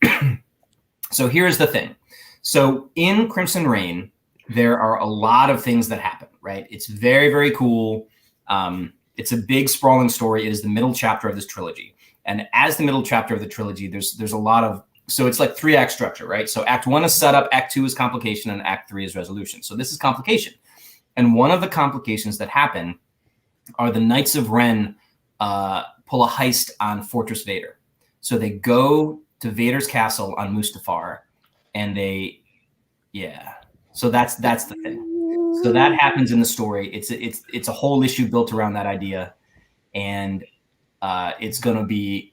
so here's the thing. So in Crimson Reign, there are a lot of things that happen, right? It's very, very cool. It's a big sprawling story. It is the middle chapter of this trilogy. And as the middle chapter of the trilogy, there's a lot of, so it's like 3-act structure, right? So Act 1 is setup, Act 2 is complication, and Act 3 is resolution. So this is complication. And one of the complications that happen are the Knights of Ren pull a heist on Fortress Vader. So they go to Vader's castle on Mustafar, and so that's the thing. So that happens in the story. It's a whole issue built around that idea, and it's gonna be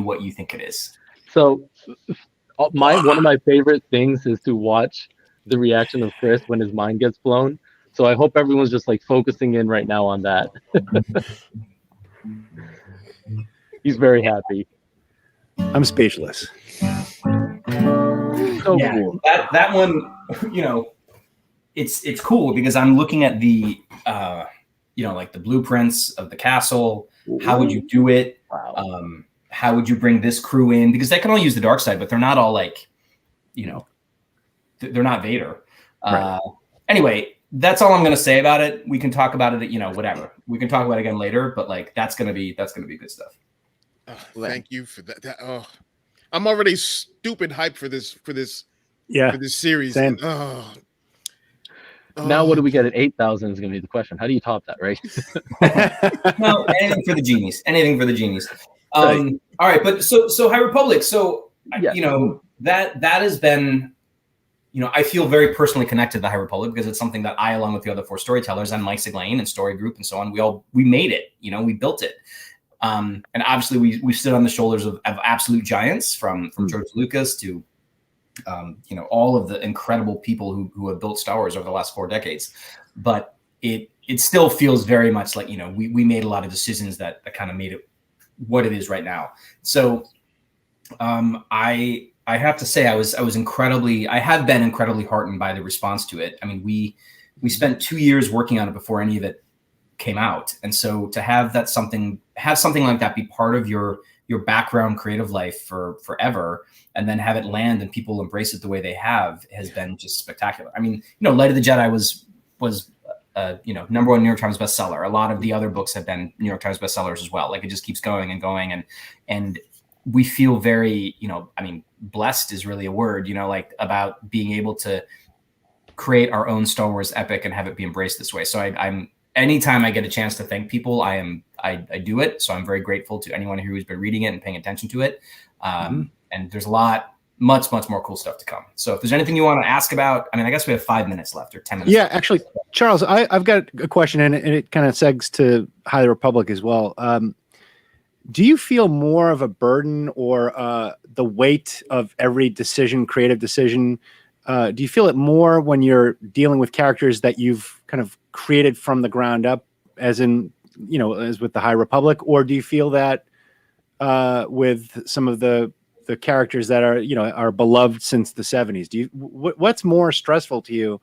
what you think it is. So one of my favorite things is to watch the reaction of Chris when his mind gets blown. So I hope everyone's just like focusing in right now on that. He's very happy. I'm speechless. So yeah, cool. That one, you know, it's cool because I'm looking at the like the blueprints of the castle. How would you do it? Wow. How would you bring this crew in? Because they can all use the dark side, but they're not all like, they're not Vader. Right. Anyway, that's all I'm going to say about it. We can talk about it, whatever. We can talk about it again later, but like that's going to be good stuff. Thank you for that. I'm already stupid hyped for this series. Same. Now what do we get at 8,000 is going to be the question. How do you top that, right? No, anything for the genies. Anything for the genies. Right. All right, but so High Republic. So Yeah. that has been, I feel very personally connected to the High Republic because it's something that I, along with the other 4 storytellers and Mike Siglain and Story Group and so on, we made it. We built it. And obviously we stood on the shoulders of absolute giants from George Lucas to all of the incredible people who have built Star Wars over the last 4 decades. But it still feels very much like, we made a lot of decisions that kind of made it what it is right now. So I have to say I have been incredibly heartened by the response to it. I mean, we spent 2 years working on it before any of it came out. And so to have something like that be part of your background creative life for forever, and then have it land and people embrace it the way they have has been just spectacular. I mean, Light of the Jedi was #1 New York Times bestseller. A lot of the other books have been New York Times bestsellers as well. Like it just keeps going and going. And we feel very, blessed is really a word, like about being able to create our own Star Wars epic and have it be embraced this way. So I'm anytime I get a chance to thank people, I do it. So I'm very grateful to anyone who's been reading it and paying attention to it. And there's much more cool stuff to come. So if there's anything you want to ask about, I guess we have 5 minutes left or 10 minutes. Yeah, left. actually, Charles, I've got a question, and it kind of segs to High Republic as well. Do you feel more of a burden or the weight of every creative decision? Do you feel it more when you're dealing with characters that you've kind of created from the ground up, as in, as with the High Republic, or do you feel that with some of the characters that are beloved since the 70s? What's more stressful to you?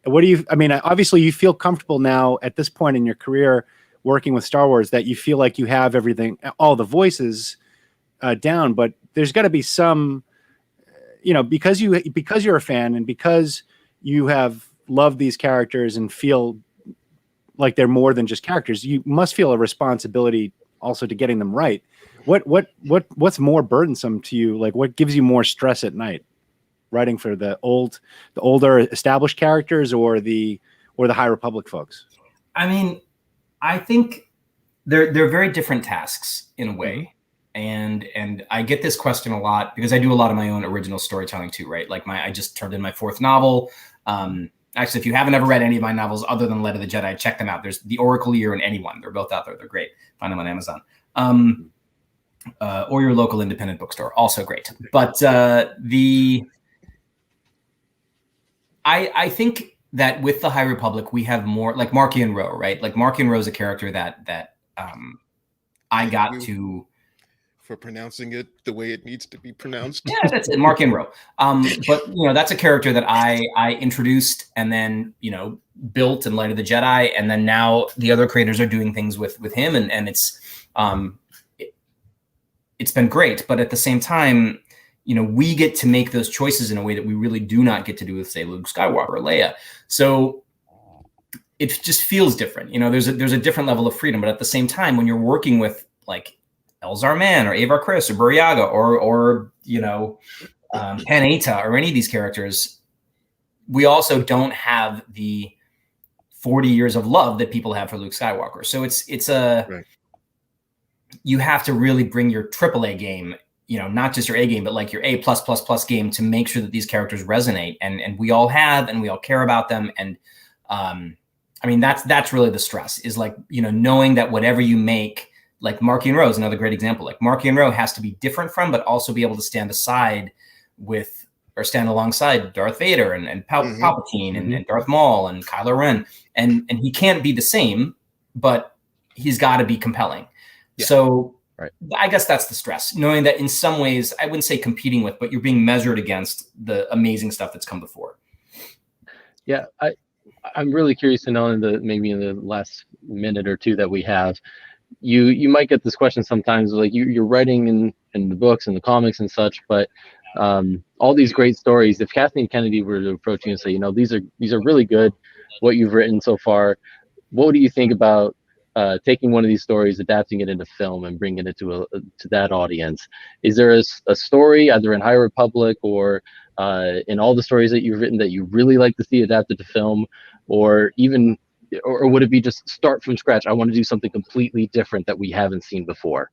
What do you? Obviously, you feel comfortable now at this point in your career working with Star Wars that you feel like you have everything, all the voices down, but there's got to be some, because you're a fan and because you have loved these characters and feel like they're more than just characters, you must feel a responsibility also to getting them right. What's more burdensome to you? Like, what gives you more stress at night, writing for the older established characters or the High Republic folks? I think they're very different tasks in a way. And I get this question a lot because I do a lot of my own original storytelling too, right? Like I just turned in my 4th novel. Actually, if you haven't ever read any of my novels other than Light of the Jedi, check them out. There's The Oracle Year and Anyone. They're both out there. They're great. Find them on Amazon. Or your local independent bookstore. Also great. But I think that with the High Republic, we have more like Markian Ro, right? Like Markian Ro is a character that I got to for pronouncing it the way it needs to be pronounced. Yeah, that's it, Mark Inro. But that's a character that I introduced and then built in Light of the Jedi, and then now the other creators are doing things with him, and it's been great. But at the same time, we get to make those choices in a way that we really do not get to do with, say, Luke Skywalker or Leia. So it just feels different. There's a different level of freedom, but at the same time, when you're working with like Elzar Mann or Avar Kriss or Buryaga or Pan-Eta or any of these characters, we also don't have the 40 years of love that people have for Luke Skywalker. So it's right. You have to really bring your AAA game, not just your A game, but like your A+++ game to make sure that these characters resonate. And we all have, and we all care about them. And that's really the stress, is like, knowing that whatever you make, like Marky and Roe is another great example. Like Marky and Roe has to be different from, but also be able to stand alongside Darth Vader and Palpatine and Darth Maul and Kylo Ren. And he can't be the same, but he's got to be compelling. Yeah. So right. I guess that's the stress, knowing that in some ways, I wouldn't say competing with, but you're being measured against the amazing stuff that's come before. Yeah, I'm really curious to know maybe in the last minute or two that we have, you might get this question sometimes, like you're writing in the books and the comics and such, but all these great stories, if Kathleen Kennedy were to approach you and say, these are really good, what you've written so far, what do you think about taking one of these stories, adapting it into film and bringing it to that audience? Is there a story either in High Republic or in all the stories that you've written that you really like to see adapted to film, or would it be just start from scratch? I want to do something completely different that we haven't seen before.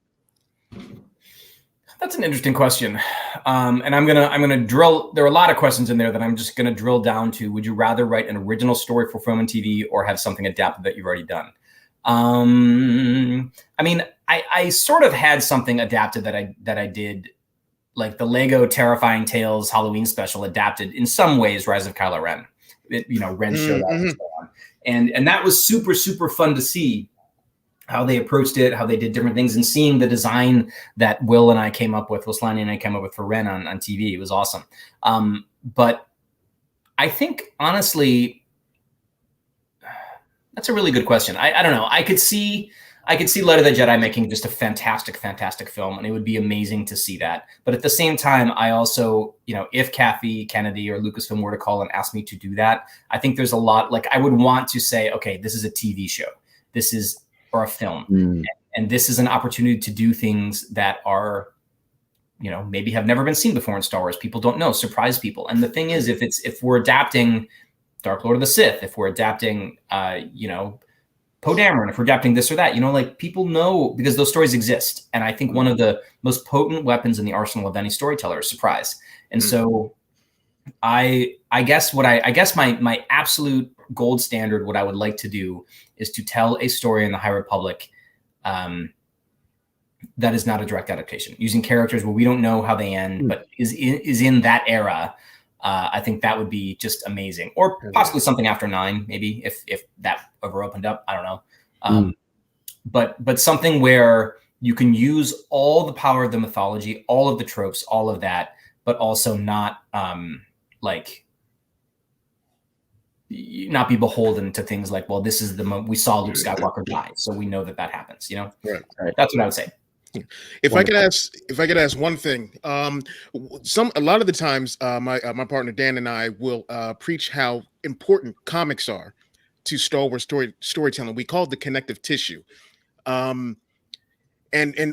That's an interesting question. And I'm gonna drill. There are a lot of questions in there that I'm just gonna drill down to. Would you rather write an original story for film and TV, or have something adapted that you've already done? I sort of had something adapted that I did, like the Lego Terrifying Tales Halloween special adapted in some ways Rise of Kylo Ren. Ren showed up and so on. And that was super, super fun to see how they approached it, how they did different things, and seeing the design that Will Slany and I came up with for Ren on TV. It was awesome. But I think, honestly, that's a really good question. I don't know. I could see Light of the Jedi making just a fantastic, fantastic film, and it would be amazing to see that. But at the same time, I also, if Kathy Kennedy or Lucasfilm were to call and ask me to do that, I think there's a lot, like I would want to say, okay, this is a TV show. Or a film. And this is an opportunity to do things that are, maybe have never been seen before in Star Wars. People don't know, surprise people. And the thing is, if we're adapting Dark Lord of the Sith, if we're adapting, Poe Dameron, if we're adapting this or that, like people know, because those stories exist. And I think one of the most potent weapons in the arsenal of any storyteller is surprise. And so I guess my absolute gold standard, what I would like to do is to tell a story in the High Republic that is not a direct adaptation, using characters where we don't know how they end, but is in that era. I think that would be just amazing, or possibly something after 9, maybe if that ever opened up. I don't know. But something where you can use all the power of the mythology, all of the tropes, all of that, but also not not be beholden to things like, well, this is the moment we saw Luke Skywalker die, so we know that happens. Right. That's what I would say. If I could ask one thing, a lot of the times, my partner Dan and I will preach how important comics are to Star Wars storytelling. We call it the connective tissue. And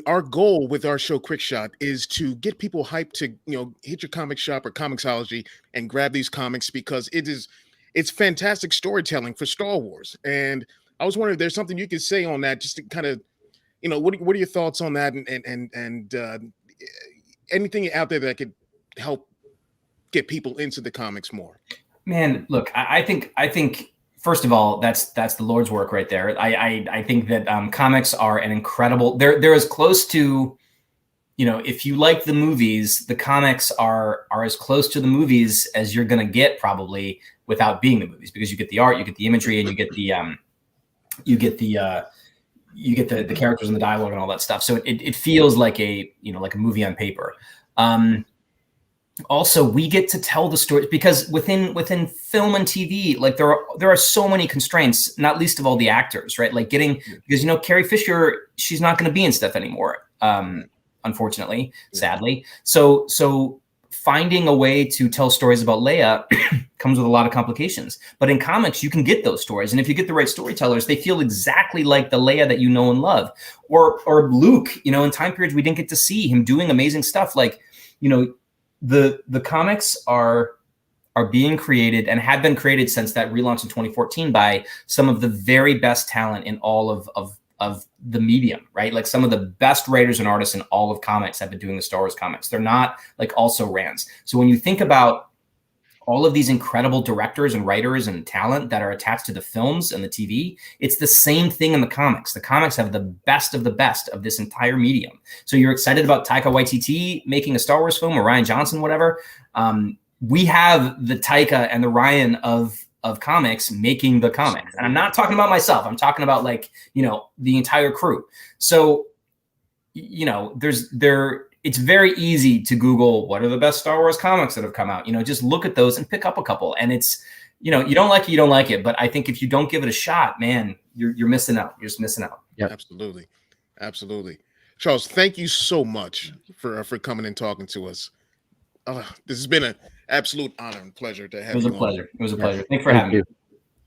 our goal with our show Quick Shot is to get people hyped to hit your comic shop or Comixology and grab these comics, because it's fantastic storytelling for Star Wars. And I was wondering if there's something you could say on that, just to kind of, what are your thoughts on that, and anything out there that could help get people into the comics more? Man, look, I think first of all, that's the Lord's work right there. I think that comics are an incredible. They're as close to, if you like the movies, the comics are as close to the movies as you're gonna get, probably, without being the movies, because you get the art, you get the imagery, and you get the you get the characters and the dialogue and all that stuff. So it feels like a movie on paper. Also, we get to tell the story because within film and TV, like there are so many constraints, not least of all the actors, right? Like because Carrie Fisher, she's not going to be in stuff anymore, unfortunately, sadly. So finding a way to tell stories about Leia comes with a lot of complications. But in comics, you can get those stories, and if you get the right storytellers, they feel exactly like the Leia that you know and love, or Luke. In time periods we didn't get to see him doing amazing stuff, like the comics are being created and had been created since that relaunch in 2014 by some of the very best talent in all of the medium, right? Like some of the best writers and artists in all of comics have been doing the Star Wars comics. They're not like also rans. So when you think about all of these incredible directors and writers and talent that are attached to the films and the TV, it's the same thing in the comics. The comics have the best of this entire medium. So you're excited about Taika Waititi making a Star Wars film, or Rian Johnson, whatever. We have the Taika and the Ryan of comics making the comics. And I'm not talking about myself. I'm talking about the entire crew. So, it's very easy to Google what are the best Star Wars comics that have come out. Just look at those and pick up a couple. And it's, you don't like it, you don't like it. But I think if you don't give it a shot, man, you're missing out. You're just missing out. Yeah, absolutely. Charles, thank you so much for coming and talking to us. This has been an absolute honor and pleasure to have you. It was a pleasure. Thanks for having me.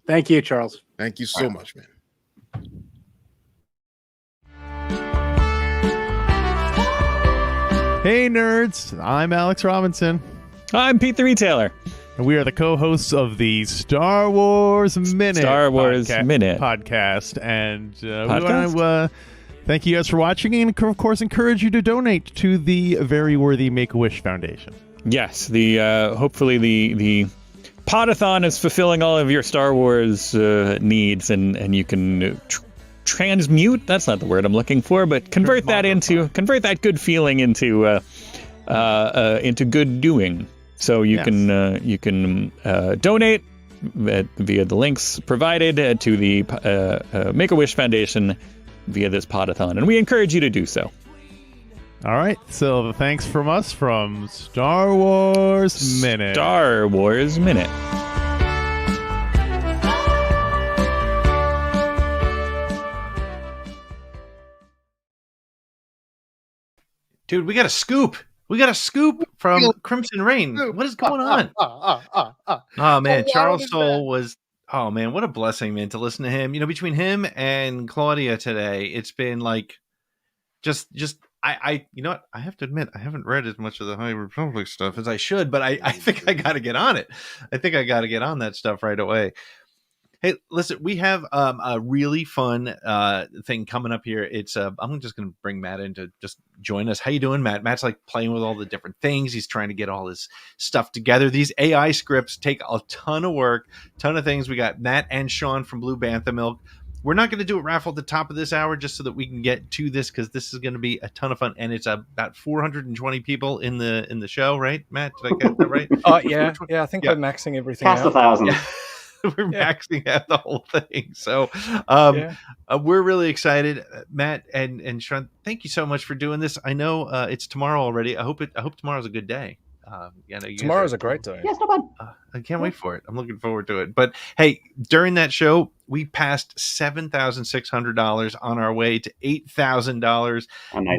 Thank you, Charles. Thank you so much, man. Hey, nerds. I'm Alex Robinson. I'm Pete the Retailer. And we are the co-hosts of the Star Wars Minute podcast. And we want to thank you guys for watching and, of course, encourage you to donate to the very worthy Make-A-Wish Foundation. Yes, hopefully the Podathon is fulfilling all of your Star Wars needs, and you can transmute. That's not the word I'm looking for, but convert that good feeling into good doing. So you can donate via the links provided to the Make-A-Wish Foundation via this Podathon, and we encourage you to do so. All right, so thanks from us from Star Wars Minute. Star Wars Minute. Dude, we got a scoop. From Crimson Reign. What is going on? Oh man, Charles Soule was. Oh man, what a blessing, man, to listen to him. Between him and Claudia today, it's been like, just. I you know what? I have to admit, I haven't read as much of the High Republic stuff as I should, but I think I got to get on it. I think I got to get on that stuff right away. Hey, listen, we have a really fun thing coming up here. It's I'm just going to bring Matt in to just join us. How you doing, Matt? Matt's like playing with all the different things. He's trying to get all his stuff together. These AI scripts take a ton of work, ton of things. We got Matt and Sean from Blue Bantha Milk. We're not going to do a raffle at the top of this hour just so that we can get to this, because this is going to be a ton of fun. And it's about 420 people in the show, right, Matt? Did I get that right? Yeah. I think we're maxing everything past out. 1,000. We're maxing out the whole thing. So we're really excited. Matt and Sean, thank you so much for doing this. I know it's tomorrow already. I hope tomorrow's a good day. Tomorrow's a great day. Yes, no bad. I can't wait for it. I'm looking forward to it. But hey, during that show, we passed $7,600 on our way to $8,000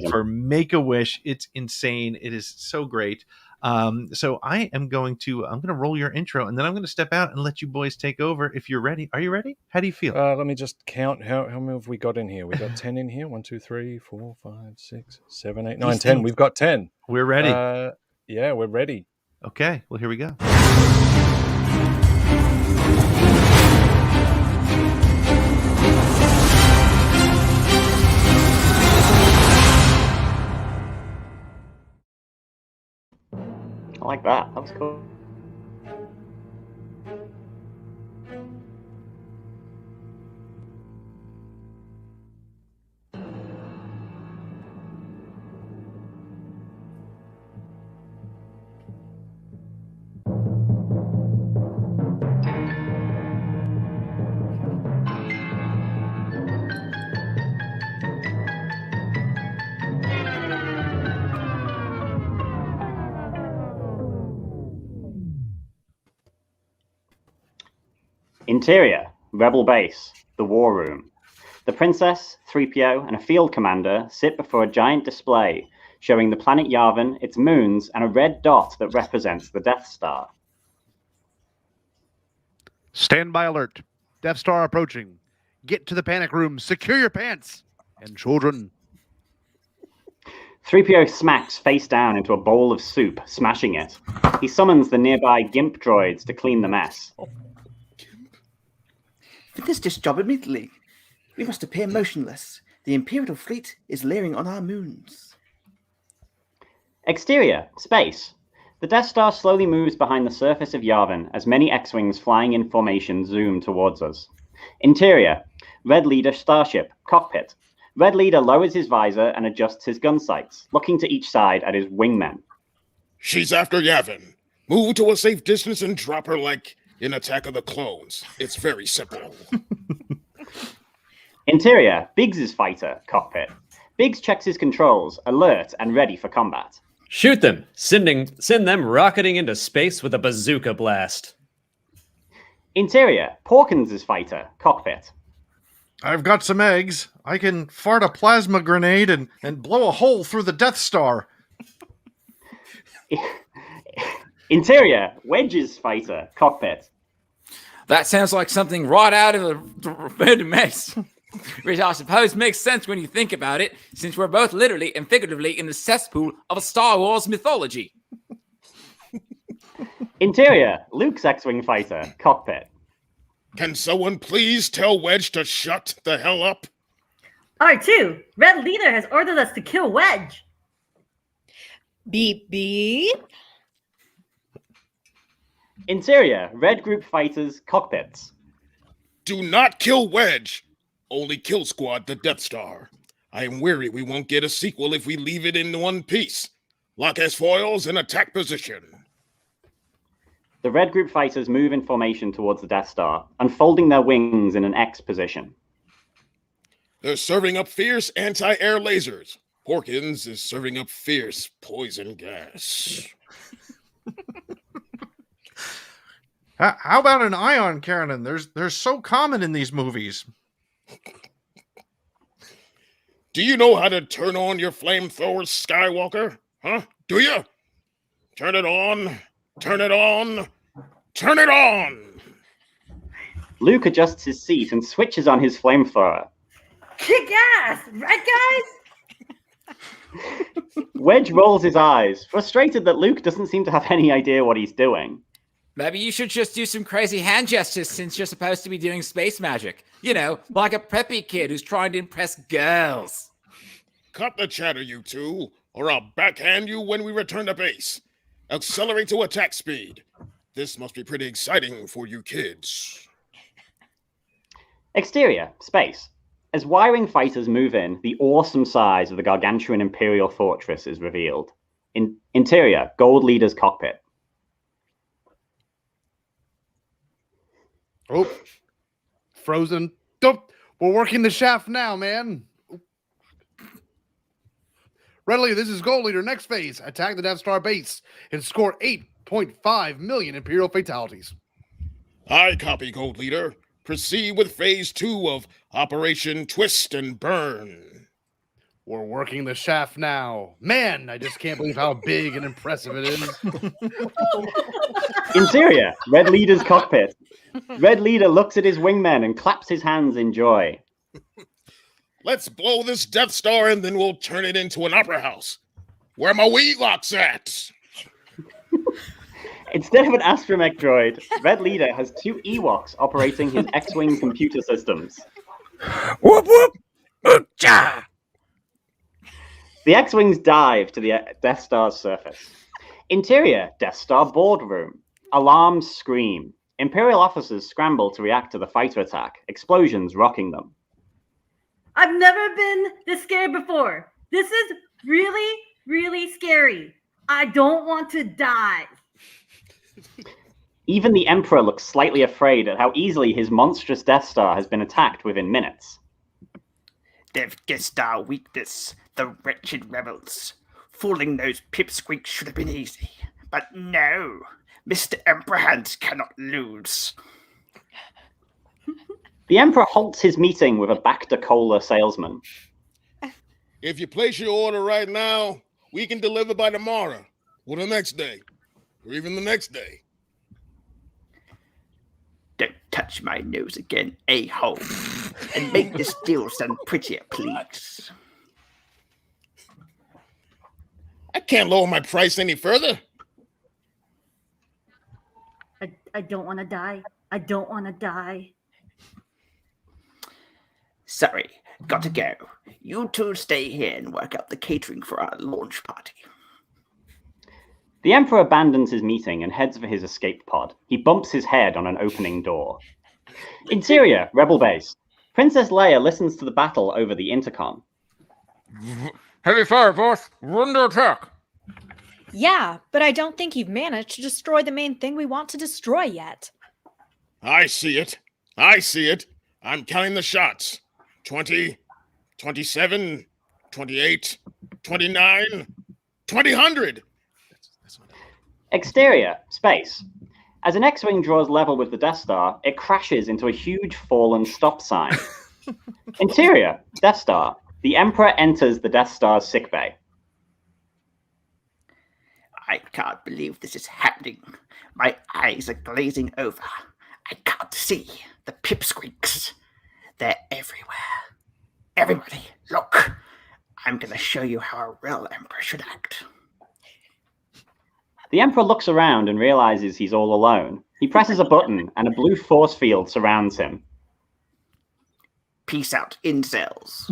for Make-A-Wish. It's insane. It is so great. So I'm going to roll your intro, and then I'm going to step out and let you boys take over if you're ready. Are you ready? How do you feel? Let me just count. How many have we got in here? We got 10 in here. 1, 2, 3, 4, 5, 6, 7, 8, 9, 10. We've got 10. We're ready. Yeah, we're ready. Okay. Well, here we go. I like that. That was cool. Interior, Rebel Base, the War Room. The Princess, 3PO, and a field commander sit before a giant display showing the planet Yavin, its moons, and a red dot that represents the Death Star. Standby alert. Death Star approaching. Get to the panic room. Secure your pants. And children. 3PO smacks face down into a bowl of soup, smashing it. He summons the nearby GIMP droids to clean the mess. Finish this job immediately. We must appear motionless. The Imperial fleet is layering on our moons. Exterior, space. The Death Star slowly moves behind the surface of Yavin as many X-Wings flying in formation zoom towards us. Interior, Red Leader starship, cockpit. Red Leader lowers his visor and adjusts his gun sights, looking to each side at his wingmen. She's after Yavin. Move to a safe distance and drop her like in Attack of the Clones. It's very simple. Interior, Biggs' fighter, cockpit. Biggs checks his controls, alert and ready for combat. Shoot them! Send them rocketing into space with a bazooka blast. Interior, Porkins' fighter, cockpit. I've got some eggs. I can fart a plasma grenade and blow a hole through the Death Star. Interior, Wedge's fighter, cockpit. That sounds like something right out of the Random Max. Which I suppose makes sense when you think about it, since we're both literally and figuratively in the cesspool of a Star Wars mythology. Interior, Luke's X-Wing fighter, cockpit. Can someone please tell Wedge to shut the hell up? R2, Red Leader has ordered us to kill Wedge. Beep, beep. Interior, Red Group fighters, cockpits. Do not kill Wedge. Only kill squad the Death Star. I am weary we won't get a sequel if we leave it in one piece. Lock as foils in attack position. The Red Group fighters move in formation towards the Death Star, unfolding their wings in an X position. They're serving up fierce anti-air lasers. Porkins is serving up fierce poison gas. How about an ion cannon? They're so common in these movies. Do you know how to turn on your flamethrower, Skywalker? Huh? Do you? Turn it on. Turn it on. Turn it on. Luke adjusts his seat and switches on his flamethrower. Kick ass, right, guys? Wedge rolls his eyes, frustrated that Luke doesn't seem to have any idea what he's doing. Maybe you should just do some crazy hand gestures since you're supposed to be doing space magic. You know, like a preppy kid who's trying to impress girls. Cut the chatter, you two, or I'll backhand you when we return to base. Accelerate to attack speed. This must be pretty exciting for you kids. Exterior, space. As Y-Wing fighters move in, the awesome size of the gargantuan Imperial fortress is revealed. Interior, Gold Leader's cockpit. Oh, frozen. We're working the shaft now, man. Red Leader, this is Gold Leader. Next phase, attack the Death Star base and score 8.5 million Imperial fatalities. I copy, Gold Leader. Proceed with phase 2 of Operation Twist and Burn. We're working the shaft now. Man, I just can't believe how big and impressive it is. Interior, Red Leader's cockpit. Red Leader looks at his wingmen and claps his hands in joy. Let's blow this Death Star and then we'll turn it into an opera house. Where my Weetlocks at? Instead of an astromech droid, Red Leader has 2 Ewoks operating his X-Wing computer systems. Whoop whoop! Ooh-cha! The X-Wings dive to the Death Star's surface. Interior, Death Star boardroom. Alarms scream. Imperial officers scramble to react to the fighter attack, explosions rocking them. I've never been this scared before. This is really, really scary. I don't want to die. Even the Emperor looks slightly afraid at how easily his monstrous Death Star has been attacked within minutes. They've guessed our weakness, the wretched rebels. Fooling those pipsqueaks should have been easy. But no, Mr. Emperor Hand cannot lose. The Emperor halts his meeting with a Bacta Cola salesman. If you place your order right now, we can deliver by tomorrow, or the next day, or even the next day. Don't touch my nose again, a-hole. And make this deal sound prettier, please. I can't lower my price any further. I don't want to die. I don't want to die. Sorry, gotta go. You two stay here and work out the catering for our launch party. The Emperor abandons his meeting and heads for his escape pod. He bumps his head on an opening door. Interior, Rebel Base. Princess Leia listens to the battle over the intercom. Heavy fire, boss. We're under attack. Yeah, but I don't think you've managed to destroy the main thing we want to destroy yet. I see it. I see it. I'm counting the shots. 20, 27, 28, 29, 200. Exterior, space. As an X-Wing draws level with the Death Star, it crashes into a huge fallen stop sign. Interior, Death Star. The Emperor enters the Death Star's sickbay. I can't believe this is happening. My eyes are glazing over. I can't see the pipsqueaks. They're everywhere. Everybody, look. I'm going to show you how a real emperor should act. The Emperor looks around and realizes he's all alone. He presses a button and a blue force field surrounds him. Peace out, incels.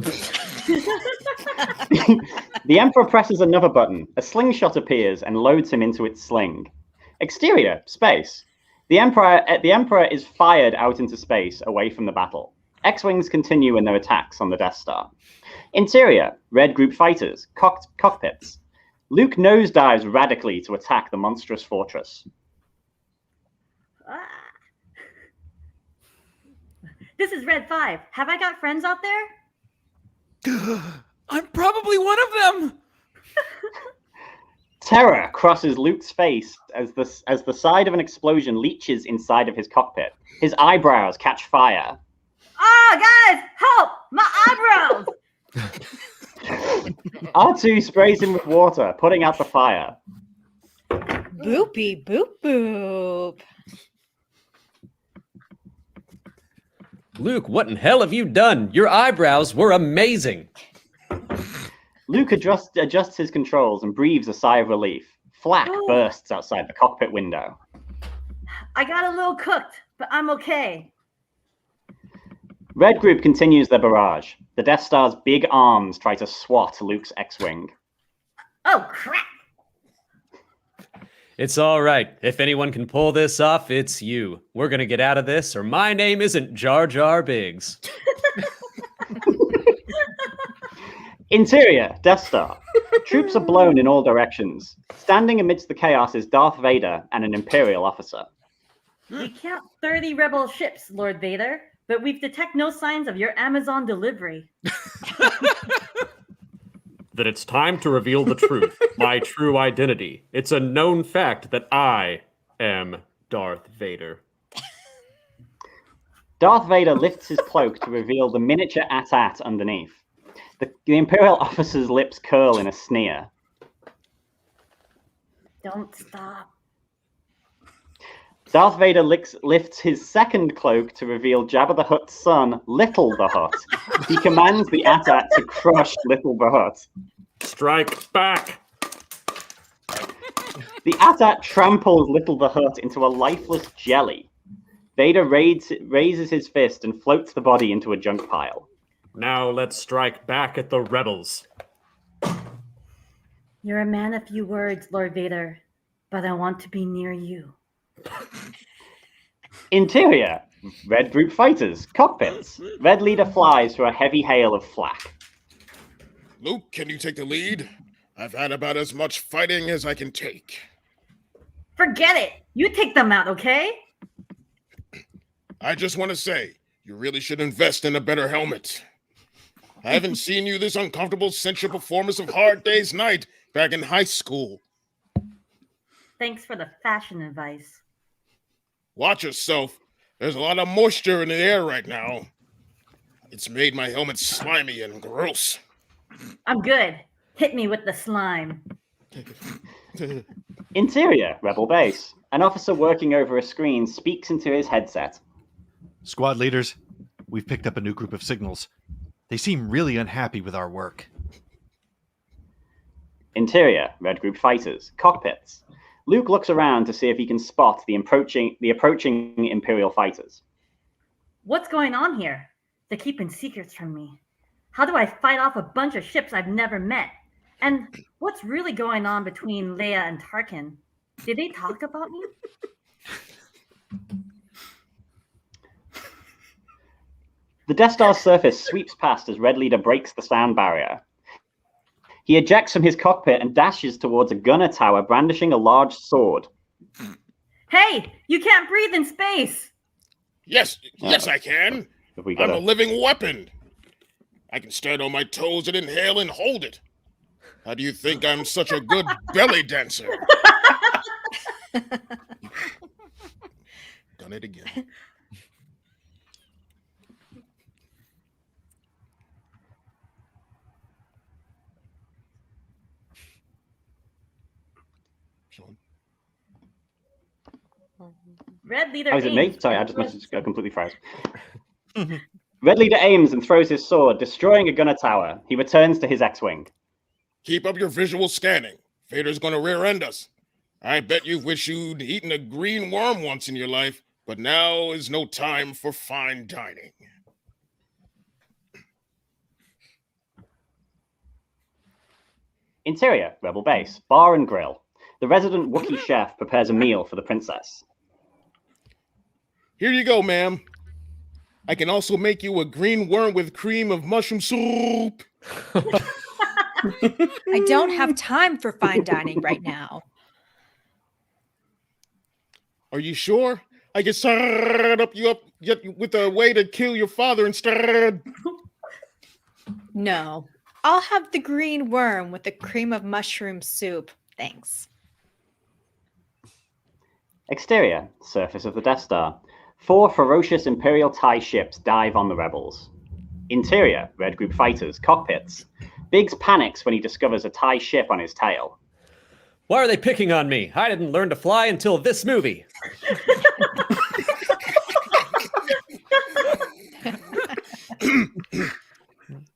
The Emperor presses another button. A slingshot appears and loads him into its sling. Exterior, space. The Emperor is fired out into space, away from the battle. X-Wings continue in their attacks on the Death Star. Interior, Red Group fighters, cockpits. Luke nosedives radically to attack the monstrous fortress. This is Red 5. Have I got friends out there? I'm probably one of them. Terror crosses Luke's face as the side of an explosion leaches inside of his cockpit. His eyebrows catch fire. Ah, guys, help! My eyebrows! R2 sprays him with water, putting out the fire. Boopy boop boop. Luke, what in hell have you done? Your eyebrows were amazing. Luke adjusts his controls and breathes a sigh of relief. Flak bursts outside the cockpit window. I got a little cooked, but I'm okay. Red Group continues their barrage. The Death Star's big arms try to swat Luke's X-Wing. Oh, crap! It's all right. If anyone can pull this off, it's you. We're going to get out of this, or my name isn't Jar Jar Biggs. Interior, Death Star. Troops are blown in all directions. Standing amidst the chaos is Darth Vader and an Imperial officer. We count 30 rebel ships, Lord Vader, but we've detected no signs of your Amazon delivery. That it's time to reveal the truth, my true identity. It's a known fact that I am Darth Vader. Darth Vader lifts his cloak to reveal the miniature AT-AT underneath. The Imperial officer's lips curl in a sneer. Don't stop. Darth Vader lifts his second cloak to reveal Jabba the Hutt's son, Little the Hutt. He commands the AT-AT to crush Little the Hutt. Strike back! The AT-AT tramples Little the Hutt into a lifeless jelly. Vader raises his fist and floats the body into a junk pile. Now let's strike back at the rebels. You're a man of few words, Lord Vader, but I want to be near you. Interior, Red Group fighters, cockpits. Red Leader flies through a heavy hail of flak. Luke, can you take the lead? I've had about as much fighting as I can take. Forget it! You take them out, okay? I just want to say, you really should invest in a better helmet. I haven't seen you this uncomfortable since your performance of Hard Day's Night back in high school. Thanks for the fashion advice. Watch yourself. There's a lot of moisture in the air right now. It's made my helmet slimy and gross. I'm good. Hit me with the slime. Interior, Rebel Base. An officer working over a screen speaks into his headset. Squad leaders, we've picked up a new group of signals. They seem really unhappy with our work. Interior, Red Group Fighters. Cockpits. Luke looks around to see if he can spot the approaching Imperial fighters. What's going on here? They're keeping secrets from me. How do I fight off a bunch of ships I've never met? And what's really going on between Leia and Tarkin? Did they talk about me? The Death Star's surface sweeps past as Red Leader breaks the sound barrier. He ejects from his cockpit and dashes towards a gunner tower brandishing a large sword. Hey, you can't breathe in space. Yes, I can. I'm a living weapon. I can stand on my toes and inhale and hold it. How do you think I'm such a good belly dancer? Done it again. Red Leader. Oh, is it me? Sorry, I just must have completely froze. Red Leader aims and throws his sword, destroying a gunner tower. He returns to his X-Wing. Keep up your visual scanning. Vader's gonna rear end us. I bet you wish you'd eaten a green worm once in your life, but now is no time for fine dining. Interior, Rebel Base, bar and grill. The resident Wookiee chef prepares a meal for the princess. Here you go, ma'am. I can also make you a green worm with cream of mushroom soup. I don't have time for fine dining right now. Are you sure? I can set you up with a way to kill your father instead. No, I'll have the green worm with the cream of mushroom soup. Thanks. Exterior, surface of the Death Star. 4 ferocious Imperial TIE ships dive on the rebels. Interior, Red Group Fighters, cockpits. Biggs panics when he discovers a TIE ship on his tail. Why are they picking on me? I didn't learn to fly until this movie.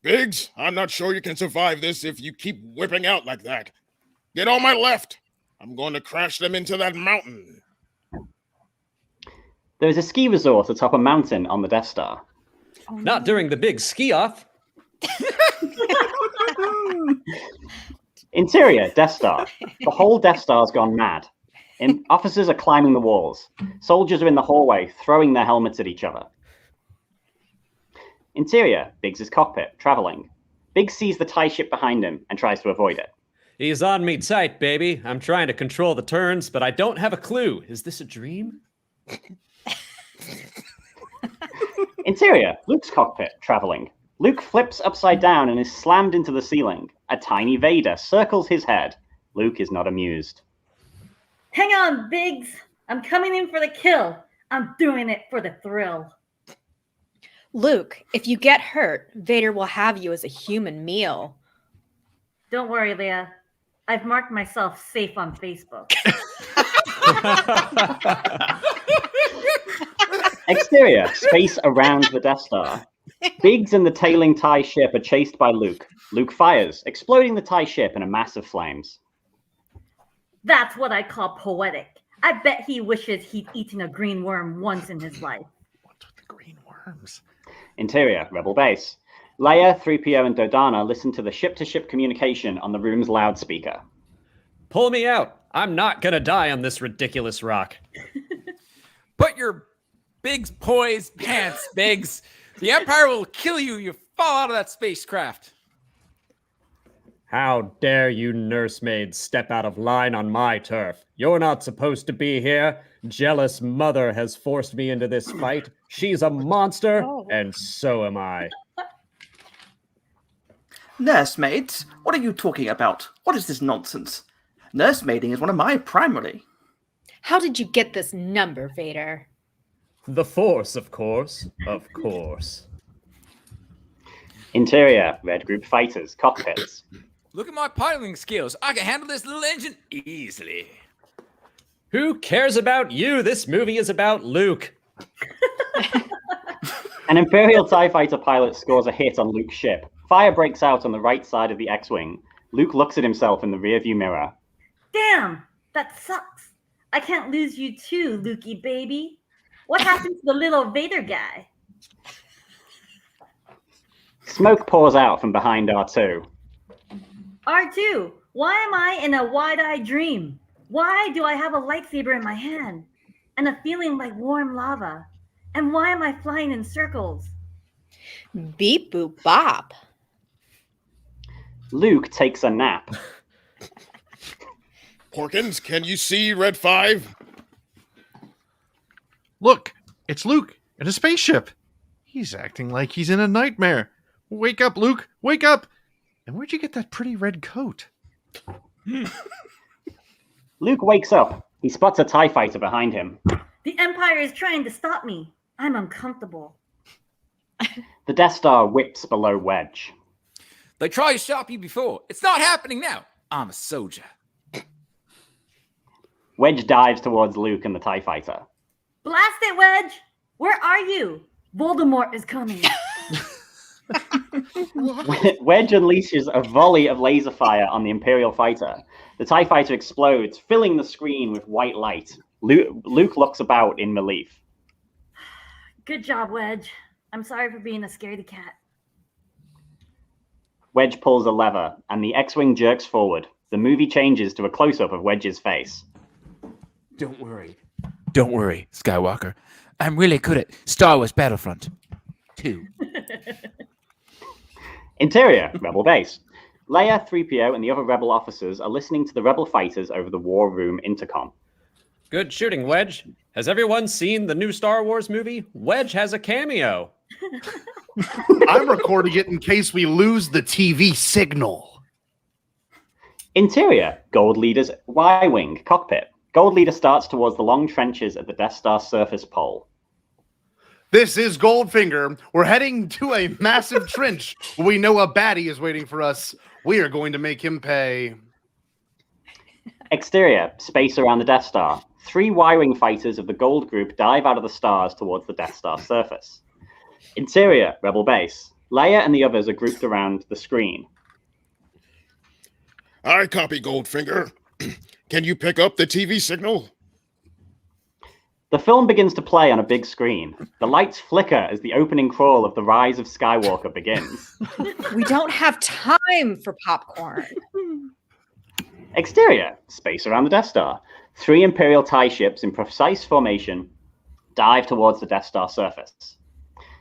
Biggs, I'm not sure you can survive this if you keep whipping out like that. Get on my left. I'm going to crash them into that mountain. There is a ski resort atop a mountain on the Death Star. Not during the big ski-off. Interior, Death Star. The whole Death Star's gone mad. Officers are climbing the walls. Soldiers are in the hallway, throwing their helmets at each other. Interior, Biggs' cockpit, traveling. Biggs sees the TIE ship behind him and tries to avoid it. He's on me tight, baby. I'm trying to control the turns, but I don't have a clue. Is this a dream? Interior, Luke's cockpit, traveling. Luke flips upside down and is slammed into the ceiling. A tiny Vader circles his head. Luke is not amused. Hang on, Biggs. I'm coming in for the kill. I'm doing it for the thrill. Luke, if you get hurt, Vader will have you as a human meal. Don't worry, Leia. I've marked myself safe on Facebook. Exterior, space around the Death Star. Biggs and the tailing TIE ship are chased by Luke. Luke fires, exploding the TIE ship in a mass of flames. That's what I call poetic. I bet he wishes he'd eaten a green worm once in his life. What's with the green worms? Interior, Rebel Base. Leia, 3PO, and Dodana listen to the ship-to-ship communication on the room's loudspeaker. Pull me out. I'm not gonna die on this ridiculous rock. Put your Biggs poised pants, Biggs. The Empire will kill you. You fall out of that spacecraft. How dare you nursemaids step out of line on my turf? You're not supposed to be here. Jealous mother has forced me into this fight. She's a monster, and so am I. Nursemaids? What are you talking about? What is this nonsense? Nursemaiding is one of my primary. How did you get this number, Vader? The Force, of course. Of course. Interior, Red Group fighters, cockpits. Look at my piloting skills. I can handle this little engine easily. Who cares about you? This movie is about Luke. An Imperial TIE fighter pilot scores a hit on Luke's ship. Fire breaks out on the right side of the X-Wing. Luke looks at himself in the rearview mirror. Damn, that sucks. I can't lose you too, Lukey baby. What happened to the little Vader guy? Smoke pours out from behind R2. R2, why am I in a wide-eyed dream? Why do I have a lightsaber in my hand and a feeling like warm lava? And why am I flying in circles? Beep boop bop. Luke takes a nap. Porkins, can you see Red 5? Look, it's Luke in a spaceship. He's acting like he's in a nightmare. Wake up, Luke. Wake up. And where'd you get that pretty red coat? Luke wakes up. He spots a TIE fighter behind him. The Empire is trying to stop me. I'm uncomfortable. The Death Star whips below Wedge. They tried to stop you before. It's not happening now. I'm a soldier. Wedge dives towards Luke and the TIE fighter. Blast it, Wedge! Where are you? Voldemort is coming. Wedge unleashes a volley of laser fire on the Imperial fighter. The TIE fighter explodes, filling the screen with white light. Luke looks about in relief. Good job, Wedge. I'm sorry for being a scaredy cat. Wedge pulls a lever, and the X-Wing jerks forward. The movie changes to a close-up of Wedge's face. Don't worry. Don't worry, Skywalker. I'm really good at Star Wars Battlefront 2. Interior, Rebel base. Leia, 3PO, and the other Rebel officers are listening to the Rebel fighters over the War Room intercom. Good shooting, Wedge. Has everyone seen the new Star Wars movie? Wedge has a cameo. I'm recording it in case we lose the TV signal. Interior, Gold Leader's Y-Wing cockpit. Gold Leader starts towards the long trenches at the Death Star surface pole. This is Goldfinger. We're heading to a massive trench. We know a baddie is waiting for us. We are going to make him pay. Exterior, space around the Death Star. 3 Y-Wing fighters of the Gold Group dive out of the stars towards the Death Star surface. Interior, Rebel base. Leia and the others are grouped around the screen. I copy, Goldfinger. Can you pick up the TV signal? The film begins to play on a big screen. The lights flicker as the opening crawl of The Rise of Skywalker begins. We don't have time for popcorn. Exterior, space around the Death Star. 3 Imperial TIE ships in precise formation dive towards the Death Star surface.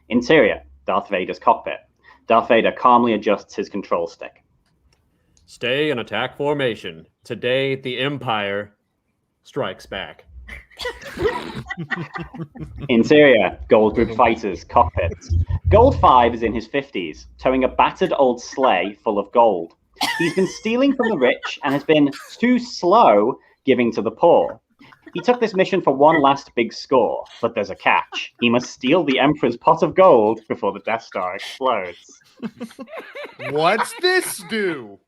Interior, Darth Vader's cockpit. Darth Vader calmly adjusts his control stick. Stay in attack formation. Today, the Empire strikes back. Interior, Gold Group fighters, cockpits. Gold 5 is in his 50s, towing a battered old sleigh full of gold. He's been stealing from the rich and has been too slow giving to the poor. He took this mission for one last big score, but there's a catch. He must steal the Emperor's pot of gold before the Death Star explodes. What's this do?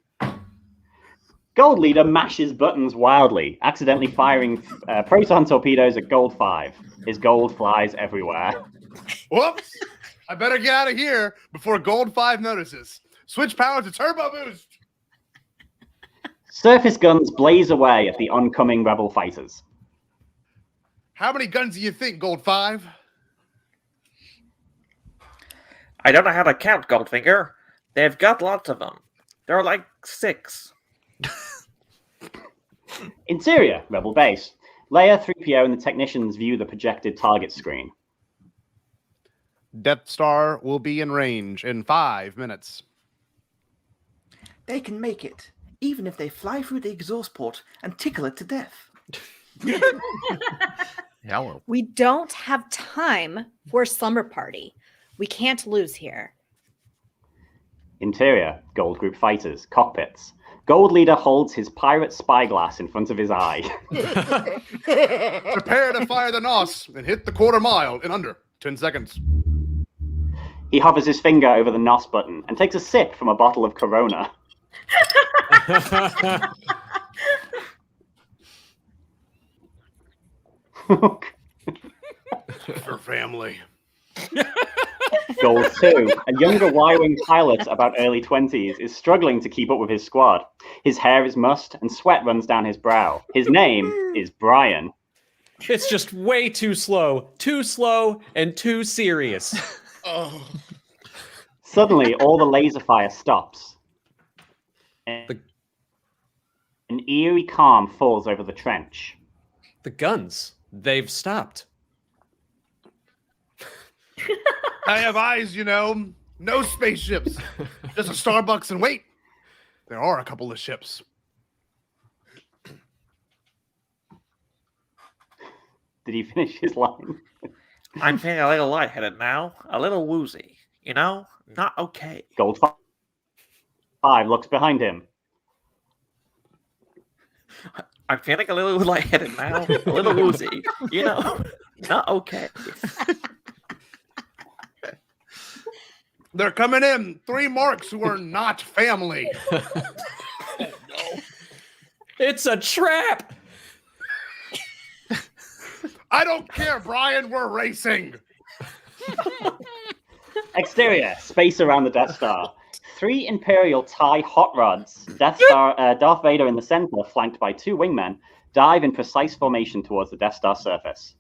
Gold Leader mashes buttons wildly, accidentally firing proton torpedoes at Gold 5. His gold flies everywhere. Whoops! I better get out of here before Gold 5 notices. Switch power to turbo boost! Surface guns blaze away at the oncoming Rebel fighters. How many guns do you think, Gold 5? I don't know how to count, Goldfinger. They've got lots of them. There are like 6. Interior, Rebel base. Leia, 3PO, and the technicians view the projected target screen. Death Star will be in range in 5 minutes. They can make it, even if they fly through the exhaust port and tickle it to death. Yeah, well. We don't have time for a slumber party. We can't lose here. Interior, Gold Group fighters, cockpits. Gold Leader holds his pirate spyglass in front of his eye. Prepare to fire the NOS and hit the quarter mile in under 10 seconds. He hovers his finger over the NOS button and takes a sip from a bottle of Corona. For family. Gold 2, a younger Y-Wing pilot about early 20s, is struggling to keep up with his squad. His hair is mussed and sweat runs down his brow. His name is Brian. It's just way too slow and too serious. Suddenly, all the laser fire stops. An eerie calm falls over the trench. The guns, they've stopped. I have eyes, you know. No spaceships. Just a Starbucks and wait. There are a couple of ships. Did he finish his line? I'm feeling a little lightheaded now. A little woozy. You know? Not okay. Gold 5 looks behind him. I'm feeling a little lightheaded now. A little woozy. You know? Not okay. They're coming in. 3 marks who are not family. It's a trap. I don't care, Brian. We're racing. Exterior, space around the Death Star. 3 Imperial TIE hot rods, Darth Vader in the center, flanked by 2 wingmen, dive in precise formation towards the Death Star surface.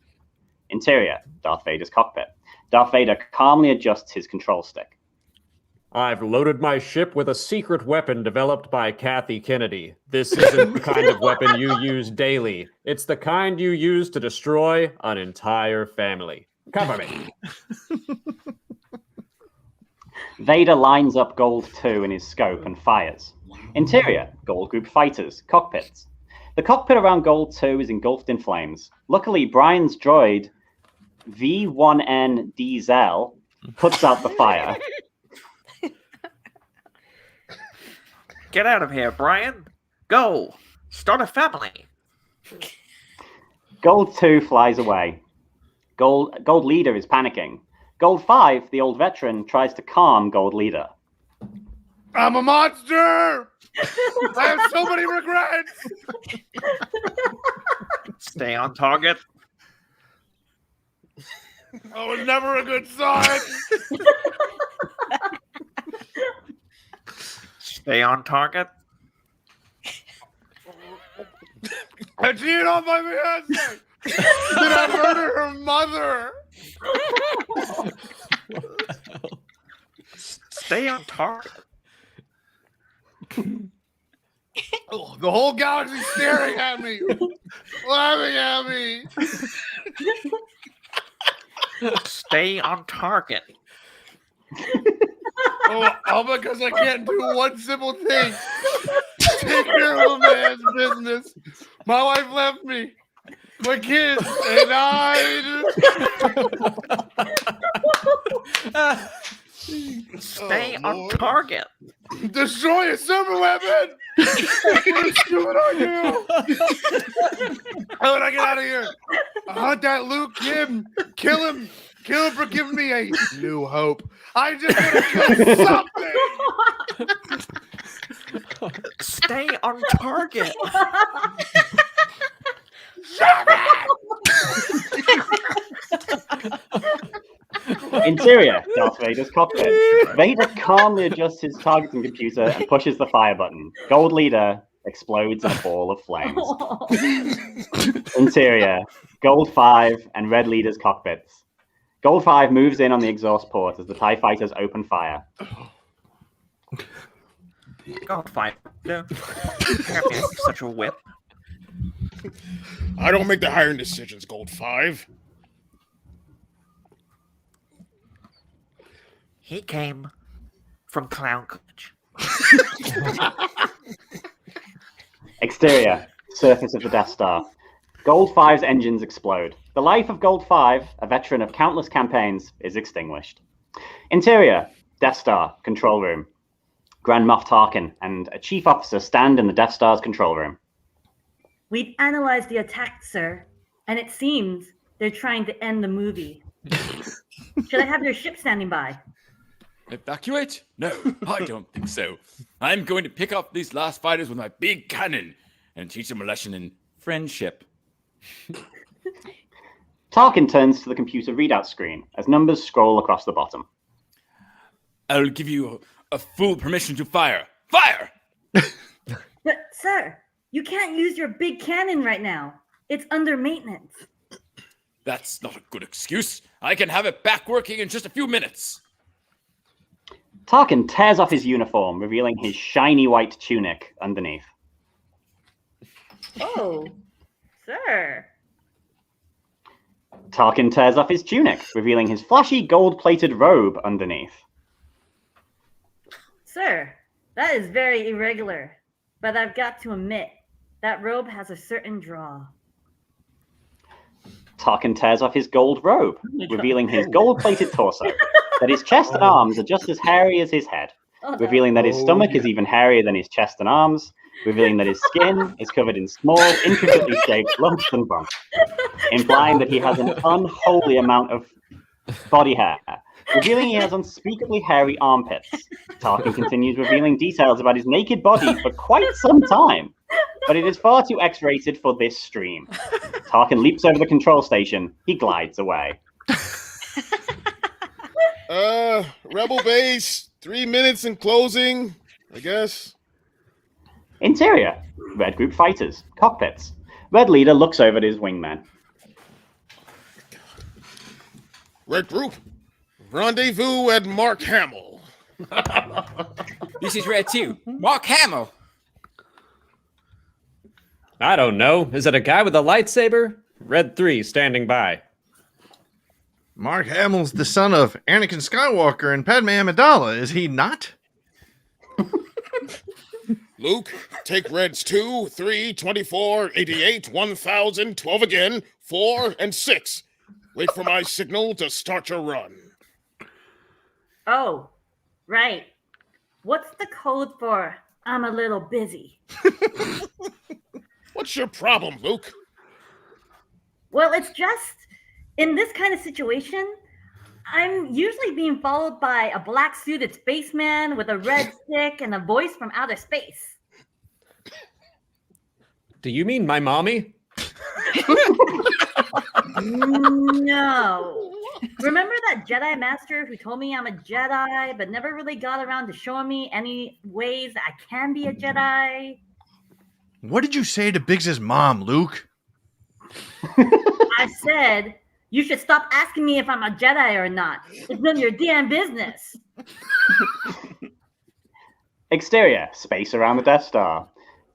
Interior, Darth Vader's cockpit. Darth Vader calmly adjusts his control stick. I've loaded my ship with a secret weapon developed by Kathy Kennedy. This isn't the kind of weapon you use daily. It's the kind you use to destroy an entire family. Cover me. Vader lines up Gold 2 in his scope and fires. Interior, Gold Group fighters, cockpits. The cockpit around Gold 2 is engulfed in flames. Luckily, Brian's droid, V1N Diesel, puts out the fire. Get out of here, Brian. Go. Start a family. Gold 2 flies away. Gold Leader is panicking. Gold 5, the old veteran, tries to calm Gold Leader. I'm a monster! I have so many regrets! Stay on target. Oh, it's never a good sign! Stay on target. I cheated on my fiance! Did I murder her mother? Stay on target. Oh, the whole galaxy's staring at me, laughing at me. Stay on target. Oh, all because I can't do one simple thing. Take care of a man's business. My wife left me. My kids, they died. Stay on target. Destroy a super weapon. What stupid are you? How would I get out of here? I hunt that Luke Kim. Kill him. Kill him for giving me a new hope. I just want to kill something. Stay on target. Interior, Darth Vader's cockpit. Vader calmly adjusts his targeting computer and pushes the fire button. Gold Leader explodes in a ball of flames. Interior, Gold 5 and Red Leader's cockpits. Gold 5 moves in on the exhaust port as the TIE fighters open fire. Gold 5. No. Such a whip. I don't make the hiring decisions, Gold 5. He came from Clown College. Exterior, surface of the Death Star. Gold 5's engines explode. The life of Gold 5, a veteran of countless campaigns, is extinguished. Interior, Death Star, control room. Grand Moff Tarkin and a chief officer stand in the Death Star's control room. We've analyzed the attack, sir, and it seems they're trying to end the movie. Should I have your ship standing by? Evacuate? No, I don't think so. I'm going to pick up these last fighters with my big cannon and teach them a lesson in friendship. Tarkin turns to the computer readout screen as numbers scroll across the bottom. I'll give you a full permission to fire. Fire! But, sir, you can't use your big cannon right now. It's under maintenance. That's not a good excuse. I can have it back working in just a few minutes. Tarkin tears off his uniform, revealing his shiny white tunic underneath. Oh, sir. Tarkin tears off his tunic, revealing his flashy gold-plated robe underneath. Sir, that is very irregular. But I've got to admit, that robe has a certain draw. Tarkin tears off his gold robe, revealing his gold-plated torso, that his chest and arms are just as hairy as his head, revealing that his stomach is even hairier than his chest and arms, revealing that his skin is covered in small, intricately shaped lumps and bumps, implying that he has an unholy amount of body hair, revealing he has unspeakably hairy armpits. Tarkin continues revealing details about his naked body for quite some time, but it is far too X-rated for this stream. Tarkin leaps over the control station. He glides away. Rebel base, 3 minutes in closing, I guess. Interior, Red Group fighters, cockpits. Red Leader looks over at his wingmen. Red Group, rendezvous at Mark Hamill. This is Red 2. Mark Hamill. I don't know. Is it a guy with a lightsaber? Red 3 standing by. Mark Hamill's the son of Anakin Skywalker and Padme Amidala, is he not? Luke, take Reds 2, 3, 24, 88, 1000, 12 again, 4, and 6. Wait for my signal to start your run. Oh, right. What's the code for I'm a little busy? What's your problem, Luke? Well, it's just, in this kind of situation, I'm usually being followed by a black-suited spaceman with a red stick and a voice from outer space. Do you mean my mommy? No. Remember that Jedi Master who told me I'm a Jedi, but never really got around to showing me any ways I can be a Jedi? What did you say to Biggs's mom, Luke? I said, you should stop asking me if I'm a Jedi or not. It's none of your damn business. Exterior, space around the Death Star.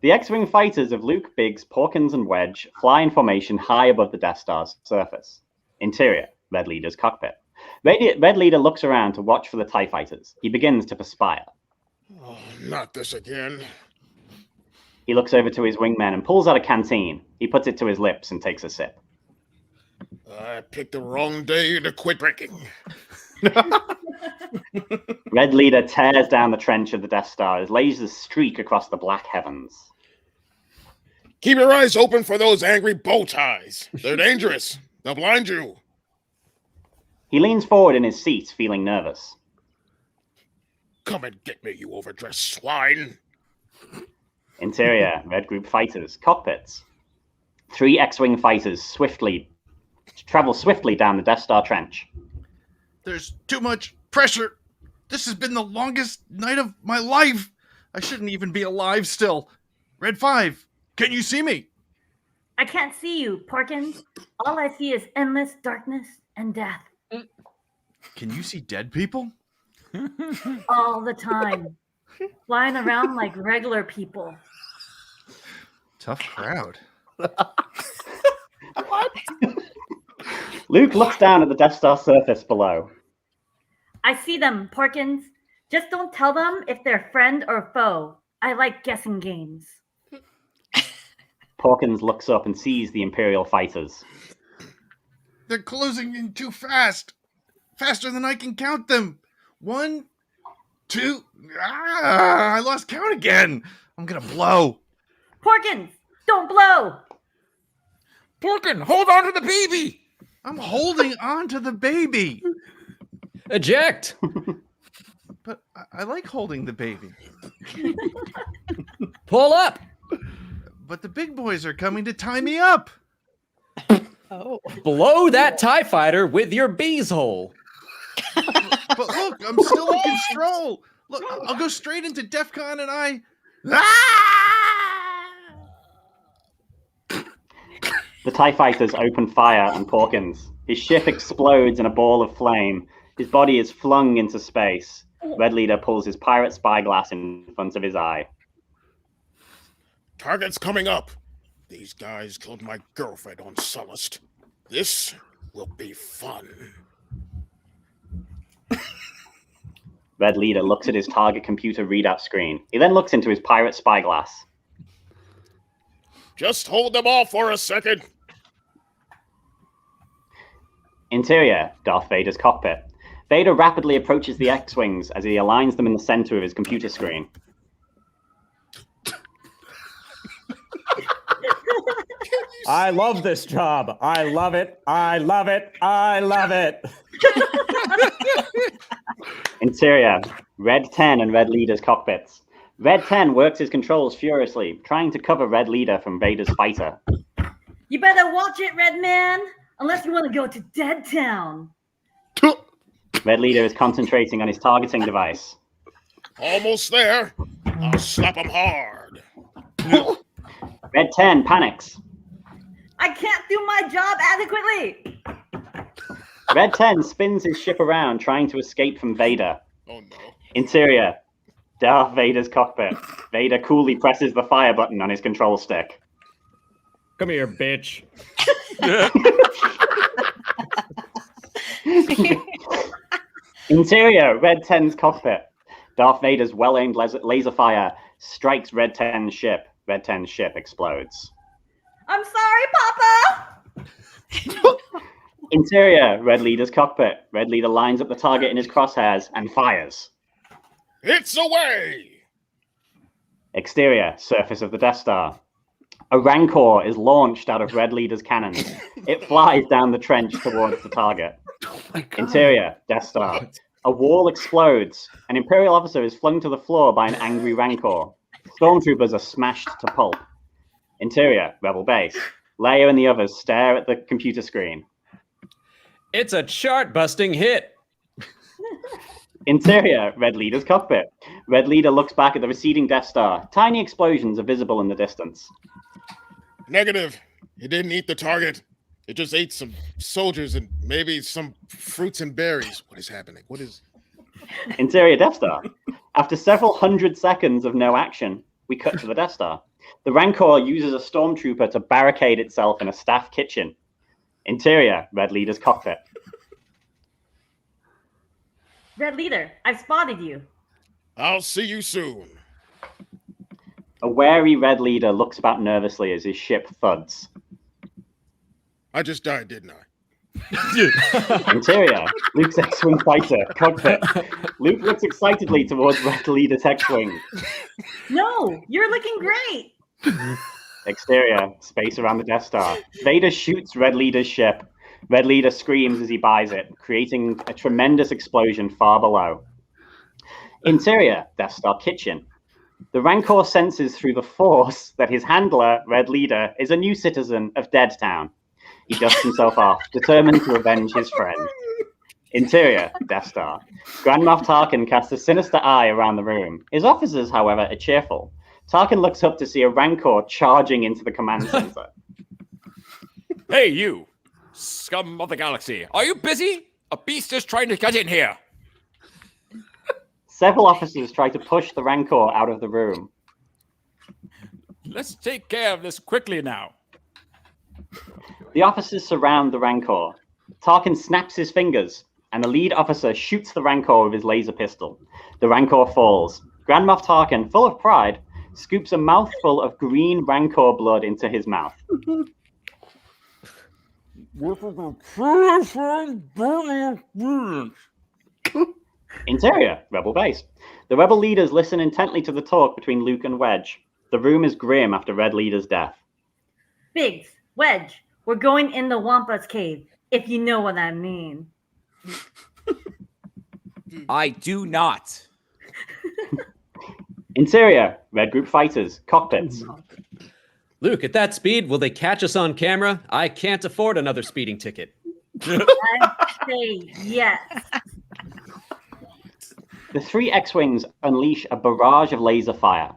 The X-Wing fighters of Luke, Biggs, Porkins, and Wedge fly in formation high above the Death Star's surface. Interior, Red Leader's cockpit. Red Leader looks around to watch for the TIE fighters. He begins to perspire. Oh, not this again. He looks over to his wingmen and pulls out a canteen. He puts it to his lips and takes a sip. I picked the wrong day to quit drinking. Red Leader tears down the trench of the Death Star as lasers streak across the black heavens. Keep your eyes open for those angry bow ties. They're dangerous. They'll blind you. He leans forward in his seat, feeling nervous. Come and get me, you overdressed swine. Interior, Red Group fighters, cockpits. 3 X-Wing fighters travel swiftly down the Death Star trench. There's too much pressure. This has been the longest night of my life. I shouldn't even be alive still. Red 5, can you see me? I can't see you, Porkins. All I see is endless darkness and death. Can you see dead people? All the time. Flying around like regular people. Tough crowd. Luke looks down at the Death Star surface below. I see them, Porkins. Just don't tell them if they're friend or foe. I like guessing games. Porkins looks up and sees the Imperial fighters. They're closing in too fast. Faster than I can count them. 1, 2. I lost count again. I'm gonna blow. Porkins, don't blow. Porkin, hold on to the baby. I'm holding on to the baby. Eject. But I like holding the baby. Pull up. But the big boys are coming to tie me up. Oh. Blow that TIE fighter with your bees hole. But look, I'm still in control. Look, I'll go straight into DEFCON and I... The TIE fighters open fire on Porkins. His ship explodes in a ball of flame. His body is flung into space. Red Leader pulls his pirate spyglass in front of his eye. Target's coming up. These guys killed my girlfriend on Sullust. This will be fun. Red Leader looks at his target computer readout screen. He then looks into his pirate spyglass. Just hold them off for a second. Interior, Darth Vader's cockpit. Vader rapidly approaches the X-Wings as he aligns them in the center of his computer screen. I love this job. I love it. I love it. I love it. Interior, Red 10 and Red Leader's cockpits. Red 10 works his controls furiously, trying to cover Red Leader from Vader's fighter. You better watch it, Red Man, unless you want to go to Dead Town. Red Leader is concentrating on his targeting device. Almost there. I'll slap him hard. Red 10 panics. I can't do my job adequately. Red 10 spins his ship around, trying to escape from Vader. Oh no. Interior, Darth Vader's cockpit. Vader coolly presses the fire button on his control stick. Come here, bitch. Interior, Red 10's cockpit. Darth Vader's well-aimed laser fire strikes Red 10's ship. Red 10's ship explodes. I'm sorry, Papa. Interior, Red Leader's cockpit. Red Leader lines up the target in his crosshairs and fires. It's away! Exterior, surface of the Death Star. A Rancor is launched out of Red Leader's cannons. It flies down the trench towards the target. Interior, Death Star. A wall explodes. An Imperial officer is flung to the floor by an angry Rancor. Stormtroopers are smashed to pulp. Interior, Rebel base. Leia and the others stare at the computer screen. It's a chart-busting hit. Interior, Red Leader's cockpit. Red Leader looks back at the receding Death Star. Tiny explosions are visible in the distance. Negative. It didn't eat the target. It just ate some soldiers and maybe some fruits and berries. What is happening? What is... Interior Death Star. After several hundred seconds of no action, we cut to the Death Star. The Rancor uses a stormtrooper to barricade itself in a staff kitchen. Interior, Red Leader's cockpit. Red Leader, I've spotted you. I'll see you soon. A wary Red Leader looks about nervously as his ship thuds. I just died, didn't I? Interior, Luke's X-Wing fighter, cockpit. Luke looks excitedly towards Red Leader's X-Wing. No, you're looking great. Exterior, space around the Death Star. Vader shoots Red Leader's ship. Red Leader screams as he buys it, creating a tremendous explosion far below. Interior, Death Star kitchen. The Rancor senses through the Force that his handler, Red Leader, is a new citizen of Dead Town. He dusts himself off, determined to avenge his friend. Interior, Death Star. Grand Moff Tarkin casts a sinister eye around the room. His officers, however, are cheerful. Tarkin looks up to see a Rancor charging into the command center. Hey, you! Scum of the galaxy. Are you busy? A beast is trying to get in here. Several officers try to push the Rancor out of the room. Let's take care of this quickly now. The officers surround the Rancor. Tarkin snaps his fingers, and the lead officer shoots the Rancor with his laser pistol. The Rancor falls. Grand Moff Tarkin, full of pride, scoops a mouthful of green Rancor blood into his mouth. Interior, Rebel base. The Rebel leaders listen intently to the talk between Luke and Wedge. The room is grim after Red Leader's death. Biggs, Wedge, we're going in the Wampa's cave, if you know what I mean. I do not. Interior, Red Group fighters, cockpits. Luke, at that speed, will they catch us on camera? I can't afford another speeding ticket. I say yes. The 3 X-Wings unleash a barrage of laser fire.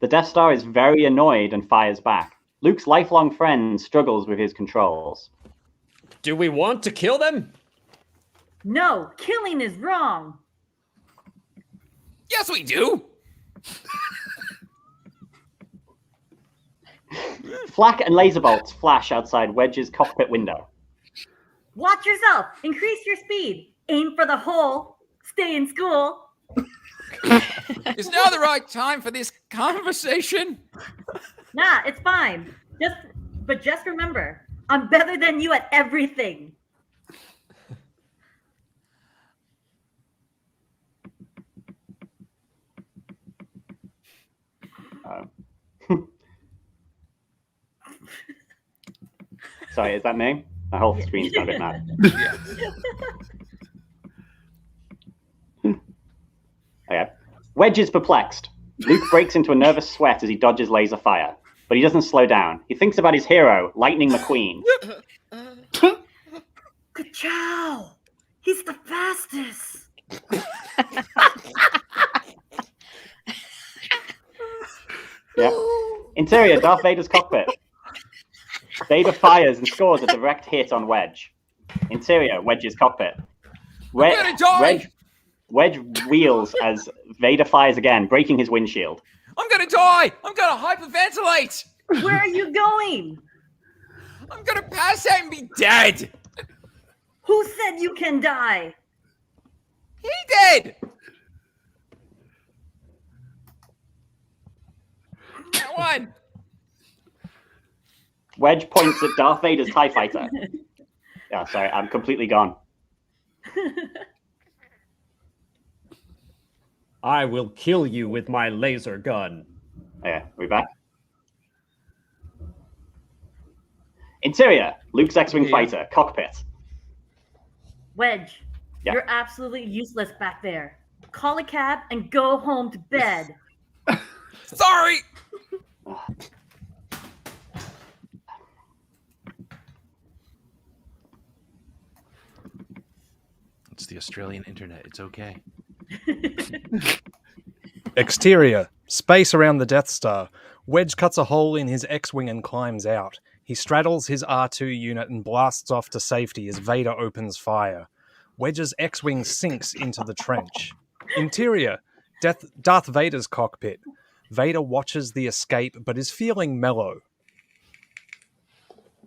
The Death Star is very annoyed and fires back. Luke's lifelong friend struggles with his controls. Do we want to kill them? No, killing is wrong. Yes, we do. Flak and laser bolts flash outside Wedge's cockpit window. Watch yourself. Increase your speed. Aim for the hole. Stay in school. Is now the right time for this conversation? Nah, it's fine. Just remember, I'm better than you at everything. Sorry, is that me? My whole screen's gone a bit mad. Okay. Wedge is perplexed. Luke breaks into a nervous sweat as he dodges laser fire, but he doesn't slow down. He thinks about his hero, Lightning McQueen. Ka-chow! He's the fastest. Yep. Interior, Darth Vader's cockpit. Vader fires and scores a direct hit on Wedge. Interior, Wedge's cockpit. Wedge wheels as Vader fires again, breaking his windshield. I'm gonna die! I'm gonna hyperventilate! Where are you going? I'm gonna pass out and be dead! Who said you can die? He did! That one! Wedge points at Darth Vader's TIE fighter. Yeah, sorry, I'm completely gone. I will kill you with my laser gun. Yeah, we back? Interior, Luke's X-Wing fighter, cockpit. Wedge, Yeah. you're absolutely useless back there. Call a cab and go home to bed. Sorry! It's the Australian internet. It's okay. Exterior, space around the Death Star. Wedge cuts a hole in his X-Wing and climbs out. He straddles his R2 unit and blasts off to safety as Vader opens fire. Wedge's X-Wing sinks into the trench. Interior, Darth Vader's cockpit. Vader watches the escape but is feeling mellow.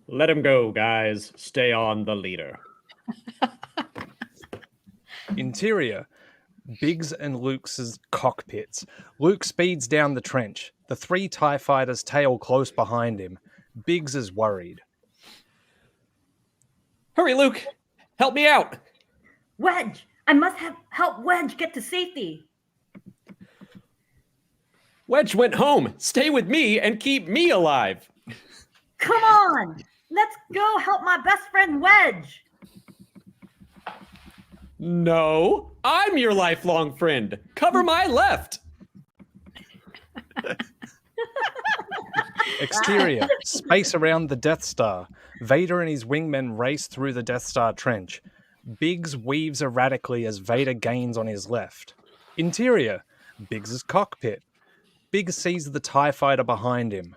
Let him go, guys. Stay on the leader. Interior, Biggs and Luke's cockpits. Luke speeds down the trench. The 3 TIE fighters tail close behind him. Biggs is worried. Hurry, Luke! Help me out! Wedge, I must help Wedge get to safety. Wedge went home. Stay with me and keep me alive. Come on, let's go help my best friend Wedge. No, I'm your lifelong friend. Cover my left. Exterior, space around the Death Star. Vader and his wingmen race through the Death Star trench. Biggs weaves erratically as Vader gains on his left. Interior, Biggs' cockpit. Biggs sees the TIE fighter behind him.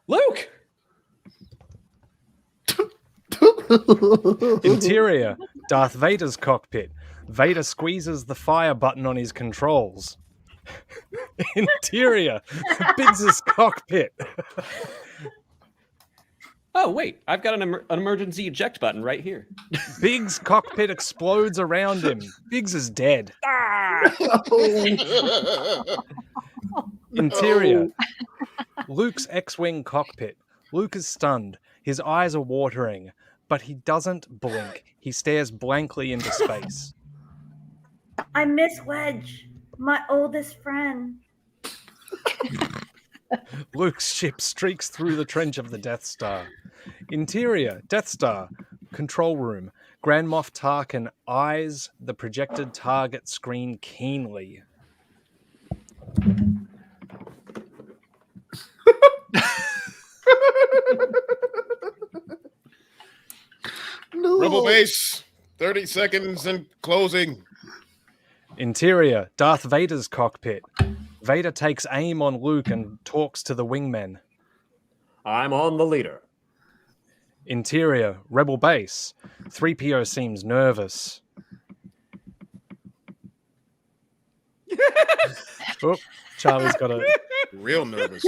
Luke! Interior, Darth Vader's cockpit. Vader squeezes the fire button on his controls. Interior, Biggs' cockpit. Oh, wait, I've got an emergency eject button right here. Biggs' cockpit explodes around him. Biggs is dead. Interior, Luke's X-Wing cockpit. Luke is stunned. His eyes are watering, but he doesn't blink. He stares blankly into space. I miss Wedge, my oldest friend. Luke's ship streaks through the trench of the Death Star. Interior, Death Star, control room. Grand Moff Tarkin eyes the projected target screen keenly. No. Rebel base, 30 seconds and closing. Interior, Darth Vader's cockpit. Vader takes aim on Luke and talks to the wingmen. I'm on the leader. Interior, Rebel base. 3PO seems nervous. Oh, Charlie's got a... Real nervous.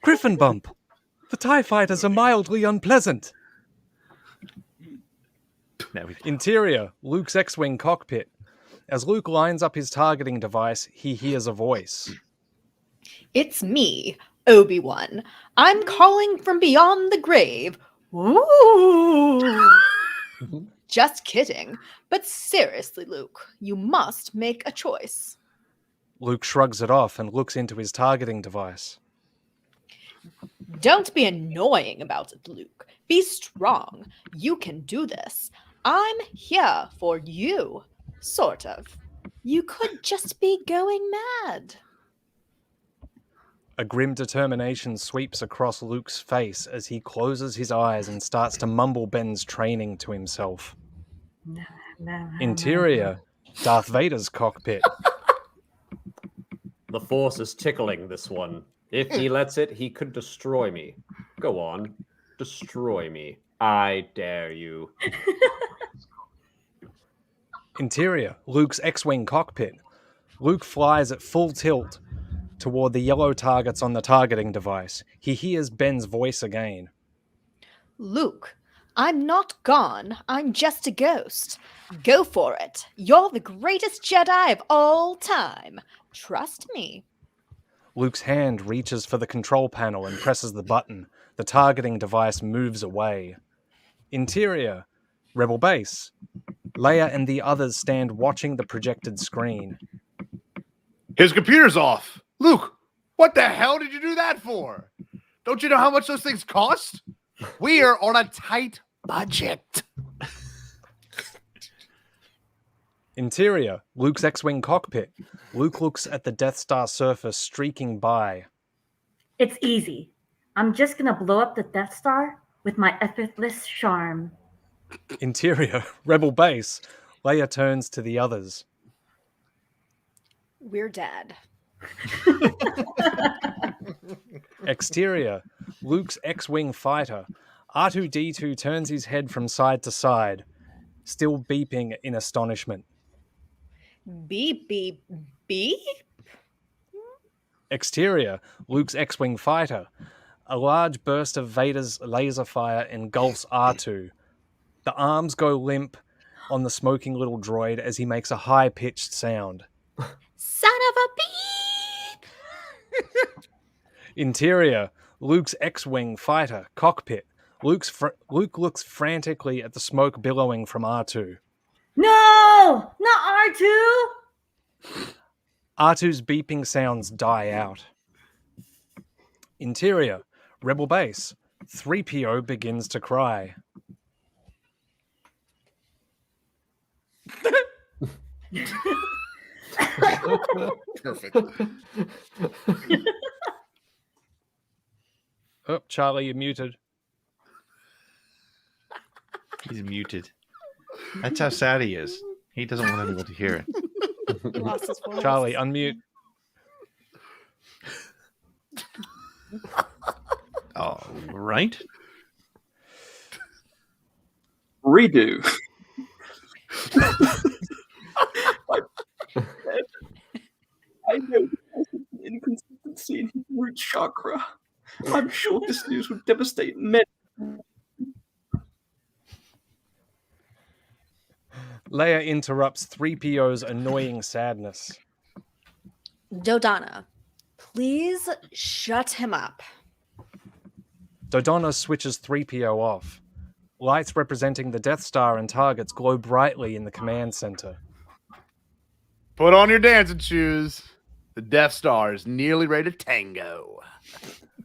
Griffin bump. The TIE fighters are mildly unpleasant. Interior, Luke's X-Wing cockpit. As Luke lines up his targeting device, he hears a voice. It's me, Obi-Wan. I'm calling from beyond the grave. Ooh. Just kidding. But seriously, Luke, you must make a choice. Luke shrugs it off and looks into his targeting device. Don't be annoying about it, Luke. Be strong. You can do this. I'm here for you. Sort of. You could just be going mad. A grim determination sweeps across Luke's face as he closes his eyes and starts to mumble Ben's training to himself. Interior, Darth Vader's cockpit. The Force is tickling this one. If he lets it, he could destroy me. Go on. Destroy me. I dare you. Interior, Luke's X-Wing cockpit. Luke flies at full tilt toward the yellow targets on the targeting device. He hears Ben's voice again. Luke, I'm not gone. I'm just a ghost. Go for it. You're the greatest Jedi of all time. Trust me. Luke's hand reaches for the control panel and presses the button. The targeting device moves away. Interior, Rebel base. Leia and the others stand watching the projected screen. His computer's off. Luke, what the hell did you do that for? Don't you know how much those things cost? We are on a tight budget. Interior, Luke's X-Wing cockpit. Luke looks at the Death Star surface streaking by. It's easy. I'm just gonna blow up the Death Star with my effortless charm. Interior, Rebel base. Leia turns to the others. We're dead. Exterior, Luke's X-Wing fighter. R2-D2 turns his head from side to side, still beeping in astonishment. Beep, beep, beep? Exterior, Luke's X-Wing fighter. A large burst of Vader's laser fire engulfs R2. The arms go limp on the smoking little droid as he makes a high-pitched sound. Son of a beep! Interior, Luke's X-Wing fighter, cockpit. Luke looks frantically at the smoke billowing from R2. No! Not R2! R2's beeping sounds die out. Interior, Rebel base. 3PO begins to cry. Perfect. Oh, Charlie, you're muted. He's muted. That's how sad he is. He doesn't want anyone to hear it. He lost his voice. Charlie, unmute. All right. Redo. I know there's an inconsistency in his root chakra. I'm sure this news would devastate many. Leia interrupts 3PO's annoying sadness. Dodonna, please shut him up. Dodonna switches 3PO off. Lights representing the Death Star and targets glow brightly in the command center. Put on your dancing shoes. The Death Star is nearly ready to tango.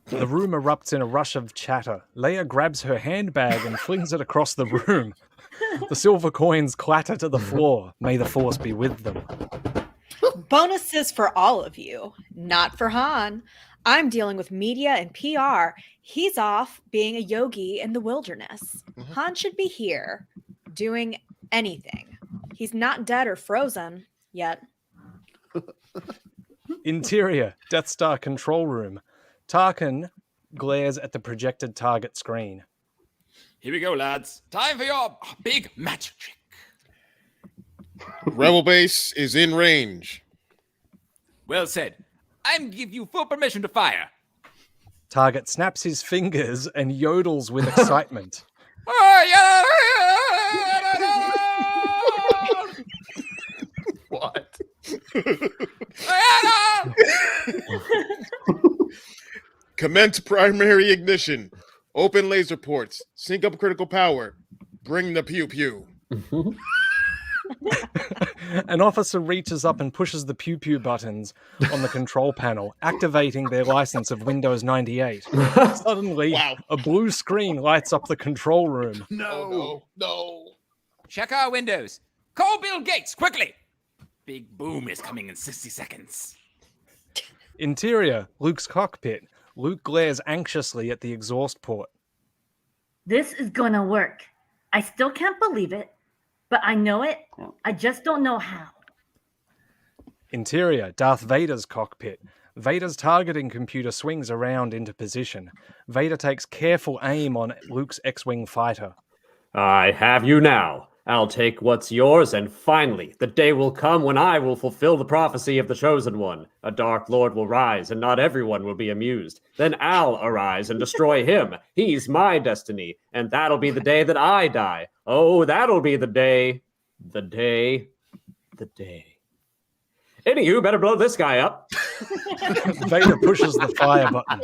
The room erupts in a rush of chatter. Leia grabs her handbag and flings it across the room. The silver coins clatter to the floor. May the Force be with them. Bonuses for all of you, not for Han. I'm dealing with media and PR. He's off being a yogi in the wilderness. Han should be here, doing anything. He's not dead or frozen yet. Interior, Death Star control room. Tarkin glares at the projected target screen. Here we go, lads. Time for your big magic trick. Rebel base is in range. Well said. I'm give you full permission to fire. Target snaps his fingers and yodels with excitement. What? Commence primary ignition. Open laser ports. Sync up critical power. Bring the pew-pew. An officer reaches up and pushes the pew-pew buttons on the control panel, activating their license of Windows 98. Suddenly, a blue screen lights up the control room. No. Check our windows. Call Bill Gates, quickly. Big boom is coming in 60 seconds. Interior, Luke's cockpit. Luke glares anxiously at the exhaust port. This is gonna work. I still can't believe it, but I know it. I just don't know how. Interior, Darth Vader's cockpit. Vader's targeting computer swings around into position. Vader takes careful aim on Luke's X-Wing fighter. I have you now. I'll take what's yours, and finally, the day will come when I will fulfill the prophecy of the Chosen One. A Dark Lord will rise, and not everyone will be amused. Then I'll arise and destroy him. He's my destiny, and that'll be the day that I die. Oh, that'll be the day. The day. Anywho, better blow this guy up. Vader pushes the fire button.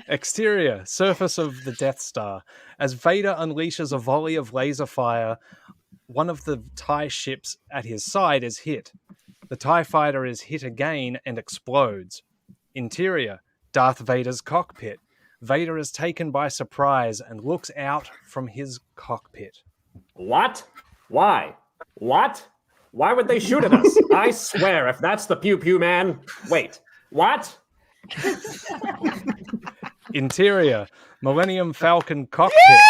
Exterior, surface of the Death Star. As Vader unleashes a volley of laser fire, one of the TIE ships at his side is hit. The TIE fighter is hit again and explodes. Interior, Darth Vader's cockpit. Vader is taken by surprise and looks out from his cockpit. What? Why? What? Why would they shoot at us? I swear, if that's the pew-pew man... Wait, what? Interior, Millennium Falcon cockpit.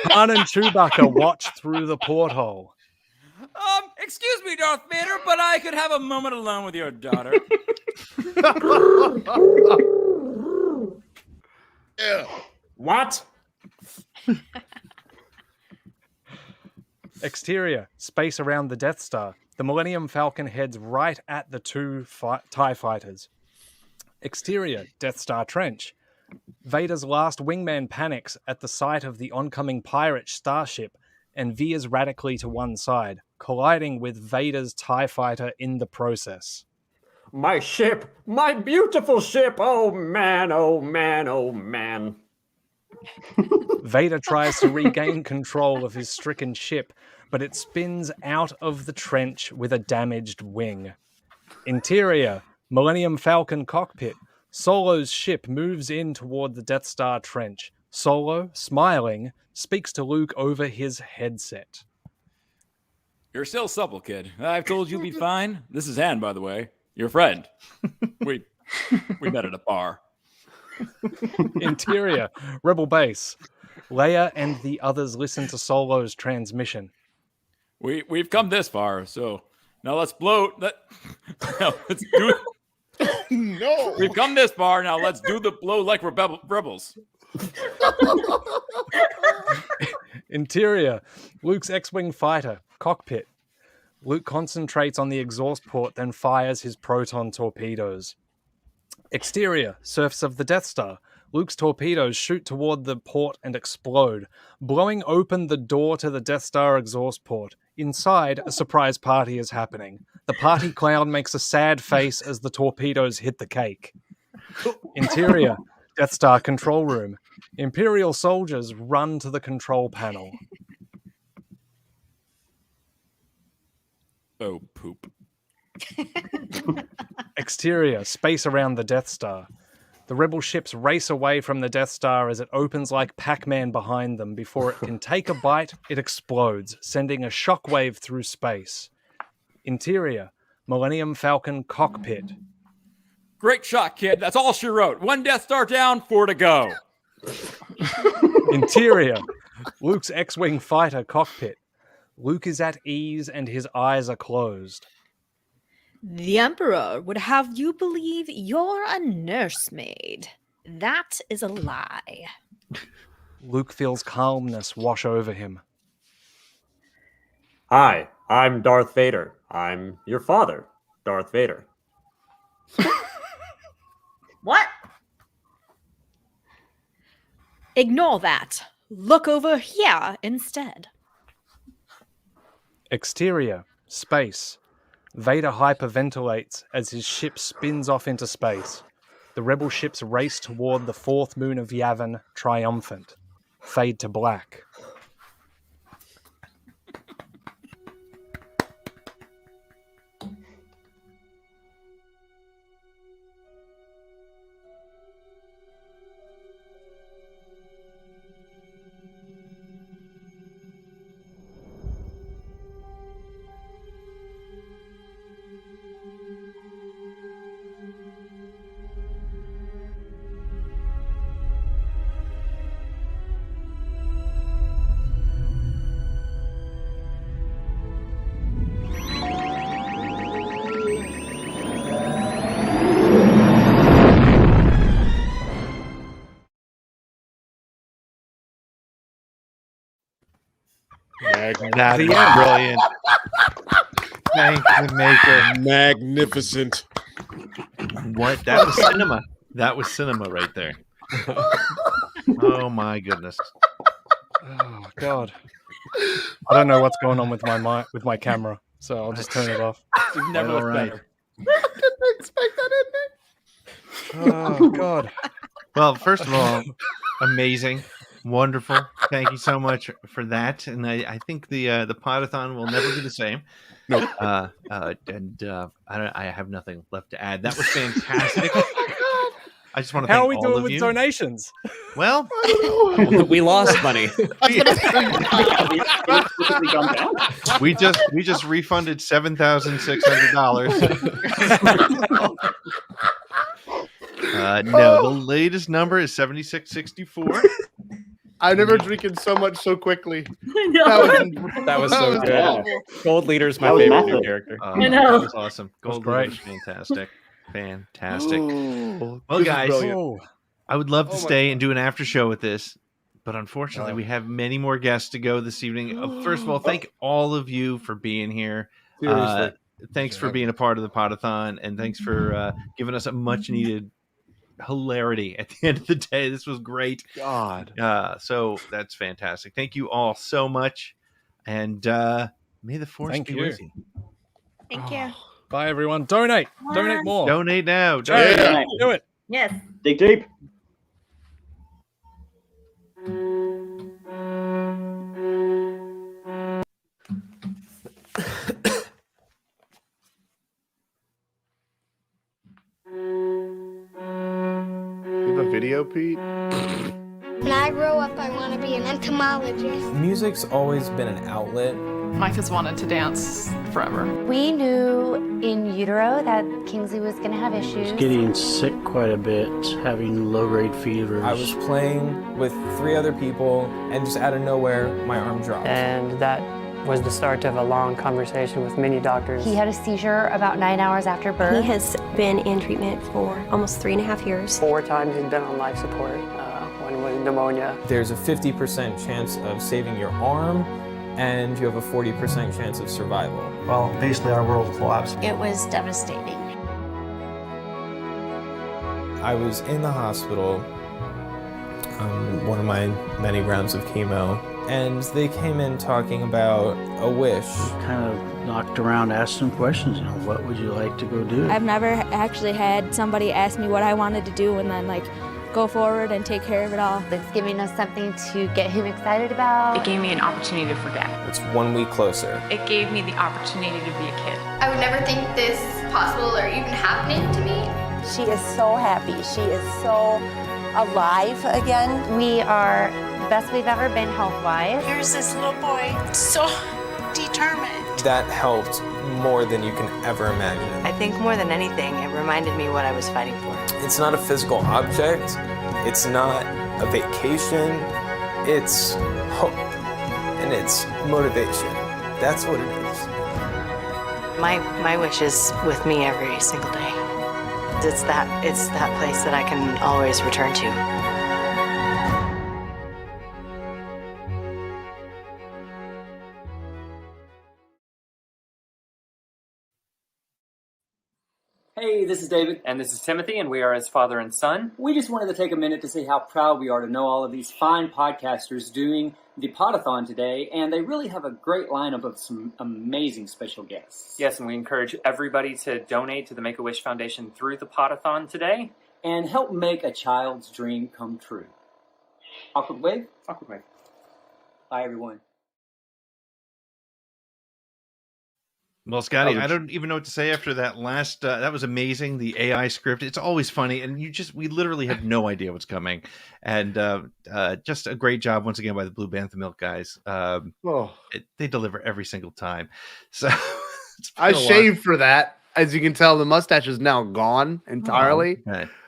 Han and Chewbacca watch through the porthole. Excuse me, Darth Vader, but I could have a moment alone with your daughter. What? Exterior, space around the Death Star. The Millennium Falcon heads right at the two TIE fighters. Exterior, Death Star trench. Vader's last wingman panics at the sight of the oncoming pirate starship and veers radically to one side, colliding with Vader's TIE fighter in the process. My ship! My beautiful ship! Oh man, oh man, oh man. Vader tries to regain control of his stricken ship, but it spins out of the trench with a damaged wing. Interior, Millennium Falcon cockpit. Solo's ship moves in toward the Death Star trench. Solo, smiling, speaks to Luke over his headset. You're still supple, kid. I've told you you'll be fine. This is Han, by the way. Your friend. We met at a bar. Interior, Rebel base. Leia and the others listen to Solo's transmission. We've come this far, so now let's blow. Now let's do it. No. We've come this far, now let's do the blow like rebels. Interior, Luke's X-Wing fighter, cockpit. Luke concentrates on the exhaust port, then fires his proton torpedoes. Exterior, surface of the Death Star. Luke's torpedoes shoot toward the port and explode, blowing open the door to the Death Star exhaust port. Inside, a surprise party is happening. The party clown makes a sad face as the torpedoes hit the cake. Interior, Death Star control room. Imperial soldiers run to the control panel. Oh, poop. Exterior, space around the Death Star. The rebel ships race away from the Death Star as it opens like Pac-Man behind them. Before it can take a bite, it explodes, sending a shockwave through space. Interior, Millennium Falcon cockpit. Great shot, kid. That's all she wrote. 1 Death Star down, 4 to go. Interior, Luke's X-Wing fighter cockpit. Luke is at ease and his eyes are closed. The Emperor would have you believe you're a nursemaid. That is a lie. Luke feels calmness wash over him. Hi, I'm Darth Vader. I'm your father, Darth Vader. What? Ignore that. Look over here instead. Exterior, space. Vader hyperventilates as his ship spins off into space. The rebel ships race toward the 4th moon of Yavin, triumphant. Fade to black. That's brilliant. Thank the maker. Magnificent. What? That was cinema. That was cinema right there. Oh my goodness. Oh God. I don't know what's going on with my camera, so I'll just turn it off. You've never looked better. I didn't expect that ending. Oh God. Well, first of all, amazing, wonderful. Thank you so much for that. And I think the Podathon will never be the same. No. I have nothing left to add. That was fantastic. I just want to How thank are we all doing of with you. donations? Well, we lost money. we just refunded $7,600. No, the latest number is 7664. I've never drinking so much so quickly. That was so good. awful. Gold Leader's my That was favorite massive. new character. That was awesome. Gold great. was fantastic. Fantastic. Well, Well, guys, Oh, I would love to my stay and do an after show with this, but unfortunately, we have many more guests to go this evening. First of all, thank all of you for being here. Seriously. Thanks for being a part of the Podathon, and thanks for giving us a much needed hilarity at the end of the day. This was great. God. So that's fantastic. Thank you all so much, and may the force Thank be you. with you. Thank you. bye everyone. Donate more. Donate now. Donate. Yeah. Do it. Yes. Dig deep. You have a video, Pete? When I grow up, I want to be an entomologist. Music's always been an outlet. Mike has wanted to dance forever. We knew in utero that Kingsley was going to have issues. Getting sick quite a bit, having low-grade fevers. I was playing with 3 other people, and just out of nowhere, my arm dropped. And that was the start of a long conversation with many doctors. He had a seizure about 9 hours after birth. He has been in treatment for almost 3.5 years. 4 times he's been on life support. One was pneumonia. There's a 50% chance of saving your arm, and you have a 40% chance of survival. Well, basically our world collapsed. It was devastating. I was in the hospital, one of my many rounds of chemo, and they came in talking about a wish. Kind of knocked around, asked some questions, what would you like to go do? I've never actually had somebody ask me what I wanted to do and then go forward and take care of it all. It's giving us something to get him excited about. It gave me an opportunity to forget. It's 1 week closer. It gave me the opportunity to be a kid. I would never think this possible or even happening to me. She is so happy. She is so alive again. We are the best we've ever been health-wise. Here's this little boy, so determined. That helped more than you can ever imagine. I think more than anything, it reminded me what I was fighting for. It's not a physical object. It's not a vacation. It's hope. And it's motivation. That's what it is. My wish is with me every single day. It's that place that I can always return to. Hey, this is David. And this is Timothy, and we are his father and son. We just wanted to take a minute to say how proud we are to know all of these fine podcasters doing the Podathon today, and they really have a great lineup of some amazing special guests. Yes, and we encourage everybody to donate to the Make-A-Wish Foundation through the Podathon today. And help make a child's dream come true. Awkward wave? Awkward wave. Bye, everyone. Well, Scotty, I don't even know what to say after that last. That was amazing. The AI script. It's always funny, and we literally have no idea what's coming. And just a great job once again by the Blue Bantha Milk guys. They deliver every single time. So I shaved for that. As you can tell, the mustache is now gone entirely.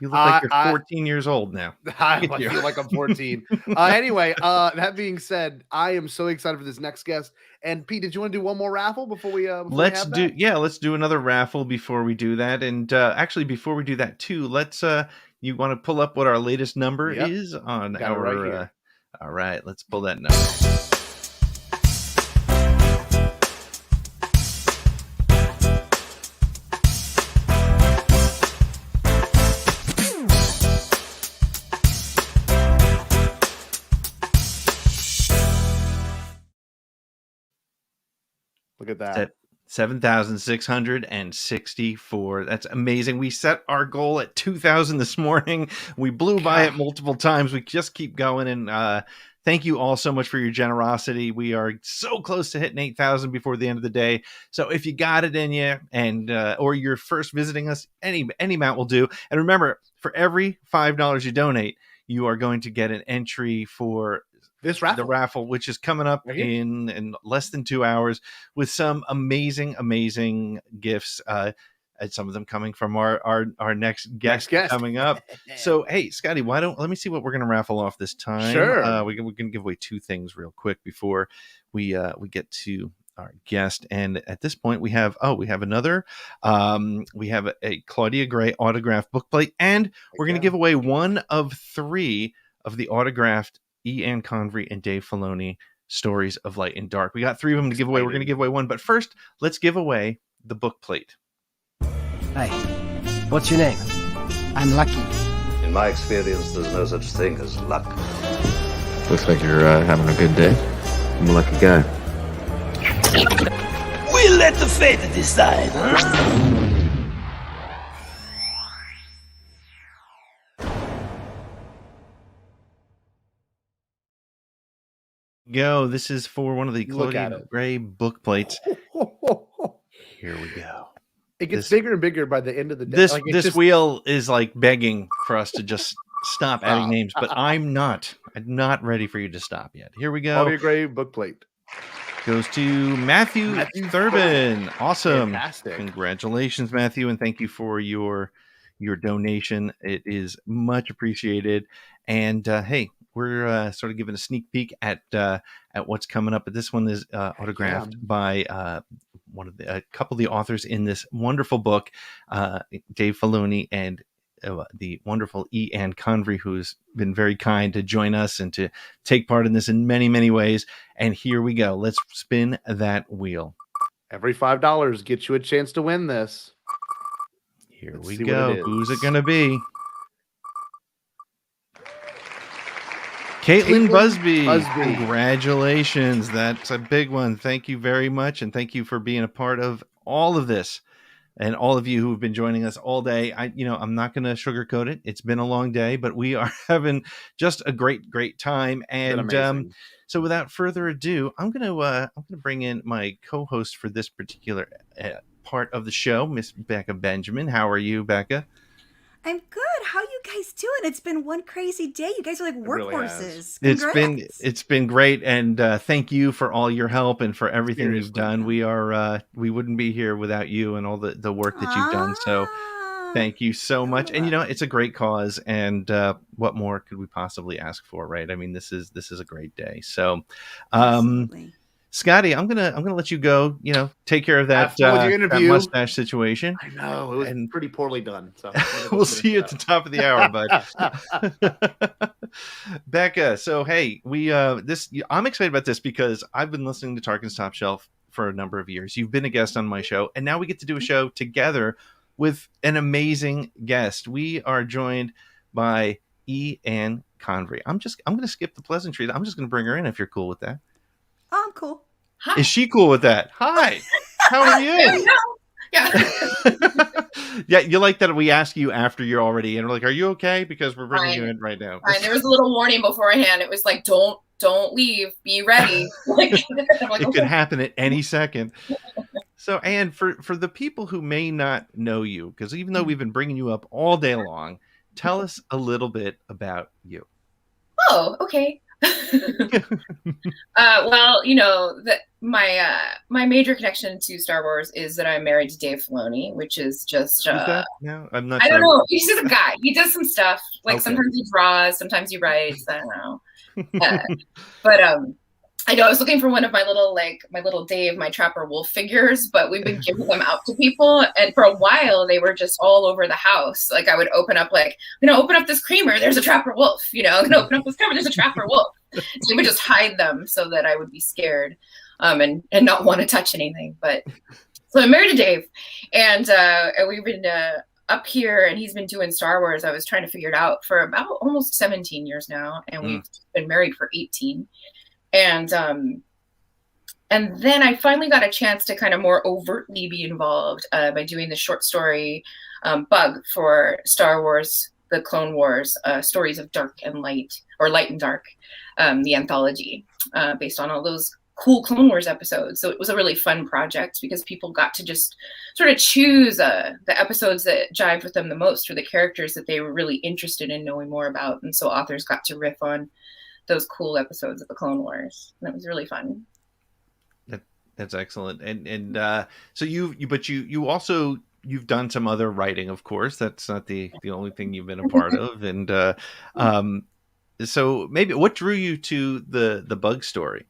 You look like you're 14 years old now. I feel like I'm 14. Anyway, that being said, I am so excited for this next guest. And Pete, did you want to do one more raffle before we? Let's do another raffle before we do that. And actually, before we do that too, let's. You want to pull up what our latest number is on Got it right here. All right, let's pull that number. Look at that. 7,664. That's amazing. We set our goal at 2,000 this morning. We blew by it multiple times. We just keep going. And thank you all so much for your generosity. We are so close to hitting 8,000 before the end of the day. So if you got it in you, and or you're first visiting us, any amount will do. And remember, for every $5 you donate, you are going to get an entry for this raffle, the raffle, which is coming up in less than 2 hours, with some amazing gifts. Some of them coming from our next guest coming up. So, hey, Scotty, let me see what we're going to raffle off this time. Sure. We're going to give away two things real quick before we get to our guest. And at this point, we have another. We have a Claudia Gray autographed book plate, and we're going to give away one of 3 of the autographed Ann Convery and Dave Filoni Stories of Light and Dark. We got 3 of them to give away. We're going to give away one, but first, let's give away the book plate. Hey, what's your name? I'm Lucky. In my experience, there's no such thing as luck. Looks like you're having a good day. I'm a lucky guy. We'll let the fate decide, huh? Go. This is for one of the Claudia Gray book plates. Here we go. It gets bigger and bigger by the end of the day. This wheel is like begging for us to just stop adding names, but I'm not ready for you to stop yet. Here we go. Claudia Gray book plate goes to Matthew Thurbin. Awesome. Fantastic. Congratulations, Matthew, and thank you for your donation. It is much appreciated. And hey, we're sort of giving a sneak peek at what's coming up. But this one is autographed by a couple of the authors in this wonderful book, Dave Filoni and the wonderful Ann Convery, who's been very kind to join us and to take part in this in many, many ways. And here we go. Let's spin that wheel. Every $5 gets you a chance to win this. Here we go. Who's it going to be? Caitlin Busby. Congratulations. That's a big one. Thank you very much. And thank you for being a part of all of this. and all of you who have been joining us all day. I'm not going to sugarcoat it. It's been a long day, but we are having just a great time. And so without further ado, I'm going to bring in my co-host for this particular part of the show, Miss Becca Benjamin. How are you, Becca? I'm good. How you guys doing? It's been one crazy day. You guys are like workhorses. Really it's been great, and thank you for all your help and for everything you've done. We wouldn't be here without you and all the work that you've done. So thank you so much. And it's a great cause, and what more could we possibly ask for, right? I mean, this is a great day. So Scotty, I'm gonna let you go. Take care of that, that mustache situation. I know it was pretty poorly done. So we'll see you at the top of the hour, bud. Becca, so hey, I'm excited about this because I've been listening to Tarkin's Top Shelf for a number of years. You've been a guest on my show, and now we get to do a show together with an amazing guest. We are joined by Ann Convery. I'm going to skip the pleasantries. I'm just going to bring her in if you're cool with that. Oh, I'm cool. Hi. Is she cool with that? Hi. How are you? Yeah. Yeah, you like that we ask you after you're already in. We're like, are you okay? Because we're bringing you in right now. Fine. There was a little warning beforehand. It was like, don't leave. Be ready. It could happen at any second. So, Ann, for the people who may not know you, because even though we've been bringing you up all day long, tell us a little bit about you. Oh, okay. Well, my major connection to Star Wars is that I'm married to Dave Filoni, which is just no, I'm not. I don't know. He's just a guy. He does some stuff. Like sometimes he draws, sometimes he writes. I don't know. But I know I was looking for one of my little Dave, my Trapper Wolf figures, but we've been giving them out to people, and for a while they were just all over the house. Like I would open up, open up this creamer, there's a Trapper Wolf. I'm gonna open up this creamer, there's a Trapper Wolf. So we would just hide them so that I would be scared, and not want to touch anything. But so I'm married to Dave, and we've been up here, and he's been doing Star Wars. I was trying to figure it out for about almost 17 years now, and we've been married for 18. And then I finally got a chance to kind of more overtly be involved by doing the short story Bug for Star Wars, The Clone Wars, Stories of Dark and Light, or Light and Dark, the anthology based on all those cool Clone Wars episodes. So it was a really fun project because people got to just sort of choose the episodes that jived with them the most, or the characters that they were really interested in knowing more about. And so authors got to riff on those cool episodes of the Clone Wars. And that was really fun. That's excellent. And so you also, you've done some other writing, of course. That's not the only thing you've been a part of. And so maybe what drew you to the Bug story?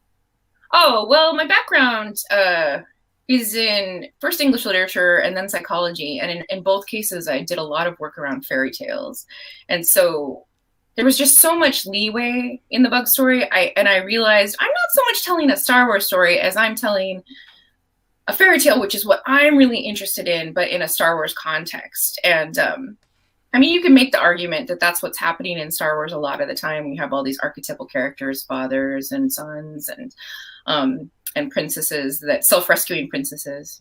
Oh, well, my background is in first English literature and then psychology. And in both cases, I did a lot of work around fairy tales. And so there was just so much leeway in the Bug story. I realized I'm not so much telling a Star Wars story as I'm telling a fairy tale, which is what I'm really interested in, but in a Star Wars context. And I mean, you can make the argument that that's what's happening in Star Wars a lot of the time. We have all these archetypal characters, fathers and sons, and princesses, that self-rescuing princesses,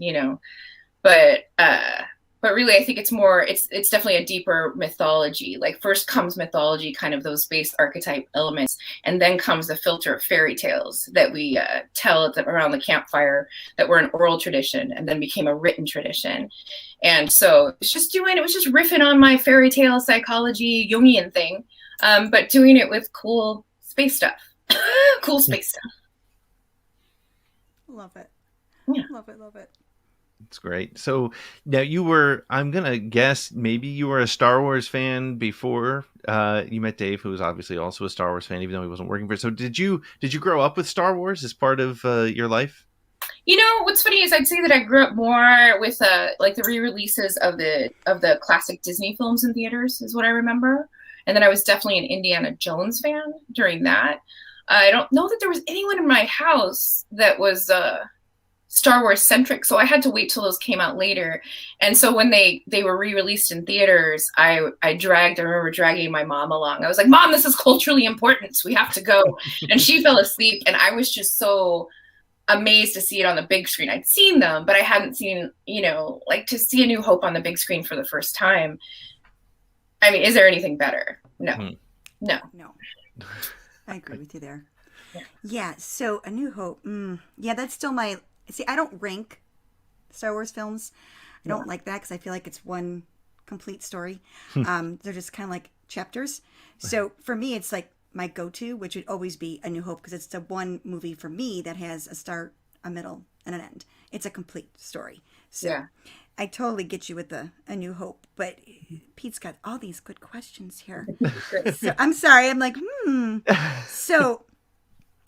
But really, I think it's definitely a deeper mythology. Like first comes mythology, kind of those base archetype elements, and then comes the filter of fairy tales that we tell around the campfire that were an oral tradition and then became a written tradition. And so it was just riffing on my fairy tale psychology Jungian thing, but doing it with cool space stuff. Cool space stuff. Love it. Yeah. Love it. It's great. So now I'm going to guess maybe you were a Star Wars fan before you met Dave, who was obviously also a Star Wars fan, even though he wasn't working for it. So did you grow up with Star Wars as part of your life? What's funny is I'd say that I grew up more with like the re-releases of the classic Disney films in theaters is what I remember. And then I was definitely an Indiana Jones fan during that. I don't know that there was anyone in my house that was Star Wars centric, so I had to wait till those came out later. And so when they were re-released in theaters, I remember dragging my mom along. I was like, Mom, this is culturally important, so we have to go. And she fell asleep, and I was just so amazed to see it on the big screen. I'd seen them, but I hadn't seen, like to see A New Hope on the big screen for the first time. I mean, is there anything better? No. No. I agree with you there. Yeah. So A New Hope. Yeah, that's still my. See, I don't rank Star Wars films. I don't like that because I feel like it's one complete story. They're just kind of like chapters. So for me, it's like my go-to, which would always be A New Hope, because it's the one movie for me that has a start, a middle, and an end. It's a complete story. So I totally get you with the A New Hope, but Pete's got all these good questions here. So I'm sorry. I'm like, So,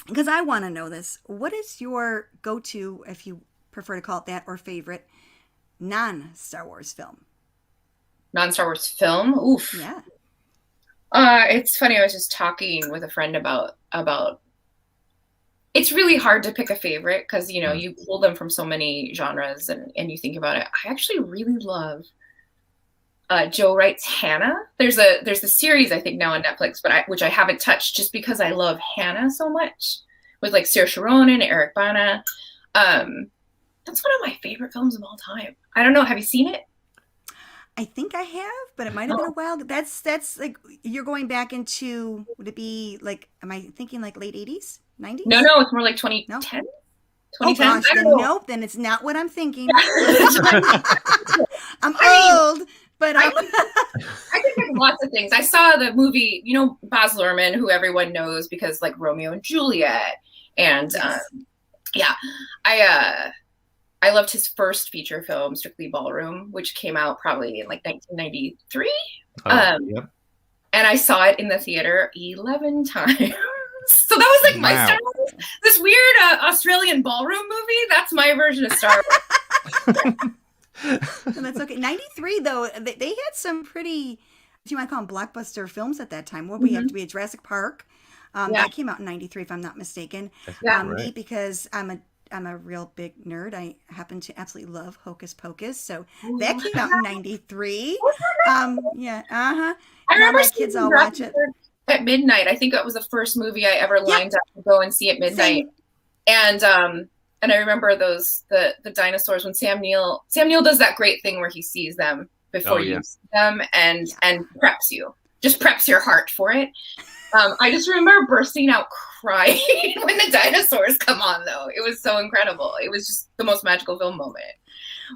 because I want to know this, what is your go-to, if you prefer to call it that, or favorite non-Star Wars film? Non-Star Wars film? Oof. Yeah. It's funny. I was just talking with a friend about. It's really hard to pick a favorite because you pull them from so many genres, and you think about it. I actually really love Joe Wright's Hannah. There's a series I think now on Netflix, which I haven't touched just because I love Hannah so much, with like Saoirse Ronan, Eric Bana. That's one of my favorite films of all time. I don't know. Have you seen it? I think I have, but it might have been a while. That's like, you're going back into, would it be like, am I thinking like late 80s, 90s? No, it's more like 2010. 2010. Oh gosh, nope, then it's not what I'm thinking. I'm old, but I think of lots of things. I saw the movie, Baz Luhrmann, who everyone knows because like Romeo and Juliet, and I loved his first feature film, Strictly Ballroom, which came out probably in like 1993. And I saw it in the theater 11 times. So that was like my Star Wars. This weird Australian ballroom movie. That's my version of Star Wars. And that's okay. 93 though, they had some pretty, do you want to call them blockbuster films at that time? What we have to be a Jurassic Park. That came out in 93, if I'm not mistaken. Me, because I'm a real big nerd. I happen to absolutely love Hocus Pocus. So that came out in 93. I remember my kids all watch it at midnight. I think that was the first movie I ever lined up to go and see at midnight. And I remember the dinosaurs when Sam Neill does that great thing where he sees them before you see them and preps your heart for it. I just remember bursting out crying when the dinosaurs come on, though. It was so incredible. It was just the most magical film moment.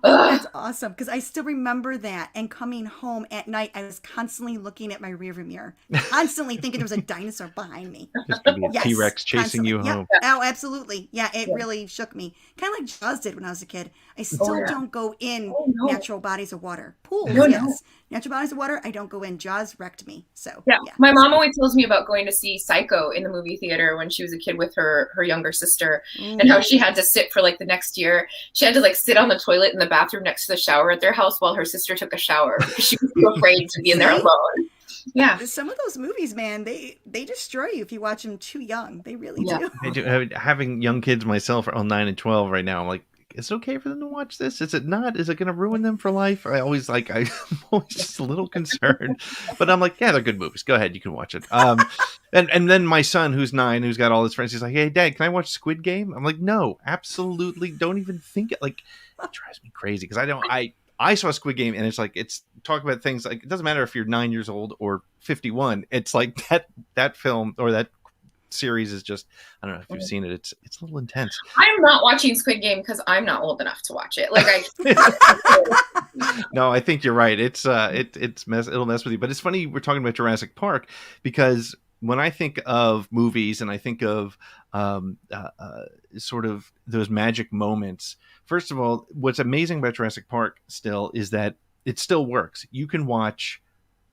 That's awesome, because I still remember that. And coming home at night, I was constantly looking at my rearview mirror, constantly thinking there was a dinosaur behind me. Just gonna be a T-Rex chasing you home. Oh, absolutely. Yeah, it really shook me. Kind of like Jaws did when I was a kid. I still don't go in natural bodies of water. Pools, yes. Natural bodies of water, I don't go in. Jaws wrecked me. So my mom always tells me about going to see Psycho in the movie theater when she was a kid with her younger sister, and how she had to sit for like the next year. She had to like sit on the toilet in the bathroom next to the shower at their house while her sister took a shower because she was too afraid to be in there alone. Yeah, some of those movies, man, they destroy you if you watch them too young. They really do. I do. Having young kids myself on 9 and 12 right now, I'm like, is it okay for them to watch this? Is it not? Is it going to ruin them for life? I'm always just a little concerned, but I'm like, yeah, they're good movies. Go ahead, you can watch it. And then my son, who's 9, who's got all his friends, he's like, hey, Dad, can I watch Squid Game? I'm like, no, absolutely, don't even think it. Like, it drives me crazy because I saw Squid Game, and it's like, it's talk about things like, it doesn't matter if you're 9 years old or 51. It's like that film or that series is just, I don't know if you've seen it. It's a little intense. I'm not watching Squid Game because I'm not old enough to watch it. Like No, I think you're right. It'll mess with you. But it's funny we're talking about Jurassic Park, because when I think of movies and I think of sort of those magic moments, first of all, what's amazing about Jurassic Park still is that it still works. You can watch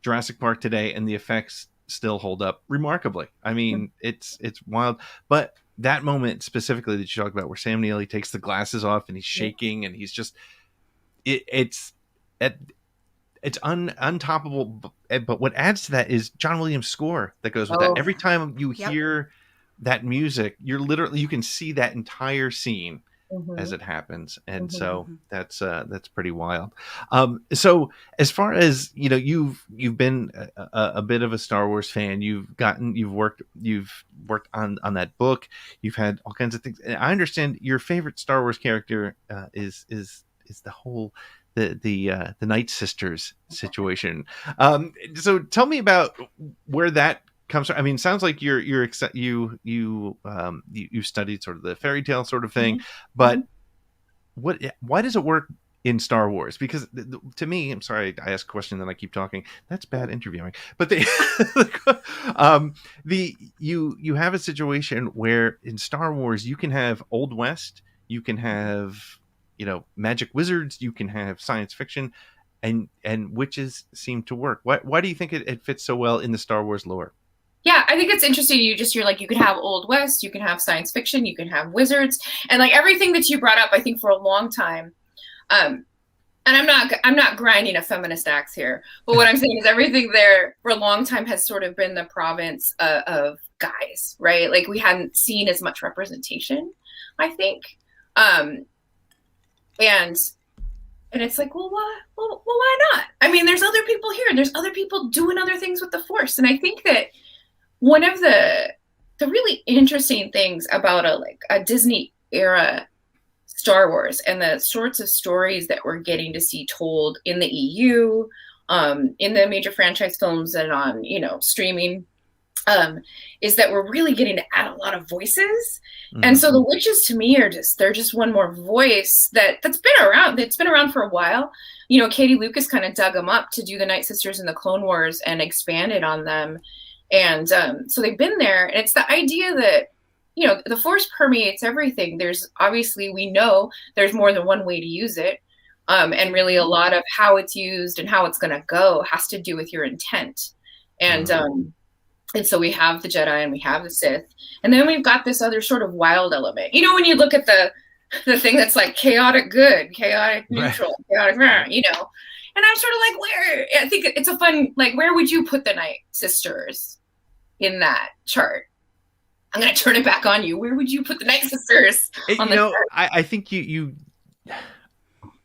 Jurassic Park today and the effects still hold up remarkably. I mean, it's wild. But that moment specifically that you talked about, where Sam Neill, he takes the glasses off and he's shaking and he's just, it's untoppable. But what adds to that is John Williams' score that goes with that. Every time you hear that music, you can see that entire scene as it happens. And so that's pretty wild. So as far as, you've been a bit of a Star Wars fan, you've worked on that book. You've had all kinds of things. And I understand your favorite Star Wars character is the whole the Night Sisters situation. So tell me about where that comes from. I mean, it sounds like you studied sort of the fairy tale sort of thing, but why does it work in Star Wars? Because to me, I'm sorry, I ask a question and then I keep talking. That's bad interviewing. But you have a situation where in Star Wars you can have Old West, you can have magic wizards, you can have science fiction, and witches seem to work. Why do you think it fits so well in the Star Wars lore? Yeah, I think it's interesting. You're like, you can have Old West, you can have science fiction, you can have wizards, and like everything that you brought up, I think for a long time. And I'm not grinding a feminist axe here, but what I'm saying is everything there for a long time has sort of been the province of guys, right? Like we hadn't seen as much representation, I think. And it's like, well, why not? I mean, there's other people here. There's other people doing other things with the Force, and I think that one of the really interesting things about a Disney era Star Wars and the sorts of stories that we're getting to see told in the EU, in the major franchise films and on, streaming, is that we're really getting to add a lot of voices. Mm-hmm. And so the witches to me they're just one more voice that's been around. It's been around for a while. Katie Lucas kind of dug them up to do the Night Sisters in the Clone Wars and expanded on them. And so they've been there. And it's the idea that, the Force permeates everything. There's obviously, we know there's more than one way to use it. And really a lot of how it's used and how it's going to go has to do with your intent. And, and so we have the Jedi and we have the Sith. And then we've got this other sort of wild element. When you look at the thing that's like chaotic good, chaotic neutral, chaotic, and I'm sort of like, where? I think it's a fun, like, where would you put the Night Sisters in that chart? I'm going to turn it back on you. Where would you put the Night Sisters on the chart? I think you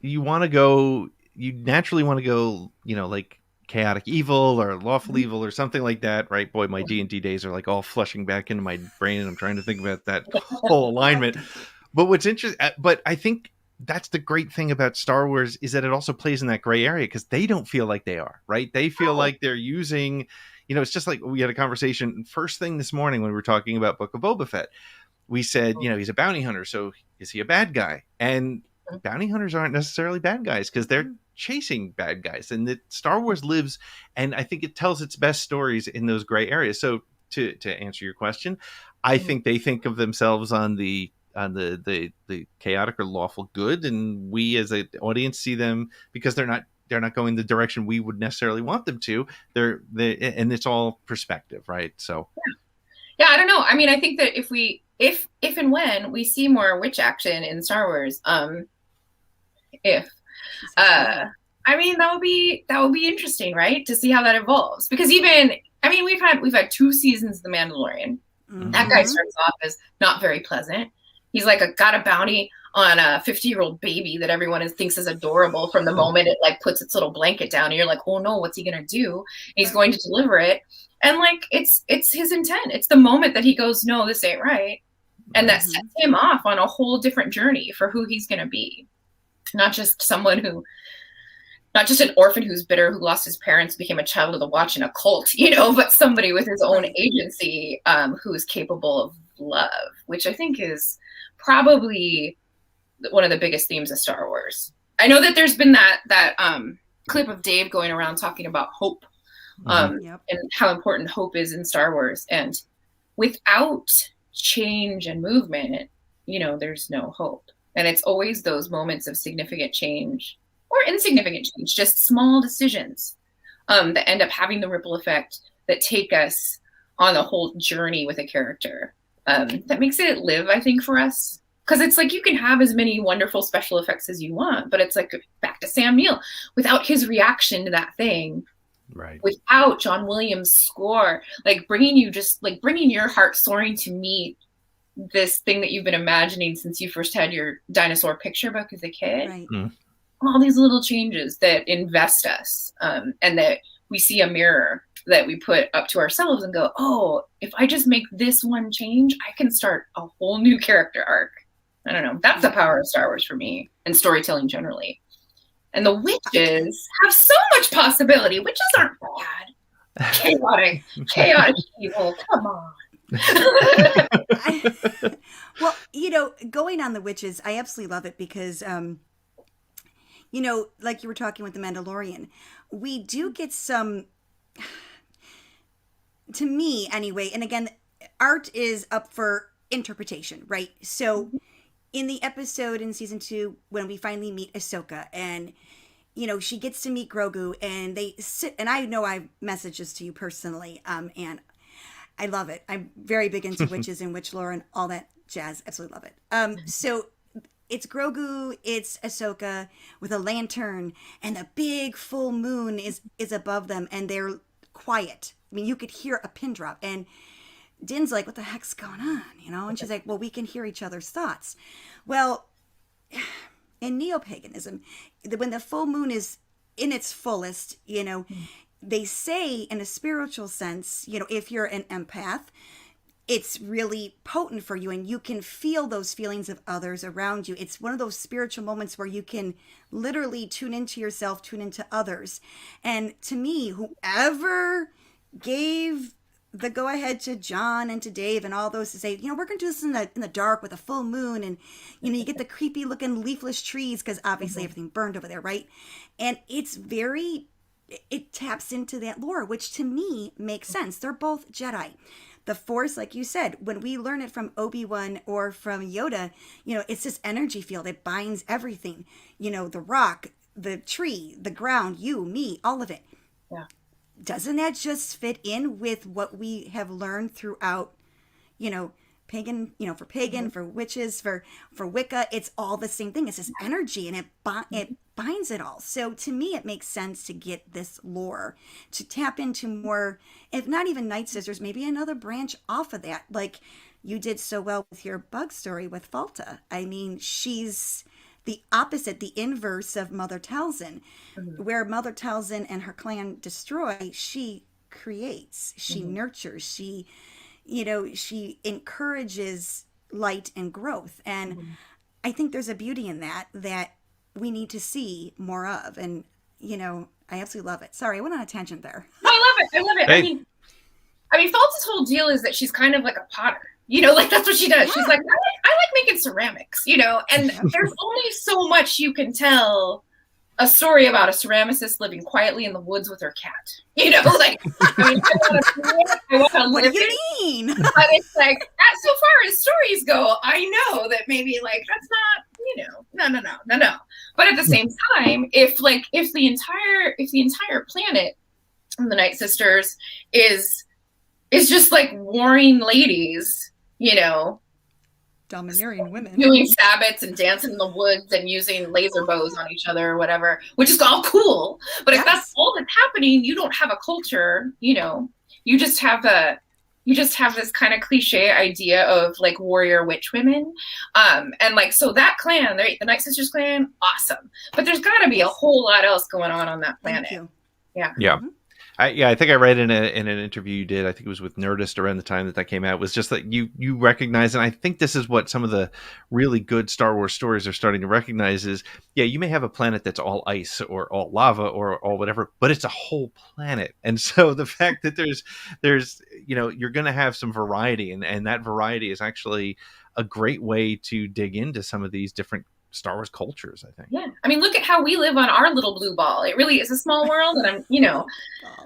want to go, you naturally want to go, like chaotic evil or lawful evil or something like that, right? Boy, my D&D days are like all flushing back into my brain and I'm trying to think about that whole alignment. But what's interesting, but I think that's the great thing about Star Wars is that it also plays in that gray area because they don't feel like they are, right? They feel like they're using, it's just like we had a conversation first thing this morning when we were talking about Book of Boba Fett. We said, he's a bounty hunter, so is he a bad guy? And bounty hunters aren't necessarily bad guys because they're chasing bad guys. And that Star Wars lives, and I think it tells its best stories in those gray areas. So to answer your question, I think they think of themselves on the chaotic or lawful good, and we as an audience see them because they're not going the direction we would necessarily want them to. And it's all perspective, right? So yeah, I don't know. I mean, I think that if and when we see more witch action in Star Wars, I mean, that would be interesting, right? To see how that evolves. Because we've had 2 seasons of The Mandalorian. Mm-hmm. That guy starts off as not very pleasant. He's like got a bounty on a 50-year-old baby that everyone thinks is adorable from the moment it like puts its little blanket down. And you're like, oh no, what's he gonna do? And he's going to deliver it. And like it's his intent. It's the moment that he goes, no, this ain't right. And that sets him off on a whole different journey for who he's gonna be. Not just an orphan who's bitter, who lost his parents, became a child of the Watch in a cult, but somebody with his own agency, who is capable of love, which I think is probably one of the biggest themes of Star Wars. I know that there's been that clip of Dave going around talking about hope, and how important hope is in Star Wars. And without change and movement, there's no hope. And it's always those moments of significant change or insignificant change, just small decisions that end up having the ripple effect that take us on the whole journey with a character. That makes it live, I think, for us. Because it's like you can have as many wonderful special effects as you want, but it's like back to Sam Neill. Without his reaction to that thing, right? Without John Williams' score, like bringing your heart soaring to meet this thing that you've been imagining since you first had your dinosaur picture book as a kid. Right. All these little changes that invest us, and that we see a mirror that we put up to ourselves and go, oh, if I just make this one change, I can start a whole new character arc. I don't know. That's the power of Star Wars for me and storytelling generally. And the witches have so much possibility. Witches aren't bad. Chaotic evil. Come on. Well, going on the witches, I absolutely love it because, like you were talking with the Mandalorian, we do get some, to me anyway, and again, art is up for interpretation, right? So in the episode in season 2, when we finally meet Ahsoka and, she gets to meet Grogu and they sit, and I know I've messaged this to you personally, and I love it. I'm very big into witches and witch lore and all that jazz. Absolutely love it. So it's Grogu, it's Ahsoka with a lantern, and the big full moon is above them, and they're quiet. I mean, you could hear a pin drop, and Din's like, what the heck's going on? And she's like, well, we can hear each other's thoughts. Well, in neo-paganism, when the full moon is in its fullest, they say in a spiritual sense, if you're an empath, it's really potent for you and you can feel those feelings of others around you. It's one of those spiritual moments where you can literally tune into yourself, tune into others. And to me, whoever gave the go ahead to John and to Dave and all those to say, we're going to do this in the dark with a full moon. And, you get the creepy looking leafless trees because obviously everything burned over there, right? And it taps into that lore, which to me makes sense. They're both Jedi. The Force, like you said, when we learn it from Obi-Wan or from Yoda, it's this energy field. It binds everything. The rock, the tree, the ground, you, me, all of it. Yeah. Doesn't that just fit in with what we have learned throughout, pagan, for pagan, for witches, for Wicca? It's all the same thing. It's this energy and it binds it all. So to me, it makes sense to get this lore, to tap into more, if not even Night Sisters, maybe another branch off of that. Like you did so well with your bug story with Falta. I mean, she's the opposite, the inverse of Mother Talzin, where Mother Talzin and her clan destroy, she creates, she nurtures, she encourages light and growth. And I think there's a beauty in that we need to see more of. And, I absolutely love it. Sorry, I went on a tangent there. No, I love it. Hey. I mean, Falta's whole deal is that she's kind of like a potter. That's what she does. Yeah. She's like, I like making ceramics, and there's only so much you can tell a story about a ceramicist living quietly in the woods with her cat. I want to what do you mean? But it's like, so far as stories go, I know that maybe that's not, no. But at the same time, if the entire planet and the Night Sisters is just like warring ladies, domineering women doing sabbats and dancing in the woods and using laser bows on each other or whatever, which is all cool. But if that's all that's happening, you don't have a culture, you just have this kind of cliche idea of like warrior witch women. And so that clan, the Night Sisters clan, awesome. But there's got to be a whole lot else going on that planet. Thank you. Yeah. Yeah. I think I read in an interview you did, I think it was with Nerdist around the time that came out, was just that you recognize, and I think this is what some of the really good Star Wars stories are starting to recognize is, you may have a planet that's all ice or all lava or all whatever, but it's a whole planet. And so the fact that there's you're going to have some variety, and that variety is actually a great way to dig into some of these different Star Wars cultures, I think. Yeah. I mean, look at how we live on our little blue ball. It really is a small world. And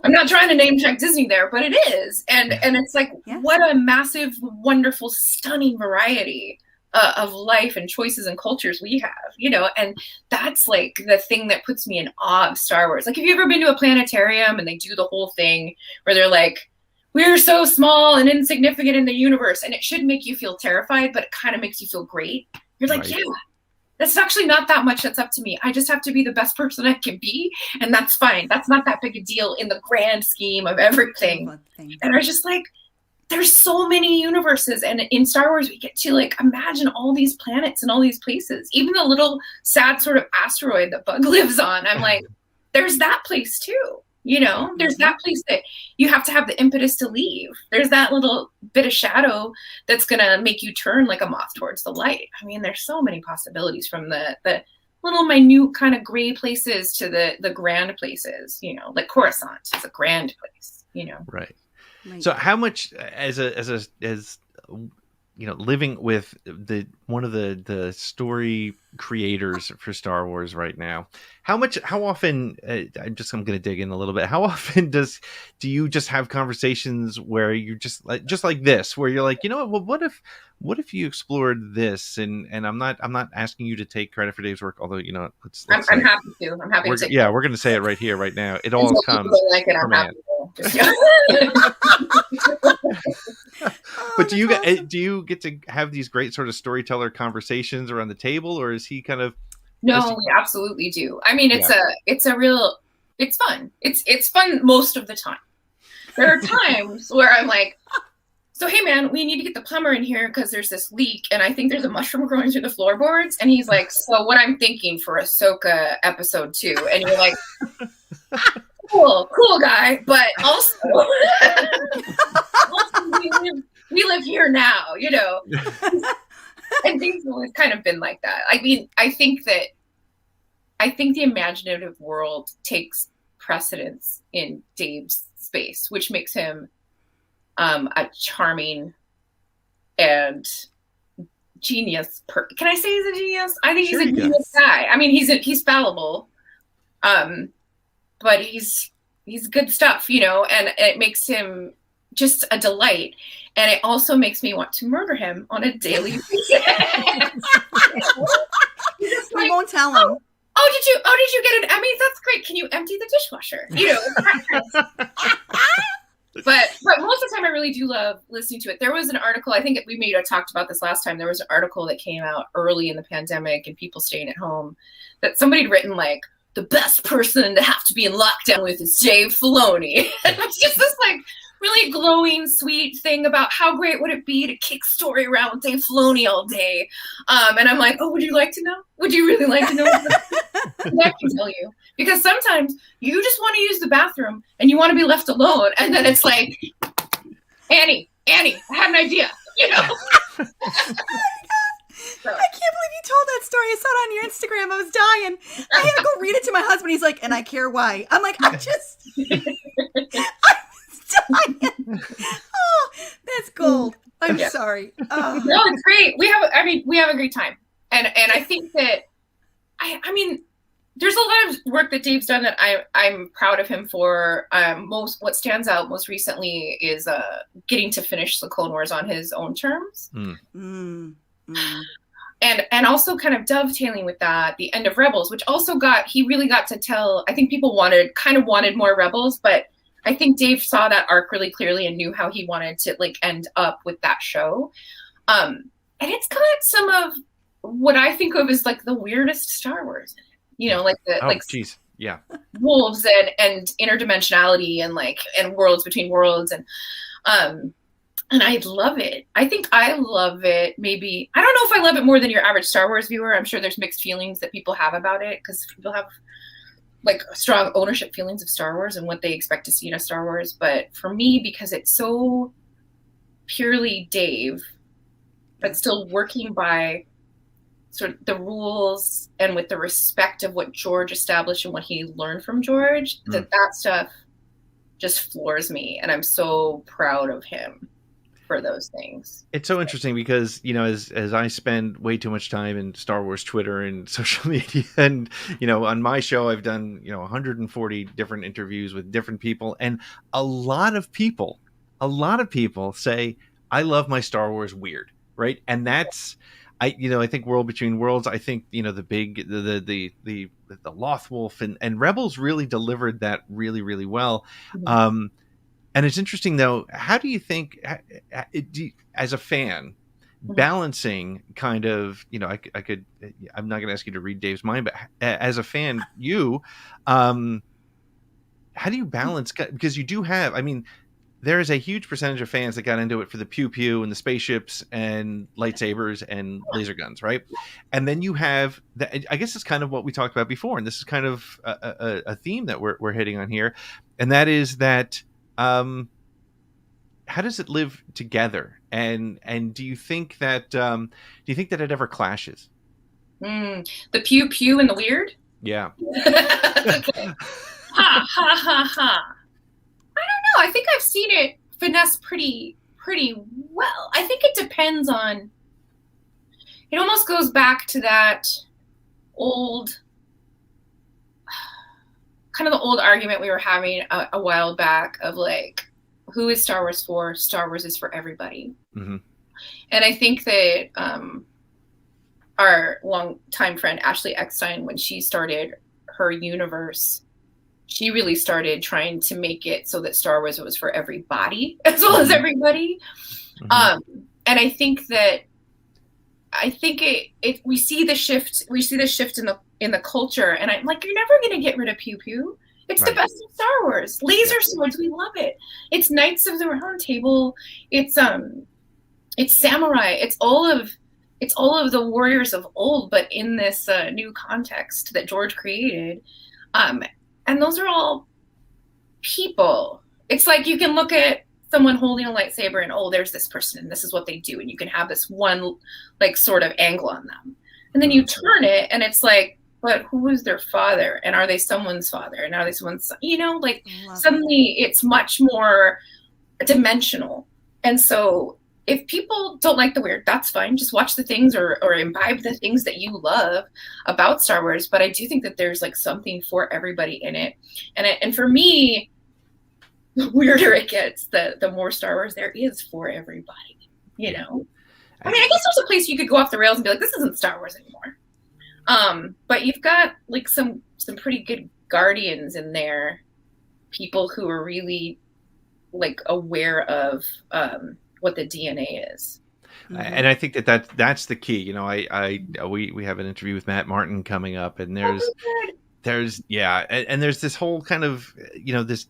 I'm not trying to name check Disney there, but it is. And it's like, what a massive, wonderful, stunning variety of life and choices and cultures we have, and that's like the thing that puts me in awe of Star Wars. Like, have you ever been to a planetarium and they do the whole thing where they're like, we're so small and insignificant in the universe, and it should make you feel terrified, but it kind of makes you feel great. You're like, right. That's actually not that much that's up to me. I just have to be the best person I can be, and that's fine. That's not that big a deal in the grand scheme of everything. And I was just like, there's so many universes, and in Star Wars we get to like imagine all these planets and all these places. Even the little sad sort of asteroid that Bug lives on, I'm like, there's that place too. You know, there's that place that you have to have the impetus to leave. There's that little bit of shadow that's going to make you turn like a moth towards the light. I mean, there's so many possibilities from the little minute kind of gray places to the grand places, you know, like Coruscant is a grand place, you know. Right. So how much as you know, living with one of the story creators for Star Wars right now, how often I'm going to dig in a little bit. How often do you just have conversations where you just like this, where you're like, you know what, well, what if you explored this? And I'm not asking you to take credit for Dave's work, although, you know, I'm happy to. I'm happy to. Yeah, we're going to say it right here, right now. It all comes like it, from I'm happy But do you get to have these great sort of storyteller conversations around the table, or is he kind of? No, we absolutely do. I mean, it's fun. It's fun most of the time. There are times where I'm like, so hey man, we need to get the plumber in here because there's this leak, and I think there's a mushroom growing through the floorboards. And he's like, so what I'm thinking for Ahsoka episode 2, and you're like, cool guy, but also, we live here now, you know. And things have always kind of been like that. I mean, I think the imaginative world takes precedence in Dave's space, which makes him a charming and genius. Can I say he's a genius? I think he's a genius guy. I mean, he's fallible, but he's good stuff, you know. And it makes him just a delight, and it also makes me want to murder him on a daily basis. We won't tell him. Oh, did you get it? I mean, that's great. Can you empty the dishwasher? You know. But most of the time, I really do love listening to it. There was an article, I think we may have talked about this last time. There was an article that came out early in the pandemic and people staying at home that somebody had written like, the best person to have to be in lockdown with is Dave Filoni. And it was just this like really glowing, sweet thing about how great would it be to kick story around with Dave Filoni all day. And I'm like, oh, would you like to know? Would you really like to know? I can tell you. Because sometimes you just want to use the bathroom and you want to be left alone. And then it's like, Annie, I had an idea, you know? So. I can't believe you told that story. I saw it on your Instagram. I was dying. I had to go read it to my husband. He's like, and I care why. I'm like, I was dying. Oh, that's gold. I'm sorry. Oh. No, it's great. We have a great time. And I think that, I mean, there's a lot of work that Dave's done that I'm proud of him for. What stands out most recently is getting to finish the Clone Wars on his own terms. And also kind of dovetailing with that, the end of Rebels, which also he really got to tell, I think people wanted more Rebels, but I think Dave saw that arc really clearly and knew how he wanted to like end up with that show. And it's got some of what I think of as like the weirdest Star Wars, you know, like yeah, wolves and interdimensionality and worlds between worlds and I love it. I think I love it. Maybe, I don't know if I love it more than your average Star Wars viewer. I'm sure there's mixed feelings that people have about it because people have like strong ownership feelings of Star Wars and what they expect to see in a Star Wars. But for me, because it's so purely Dave, but still working by sort of the rules and with the respect of what George established and what he learned from George, that stuff just floors me. And I'm so proud of him for those things. It's so interesting because, you know, as I spend way too much time in Star Wars Twitter and social media, and, you know, on my show, I've done, you know, 140 different interviews with different people. And a lot of people say, I love my Star Wars weird. Right. And that's, I think World Between Worlds, I think, you know, the Lothwolf and Rebels really delivered that really, really well. Mm-hmm. And it's interesting, though, how do you think, as a fan, balancing kind of, you know, I'm not going to ask you to read Dave's mind, but as a fan, how do you balance, because you do have, I mean, there is a huge percentage of fans that got into it for the pew pew and the spaceships and lightsabers and laser guns, right? And then you have, I guess it's kind of what we talked about before, and this is kind of a theme that we're hitting on here. and that is that how does it live together? And do you think that it ever clashes? The pew pew and the weird? Yeah. Okay. Ha ha ha ha. I don't know. I think I've seen it finesse pretty well. I think it depends on. It almost goes back to that old, kind of the old argument we were having a while back of like, who is Star Wars for? Star Wars is for everybody. Mm-hmm. And I think that our longtime friend Ashley Eckstein, when she started her universe, she really started trying to make it so that Star Wars was for everybody as well as everybody. Mm-hmm. And I think we see the shift in the culture, and I'm like, you're never going to get rid of pew pew. It's right. The best of Star Wars. Laser swords, we love it. It's Knights of the Round Table. It's samurai. It's all of the warriors of old, but in this new context that George created. And those are all people. It's like you can look at someone holding a lightsaber and, oh, there's this person and this is what they do. And you can have this one like sort of angle on them. And then you turn it and it's like, but who is their father? And are they someone's father? And are they someone's son? You know, like suddenly it's much more dimensional. And so if people don't like the weird, that's fine. Just watch the things or imbibe the things that you love about Star Wars. But I do think that there's like something for everybody in it. And for me, the weirder it gets, the more Star Wars there is for everybody, you know? I mean, I guess there's a place you could go off the rails and be like, this isn't Star Wars anymore. But you've got like some pretty good guardians in there, people who are really like aware of what the DNA is. And I think that's the key. You know, we have an interview with Matt Martin coming up, and there's this whole kind of, you know, this.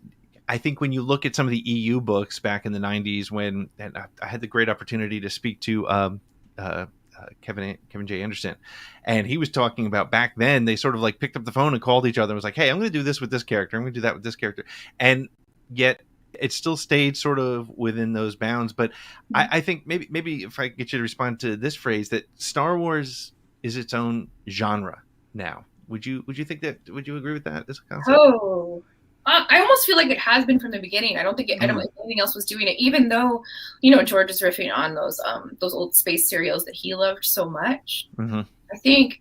I think when you look at some of the EU books back in the 90s, and I had the great opportunity to speak to Kevin J. Anderson, and he was talking about back then they sort of like picked up the phone and called each other and was like, hey, I'm going to do this with this character, I'm going to do that with this character, and yet it still stayed sort of within those bounds. But I think maybe if I get you to respond to this phrase, that Star Wars is its own genre now. Would you think that? Would you agree with that as a concept? Oh, I almost feel like it has been from the beginning. I don't think anything else was doing it, even though, you know, George is riffing on those old space serials that he loved so much. Mm-hmm.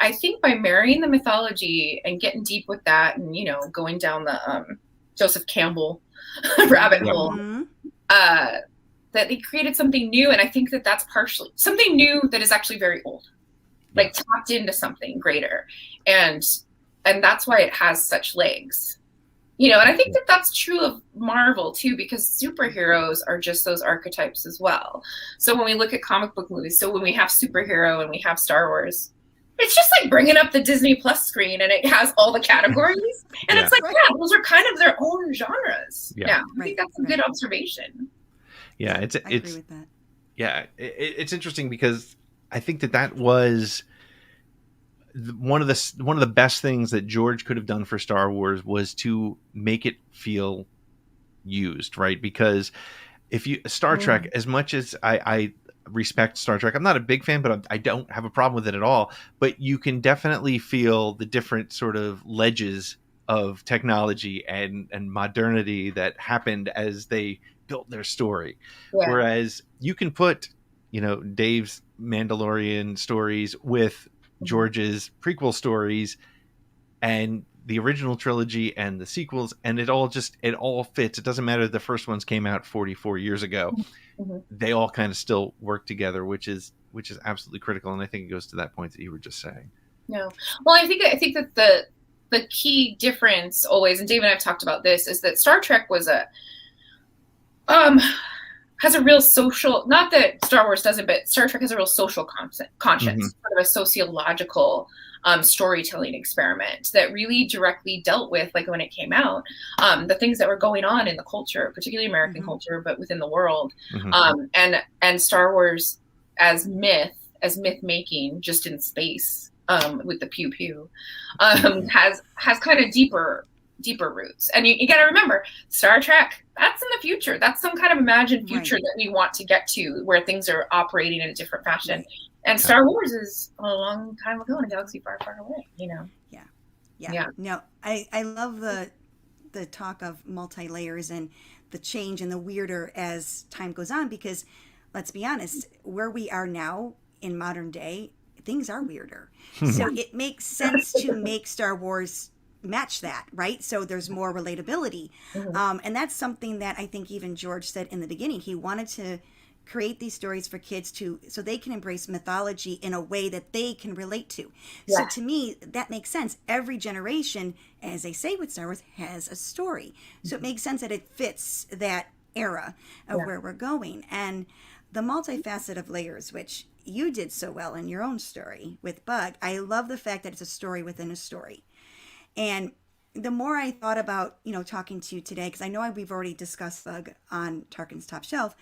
I think by marrying the mythology and getting deep with that, and, you know, going down the Joseph Campbell rabbit hole, that they created something new. And I think that that's partially something new that is actually very old, like tapped into something greater, and that's why it has such legs. You know, and I think that that's true of Marvel too, because superheroes are just those archetypes as well. So when we look at comic book movies, so when we have superhero and we have Star Wars, it's just like bringing up the Disney Plus screen and it has all the categories. And it's like, those are kind of their own genres. Yeah. I think that's a good observation. Yeah, I agree with that. Yeah, it's interesting because I think that was one of the best things that George could have done for Star Wars was to make it feel used, right? Because if you Star Trek, as much as I respect Star Trek, I'm not a big fan, but I don't have a problem with it at all. But you can definitely feel the different sort of ledges of technology and modernity that happened as they built their story. Yeah. Whereas you can put, you know, Dave's Mandalorian stories with George's prequel stories and the original trilogy and the sequels, and it all fits. It doesn't matter if the first ones came out 44 years ago. Mm-hmm. They all kind of still work together, which is absolutely critical. And I think it goes to that point that you were just saying. No. Well, I think that the key difference always, and Dave and I have talked about this, is that Star Trek was has a real social, not that Star Wars doesn't, but Star Trek has a real social conscience, sort of a sociological storytelling experiment that really directly dealt with, like when it came out, the things that were going on in the culture, particularly American culture, but within the world. And Star Wars as myth making, just in space, with the pew pew, has kind of deeper deeper roots. And you got to remember, Star Trek, that's in the future. That's some kind of imagined future that we want to get to, where things are operating in a different fashion. And Star Wars is a long time ago in a galaxy far, far away, you know? Yeah. No, I love the talk of multi-layers and the change and the weirder as time goes on, because let's be honest, where we are now in modern day, things are weirder. So it makes sense to make Star Wars match that, right? So there's more relatability. And that's something that I think even George said in the beginning. He wanted to create these stories for kids so they can embrace mythology in a way that they can relate to. So to me, that makes sense. Every generation, as they say with Star Wars, has a story. So it makes sense that it fits that era of where we're going. And the multifaceted of layers, which you did so well in your own story with Bug, I love the fact that it's a story within a story. And the more I thought about, talking to you today, because I know we've already discussed Bug on Tarkin's Top Shelf,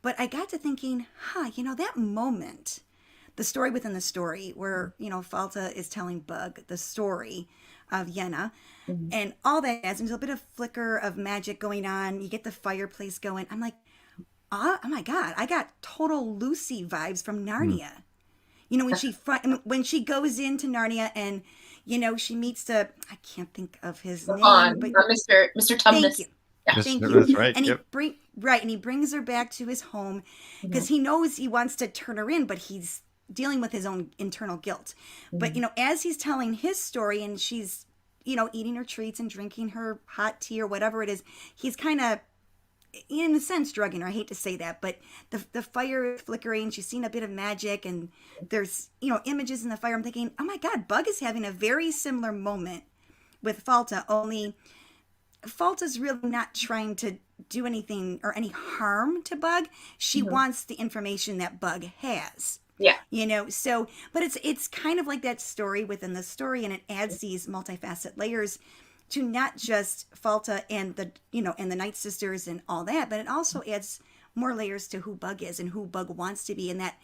but I got to thinking, that moment, the story within the story where, Falta is telling Bug the story of Yenna and all that adds into a bit of flicker of magic going on. You get the fireplace going. I'm like, oh my God, I got total Lucy vibes from Narnia. When she goes into Narnia and, she meets I can't think of his name. But Mr. Tumnus. Thank you. Yeah. Thank you. That's right. And he brings her back to his home because he knows he wants to turn her in, but he's dealing with his own internal guilt. But as he's telling his story and she's eating her treats and drinking her hot tea or whatever it is, he's kind of in a sense drugging her. I hate to say that, but the fire is flickering, she's seen a bit of magic and there's images in the fire. I'm thinking, oh my God, Bug is having a very similar moment with Falta, only Falta's really not trying to do anything or any harm to Bug. She wants the information that Bug has. Yeah. But it's kind of like that story within the story, and it adds these multifaceted layers to not just Falta and the Night Sisters and all that, but it also adds more layers to who Bug is and who Bug wants to be, and that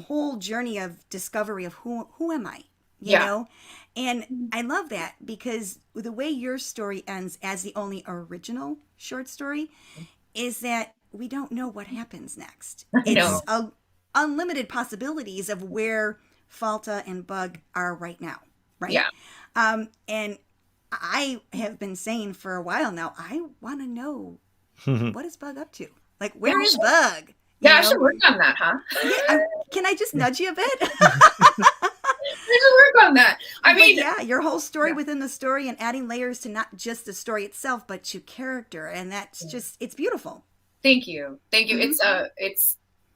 whole journey of discovery of who am I? You know? And I love that because the way your story ends as the only original short story is that we don't know what happens next. It's unlimited possibilities of where Falta and Bug are right now, right? Yeah. And I have been saying for a while now, I want to know what is Bug up to? Like, where is Bug? I should work on that, huh? Can I just nudge you a bit? I should work on that. I mean, your whole story within the story and adding layers to not just the story itself, but to character. And that's just, it's beautiful. Thank you.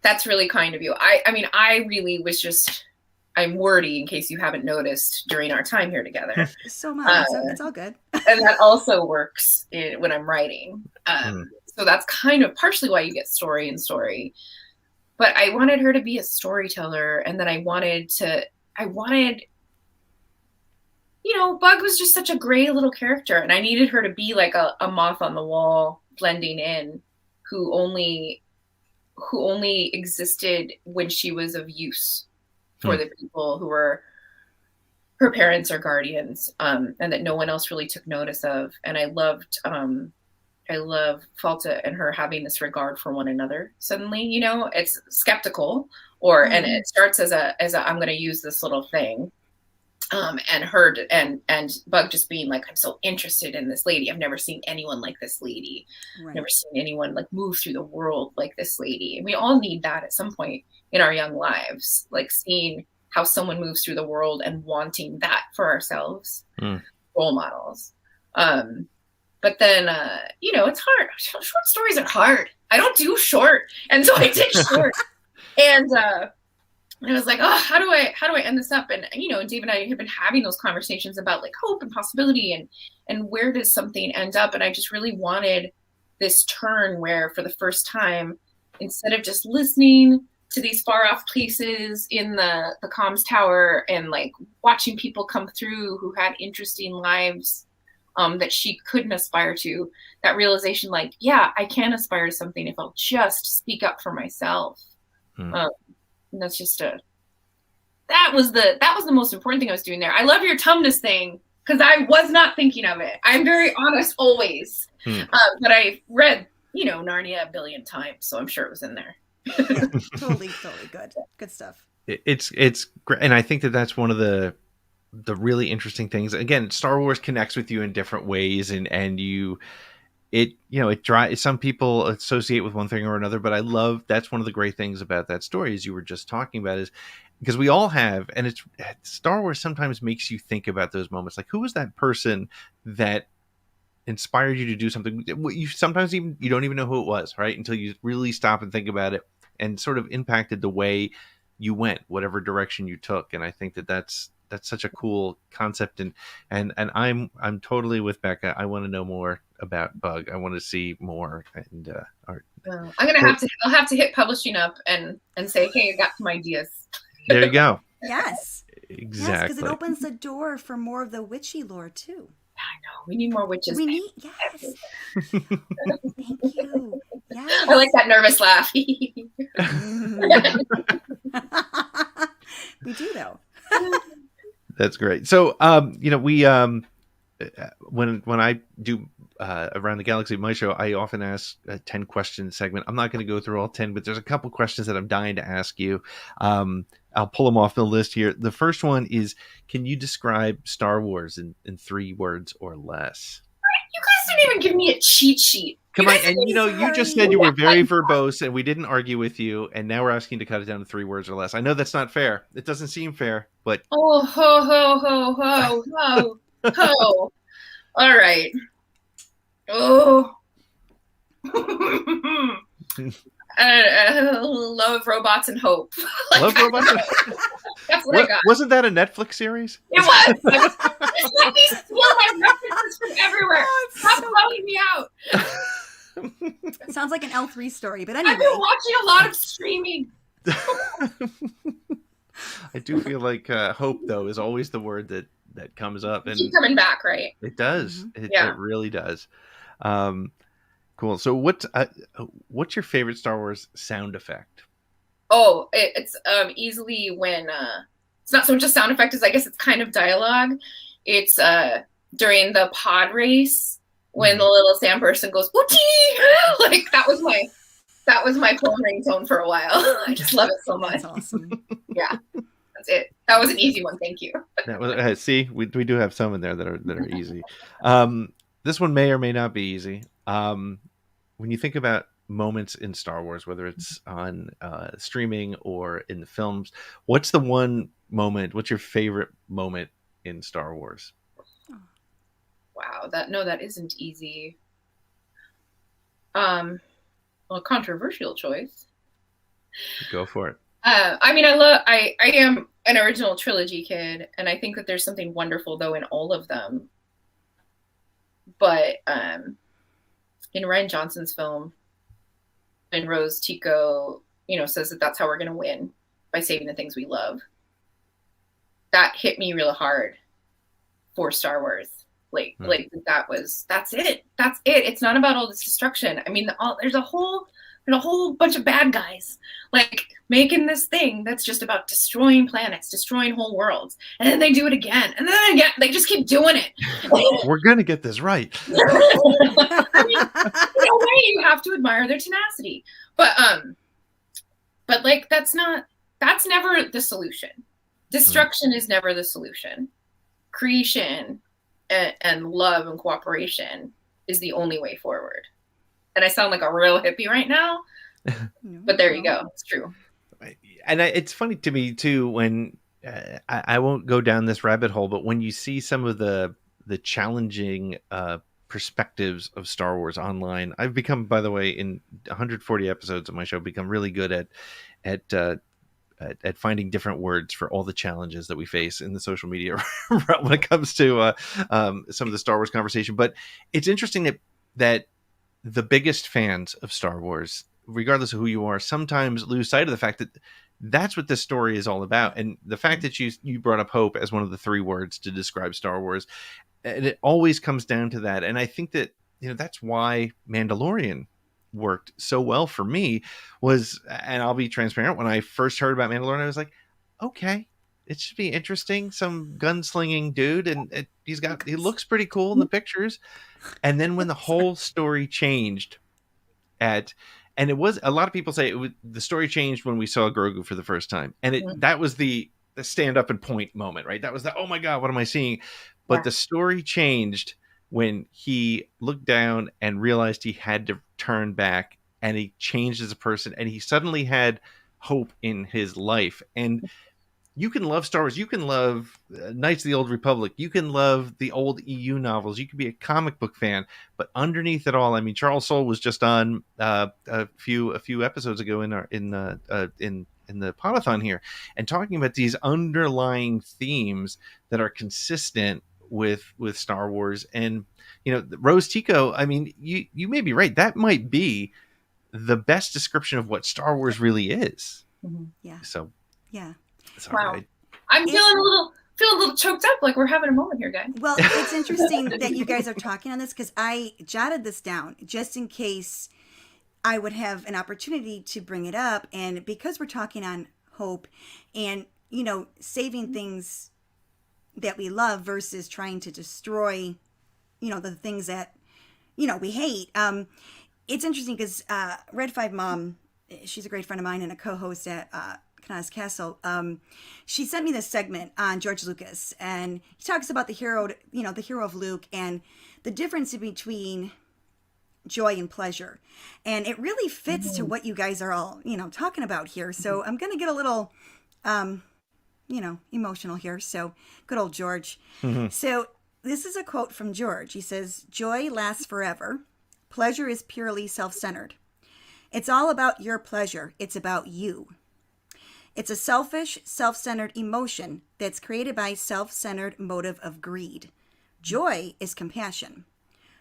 That's really kind of you. I mean, I really was I'm wordy in case you haven't noticed during our time here together. So much. It's all good. And that also works when I'm writing. So that's kind of partially why you get story and story. But I wanted her to be a storyteller, and then I wanted, Bug was just such a gray little character, and I needed her to be like a moth on the wall, blending in, who only existed when she was of use for the people who were her parents or guardians, and that no one else really took notice of. And I love Falta and her having this regard for one another. Suddenly, it's skeptical, and it starts as a I'm going to use this little thing, and Bug just being like, I'm so interested in this lady. I've never seen anyone like this lady. Right. Never seen anyone like move through the world like this lady. And we all need that at some point in our young lives, like seeing how someone moves through the world and wanting that for ourselves, role models. But then, it's hard. Short stories are hard. I don't do short. And so I did short. And I was like, oh, how do I end this up? And, Dave and I have been having those conversations about like hope and possibility and where does something end up? And I just really wanted this turn where for the first time, instead of just listening to these far off places in the comms tower and like watching people come through who had interesting lives, that she couldn't aspire to, that realization, like, yeah, I can aspire to something if I'll just speak up for myself. And that's just that was the most important thing I was doing there. I love your Tumnus thing. because I was not thinking of it. I'm very honest always. But I read, Narnia a billion times, so I'm sure it was in there. Totally good stuff. It's great, and I think that's one of the really interesting things. Again, Star Wars connects with you in different ways, and it drives. Some people associate with one thing or another, but I love that's one of the great things about that story, as you were just talking about, is because we all have, and it's Star Wars sometimes makes you think about those moments, like who was that person that inspired you to do something. You sometimes you don't even know who it was, right, until you really stop and think about it, and sort of impacted the way you went, whatever direction you took. And I think that's such a cool concept, and I'm totally with Becca. I want to know more about Bug. I want to see more. And art. I'll have to hit publishing up and say, hey, I got some ideas. There you go. Yes. Exactly. Yes, because it opens the door for more of the witchy lore too. I know. We need more witches. Yes. Thank you. Yes. I like that nervous laugh. We do though. That's great. So, we when I do Around the Galaxy, my show, I often ask a 10 question segment. I'm not going to go through all 10, but there's a couple questions that I'm dying to ask you. I'll pull them off the list here. The first one is, can you describe Star Wars in 3 words or less? You guys didn't even give me a cheat sheet. Come on, and you just said you were very verbose, and we didn't argue with you, and now we're asking to cut it down to 3 words or less. I know that's not fair. It doesn't seem fair, but ho ho ho ho ho ho. All right. Oh. Love, robots, and hope. Love, robots. That's what I got. Wasn't that a Netflix series? It was. Just let me steal my references from everywhere. Stop calling me out. It sounds like an L3 story, but anyway. I've been watching a lot of streaming. I do feel like hope, though, is always the word that comes up. And keep coming back, right? It does. Mm-hmm. It really does. Cool. So what's your favorite Star Wars sound effect? Oh, it's easily when it's not so much a sound effect as I guess it's kind of dialogue. It's during the pod race when the little Sam person goes "Oochie!" Like that was my phone ringtone for a while. I just love it so much. That's awesome. Yeah, that's it. That was an easy one. Thank you. That was, see, we do have some in there that are easy. This one may or may not be easy. When you think about moments in Star Wars, whether it's on streaming or in the films, what's the one moment? What's your favorite moment in Star Wars? Wow, that isn't easy. Well, controversial choice. Go for it. I am an original trilogy kid, and I think that there's something wonderful though in all of them. But in Rian Johnson's film, and Rose Tico, says that that's how we're going to win, by saving the things we love. That hit me real hard for Star Wars. That's it. It's not about all this destruction. I mean, there's a whole bunch of bad guys making this thing that's just about destroying planets, destroying whole worlds, and then they do it again, and then again. They just keep doing it. We're gonna get this right. I mean, in a way, you have to admire their tenacity, but that's never the solution. Destruction is never the solution. Creation and love and cooperation is the only way forward. And I sound like a real hippie right now, but there you go. It's true. And it's funny to me too when I won't go down this rabbit hole, but when you see some of the challenging perspectives of Star Wars online, I've become, by the way, in 140 episodes of my show, become really good at finding different words for all the challenges that we face in the social media when it comes to some of the Star Wars conversation. But it's interesting that the biggest fans of Star Wars, regardless of who you are, sometimes lose sight of the fact that that's what this story is all about. And the fact that you brought up hope as one of the 3 words to describe Star Wars, and it always comes down to that. And I think that, that's why Mandalorian worked so well for me and I'll be transparent, when I first heard about Mandalorian, I was like, okay, it should be interesting. Some gunslinging dude, and he looks pretty cool in the pictures. And then when the whole story changed and it was, a lot of people say the story changed when we saw Grogu for the first time, and that was the stand up and point moment, right? That was the, oh my god, what am I seeing? But the story changed when he looked down and realized he had to turn back, and he changed as a person, and he suddenly had hope in his life. And you can love Star Wars, you can love Knights of the Old Republic, you can love the old EU novels, you can be a comic book fan, but underneath it all, I mean, Charles Soule was just on a few episodes ago in the Podathon here, and talking about these underlying themes that are consistent with Star Wars. And Rose Tico, I mean, you may be right, that might be the best description of what Star Wars really is. Yeah. So yeah. Wow. Right. I'm feeling a little choked up, like we're having a moment here, guys. Well, it's interesting that you guys are talking on this, because I jotted this down just in case I would have an opportunity to bring it up. And because we're talking on hope and, saving things that we love versus trying to destroy, the things that, we hate. It's interesting because Red 5 Mom, she's a great friend of mine and a co-host at Kana's Castle. She sent me this segment on George Lucas, and he talks about the hero of Luke and the difference between joy and pleasure. And it really fits to what you guys are all, talking about here. So I'm going to get a little, emotional here. So good old George. So this is a quote from George. He says, "Joy lasts forever. Pleasure is purely self-centered. It's all about your pleasure. It's about you. It's a selfish, self-centered emotion that's created by self-centered motive of greed. Joy is compassion.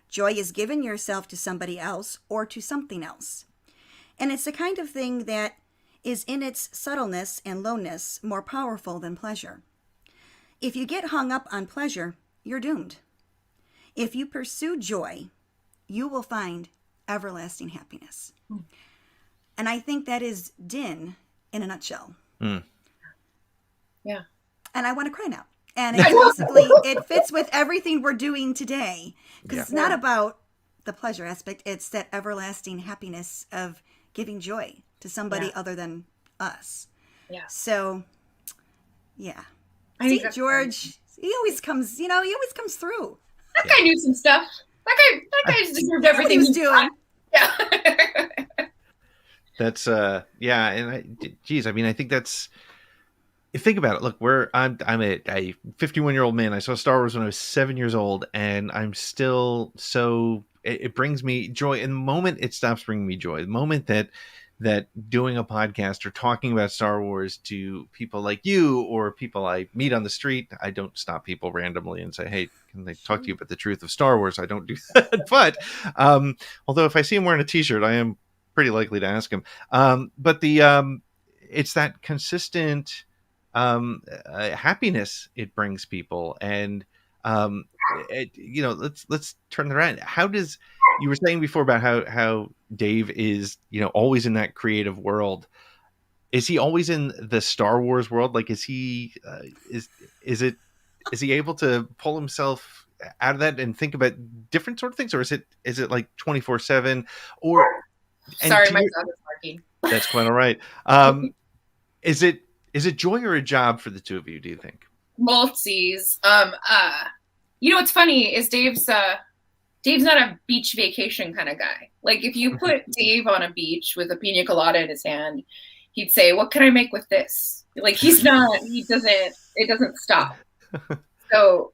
Joy is giving yourself to somebody else or to something else. And it's the kind of thing that is in its subtleness and lowness more powerful than pleasure. If you get hung up on pleasure, you're doomed. If you pursue joy, you will find everlasting happiness." And I think that is Din in a nutshell. Yeah. And I want to cry now. And it fits with everything we're doing today. Because it's not about the pleasure aspect. It's that everlasting happiness of giving joy to somebody other than us. Yeah. So, yeah. I think George, he always comes through. That guy knew some stuff. That guy's deserved everything he was doing. Yeah. That's and I mean, I think that's, think about it. Look, I'm a 51-year-old man. I saw Star Wars when I was 7 years old, and I'm still it brings me joy. In the moment it stops bringing me joy, the moment that doing a podcast or talking about Star Wars to people like you or people I meet on the street, I don't stop people randomly and say, "Hey, can they talk to you about the truth of Star Wars?" I don't do that. But although if I see him wearing a t-shirt, I am pretty likely to ask him. But it's that consistent happiness it brings people. And let's turn it around. How does, you were saying before about how Dave is, always in that creative world. Is he always in the Star Wars world? Like, is he is he able to pull himself out of that and think about different sort of things, or is it like 24/7? Or sorry, my dog is barking. That's quite all right. Is it joy or a job for the two of you, do you think? Both C's. What's funny is Dave's not a beach vacation kind of guy. Like, if you put Dave on a beach with a pina colada in his hand, he'd say, "What can I make with this?" Like, it doesn't stop. So,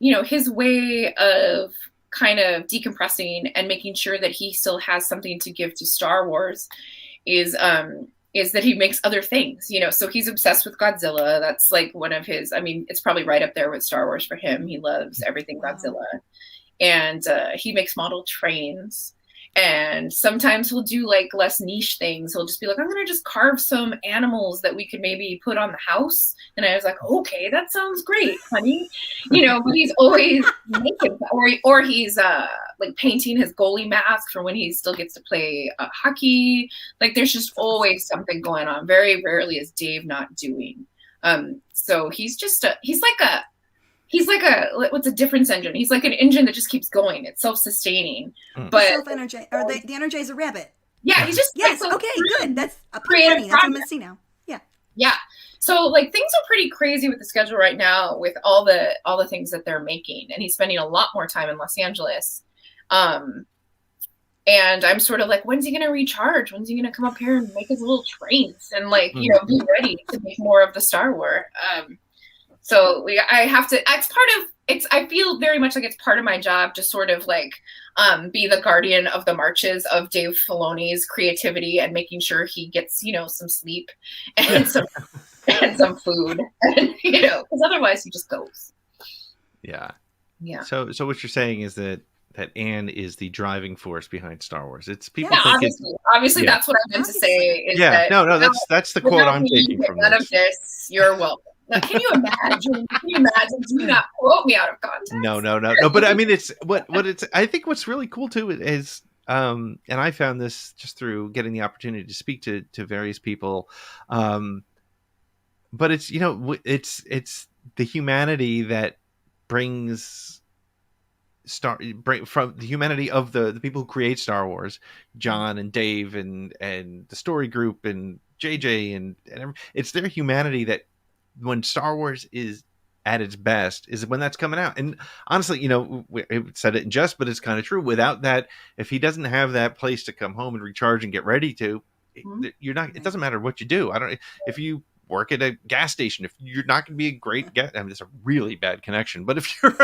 his way of kind of decompressing and making sure that he still has something to give to Star Wars is that he makes other things, so he's obsessed with Godzilla. That's like one of his, it's probably right up there with Star Wars for him. He loves everything Godzilla. And he makes model trains. And sometimes he'll do like less niche things. He'll just be like, "I'm going to just carve some animals that we could maybe put on the house." And I was like, "Okay, that sounds great, honey." But he's always making, or he's like painting his goalie mask for when he still gets to play hockey. Like, there's just always something going on. Very rarely is Dave not doing. So he's like a what's a difference engine? He's like an engine that just keeps going. It's self-sustaining. But Self-energize, or the Energizer Rabbit. Yeah, he's just yes. like, Okay, good. That's a creative penny. That's what I'm gonna see now. Yeah. Yeah. So like things are pretty crazy with the schedule right now with all the things that they're making, and he's spending a lot more time in Los Angeles. And I'm sort of like, when's he gonna recharge? When's he gonna come up here and make his little trains and like, you know, be ready to make more of the Star Wars? So I have to. It's part of. I feel very much like it's part of my job to sort of like be the guardian of the marches of Dave Filoni's creativity and making sure he gets, you know, some sleep and some food, and, you know, because otherwise he just goes. Yeah. Yeah. So what you're saying is that Anne is the driving force behind Star Wars. It's people Yeah, think obviously yeah. that's what I meant to say. Is Yeah. that, No, that's the quote I'm taking me, from none this. of this. You're welcome. Now, can you imagine? Do not quote me out of context. No. But I mean, it's what it's. I think what's really cool too is, and I found this just through getting the opportunity to speak to various people, but it's, you know, it's the humanity that brings from the humanity of the people who create Star Wars, John and Dave and the story group and JJ and it's their humanity that, when Star Wars is at its best, is when that's coming out. And honestly, you know, we said it in jest, but it's kind of true. Without that, if he doesn't have that place to come home and recharge and get ready to, you're not. It doesn't matter what you do. If you work at a gas station, if you're not going to be a great gas. I mean, it's a really bad connection. But if you're,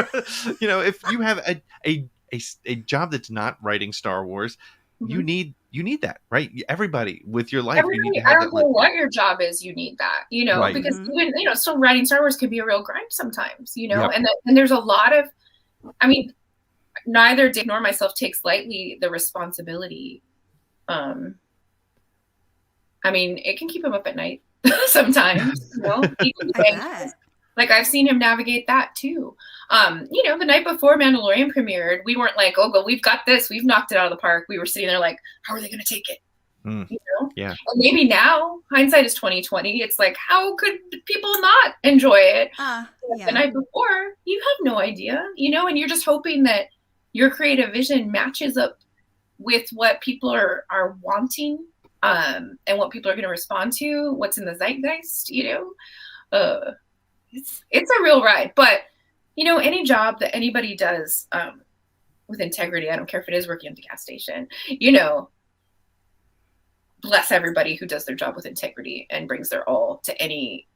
you know, if you have a job that's not writing Star Wars, you need that, right? Everybody with your life. You need to have I don't know what your job is. You need that, you know, right. because even, you know, still writing Star Wars can be a real grind sometimes, you know, and there's a lot of, I mean, neither Dave nor myself takes lightly the responsibility. I mean, it can keep him up at night sometimes, you know. Like I've seen him navigate that too. You know, the night before Mandalorian premiered, we weren't like, oh, but we've got this, we've knocked it out of the park. We were sitting there like, how are they going to take it? You know? Yeah. And maybe now, hindsight is 2020. It's like, how could people not enjoy it? The night before, you have no idea, you know, and you're just hoping that your creative vision matches up with what people are wanting, and what people are going to respond to, what's in the zeitgeist, you know. It's a real ride, but you know, any job that anybody does with integrity, I don't care if it is working at the gas station, you know, bless everybody who does their job with integrity and brings their all to any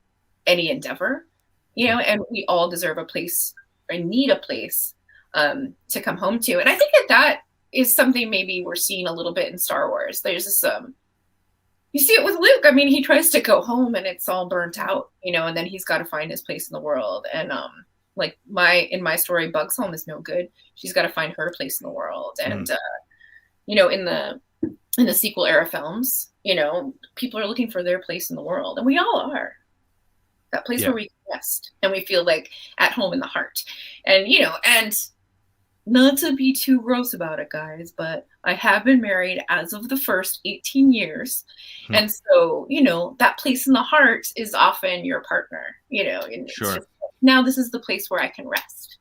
endeavor, you know, and we all deserve a place or need a place to come home to. And I think that is something maybe we're seeing a little bit in Star Wars. There's this you see it with Luke. I mean, he tries to go home and it's all burnt out, you know, and then he's got to find his place in the world. And like in my story, Bug's home is no good. She's got to find her place in the world. And you know, in the sequel era films, you know, people are looking for their place in the world, and we all are. That place where we can rest and we feel like at home in the heart. And you know, and not to be too gross about it, guys, but I have been married as of the first 18 years. And so, you know, that place in the heart is often your partner, you know, and it's just, now this is the place where I can rest.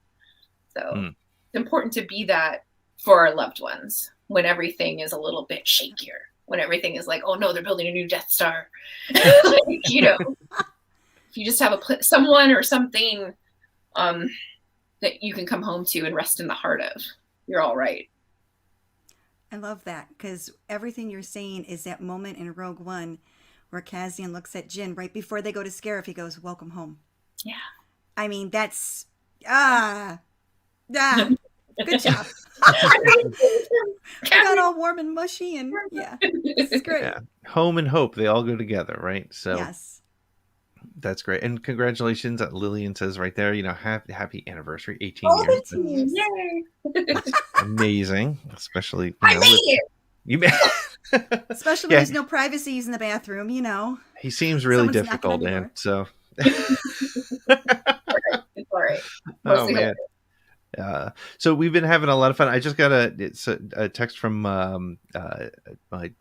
So it's important to be that for our loved ones when everything is a little bit shakier, when everything is like, oh no, they're building a new Death Star. Like, you know, if you just have someone or something, that you can come home to and rest in the heart of, you're all right. I love that, because everything you're saying is that moment in Rogue One where Cassian looks at Jyn right before they go to Scarif. He goes, welcome home. Yeah. I mean, that's good job. Got all warm and mushy, and it's great. Yeah. Home and hope, they all go together, right? So yes. That's great. And congratulations, Lillian says right there, you know, happy anniversary, 18 years. 18 years. Yay. That's amazing. Especially, you I know, made it. You made Especially when there's no privacy using the bathroom, you know. He seems really Someone's difficult, man. So It's all right. oh man. So we've been having a lot of fun. I just got a text from my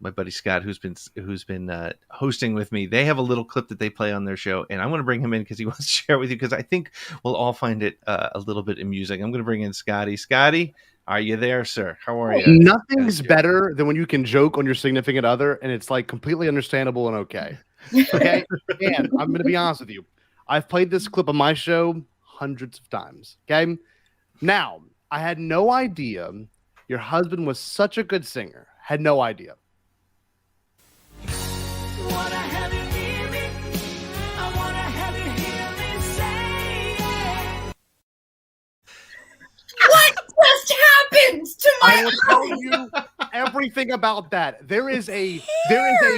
buddy Scott, who's been hosting with me. They have a little clip that they play on their show, and I want to bring him in because he wants to share it with you, because I think we'll all find it a little bit amusing. I'm going to bring in Scotty. Scotty, are you there, sir? How are you? Nothing's better than when you can joke on your significant other and it's like completely understandable and okay. Okay, and I'm going to be honest with you. I've played this clip on my show hundreds of times. Okay. Now, I had no idea your husband was such a good singer. Had no idea. What just happened to my I will tell you everything about that. There is a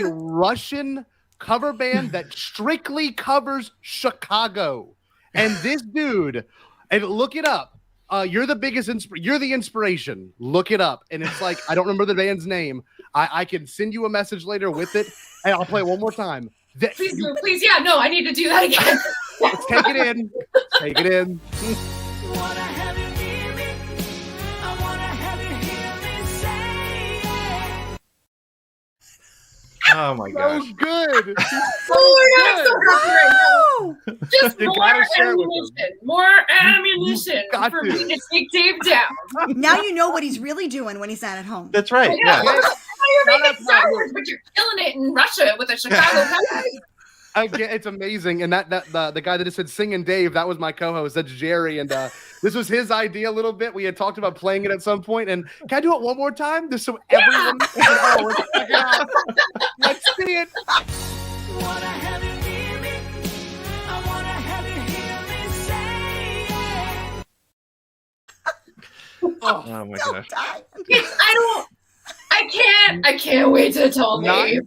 Russian cover band that strictly covers Chicago. And this dude, and look it up. You're the biggest you're the inspiration. Look it up. And it's like, I don't remember the band's name. I can send you a message later with it, and I'll play it one more time. Please, yeah, no, I need to do that again. Let's take it in. Take it in. Oh my gosh. So good. Oh my God, I'm so happy right now. Just more ammunition for me to take Dave down. Now you know what he's really doing when he's not at home. That's right. Yeah. You're making Star Wars, but you're killing it in Russia with a Chicago company. Again, it's amazing. And the guy that just said Singing Dave, that was my co-host. That's Jerry. And this was his idea a little bit. We had talked about playing it at some point. And can I do it one more time? Just so everyone let's check it out. Let's see it. Oh my gosh. I can't wait to tell Dave.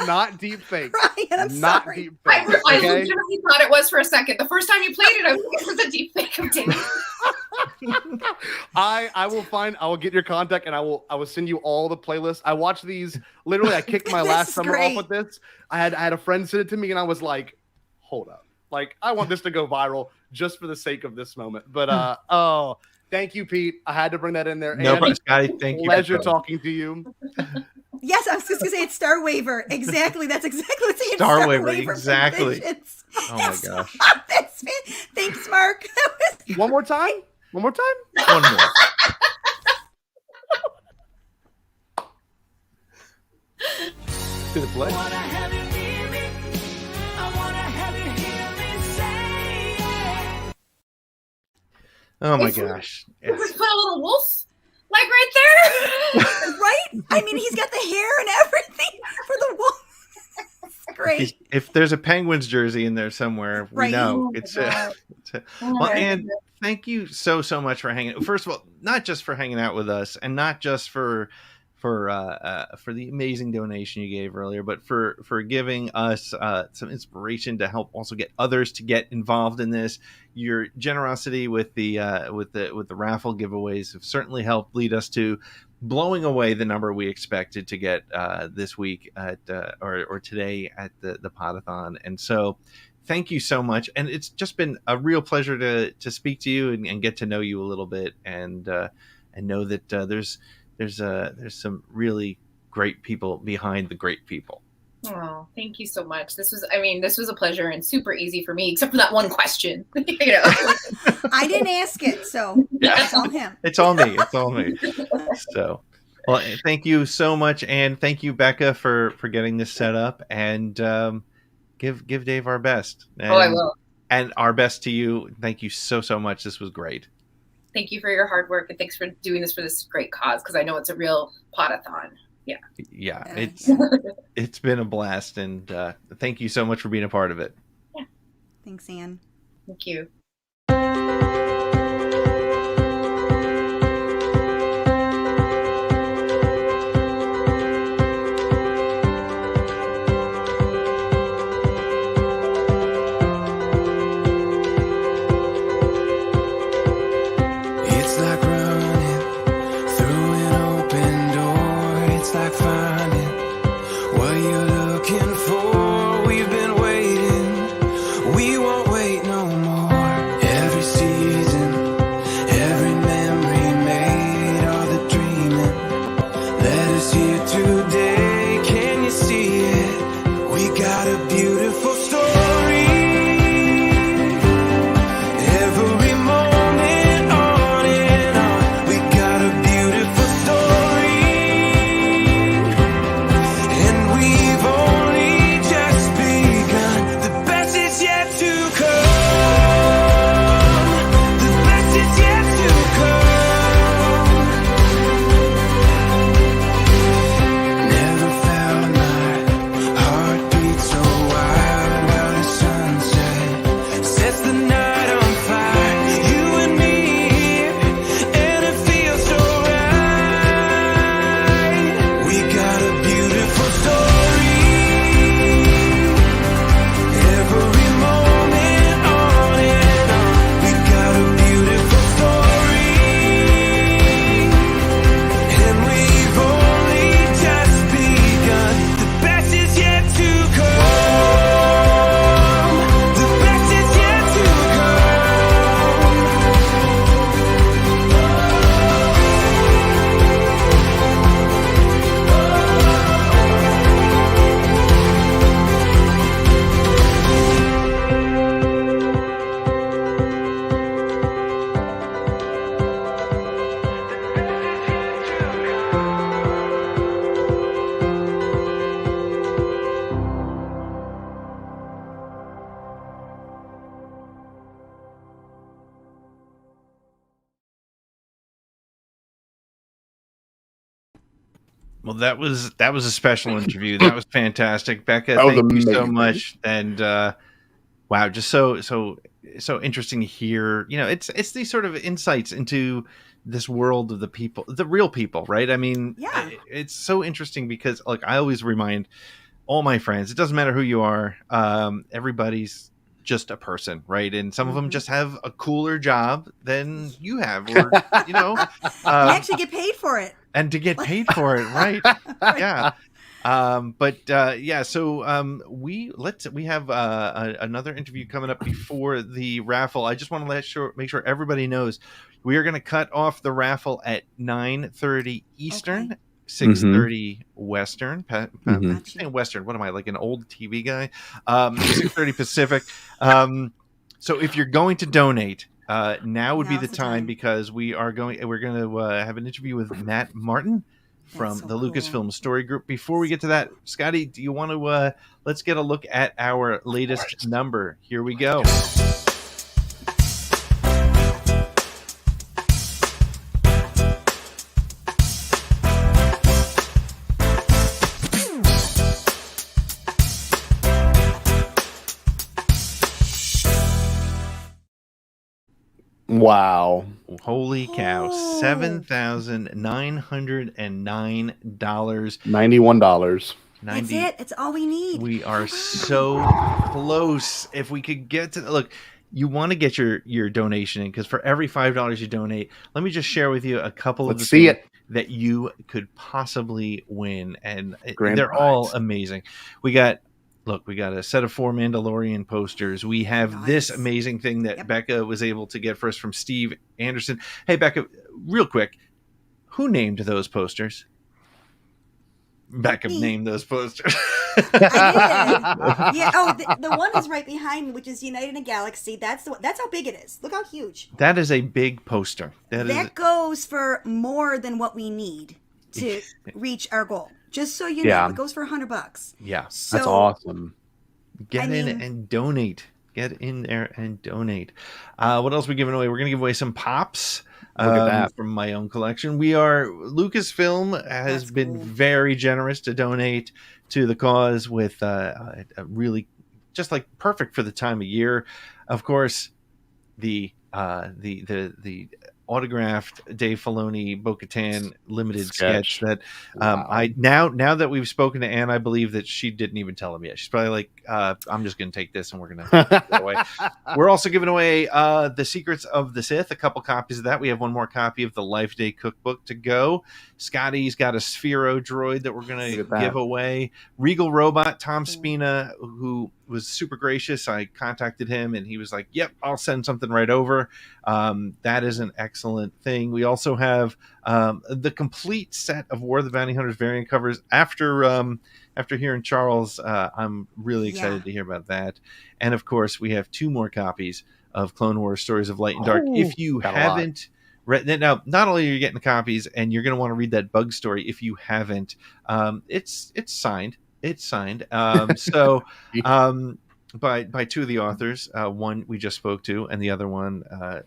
Not deep fake. I'm not sorry. deep fake. I okay? legitimately thought it was for a second. The first time you played it, I was like, it was a deep fake of Dave. I will get your contact and I will send you all the playlists. I watch these literally. I kicked my last summer off with this. I had a friend send it to me and I was like, hold up. Like, I want this to go viral just for the sake of this moment. But thank you, Pete. I had to bring that in there. No, but Scotty, thank you. Pleasure talking to you. Yes, I was just gonna say it's Star Waiver. Exactly. That's exactly what it's Star Waiver. Exactly. Oh my gosh. Thanks, Mark. One more time. One more time. One more. To the play. Oh my gosh. Let's put a little wolf like right there. Right? I mean, he's got the hair and everything for the wolf. It's great. If there's a Penguins jersey in there somewhere, we know it's well, and thank you so much for hanging. First of all, not just for hanging out with us, and not just for the amazing donation you gave earlier, but for giving us some inspiration to help also get others to get involved in this. Your generosity with the raffle giveaways have certainly helped lead us to blowing away the number we expected to get this week at or today at the Podathon. And so thank you so much. And it's just been a real pleasure to speak to you and get to know you a little bit and know that there's some really great people behind the great people. Oh, thank you so much. This was a pleasure and super easy for me, except for that one question. I didn't ask it, so it's all him. It's all me. It's all me. So, well, thank you so much, and thank you, Becca, for getting this set up. And give Dave our best. And, I will. And our best to you. Thank you so much. This was great. Thank you for your hard work, and thanks for doing this for this great cause, because I know it's a real Podathon. Yeah, it's been a blast, and thank you so much for being a part of it. Yeah. Thanks, Anne. Thank you. It's like running through an open door. It's like finding what you're looking for. We've been waiting. We won't wait no more. Every season Well, that was a special interview. That was fantastic, Becca. That was Thank you so amazing. much. And wow, just so interesting to hear. You know, it's these sort of insights into this world of the people, the real people, right? I mean, Yeah. it's so interesting because, like, I always remind all my friends, it doesn't matter who you are, everybody's just a person, right? And some of them just have a cooler job than you have, or you know, And actually get paid for it. and to get paid for it, right? Yeah. Yeah, so we have another interview coming up before the raffle. I just want to make sure everybody knows we are going to cut off the raffle at 9:30 Eastern, 6:30 Western. I'm saying Western. What am I, like an old TV guy? 6:30 Pacific. So if you're going to donate, now would be the time, because we're going to have an interview with Matt Martin from the Lucasfilm Story Group. Before we get to that, Scotty, do you want to let's get a look at our latest number? Here we go. Wow. Holy cow. $7,909. $91. That's it. It's all we need. We are so close. If we could get to look, you want to get your donation in, because for every $5 you donate, let me just share with you a couple of the things that you could possibly win, and they're all amazing. We got a set of 4 Mandalorian posters. We have this amazing thing that Becca was able to get for us from Steve Anderson. Hey, Becca, real quick, who named those posters? Becca named those posters. I did. Yeah. Oh, the one is right behind me, which is United in a Galaxy. That's the one. That's how big it is. Look how huge. That is a big poster. That goes for more than what we need to reach our goal. Just so you know, it goes for $100. Yeah, so, that's awesome. Get in and donate. Get in there and donate. What else are we giving away? We're going to give away some pops. From my own collection. Lucasfilm has been very generous to donate to the cause with a really just like perfect for the time of year. Of course, the autographed Dave Filoni Bo-Katan limited sketch that I now that we've spoken to Anne, I believe that she didn't even tell him yet. She's probably like, I'm just going to take this and we're going to give it away. We're also giving away The Secrets of the Sith, a couple copies of that. We have one more copy of the Life Day Cookbook to go. Scotty's got a Sphero droid that we're going to give away. Regal Robot, Tom Spina, who was super gracious. I contacted him and he was like, yep, I'll send something right over. That is an excellent thing. We also have the complete set of War of the Bounty Hunters variant covers. After hearing Charles, I'm really excited to hear about that. And of course, we have 2 more copies of Clone Wars Stories of Light and Dark. If you haven't read that, now, not only are you getting the copies, and you're going to want to read that bug story if you haven't, it's signed. It's signed. By 2 of the authors. One we just spoke to, and the other one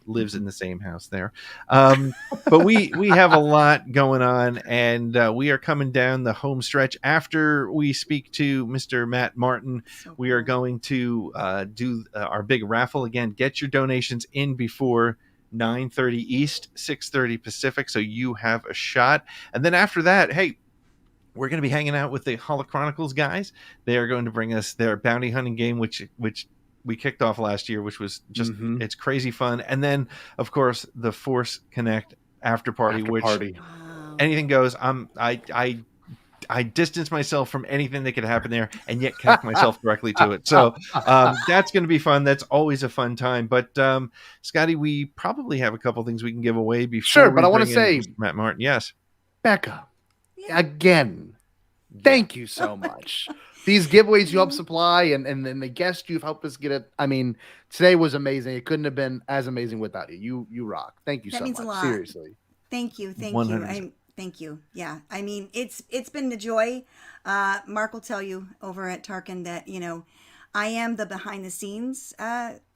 lives in the same house there. But we have a lot going on, and we are coming down the home stretch. After we speak to Mr. Matt Martin, we are going to do our big raffle again. Get your donations in before 9:30 East, 6:30 Pacific, so you have a shot. And then after that, hey, we're going to be hanging out with the Holochronicles guys. They are going to bring us their bounty hunting game, which we kicked off last year, which was just it's crazy fun. And then, of course, the Force Connect after party, anything goes. I distance myself from anything that could happen there, and yet connect myself directly to it. So that's going to be fun. That's always a fun time. But Scotty, we probably have a couple things we can give away before. Sure, but I want to say, Matt Martin, yes, Becca. Again, thank you so much. These giveaways you help supply, and then the guests you've helped us get it. I mean, today was amazing. It couldn't have been as amazing without you. You rock. Thank you so much. That means a lot. Seriously. Thank you. Thank you. Thank you. Yeah. I mean, it's been a joy. Mark will tell you over at Tarkin that, I am the behind the scenes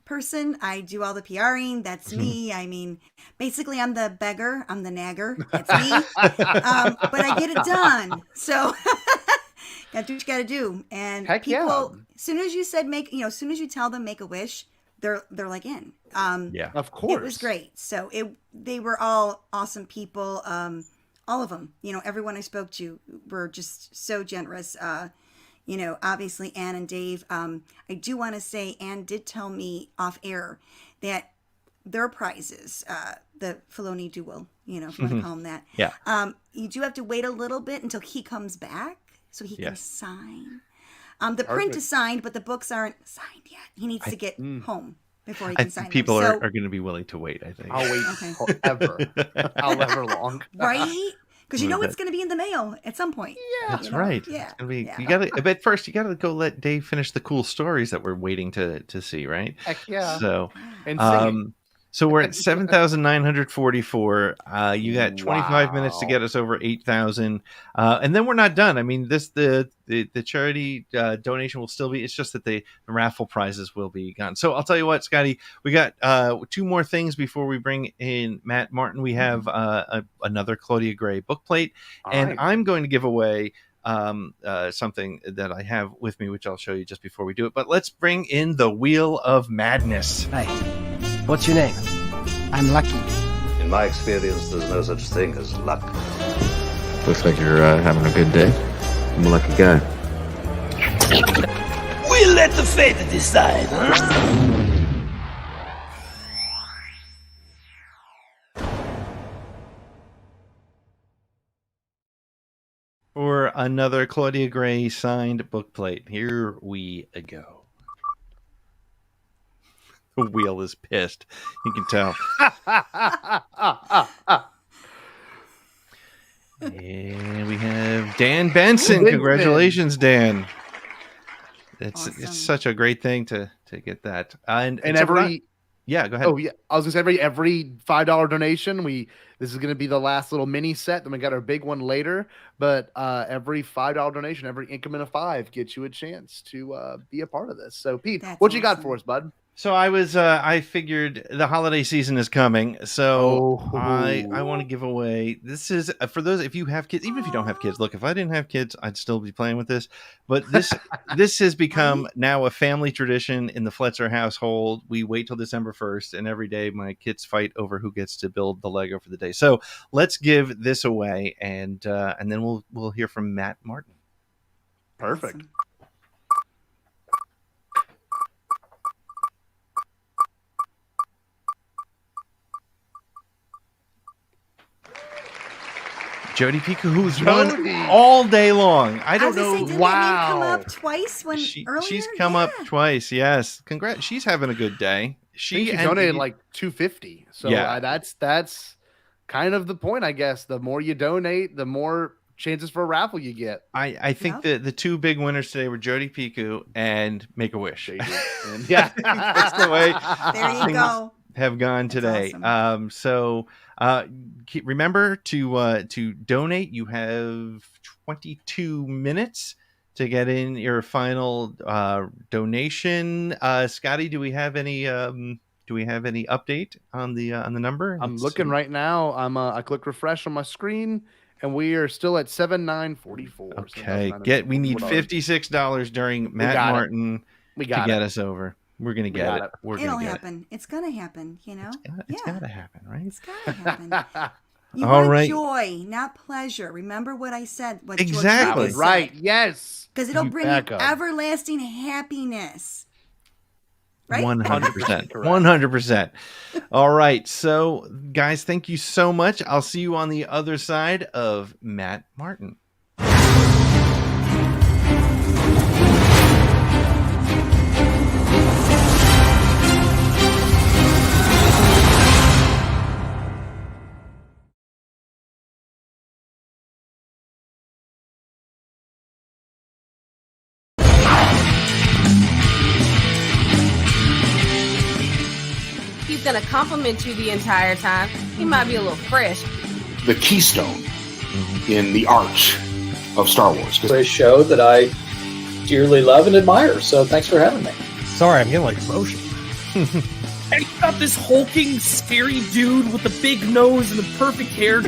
person. I do all the PRing. That's me. I mean, basically, I'm the beggar. I'm the nagger. That's me. But I get it done. So gotta do what you gotta do. And Heck people, as soon as you said as soon as you tell them make a wish, they're like in. Yeah, of course. It was great. So they were all awesome people. All of them. Everyone I spoke to were just so generous. Obviously Ann and Dave. I do want to say Ann did tell me off air that their prizes, the Filoni duo, if you want to call them that. Yeah. You do have to wait a little bit until he comes back so he can sign. The print is signed, but the books aren't signed yet. He needs to get home before he can sign people them. are going to be willing to wait, I think. I'll wait forever. However long. Right? Because it's going to be in the mail at some point. Yeah, that's right. Yeah, it's gonna be, you got to. But first, you got to go let Dave finish the cool stories that we're waiting to see. Right? Heck yeah. So, and so we're at 7,944. You got 25 minutes to get us over 8,000, and then we're not done. I mean, the charity donation will still be. It's just that the raffle prizes will be gone. So I'll tell you what, Scotty, we got 2 more things before we bring in Matt Martin. We have another Claudia Gray book plate, and I'm going to give away something that I have with me, which I'll show you just before we do it. But let's bring in the Wheel of Madness. Hey, what's your name? I'm Lucky. In my experience, there's no such thing as luck. Looks like you're having a good day. I'm a lucky guy. We'll let the fate decide, huh? For another Claudia Gray signed book plate. Here we go. The wheel is pissed. You can tell. And we have Dan Benson. Congratulations, Dan. It's such a great thing to get that. And every yeah, go ahead. Oh yeah, I was gonna say every $5 donation, this is gonna be the last little mini set. Then we got our big one later. But every $5 donation, every increment of 5 gets you a chance to be a part of this. So Pete, what you got for us, bud? So I figured the holiday season is coming, so I want to give away. This is for those if you have kids, even if you don't have kids. Look, if I didn't have kids, I'd still be playing with this. But this has become now a family tradition in the Fletcher household. We wait till December 1st, and every day my kids fight over who gets to build the Lego for the day. So let's give this away, and then we'll hear from Matt Martin. Perfect. Jody Pico, who's won all day long. I don't know. Did that name come up twice earlier? She's come up twice. Yes, congrats. She's having a good day. She donated like $250. So yeah, that's kind of the point, I guess. The more you donate, the more chances for a raffle you get. I think that the 2 big winners today were Jody Pico and Make a Wish. Yeah, that's the way. There you go. Have gone today. Awesome. So remember to donate. You have 22 minutes to get in your final donation. Scotty, do we have any update on the number? I'm looking right now. I click refresh on my screen, and we are still at 7,944. Okay, we need $56 during Matt Martin to get us over. We're gonna get it. It'll happen. It's gonna happen. It's gotta happen, right? It's gotta happen. You All want right. Joy, not pleasure. Remember what I said. What exactly. George right. Yes. Because it'll bring you everlasting happiness. Right? 100%. 100%. All right. So, guys, thank you so much. I'll see you on the other side of Matt Martin. He's gonna compliment you the entire time. He might be a little fresh. The keystone in the arch of Star Wars. It's a show that I dearly love and admire, so thanks for having me. Sorry, I'm getting like emotion. And you got this hulking, scary dude with the big nose and the perfect hair.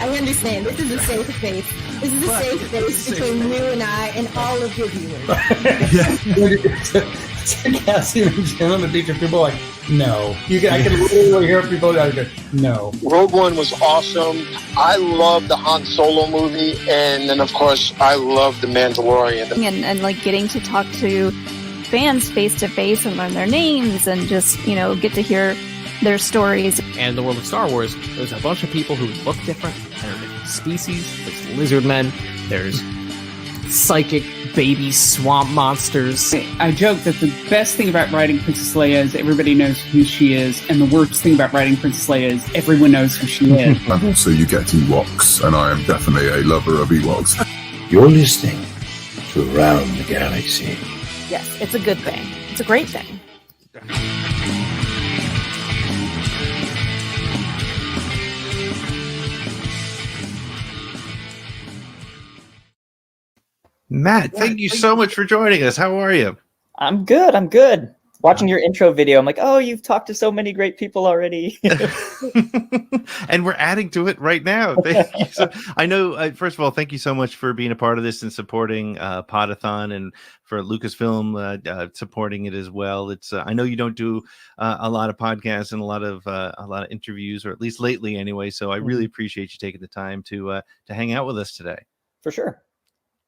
I understand. This is a safe space. This is a safe space between you and I and all of your viewers. Cassie and Jim and teacher, people are like, no. I can literally hear people go, no. Rogue One was awesome. I love the Han Solo movie, and then of course I love the Mandalorian. And like getting to talk to fans face to face and learn their names and just, get to hear their stories. And in the world of Star Wars, there's a bunch of people who look different and are different species. There's lizard men, there's psychic baby swamp monsters. I joke that the best thing about writing Princess Leia is everybody knows who she is, and the worst thing about writing Princess Leia is everyone knows who she is. And also you get Ewoks, and I am definitely a lover of Ewoks. You're listening to Around the Galaxy. Yes, it's a good thing. It's a great thing. Matt, thank you so much for joining us. How are you? I'm good. Watching your intro video, I'm like, oh, you've talked to so many great people already. And we're adding to it right now. Thank you. So, I know, first of all, thank you so much for being a part of this and supporting Podathon, and for Lucasfilm supporting it as well. It's I know you don't do a lot of podcasts and a lot of interviews, or at least lately anyway. So I really appreciate you taking the time to hang out with us today. For sure.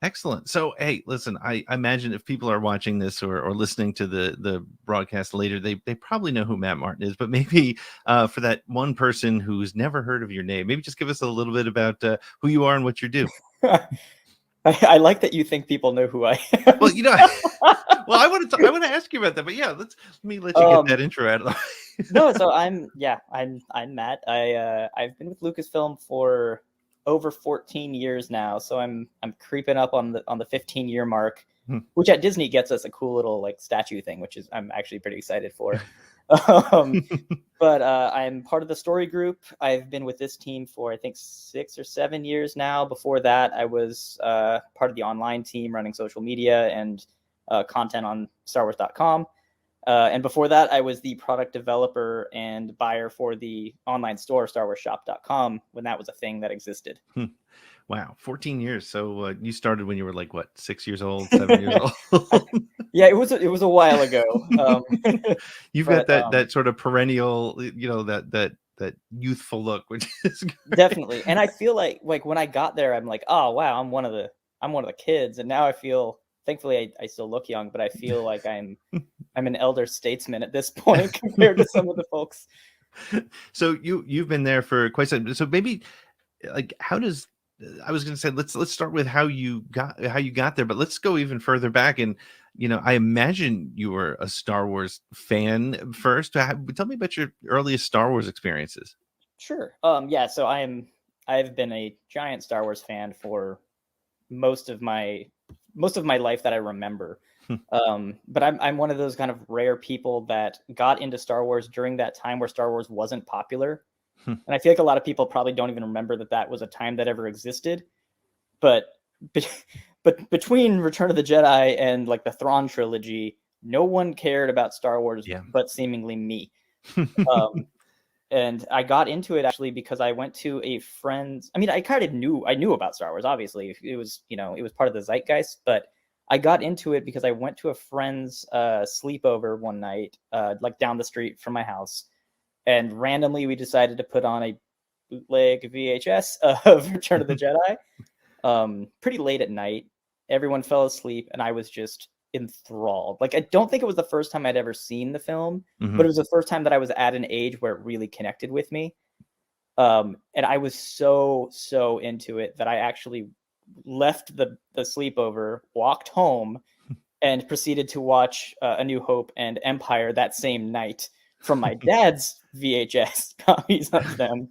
Excellent. So, hey, listen, I imagine if people are watching this or listening to the broadcast later, they probably know who Matt Martin is, but maybe for that one person who's never heard of your name, maybe just give us a little bit about who you are and what you do. I like that you think people know who I am. Well, well, I want to ask you about that, but yeah, let me let you get that intro out of the way. No, so I'm Matt. I've been with Lucasfilm for over 14 years now, so I'm creeping up on the 15-year mark, which at Disney gets us a cool little like statue thing, which is I'm actually pretty excited for. But I'm part of the story group. I've been with this team for I think 6 or 7 years now. Before that, I was part of the online team running social media and content on StarWars.com. And before that, I was the product developer and buyer for the online store, StarWarsShop.com, when that was a thing that existed. Wow, 14 years. So you started when you were like, what, 6 years old, 7 years old? Yeah, it was a while ago. You've got that sort of perennial, that youthful look, which is great. Definitely. And I feel like when I got there, I'm like, oh wow, I'm one of the kids, and now I feel. Thankfully, I still look young, but I feel like I'm an elder statesman at this point compared to some of the folks. So you've been there for quite some. So maybe, like, how does I was going to say let's start with how you got there, but let's go even further back. And I imagine you were a Star Wars fan first. Tell me about your earliest Star Wars experiences. Sure. Yeah. So I've been a giant Star Wars fan for most of my life that I remember. But I'm one of those kind of rare people that got into Star Wars during that time where Star Wars wasn't popular. And I feel like a lot of people probably don't even remember that was a time that ever existed. But between Return of the Jedi and like the Thrawn trilogy, no one cared about Star Wars but seemingly me. And I got into it actually because I went to a friend's. I mean, I knew about Star Wars. Obviously, it was part of the zeitgeist. But I got into it because I went to a friend's sleepover one night, like down the street from my house, and randomly we decided to put on a bootleg VHS of Return of the Jedi. Pretty late at night, everyone fell asleep, and I was just enthralled. Like, I don't think it was the first time I'd ever seen the film, but it was the first time that I was at an age where it really connected with me. And I was so into it that I actually left the sleepover, walked home, and proceeded to watch A New Hope and Empire that same night from my dad's VHS copies of them.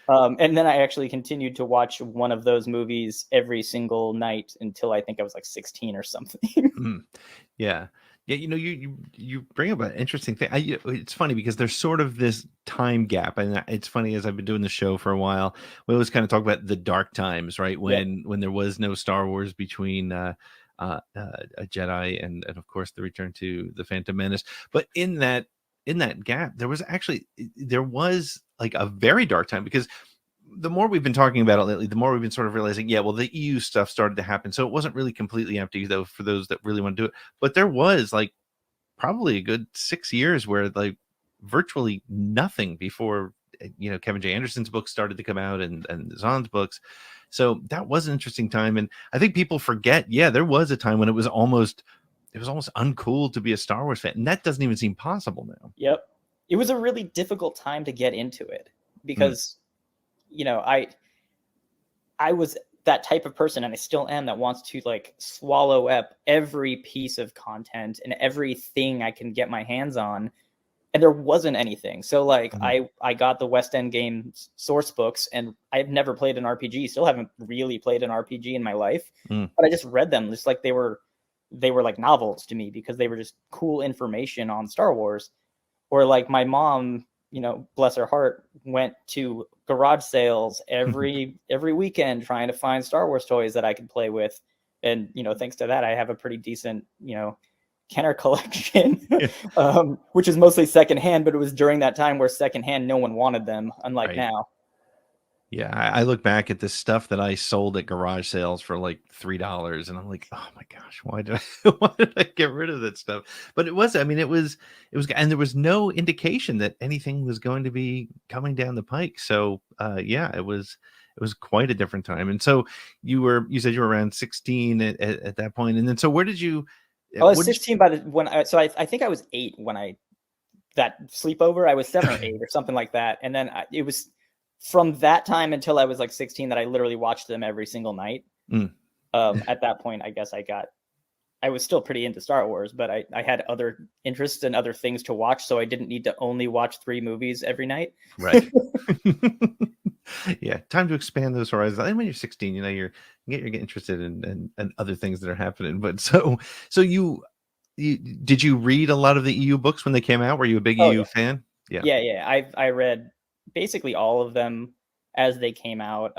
And then I actually continued to watch one of those movies every single night until I think I was like 16 or something. Yeah. You bring up an interesting thing. It's funny because there's sort of this time gap, and it's funny, as I've been doing the show for a while, we always kind of talk about the dark times, right? When there was no Star Wars between a Jedi, and of course the return to the Phantom Menace. But in that gap, there was like a very dark time, because the more we've been talking about it lately, the more we've been sort of realizing, yeah, well, the EU stuff started to happen, so it wasn't really completely empty, though, for those that really want to do it. But there was like probably a good 6 years where like virtually nothing before Kevin J. Anderson's books started to come out, and Zahn's books. So that was an interesting time, and I think people forget. Yeah, there was a time when it was almost uncool to be a Star Wars fan, and that doesn't even seem possible now. Yep, it was a really difficult time to get into it because I was that type of person, and I still am, that wants to like swallow up every piece of content and everything I can get my hands on. And there wasn't anything. So like I got the West End Games source books, and I've never played an RPG, still haven't really played an RPG in my life, but I just read them just like they were like novels to me, because they were just cool information on Star Wars. Or like my mom, bless her heart, went to garage sales every weekend trying to find Star Wars toys that I could play with. And, thanks to that, I have a pretty decent, Kenner collection, which is mostly secondhand, but it was during that time where secondhand, no one wanted them, unlike now. Yeah, I look back at this stuff that I sold at garage sales for like $3, and I'm like, oh my gosh, why did I get rid of that stuff? But it was, and there was no indication that anything was going to be coming down the pike. So yeah, it was quite a different time. And so you said you were around 16 at that point, and then so where did you? I was 16 I think I was 8 when that sleepover. I was 7 or 8 or something like that, and then it was from that time until I was like 16 that I literally watched them every single night. At that point, I guess I was still pretty into Star Wars, but I had other interests and other things to watch, so I didn't need to only watch 3 movies every night. Right. Yeah, time to expand those horizons. And when you're 16, you're getting interested in other things that are happening. But so you did you read a lot of the EU books when they came out? Were you a big EU fan? Yeah. I read basically all of them as they came out.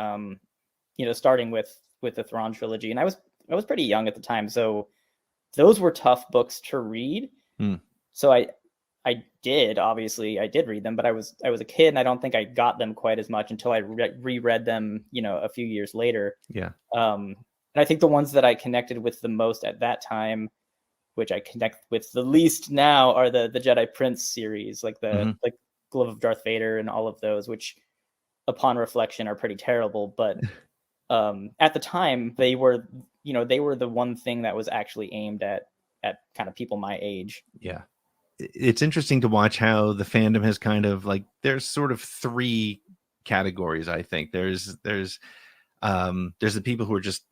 Starting with the Thrawn trilogy, and I was pretty young at the time, so those were tough books to read. So I did read them, but I was a kid, and I don't think I got them quite as much until I reread them, a few years later. Yeah. And I think the ones that I connected with the most at that time, which I connect with the least now, are the Jedi Prince series, like the like Glove of Darth Vader and all of those, which upon reflection are pretty terrible. But at the time, they were the one thing that was actually aimed at kind of people my age. Yeah. It's interesting to watch how the fandom has kind of like, there's sort of 3 categories. I think there's the people who are just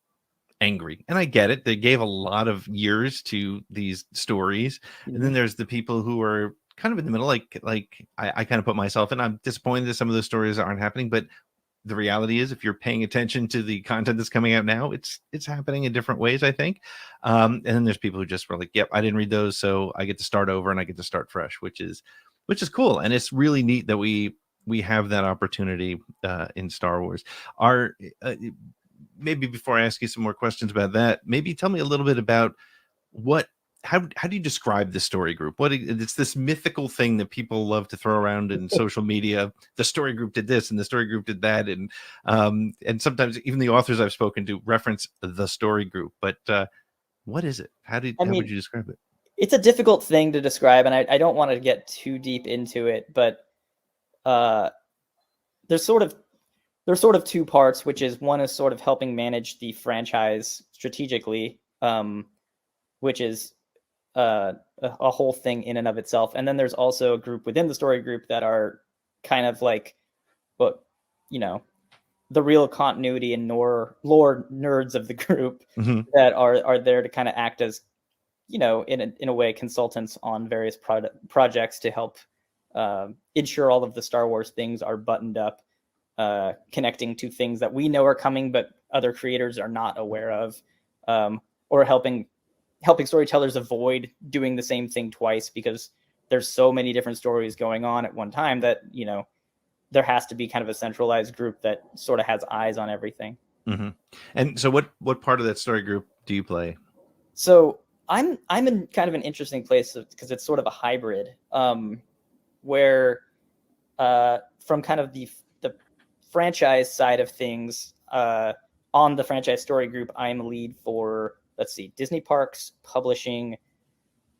angry, and I get it. They gave a lot of years to these stories. And then there's the people who are kind of in the middle, like I kind of put myself in. I'm disappointed that some of those stories aren't happening, but the reality is, if you're paying attention to the content that's coming out now, it's happening in different ways, I think. And then there's people who just were like, yep, I didn't read those, so I get to start over and I get to start fresh, which is cool. And it's really neat that we have that opportunity in Star Wars. Maybe before I ask you some more questions about that, maybe tell me a little bit about how do you describe the story group? It's this mythical thing that people love to throw around in social media. The story group did this and the story group did that. And sometimes even the authors I've spoken to reference the story group, but what is it? How would you describe it? It's a difficult thing to describe, and I don't want to get too deep into it, but there's sort of 2 parts, which is one is sort of helping manage the franchise strategically, which is a whole thing in and of itself. And then there's also a group within the story group that are kind of like, the real continuity and lore nerds of the group that are there to kind of act as, in a way, consultants on various projects to help ensure all of the Star Wars things are buttoned up, connecting to things that we know are coming, but other creators are not aware of, or helping storytellers avoid doing the same thing twice, because there's so many different stories going on at one time that, there has to be kind of a centralized group that sort of has eyes on everything. And so what part of that story group do you play? So I'm in kind of an interesting place because it's sort of a hybrid, where from kind of the franchise side of things, on the franchise story group, I'm lead for, let's see, Disney Parks, Publishing,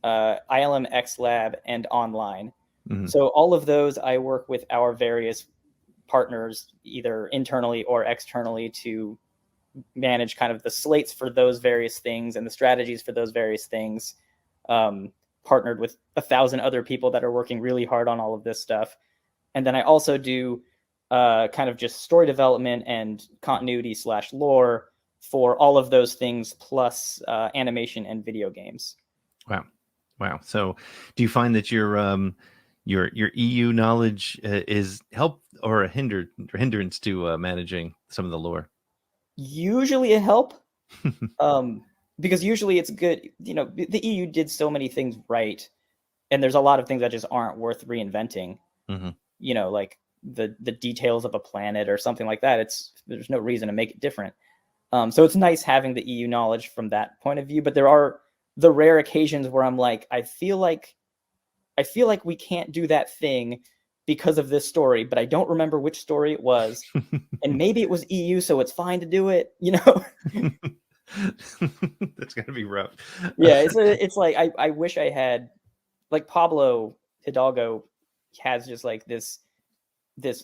ILM X Lab, and Online. Mhm. So all of those, I work with our various partners, either internally or externally, to manage kind of the slates for those various things and the strategies for those various things, partnered with 1,000 other people that are working really hard on all of this stuff. And then I also do kind of just story development and continuity / lore for all of those things, plus animation and video games. Wow. So do you find that your EU knowledge is help or a hindrance to managing some of the lore? Usually a help, because usually it's good. The EU did so many things right, and there's a lot of things that just aren't worth reinventing. Mhm. Like the details of a planet or something like that. There's no reason to make it different. So it's nice having the EU knowledge from that point of view. But there are the rare occasions where I'm like, I feel like we can't do that thing because of this story, but I don't remember which story it was, and maybe it was EU, so it's fine to do it. That's gonna be rough. Yeah, it's like I wish I had, like, Pablo Hidalgo has just like this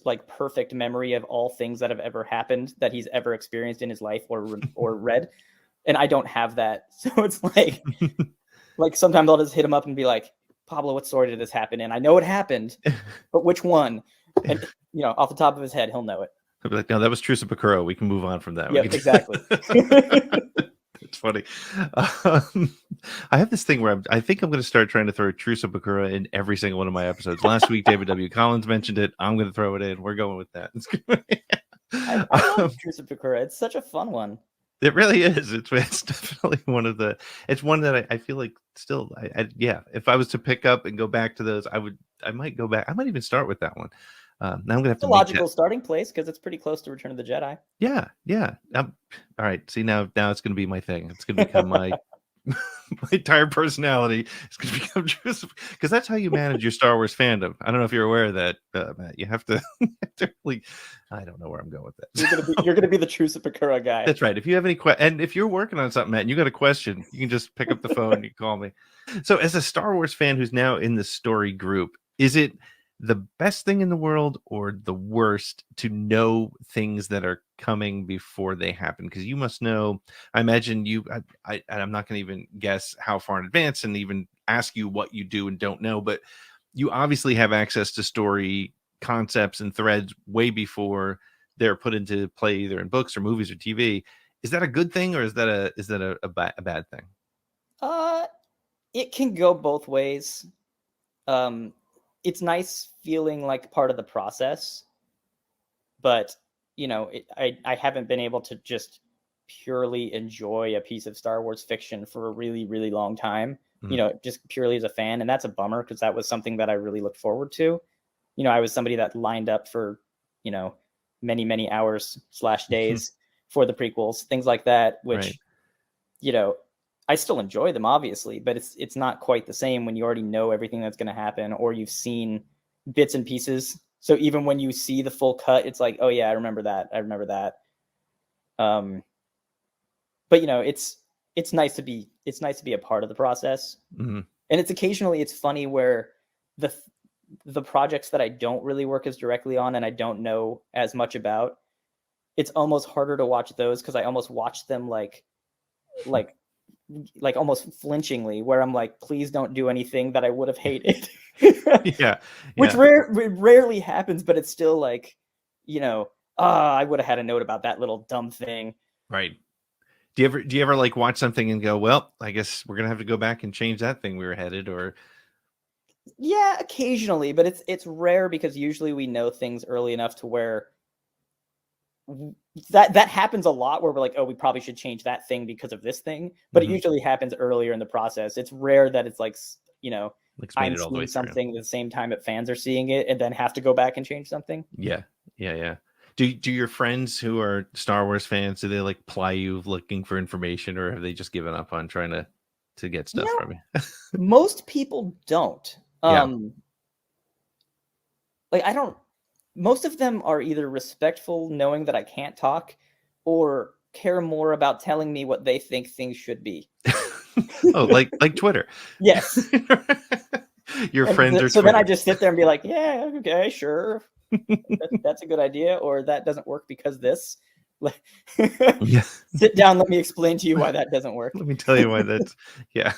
like perfect memory of all things that have ever happened that he's ever experienced in his life or read, and I don't have that. So it's like sometimes I'll just hit him up and be like, Pablo, what story did this happen in? I know it happened, but which one? And off the top of his head, he'll know it. I'll be like, no, that was Truce of Bakura. We can move on from that. Yeah, exactly. It's funny. I have this thing where I think I'm going to start trying to throw Truce of Bakura in every single one of my episodes. Last week, David W. Collins mentioned it. I'm going to throw it in. We're going with that. I love Truce of Bakura. It's such a fun one. It really is. It's definitely one of the. It's one that I feel like still. Yeah. If I was to pick up and go back to those, I might go back. I might even start with that one. Now I'm gonna have it's to a logical starting place because it's pretty close to Return of the Jedi. Yeah. All right. See, now it's gonna be my thing. It's gonna become my my entire personality. It's gonna become because that's how you manage your Star Wars fandom. I don't know if you're aware of that, Matt. You have to, really. I don't know where I'm going with that. You're gonna be the Truce of Bakura guy. That's right. If you have any and if you're working on something, Matt, and you got a question, you can just pick up the phone and you call me. So, as a Star Wars fan who's now in the story group, is it the best thing in the world or the worst to know things that are coming before they happen? Because you must know. I imagine I'm not going to even guess how far in advance and even ask you what you do and don't know, but you obviously have access to story concepts and threads way before they're put into play, either in books or movies or TV. Is that a good thing, or is that a bad thing? It can go both ways. It's nice feeling like part of the process, but I haven't been able to just purely enjoy a piece of Star Wars fiction for a really, really long time. Just purely as a fan, and that's a bummer because that was something that I really looked forward to. I was somebody that lined up for many, many hours / days for the prequels, things like that, which I still enjoy them, obviously, but it's not quite the same when you already know everything that's going to happen, or you've seen bits and pieces. So even when you see the full cut, it's like, oh yeah, I remember that. But it's nice to be a part of the process. Mm-hmm. And it's funny where the projects that I don't really work as directly on and I don't know as much about, it's almost harder to watch those because I almost watch them like almost flinchingly, where I'm like, please don't do anything that I would have hated. Which rarely happens, but it's still like, I would have had a note about that little dumb thing. Right. Do you ever like watch something and go, well, I guess we're gonna have to go back and change that thing we were headed? Or yeah, occasionally, but it's rare because usually we know things early enough to where that happens a lot, where we're like, oh, we probably should change that thing because of this thing. But it usually happens earlier in the process. It's rare that it's like, I'm seeing something at the same time that fans are seeing it and then have to go back and change something. Yeah. Do your friends who are Star Wars fans, do they like ply you looking for information, or have they just given up on trying to to get stuff from you. Most people don't. Yeah. Like I don't. Most of them are either respectful, knowing that I can't talk, or care more about telling me what they think things should be. Oh, like Twitter. Yes. Your And friends are so Twitter. then I just sit there and be like, yeah, okay, sure. That's a good idea, or that doesn't work because this. Yeah. Sit down, let me explain to you why that doesn't work. Let me tell you why that's yeah.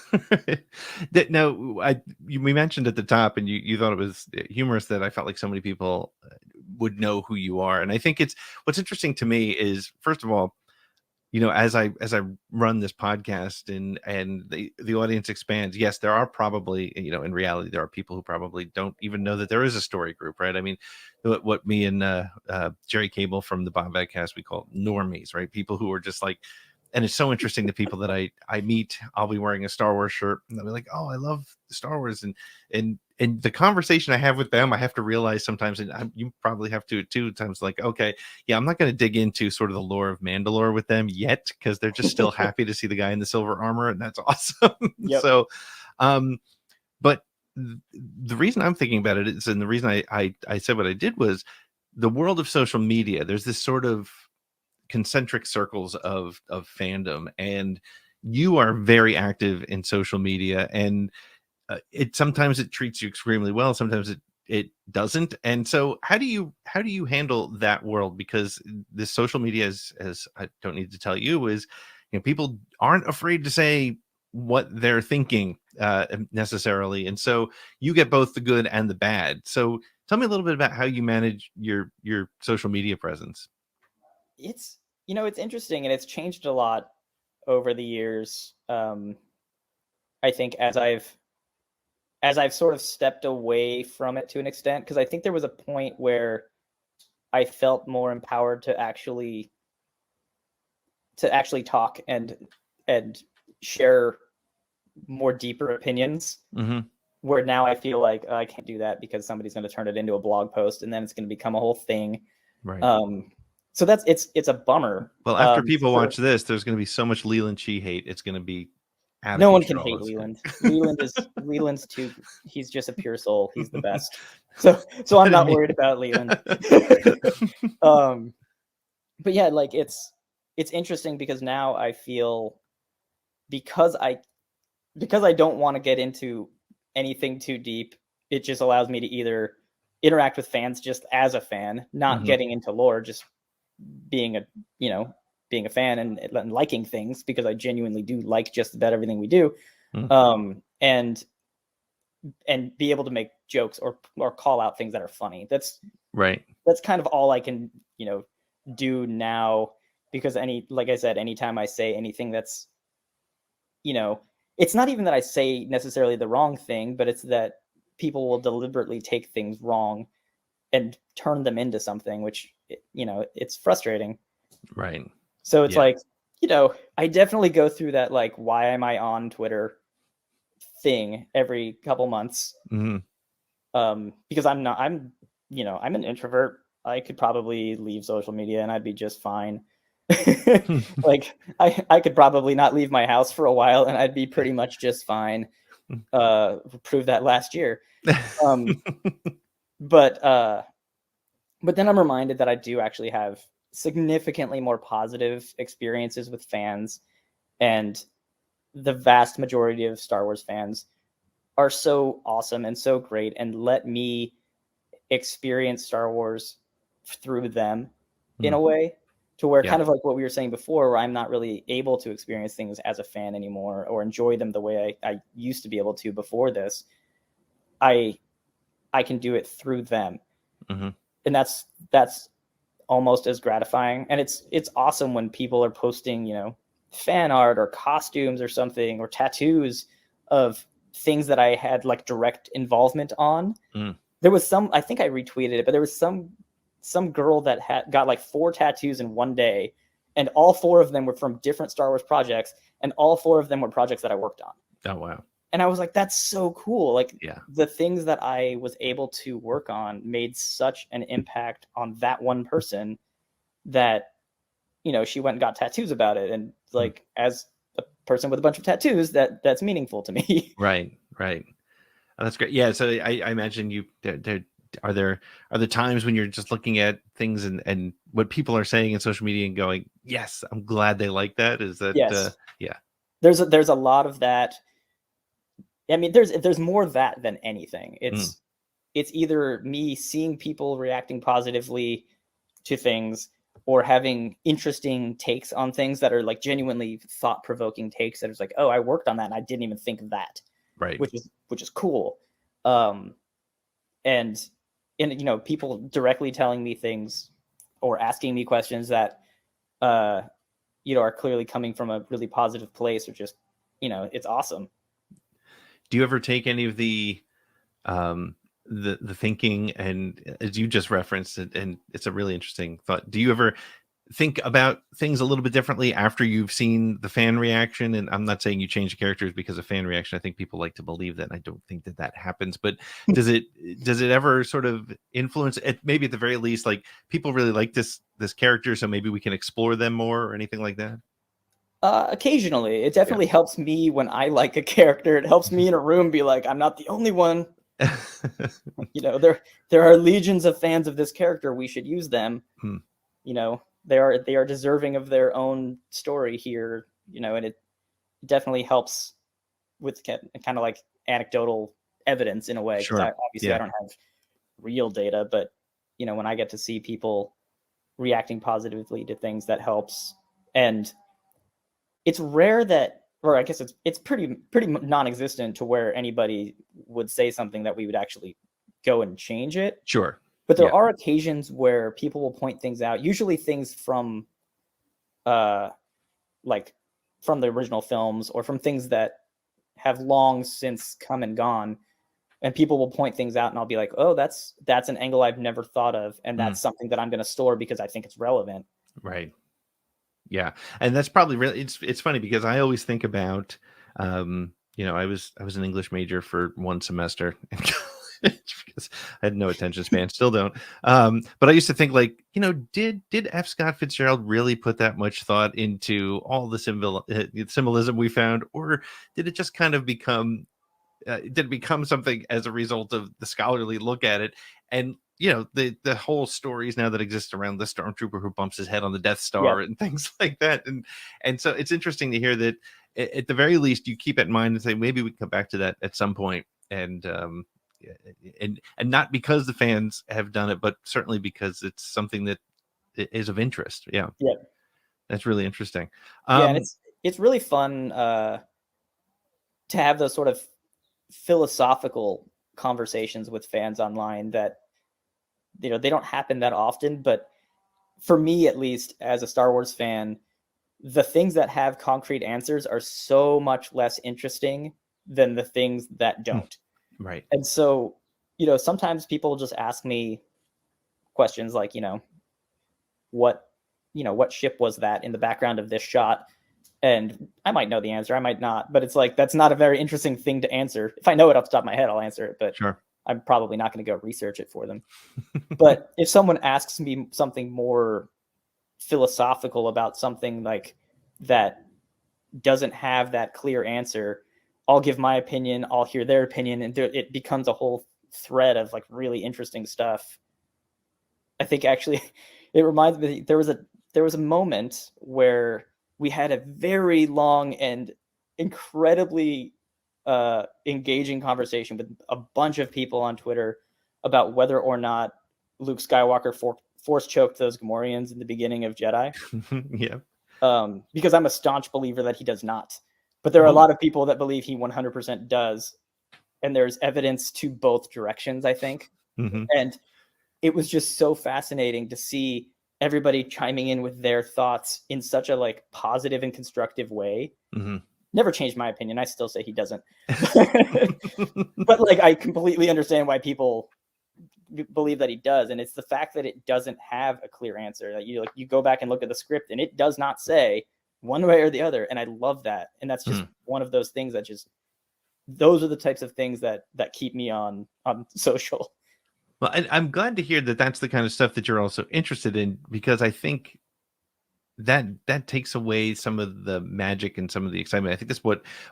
Now, we mentioned at the top, and you thought it was humorous that I felt like so many people would know who you are, and I think it's what's interesting to me is, first of all, as I run this podcast and the audience expands, yes, there are probably, in reality, there are people who probably don't even know that there is a story group, right? I mean, what me and Jerry Cable from the Bombcast, we call normies, right? People who are just like, and it's so interesting, the people that I meet, I'll be wearing a Star Wars shirt and they'll be like, oh, I love Star Wars. And the conversation I have with them, I have to realize sometimes, and you probably have to too, times like, okay, yeah, I'm not going to dig into sort of the lore of Mandalore with them yet, because they're just still happy to see the guy in the silver armor, and that's awesome. Yep. So, but the reason I'm thinking about it is, and the reason I said what I did was the world of social media. There's this sort of concentric circles of fandom, and you are very active in social media, and it sometimes it treats you extremely well, sometimes it doesn't. And so how do you handle that world? Because this social media, as I don't need to tell you, is people aren't afraid to say what they're thinking necessarily, and so you get both the good and the bad. So tell me a little bit about how you manage your social media presence. It's it's interesting, and it's changed a lot over the years. I think as I've sort of stepped away from it to an extent, because I think there was a point where I felt more empowered to actually talk and share more deeper opinions. Mm-hmm. Where now I feel like I can't do that because somebody's going to turn it into a blog post, and then it's going to become a whole thing. Right. So it's a bummer. Well, after people watch this, there's going to be so much Leland Chi hate. It's going to be out of no one can control. hate Leland. Leland's too. He's just a pure soul. He's the best. So I'm not worried about Leland. But yeah, like it's interesting because now I feel because I don't want to get into anything too deep. It just allows me to either interact with fans just as a fan, not getting into lore, just being a fan and liking things, because I genuinely do like just about everything we do, and be able to make jokes or call out things that are funny. That's right. That's kind of all I can do now, because like I said, anytime I say anything that's it's not even that I say necessarily the wrong thing, but it's that people will deliberately take things wrong and turn them into something, which it's frustrating. Right. So it's like, I definitely go through that, like, why am I on Twitter thing every couple months. Because I'm an introvert. I could probably leave social media and I'd be just fine. Like I could probably not leave my house for a while and I'd be pretty much just fine. Proved that last year. But then I'm reminded that I do actually have significantly more positive experiences with fans, and the vast majority of Star Wars fans are so awesome and so great and let me experience Star Wars through them in a way, to where kind of like what we were saying before, where I'm not really able to experience things as a fan anymore or enjoy them the way I used to be able to before this. I can do it through them. And that's almost as gratifying. And it's awesome when people are posting, fan art or costumes or something, or tattoos of things that I had like direct involvement on. There was I think I retweeted it, but there was some girl that got like 4 tattoos in one day, and all 4 of them were from different Star Wars projects, and all 4 of them were projects that I worked on. Oh, wow. And I was like, that's so cool. Like, the things that I was able to work on made such an impact on that one person that, she went and got tattoos about it. And like, as a person with a bunch of tattoos that's meaningful to me. Right. Oh, that's great. Yeah. So I imagine are there times when you're just looking at things and what people are saying in social media and going, yes, I'm glad they like that. Is that Yes. yeah. There's a lot of that. I mean, there's more of that than anything. It's either me seeing people reacting positively to things or having interesting takes on things that are like genuinely thought-provoking takes that is like, oh, I worked on that and I didn't even think of that. Right. Which is cool. And people directly telling me things or asking me questions that are clearly coming from a really positive place, or just, it's awesome. Do you ever take any of the thinking, and as you just referenced it, and it's a really interesting thought, do you ever think about things a little bit differently after you've seen the fan reaction? And I'm not saying you change the characters because of fan reaction. I think people like to believe that. I don't think that happens, but does it ever sort of influence it? Maybe at the very least, like, people really like this character, so maybe we can explore them more, or anything like that? Occasionally. It definitely helps me when I like a character. It helps me in a room be like, I'm not the only one. There are legions of fans of this character. We should use them. They are deserving of their own story here, and it definitely helps with kind of like anecdotal evidence in a way. Sure. Obviously I don't have real data, but when I get to see people reacting positively to things, that helps. And it's rare that, or I guess it's pretty non-existent to where anybody would say something that we would actually go and change it. Sure. But there are occasions where people will point things out, usually things from like from the original films or from things that have long since come and gone, and people will point things out and I'll be like, oh, that's an angle I've never thought of, and that's something that I'm going to store because I think it's relevant. Right. Yeah. And that's probably really, it's funny because I always think about, I was an English major for one semester because I had no attention span, still don't. But I used to think, like, did F. Scott Fitzgerald really put that much thought into all the symbolism we found, or did it just kind of become something as a result of the scholarly look at it? And the whole stories now that exist around the stormtrooper who bumps his head on the Death Star and things like that, and so it's interesting to hear that at the very least you keep it in mind and say, maybe we can come back to that at some point, and not because the fans have done it, but certainly because it's something that is of interest. That's really interesting. And it's really fun to have those sort of philosophical conversations with fans online that they don't happen that often. But for me, at least, as a Star Wars fan, the things that have concrete answers are so much less interesting than the things that don't. Right. And so, sometimes people just ask me questions like, what ship was that in the background of this shot? And I might know the answer, I might not, but it's like, that's not a very interesting thing to answer. If I know it off the top of my head, I'll answer it, but sure, I'm probably not going to go research it for them. But if someone asks me something more philosophical about something like that doesn't have that clear answer, I'll give my opinion, I'll hear their opinion, and it becomes a whole thread of like really interesting stuff. I think actually it reminds me, there was a moment where we had a very long and incredibly engaging conversation with a bunch of people on Twitter about whether or not Luke Skywalker force choked those Gamorreans in the beginning of Jedi. Because I'm a staunch believer that he does not. But there are a lot of people that believe he 100% does. And there's evidence to both directions, I think. And it was just so fascinating to see everybody chiming in with their thoughts in such a like positive and constructive way. Never changed my opinion. I still say he doesn't. But like, I completely understand why people believe that he does. And it's the fact that it doesn't have a clear answer. That you go back and look at the script and it does not say one way or the other. And I love that. And that's just one of those things that those are the types of things that keep me on social. Well, I'm glad to hear that that's the kind of stuff that you're also interested in, because I think that takes away some of the magic and some of the excitement. I think that's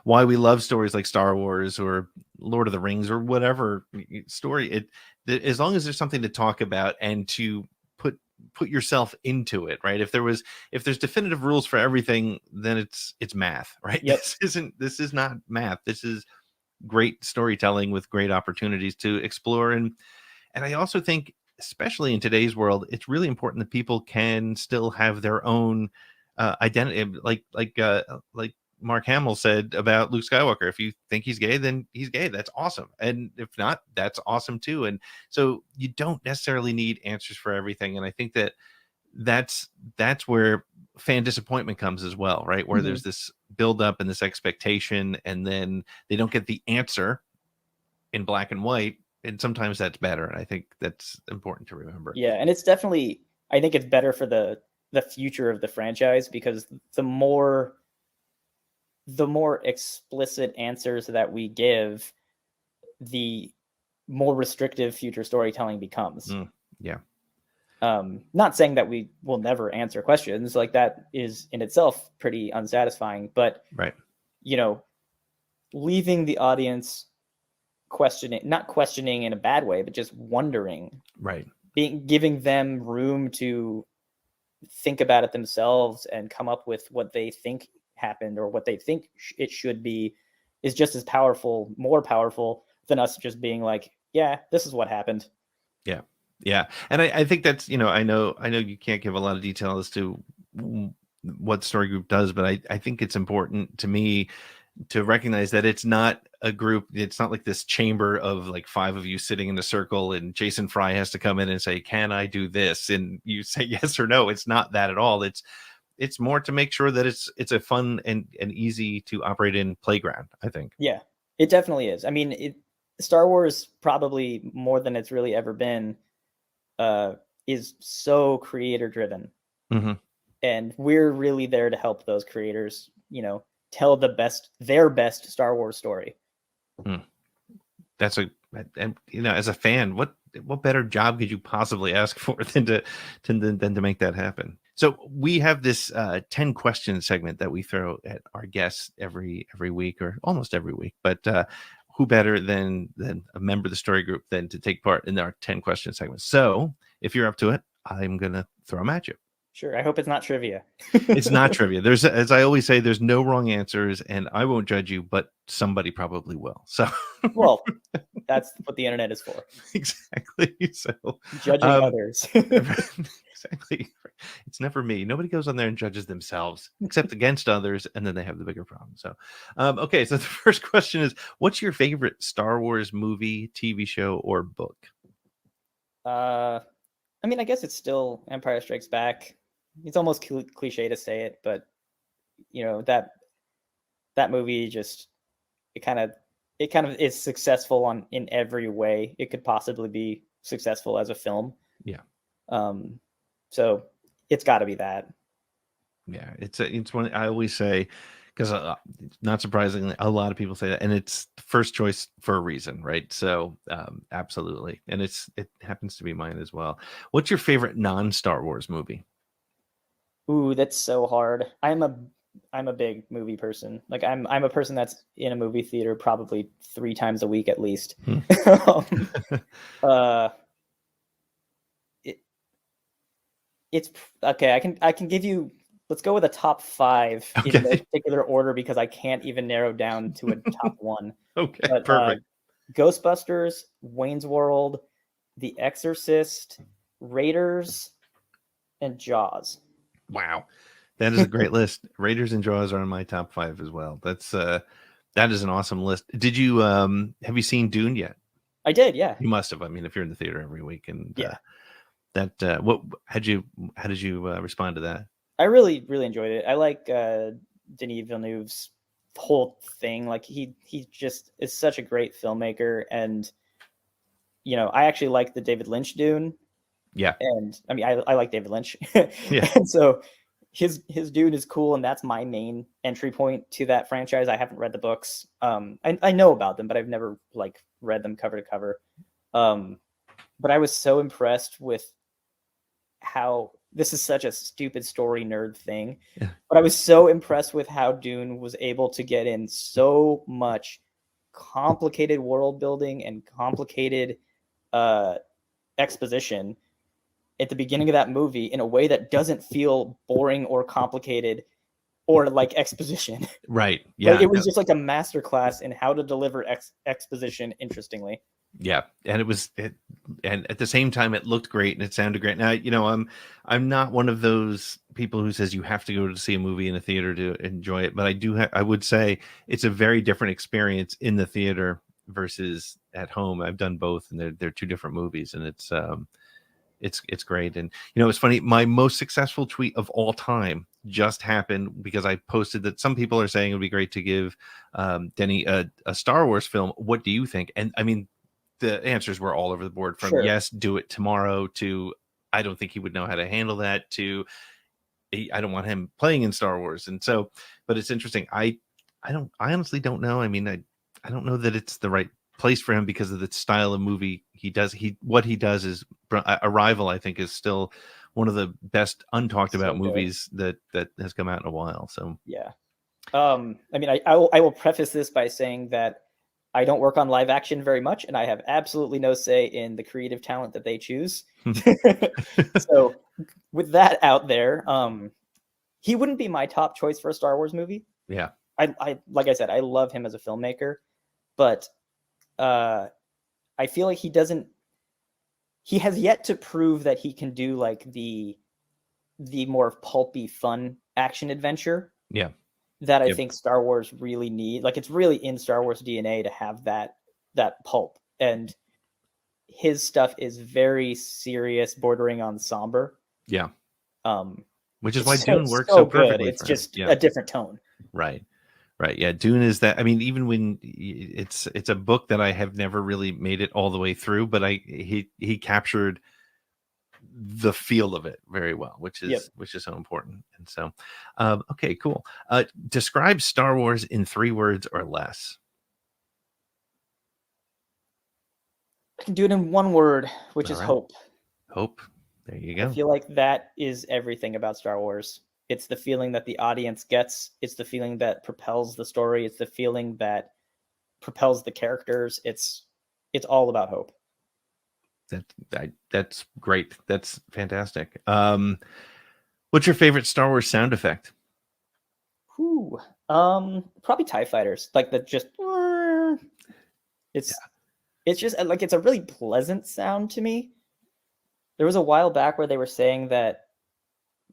why we love stories like Star Wars or Lord of the Rings or whatever story. As long as there's something to talk about and to put yourself into it, right? If there's definitive rules for everything, then it's math, right? Yep. This is not math. This is great storytelling with great opportunities to explore. And I also think, especially in today's world, it's really important that people can still have their own identity. Like Mark Hamill said about Luke Skywalker, if you think he's gay, then he's gay. That's awesome. And if not, that's awesome too. And so you don't necessarily need answers for everything. And I think that's where fan disappointment comes as well, right? Where there's this build up and this expectation, and then they don't get the answer in black and white, and sometimes that's better. And I think that's important to remember. Yeah, and it's definitely, I think it's better for the future of the franchise, because the more explicit answers that we give, the more restrictive future storytelling becomes. Yeah. Not saying that we will never answer questions, like that is in itself pretty unsatisfying, but right, leaving the audience not questioning in a bad way, but just wondering, right, giving them room to think about it themselves and come up with what they think happened or what they think it should be, is just as powerful, more powerful than us just being like, yeah, this is what happened. Yeah. And I think that's, I know you can't give a lot of detail as to what Story Group does, but I think it's important to me to recognize that it's not a group. It's not like this chamber of like 5 of you sitting in a circle and Jason Fry has to come in and say, can I do this? And you say yes or no. It's not that at all. It's more to make sure that it's a fun and easy to operate in playground, I think. Yeah, it definitely is. I mean, Star Wars, probably more than it's really ever been, is so creator driven. And we're really there to help those creators, tell their best Star Wars story. That's and as a fan, what better job could you possibly ask for than to make that happen? So we have this 10 question segment that we throw at our guests every week, or almost every week. But who better than a member of the Story Group than to take part in our 10 question segment? So if you're up to it, I'm gonna throw them at you. Sure. I hope it's not trivia. It's not trivia. There's, as I always say, there's no wrong answers, and I won't judge you, but somebody probably will. So, well, that's what the internet is for. Exactly. So, judging others. Exactly. It's never me. Nobody goes on there and judges themselves, except against others, and then they have the bigger problem. So, okay. So the first question is, what's your favorite Star Wars movie, TV show, or book? I mean, I guess it's still Empire Strikes Back. It's almost cliche to say it, but that movie just it kind of is successful in every way it could possibly be successful as a film. Yeah. So it's got to be that. Yeah, it's one I always say, because not surprisingly, a lot of people say that, and it's first choice for a reason, right? So absolutely, and it happens to be mine as well. What's your favorite non-Star Wars movie? Ooh, that's so hard. I'm a big movie person. Like I'm a person that's in a movie theater probably 3 times a week at least. It's okay. I can give you. Let's go with a top 5 in no particular order, because I can't even narrow down to a top 1. Okay, but, perfect. Ghostbusters, Wayne's World, The Exorcist, Raiders, and Jaws. Wow, that is a great list. Raiders and Jaws are on my top 5 as well. That is an awesome list. Did you have you seen Dune yet? I did, yeah. You must have. I mean, if you're in the theater every week, and yeah. How did you respond to that? I really, really enjoyed it. I like Denis Villeneuve's whole thing. Like he just is such a great filmmaker, and I actually like the David Lynch Dune. Yeah, and I mean I like David Lynch. Yeah, and so his Dune is cool, and that's my main entry point to that franchise. I haven't read the books. I know about them, but I've never read them cover to cover. But I was so impressed with how this is such a stupid story nerd thing. Yeah. But I was so impressed with how Dune was able to get in so much complicated world building and complicated exposition at the beginning of that movie in a way that doesn't feel boring or complicated or like exposition. Right. Yeah. Like, it was just like a masterclass in how to deliver exposition interestingly. Yeah, and and at the same time, it looked great and it sounded great. Now, I'm not one of those people who says you have to go to see a movie in a theater to enjoy it, but I would say it's a very different experience in the theater versus at home. I've done both, and they're two different movies, and it's great. And it's funny. My most successful tweet of all time just happened because I posted that some people are saying it would be great to give Denny a Star Wars film. What do you think? And I mean, the answers were all over the board, from Sure. yes, do it tomorrow, to I don't think he would know how to handle that, to I don't want him playing in Star Wars. And so, but it's interesting. I honestly don't know. I mean, I don't know that it's the right place for him because of the style of movie he does. What he does is Arrival, I think, is still one of the best untalked about movies that has come out in a while. So yeah. I mean, I will preface this by saying that I don't work on live action very much, and I have absolutely no say in the creative talent that they choose. So with that out there, he wouldn't be my top choice for a Star Wars movie. Yeah. I like I said, I love him as a filmmaker, but I feel like he has yet to prove that he can do like the more pulpy, fun action adventure. Yeah. That I think Star Wars really need. Like, it's really in Star Wars DNA to have that pulp, and his stuff is very serious, bordering on somber. Yeah. Which is why Dune works so so perfectly. good. It's just a different tone. Right. Yeah. Dune is that. I mean, even when it's a book that I have never really made it all the way through, but he captured the feel of it very well, which is so important. And so, okay, cool. Describe Star Wars in 3 words or less. I can do it in 1 word, which is hope. Hope. There you go. I feel like that is everything about Star Wars. It's the feeling that the audience gets. It's the feeling that propels the story. It's the feeling that propels the characters. It's all about hope. That's great. That's fantastic. What's your favorite Star Wars sound effect? Probably TIE fighters. Like the just it's just like, it's a really pleasant sound to me. There was a while back where they were saying that,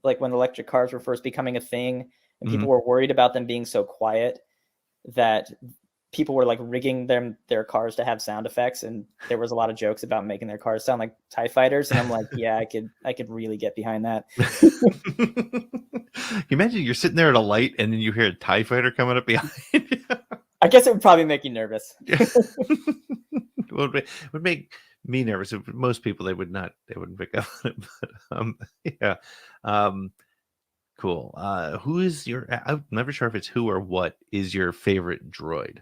like, when electric cars were first becoming a thing and people were worried about them being so quiet, that people were like rigging their cars to have sound effects, and there was a lot of jokes about making their cars sound like TIE fighters. And I'm like, yeah, I could really get behind that. Can you imagine you're sitting there at a light and then you hear a TIE fighter coming up behind you? I guess it would probably make you nervous. It would make me nervous. Most people, they wouldn't pick up on it. But cool. Who is I'm never sure if it's who or what is your favorite droid?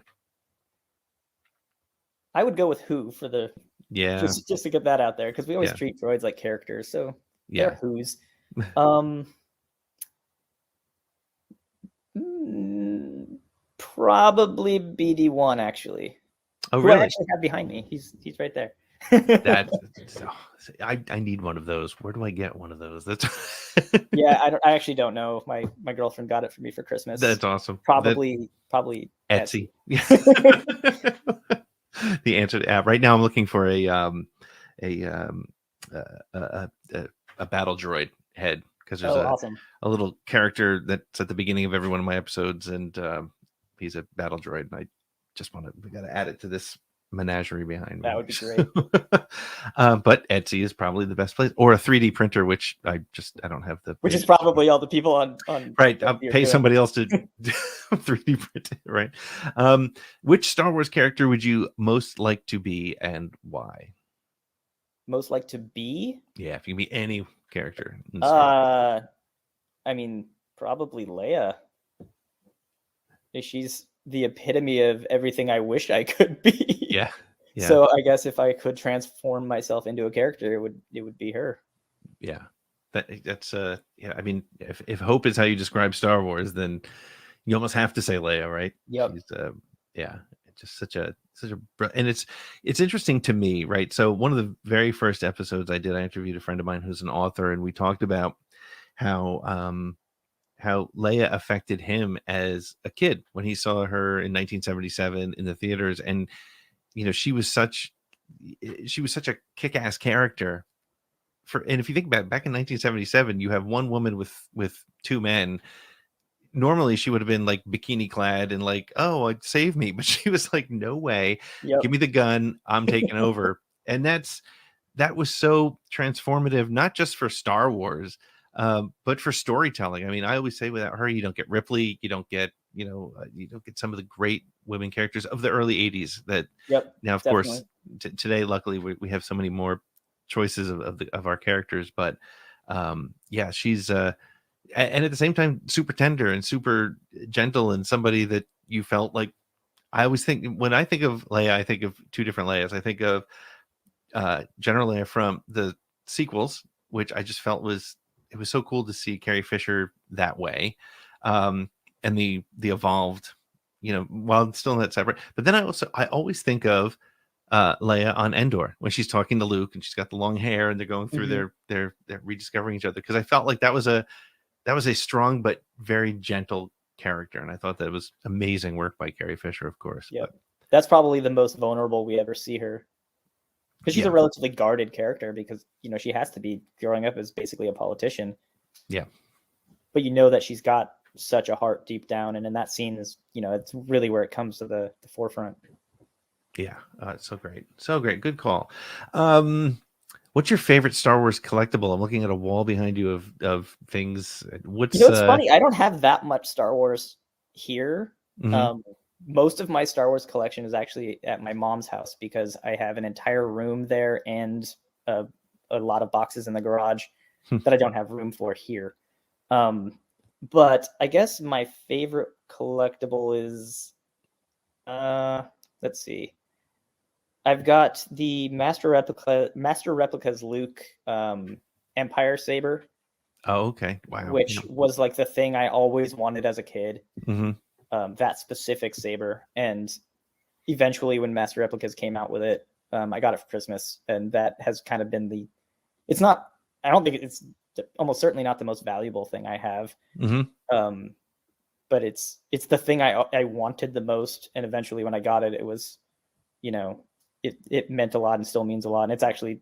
I would go with who for the just to get that out there, because we always treat droids like characters, so they're who's. Probably BD1, actually. Oh, who really? I actually have behind me. He's right there. I need one of those. Where do I get one of those? That's yeah. I actually don't know. My girlfriend got it for me for Christmas. That's awesome. Probably Etsy. The answer to right now, I'm looking for a battle droid head, because there's a little character that's at the beginning of every one of my episodes, and he's a battle droid, and I just we got to add it to this menagerie behind me. That would be great. But Etsy is probably the best place, or a 3D printer, which I don't have which is probably all the people on right. I'll pay somebody else to 3D print it, right? Which Star Wars character would you most like to be, and why? Most like to be? Yeah, if you can be any character. I mean, probably Leia. She's the epitome of everything I wish I could be. Yeah. So I guess if I could transform myself into a character, it would be her. Yeah. That's yeah. I mean, if hope is how you describe Star Wars, then you almost have to say Leia, right? Yep. She's yeah, just and it's interesting to me, right? So one of the very first episodes I did, I interviewed a friend of mine who's an author, and we talked about how Leia affected him as a kid when he saw her in 1977 in the theaters, and she was such a kick-ass character. And if you think about it, back in 1977, you have one woman with two men. Normally she would have been like bikini clad and like, oh, save me, but she was like, no way, Yep. give me the gun, I'm taking over. And that was so transformative, not just for Star Wars, but for storytelling. I mean, I always say without her, you don't get Ripley, you don't get you don't get some of the great women characters of the early 80s that Yep. now, of Definitely. course, today luckily we have so many more choices of our characters, but yeah, she's and at the same time super tender and super gentle, and somebody that you felt like. I always think, when I think of Leia, I think of two different Leias. I think of General Leia from the sequels, which I just felt it was so cool to see Carrie Fisher that way, and the evolved, while still in that separate. But then I always think of Leia on Endor when she's talking to Luke and she's got the long hair and they're going through they're rediscovering each other, because I felt like that was a strong but very gentle character, and I thought that was amazing work by Carrie Fisher, of course. Yeah, that's probably the most vulnerable we ever see her, because she's a relatively guarded character, because she has to be, growing up as basically a politician. Yeah, but that she's got such a heart deep down, and in that scene is it's really where it comes to the forefront. Yeah, it's so great, good call. What's your favorite Star Wars collectible? I'm looking at a wall behind you of things. What's it's funny, I don't have that much Star Wars here. Mhm. Most of my Star Wars collection is actually at my mom's house, because I have an entire room there and a lot of boxes in the garage that I don't have room for here. But I guess my favorite collectible is let's see. I've got the Master Replica's Luke Empire Saber. Oh, okay. Wow. Which was like the thing I always wanted as a kid. Mm-hmm. That specific saber. And eventually when Master Replicas came out with it, I got it for Christmas. And that has kind of been I don't think it's almost certainly not the most valuable thing I have. Mm-hmm. But it's the thing I wanted the most. And eventually when I got it, it was, it meant a lot and still means a lot. And it's actually,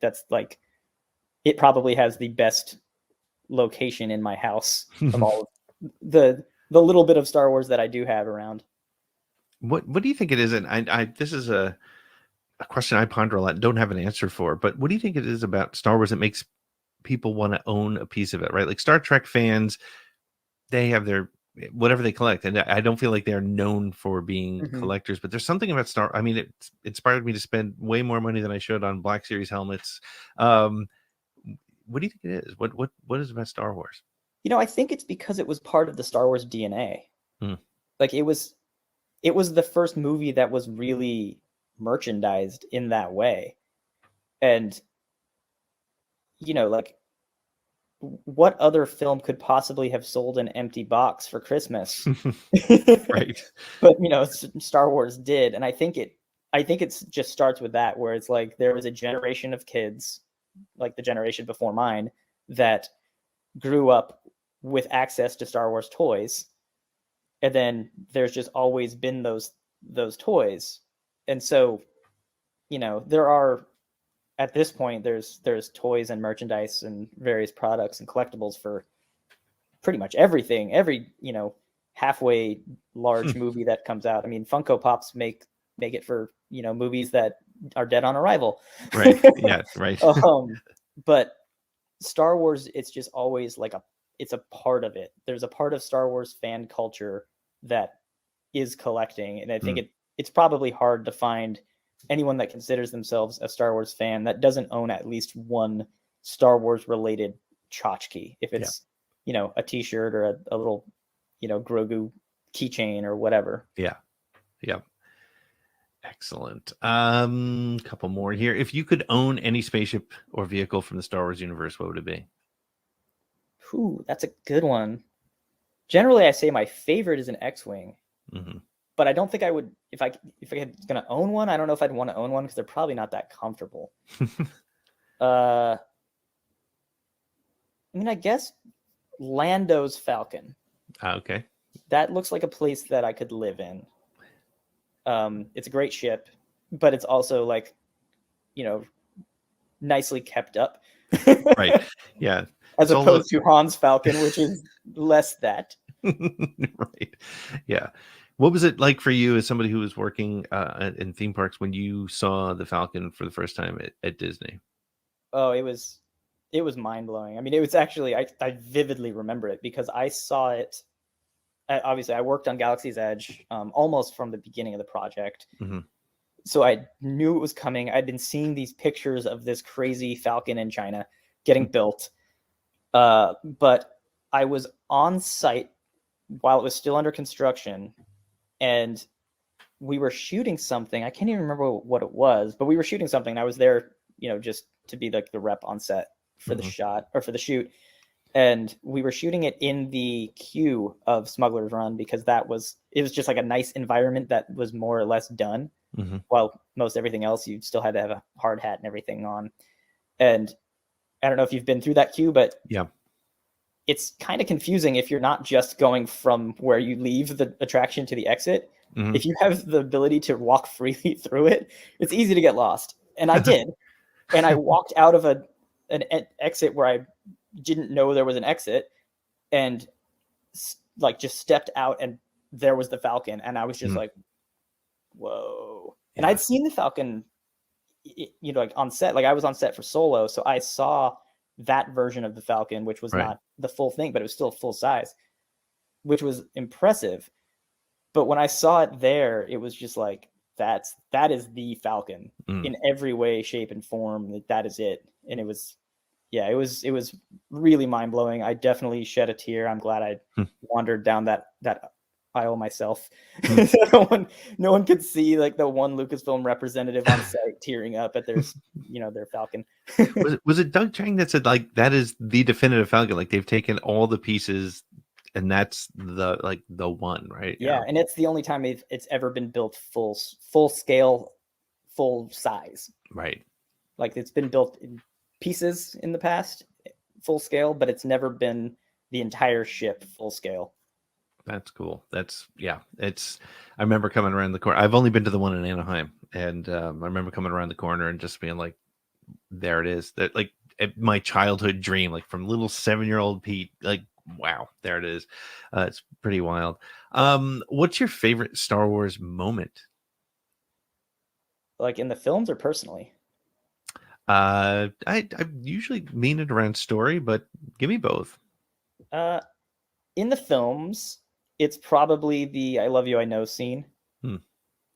it probably has the best location in my house of all of the little bit of Star Wars that I do have around. What do you think it is? And I this is a question I ponder a lot, don't have an answer for, but what do you think it is about Star Wars that makes people want to own a piece of it, right? Like Star Trek fans, they have their whatever they collect, and I don't feel like they're known for being collectors, but there's something about I mean, it inspired me to spend way more money than I should on Black Series helmets. What do you think it is? What is about Star Wars? I think it's because it was part of the Star Wars DNA. Like it was the first movie that was really merchandised in that way. And like what other film could possibly have sold an empty box for Christmas? Right. But Star Wars did, and I think it just starts with that, where it's like there was a generation of kids, like the generation before mine, that grew up with access to Star Wars toys, and then there's just always been those toys. And so there are, at this point, there's toys and merchandise and various products and collectibles for pretty much everything, every halfway large movie that comes out. I mean, Funko Pops make it for movies that are dead on arrival. Right. Yeah. Right. But Star Wars, it's just always like it's a part of it. There's a part of Star Wars fan culture that is collecting, and I think it's probably hard to find anyone that considers themselves a Star Wars fan that doesn't own at least one Star Wars related tchotchke. If it's a t-shirt or a little Grogu keychain or whatever. Yeah. Excellent. Couple more here. If you could own any spaceship or vehicle from the Star Wars universe, what would it be? Ooh, that's a good one. Generally, I say my favorite is an X-wing, but I don't think I would if I was gonna own one. I don't know if I'd want to own one because they're probably not that comfortable. I mean, I guess Lando's Falcon. Okay. That looks like a place that I could live in. It's a great ship, but it's also like, nicely kept up. Right. Yeah. As opposed to Han's Falcon, which is less that. Right. Yeah. What was it like for you as somebody who was working in theme parks when you saw the Falcon for the first time at Disney? Oh, it was mind blowing. I mean, it was actually, I vividly remember it because I saw it. Obviously, I worked on Galaxy's Edge almost from the beginning of the project. So I knew it was coming. I'd been seeing these pictures of this crazy Falcon in China getting built. But I was on site while it was still under construction, and we were shooting something. I can't even remember what it was, but we were shooting something. I was there, just to be like the rep on set for the shot or for the shoot. And we were shooting it in the queue of Smuggler's Run because it was just like a nice environment that was more or less done. While most everything else, you still had to have a hard hat and everything on. And I don't know if you've been through that queue, but yeah, it's kind of confusing if you're not just going from where you leave the attraction to the exit. If you have the ability to walk freely through it, it's easy to get lost. And I did. And I walked out of an exit where I didn't know there was an exit and like just stepped out and there was the Falcon. And I was just like, whoa. Yeah. And I'd seen the Falcon, like on set, like I was on set for Solo. So I saw that version of the Falcon, which was not the full thing, but it was still full size, which was impressive. But when I saw it there, it was just like, that is the Falcon in every way, shape, and form. That is it. And it was really mind blowing. I definitely shed a tear. I'm glad I wandered down that aisle myself. So no one could see like the one Lucasfilm representative on site tearing up at their Falcon. was it Doug Chang that said like that is the definitive Falcon? Like they've taken all the pieces and that's the one, right? Yeah, and it's the only time it's ever been built full scale, full size. Right. Like it's been built in pieces in the past, full scale, but it's never been the entire ship full scale. That's cool. I remember coming around the corner. I've only been to the one in Anaheim, and I remember coming around the corner and just being like, there it is. That like my childhood dream, like from little 7-year-old Pete, like, wow, there it is. It's pretty wild. What's your favorite Star Wars moment? Like in the films or personally? I usually mean it around story, but give me both. In the films, it's probably the "I love you, I know" scene.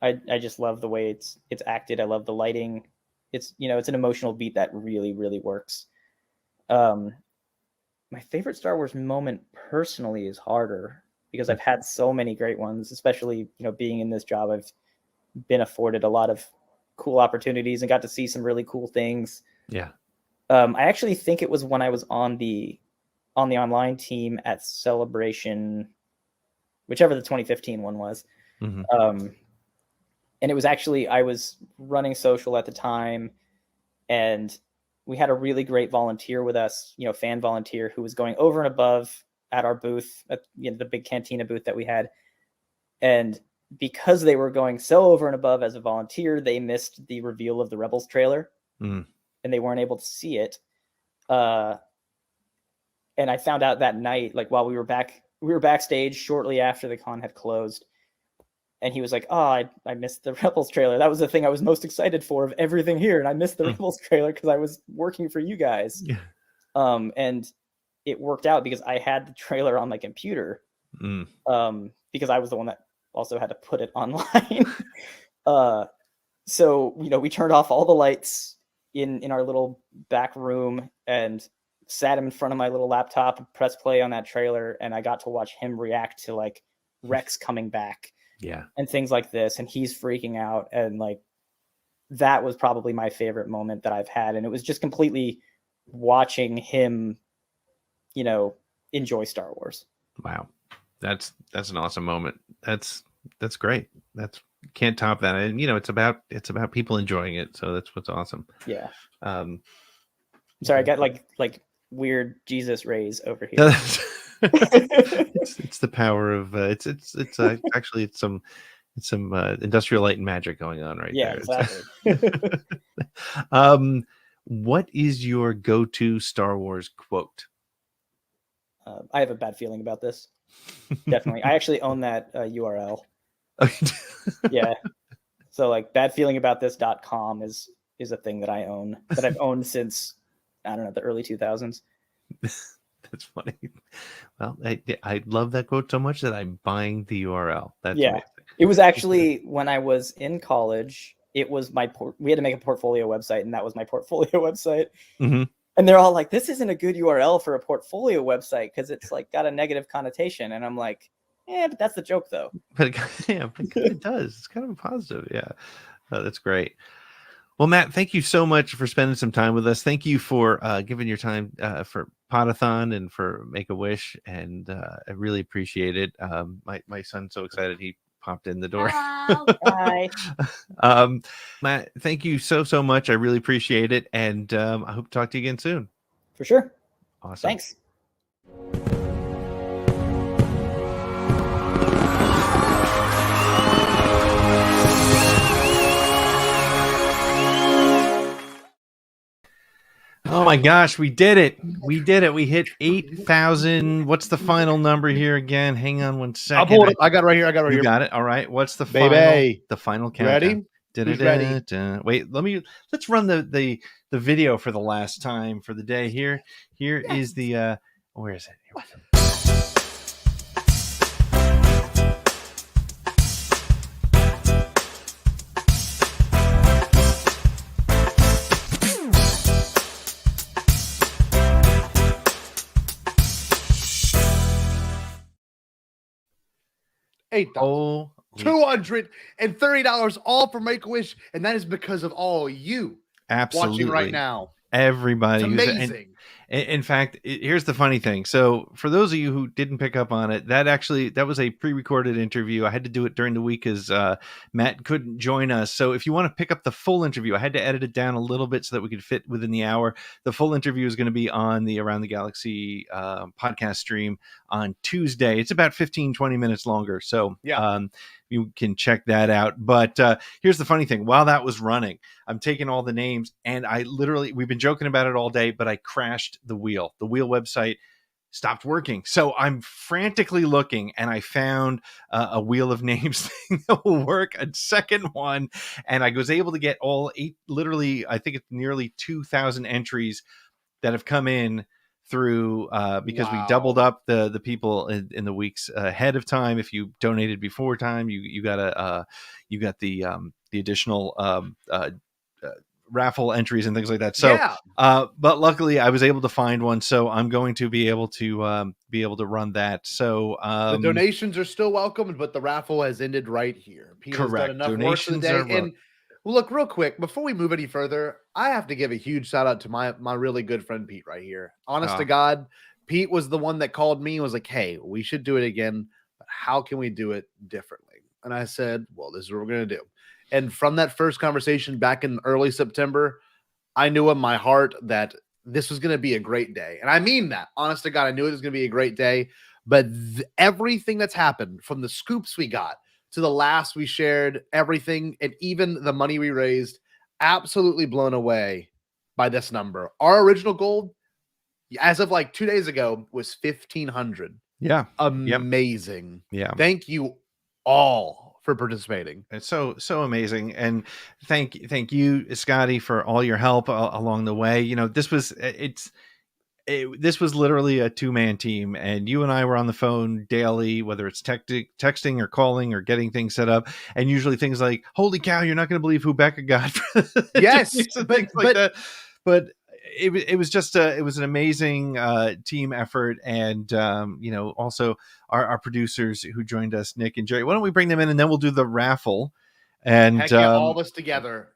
I just love the way it's acted. I love the lighting. It's it's an emotional beat that really, really works. My favorite Star Wars moment personally is harder because I've had so many great ones, especially, being in this job, I've been afforded a lot of cool opportunities and got to see some really cool things. Yeah. I actually think it was when I was on the online team at Celebration, whichever the 2015 one was. And it was actually, I was running social at the time, and we had a really great volunteer with us, fan volunteer who was going over and above at our booth, at the big cantina booth that we had. And because they were going so over and above as a volunteer, they missed the reveal of the Rebels trailer and they weren't able to see it. And I found out that night, like while we were backstage shortly after the con had closed. And he was like, "Oh, I missed the Rebels trailer. That was the thing I was most excited for of everything here. And I missed the Rebels trailer because I was working for you guys." Yeah. And it worked out because I had the trailer on my computer because I was the one that also had to put it online. So, we turned off all the lights in our little back room and sat him in front of my little laptop and pressed play on that trailer. And I got to watch him react to like Rex coming back. Yeah. And things like this. And he's freaking out. And like, that was probably my favorite moment that I've had. And it was just completely watching him, enjoy Star Wars. Wow, that's an awesome moment. That's great. That's can't top that. And it's about people enjoying it. So that's what's awesome. Yeah. Sorry, I got like weird Jesus rays over here. It's the power of it's actually it's some industrial light and magic going on right Yeah, there. exactly. What is your go-to Star Wars quote? I have a bad feeling about this. Definitely. I actually own that URL. Yeah. So like badfeelingaboutthis.com is a thing that I own, that I've owned since, I don't know, the early 2000s. That's funny. Well, I love that quote so much that I'm buying the URL. That's yeah. amazing. It was actually when I was in college. It was we had to make a portfolio website, and that was my portfolio website. Mm-hmm. And they're all like, "This isn't a good URL for a portfolio website because it's like got a negative connotation." And I'm like, "Yeah, but that's the joke, though." But it does. It's kind of a positive. Yeah, that's great. Well, Matt, thank you so much for spending some time with us. Thank you for giving your time for Podathon and for Make-A-Wish, and I really appreciate it. My son's so excited he popped in the door. Hi. Matt, thank you so much. I really appreciate it, and I hope to talk to you again soon. For sure. Awesome. Thanks. Oh my gosh, we did it. We did it. We hit 8,000. What's the final number here again? Hang on one second. I'll pull it up. I got it right here. You got it. All right. What's the Baby. final Ready? countdown? Who's ready? Wait, let's run the video for the last time for the day here. Here is the where is it? Here we go. $8,000. $230 all for Make-A-Wish, and that is because of all you Absolutely watching right now. Everybody. It's amazing. In fact, here's the funny thing. So for those of you who didn't pick up on it, that was a pre-recorded interview. I had to do it during the week because Matt couldn't join us. So if you want to pick up the full interview, I had to edit it down a little bit so that we could fit within the hour. The full interview is going to be on the Around the Galaxy podcast stream on Tuesday. It's about 15-20 minutes longer. So you can check that out. But here's the funny thing. While that was running, I'm taking all the names, and we've been joking about it all day, but I crashed the wheel. The wheel website stopped working. So I'm frantically looking, and I found a wheel of names that will work, a second one. And I was able to get all 8, literally, I think it's nearly 2,000 entries that have come in through because we doubled up the people in the weeks ahead of time. If you donated before time, you got the additional raffle entries and things like that. So but luckily I was able to find one, so I'm going to be able to run that. So the donations are still welcome, but the raffle has ended right here. Peter's correct. Done enough Donations work for the day. And look, real quick, before we move any further, I have to give a huge shout out to my really good friend Pete right here. Honest to God, Pete was the one that called me and was like, "Hey, we should do it again, but how can we do it differently?" And I said, "Well, this is what we're going to do." And from that first conversation back in early September, I knew in my heart that this was going to be a great day. And I mean that. Honest to God, I knew it was going to be a great day. But everything that's happened, from the scoops we got to the last we shared, everything, and even the money we raised, absolutely blown away by this number. Our original goal, as of like 2 days ago, was 1,500. Yeah. Amazing. Yeah. Thank you all for participating. It's so amazing. And thank you, Scotty, for all your help along the way. This was this was literally a 2-man team, and you and I were on the phone daily, whether it's texting or calling or getting things set up. And usually things like, "Holy cow, you're not going to believe who Becca got." Yes, things like that. But it was just it was an amazing team effort. And also our producers who joined us, Nick and Jerry. Why don't we bring them in, and then we'll do the raffle and get all of us together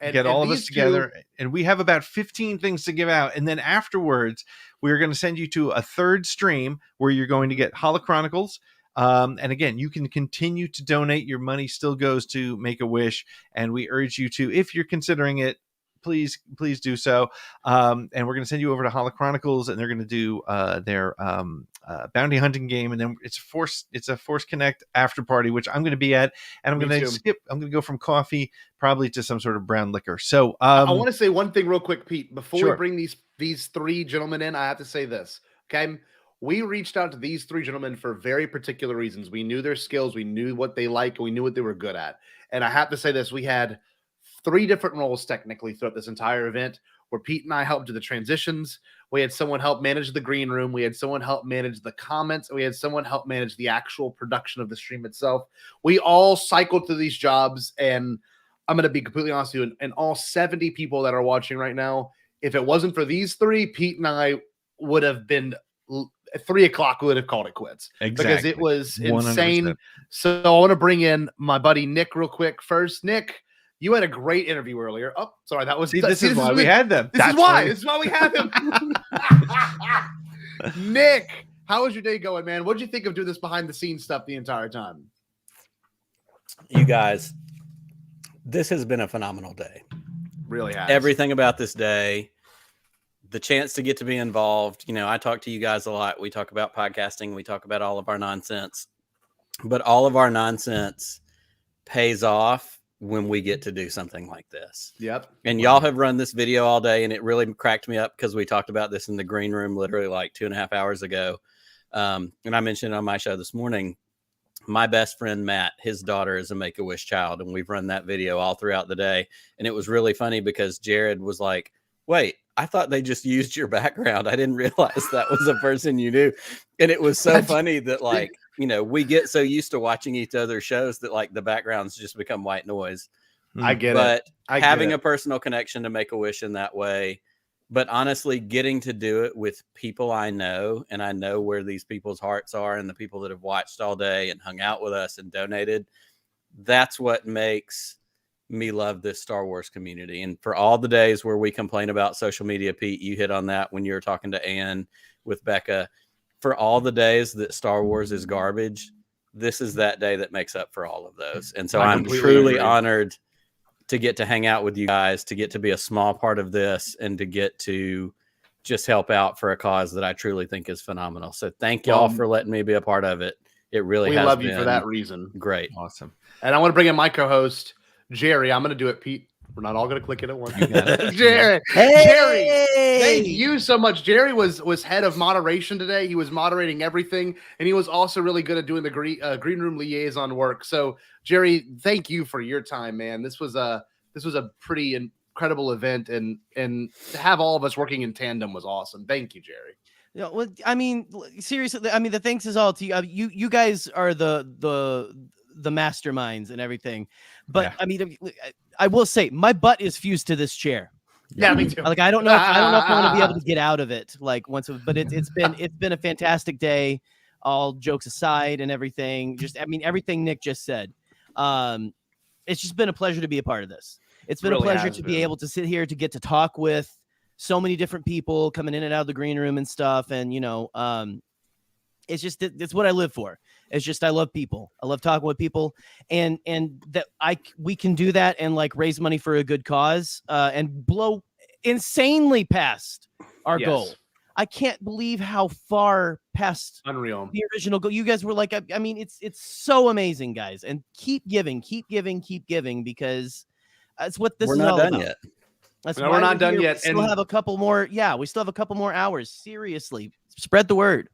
and we have about 15 things to give out. And then afterwards we're going to send you to a third stream where you're going to get Holochronicles. And again, you can continue to donate. Your money still goes to Make-A-Wish, and we urge you to, if you're considering it, please do so. And we're going to send you over to Holochronicles, and they're going to do their bounty hunting game, and then it's a Force Connect after party, which I'm going to be at, and I'm going to go from coffee probably to some sort of brown liquor. So I want to say one thing real quick, Pete, before we Sure. bring these three gentlemen in. I have to say this. Okay. We reached out to these three gentlemen for very particular reasons. We knew their skills, we knew what they like, and we knew what they were good at. And I have to say this, we had 3 different roles technically throughout this entire event, where Pete and I helped do the transitions. We had someone help manage the green room. We had someone help manage the comments. And we had someone help manage the actual production of the stream itself. We all cycled through these jobs, and I'm going to be completely honest with you, and all 70 people that are watching right now, if it wasn't for these 3, Pete and I would have been at 3 o'clock, we would have called it quits. Exactly. Because it was 100%. insane. So I want to bring in my buddy Nick real quick first. Nick, you had a great interview earlier. Oh, sorry, that was this is why we had them. This is why we have him. Nick, how was your day going, man? What did you think of doing this behind the scenes stuff the entire time? You guys, this has been a phenomenal day. Really has. Everything about this day, the chance to get to be involved. You know, I talk to you guys a lot. We talk about podcasting. We talk about all of our nonsense. But all of our nonsense pays off when we get to do something like this. Yep. And y'all have run this video all day, and it really cracked me up because we talked about this in the green room literally like 2.5 hours ago. And I mentioned it on my show this morning. My best friend, Matt, his daughter is a Make-A-Wish child, and we've run that video all throughout the day. And it was really funny because Jared was like, wait, I thought they just used your background. I didn't realize that was a person you knew. And it was so funny that, like, you know, we get so used to watching each other's shows that, like, the backgrounds just become white noise. I get it. But having a personal connection to Make-A-Wish in that way, but honestly, getting to do it with people I know, and I know where these people's hearts are, and the people that have watched all day and hung out with us and donated, that's what makes me love this Star Wars community. And for all the days where we complain about social media, Pete, you hit on that when you were talking to Ann with Becca. For all the days that Star Wars is garbage, this is that day that makes up for all of those. And so I'm truly honored to get to hang out with you guys, to get to be a small part of this, and to get to just help out for a cause that I truly think is phenomenal. So thank y'all for letting me be a part of it. It really we has love been you for that reason. Great. Awesome. And I want to bring in my co-host, Jerry. I'm going to do it, Pete. We're not all going to click it at once. Jerry. Jerry, thank you so much. Jerry was head of moderation today. He was moderating everything, and he was also really good at doing the green room liaison work. So, Jerry, thank you for your time, man. This was a pretty incredible event, and to have all of us working in tandem was awesome. Thank you, Jerry. Yeah, well, I mean, seriously, I mean, the thanks is all to you. You guys are the masterminds and everything. But yeah. I mean, I will say my butt is fused to this chair. Yeah, me too. Like I don't know if I want to be able to get out of it. Like but it's been a fantastic day, all jokes aside and everything. I mean, everything Nick just said. It's just been a pleasure to be a part of this. It's been a pleasure to be able to sit here, to get to talk with so many different people coming in and out of the green room and stuff. And, you know, it's what I live for. It's just, I love people. I love talking with people, and that we can do that and like raise money for a good cause, and blow insanely past our goal. I can't believe how far past unreal the original goal. You guys were like, I mean, it's so amazing, guys, and keep giving, because that's what this is all about. We're not done yet. That's why we're not done yet. We still have a couple more. Yeah, we still have a couple more hours. Seriously, spread the word.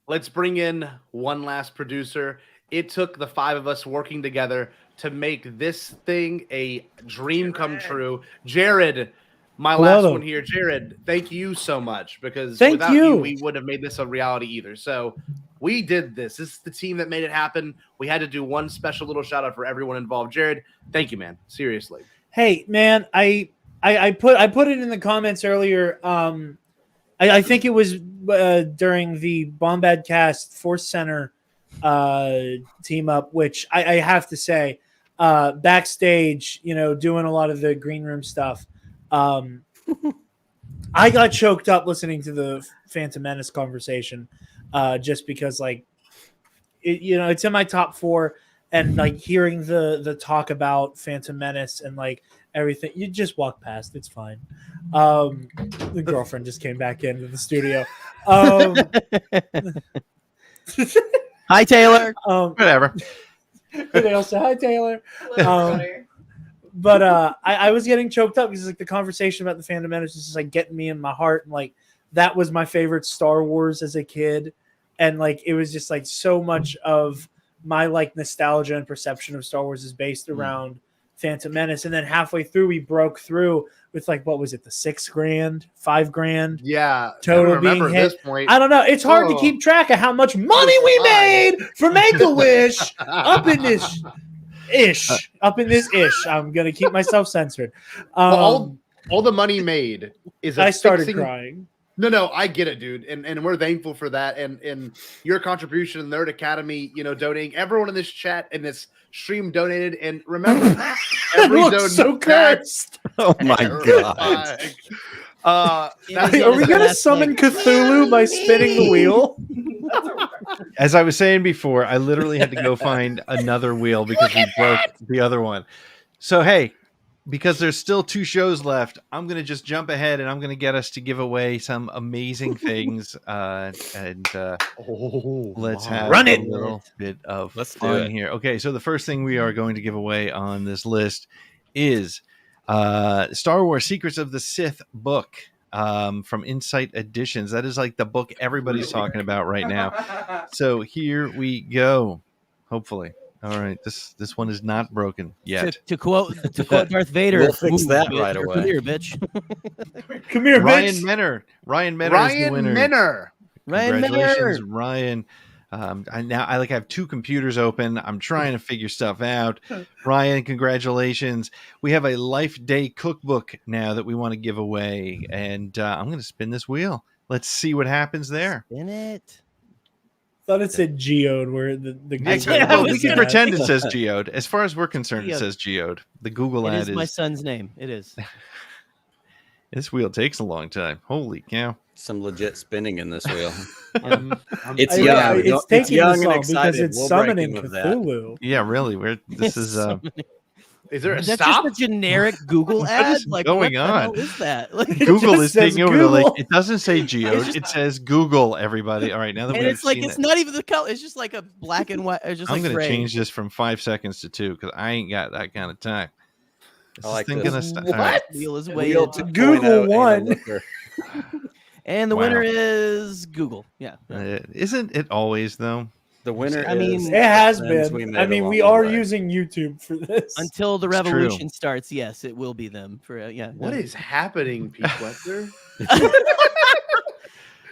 Let's bring in one last producer. It took the 5 of us working together to make this thing a dream come true. Jared, my last one here. Jared, thank you so much, because without you, we would have made this a reality either. So we did this. This is the team that made it happen. We had to do one special little shout out for everyone involved. Jared, thank you, man. Seriously. Hey, man, I put it in the comments earlier. I think it was during the Bombadcast Force Center team up, which I have to say, backstage, you know, doing a lot of the green room stuff. I got choked up listening to the Phantom Menace conversation, just because like, it's in my top 4, and like hearing the talk about Phantom Menace and like everything, you just walk past. It's fine. The girlfriend just came back into the studio. Hi, Taylor. Whatever. They all say hi, Taylor. But I was getting choked up because like the conversation about the Phantom Menace is just like getting me in my heart, and like that was my favorite Star Wars as a kid, and like it was just like so much of my like nostalgia and perception of Star Wars is based around Phantom Menace. And then halfway through, we broke through with like, what was it, the $6,000, $5,000? Yeah, total I remember being at hit. this point. I don't know. It's hard to keep track of how much money we made for Make-A-Wish up in this ish. I'm gonna keep myself censored. All the money made is. I started crying. No, I get it, dude, and we're thankful for that, and your contribution in Nerd Academy, donating, everyone in this chat and this stream donated, and remember, every so cursed. Oh my god! Are we gonna summon Cthulhu by spinning the wheel? As I was saying before, I literally had to go find another wheel because we broke the other one. So hey, because there's still 2 shows left, I'm going to just jump ahead and I'm going to get us to give away some amazing things. Let's have a little bit of fun here. Okay, so the first thing we are going to give away on this list is Star Wars Secrets of the Sith book from Insight Editions. That is like the book everybody's talking about right now. So here we go. Hopefully. All right, this one is not broken yet. To quote Darth Vader, we'll fix that right away. Come here, bitch. Come here, Ryan bitch. Menner. Ryan Menner is the winner. Ryan Congratulations, Menner. Ryan. I have 2 computers open. I'm trying to figure stuff out. Ryan, congratulations. We have a Life Day cookbook now that we want to give away, and I'm going to spin this wheel. Let's see what happens there. Spin it. Thought it said Geode, where the we can pretend it says Geode. As far as we're concerned, it says Geode. The Google ad is my son's name. It is. This wheel takes a long time. Holy cow! Some legit spinning in this wheel. It's young. It's It's young and because excited. it's We'll break summoning him of that. Cthulhu. Yeah, really. This is. Is there a Is that stop? just a generic Google What ad? is Like, going what on? the hell is that? Like, Google is taking over the lake. Google. It doesn't say Geode. It says Google. Everybody. All right, now that and we've it's like seen it's it, not even the color. It's just like a black and white. It's just I'm like going to gray. change this from 5 seconds to 2 because I ain't got that kind of time. I like thing this. gonna stop. What? All right. Wheel is Wheel weighted. 2.0 Google and a won. looker. And the Wow. winner is Google. Yeah. Isn't it always though? The winner. I mean, is It has the friends we been. made I mean, along we the are way. using YouTube for this. Until the It's true. revolution starts, yes, it will be them. For yeah. What is happening, Pete Webster?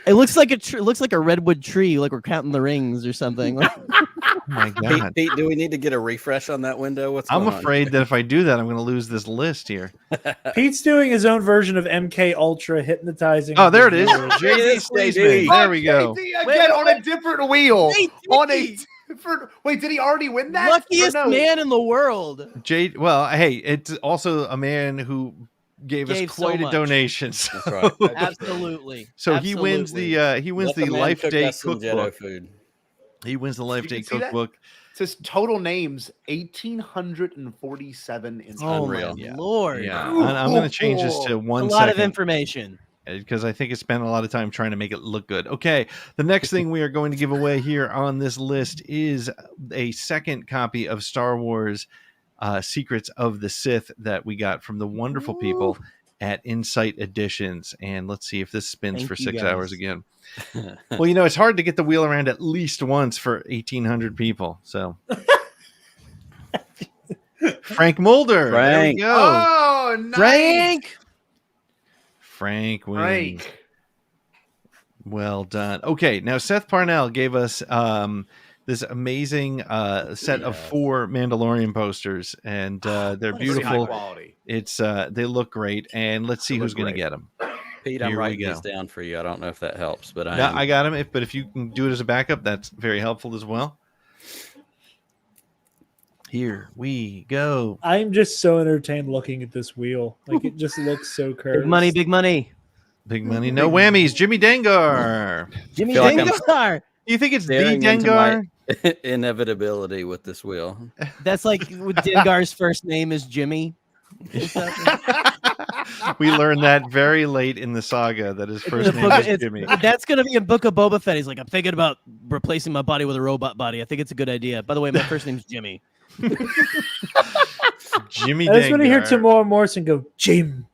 It looks like looks like a redwood tree, like we're counting the rings or something. Like, Oh my god! Pete, do we need to get a refresh on that window? What's I'm going on? afraid that if I do that, I'm going to lose this list here. Pete's doing his own version of MK Ultra, hypnotizing. Oh, there it is. viewers. JD Sleesman. There we go. Again on a different wheel. Hey, On a Dickie! different. Wait, did he already win that? Luckiest Or no? man in the world. Jade. Well, hey, it's also a man who gave us Gave so quite a much. donation. So, That's right. Absolutely. so he wins the Let the man Life cook Day us some Jedi cookbook. food. He wins the Life You Day can see that? cookbook. It says total names 1,847 in Oh Unreal. my Yeah. lord. Yeah, I'm going to change this to A 1 lot of second. information. Because I think it spent a lot of time trying to make it look good. Okay, the next thing we are going to give away here on this list is a second copy of Star Wars Secrets of the Sith that we got from the wonderful people at Insight Editions. And let's see if this spins Thank for you, 6 guys. hours again. Well, it's hard to get the wheel around at least once for 1,800 people. So, Frank Mulder. There we Frank. go. Oh, nice. Frank wins. Well done. Okay, now Seth Parnell gave us this amazing set of 4 Mandalorian posters, and they're Really high beautiful. quality. It's they look great, and let's see They who's look going to great. get them. Pete, Here I'm we writing go. this down for you. I don't know if that helps, but No, I got them. But if you can do it as a backup, that's very helpful as well. Here we go. I'm just so entertained looking at this wheel. Like it just looks so curved. Big money, big money. Big money, no whammies. Jimmy Dengar. Jimmy feel like I'm Dengar. You think it's the staring into my Dengar? inevitability with this wheel. That's like Dengar's first name is Jimmy. We learned that very late in the saga that his first name is Jimmy. That's going to be in Book of Boba Fett. He's like, I'm thinking about replacing my body with a robot body. I think it's a good idea. By the way, my first name's Jimmy. Jimmy I just want to hear Dengar. Tamora Morrison go, Jim.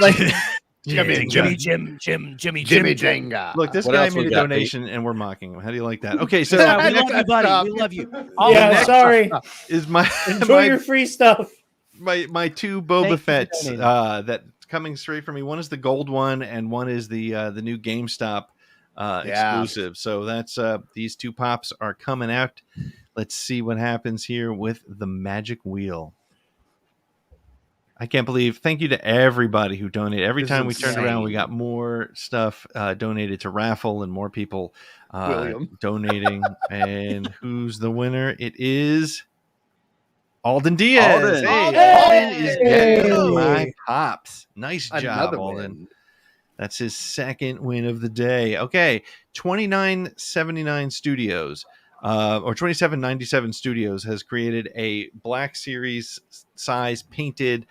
Like, Jimmy Jenga. Look, this What guy else we made a got, donation, and we're mocking him. How do you like that? Okay, so Yeah, we love you, buddy. We love you. yeah, next- sorry. is my Enjoy your free stuff. my two Boba Thank you for Fett's donating. that coming straight from me. One is the gold one, and one is the new GameStop exclusive. So that's these two pops are coming out. Let's see what happens here with the magic wheel. I can't believe. Thank you to everybody who donated. Every This time we is turned around, we insane. got more stuff donated to raffle and more people William. donating. And who's the winner? It is Alden Diaz. Alden. Hey, Alden is getting Hey. my pops. Nice job, Another Alden. win. That's his second win of the day. Okay, 2979 Studios, or 2797 Studios has created a Black Series size painted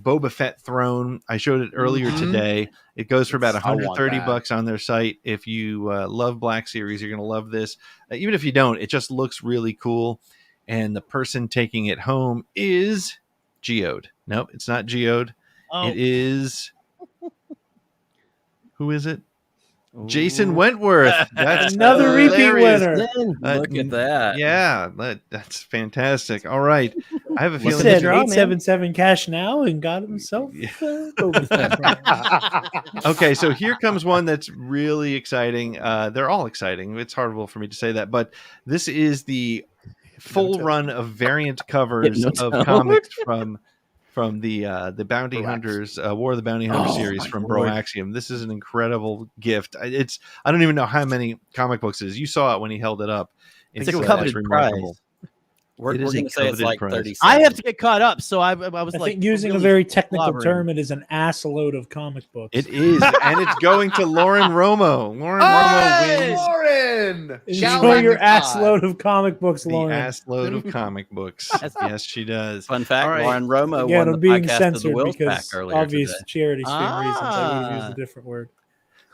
Boba Fett throne. I showed it earlier today. It goes for about I want $130 that. on their site. If you love Black Series, you're going to love this. Even if you don't, it just looks really cool. And the person taking it home is Geode. Nope, it's not Geode. Oh. It is. Who is it? Jason Wentworth. That's Another repeat hilarious. winner. Look at that. Yeah, that's fantastic. All right. I have a He feeling said that- 877 cash now and got himself. Okay, so here comes one that's really exciting. They're all exciting. It's horrible for me to say that, but this is the full run of variant covers of comics from the Bounty Hunters, War of the Bounty Hunter series from Broaxium. This is an incredible gift. I don't even know how many comic books it is. You saw it when he held it up. It's a coveted remarkable. We're It is going a to say it's coveted like prize. 37. I have to get caught up, so I was I like, think using a really very technical slobbering. term, it is an ass load of comic books. It is, and it's going to Lauren Romo. Lauren Romo wins Lauren! Enjoy your ass load of comic books, the Lauren. ass load of comic books. Yes, she does. Fun fact, All right. Lauren Romo Again, won I'm the being podcast of the censored Wills Pack because earlier obvious today. charity stream reasons. I would have used Ah. a different word.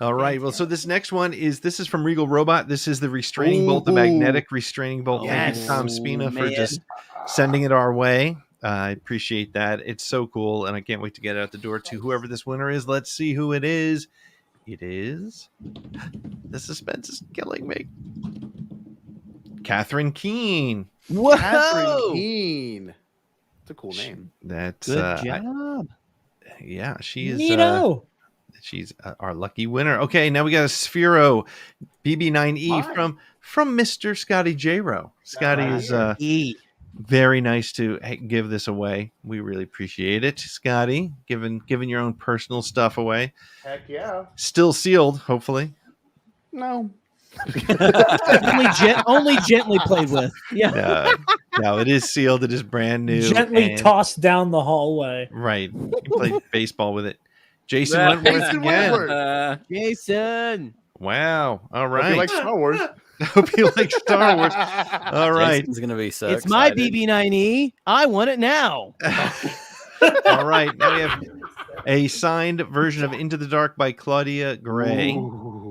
All right. Well, so this next one is from Regal Robot. This is the restraining bolt, the magnetic restraining bolt. Thank you, Tom Spina, for man. just sending it our way. I appreciate that. It's so cool, and I can't wait to get it out the door to whoever this winner is. Let's see who it is. It is. The suspense is killing me. Catherine Keene. Whoa! Catherine Keene. It's a cool name. That's Good job. yeah, she is. Neato. She's our lucky winner. Okay, now we got a Sphero BB9E from Mr. Scotty J-Ro. Scotty is very nice to give this away. We really appreciate it, Scotty, giving your own personal stuff away. Heck yeah. Still sealed, hopefully. No. only gently played with. Yeah. No, it is sealed. It is brand new. Gently and- tossed down the hallway. Right. You can play baseball with it. Jason Yeah. Wentworth Jason again. Wentworth. Jason. Wow. All Hope right. you like Star Wars. Hope you like Star Wars. All right. Jason's going to be so It's my excited. BB9E. I want it now. All right. Now we have a signed version of Into the Dark by Claudia Gray.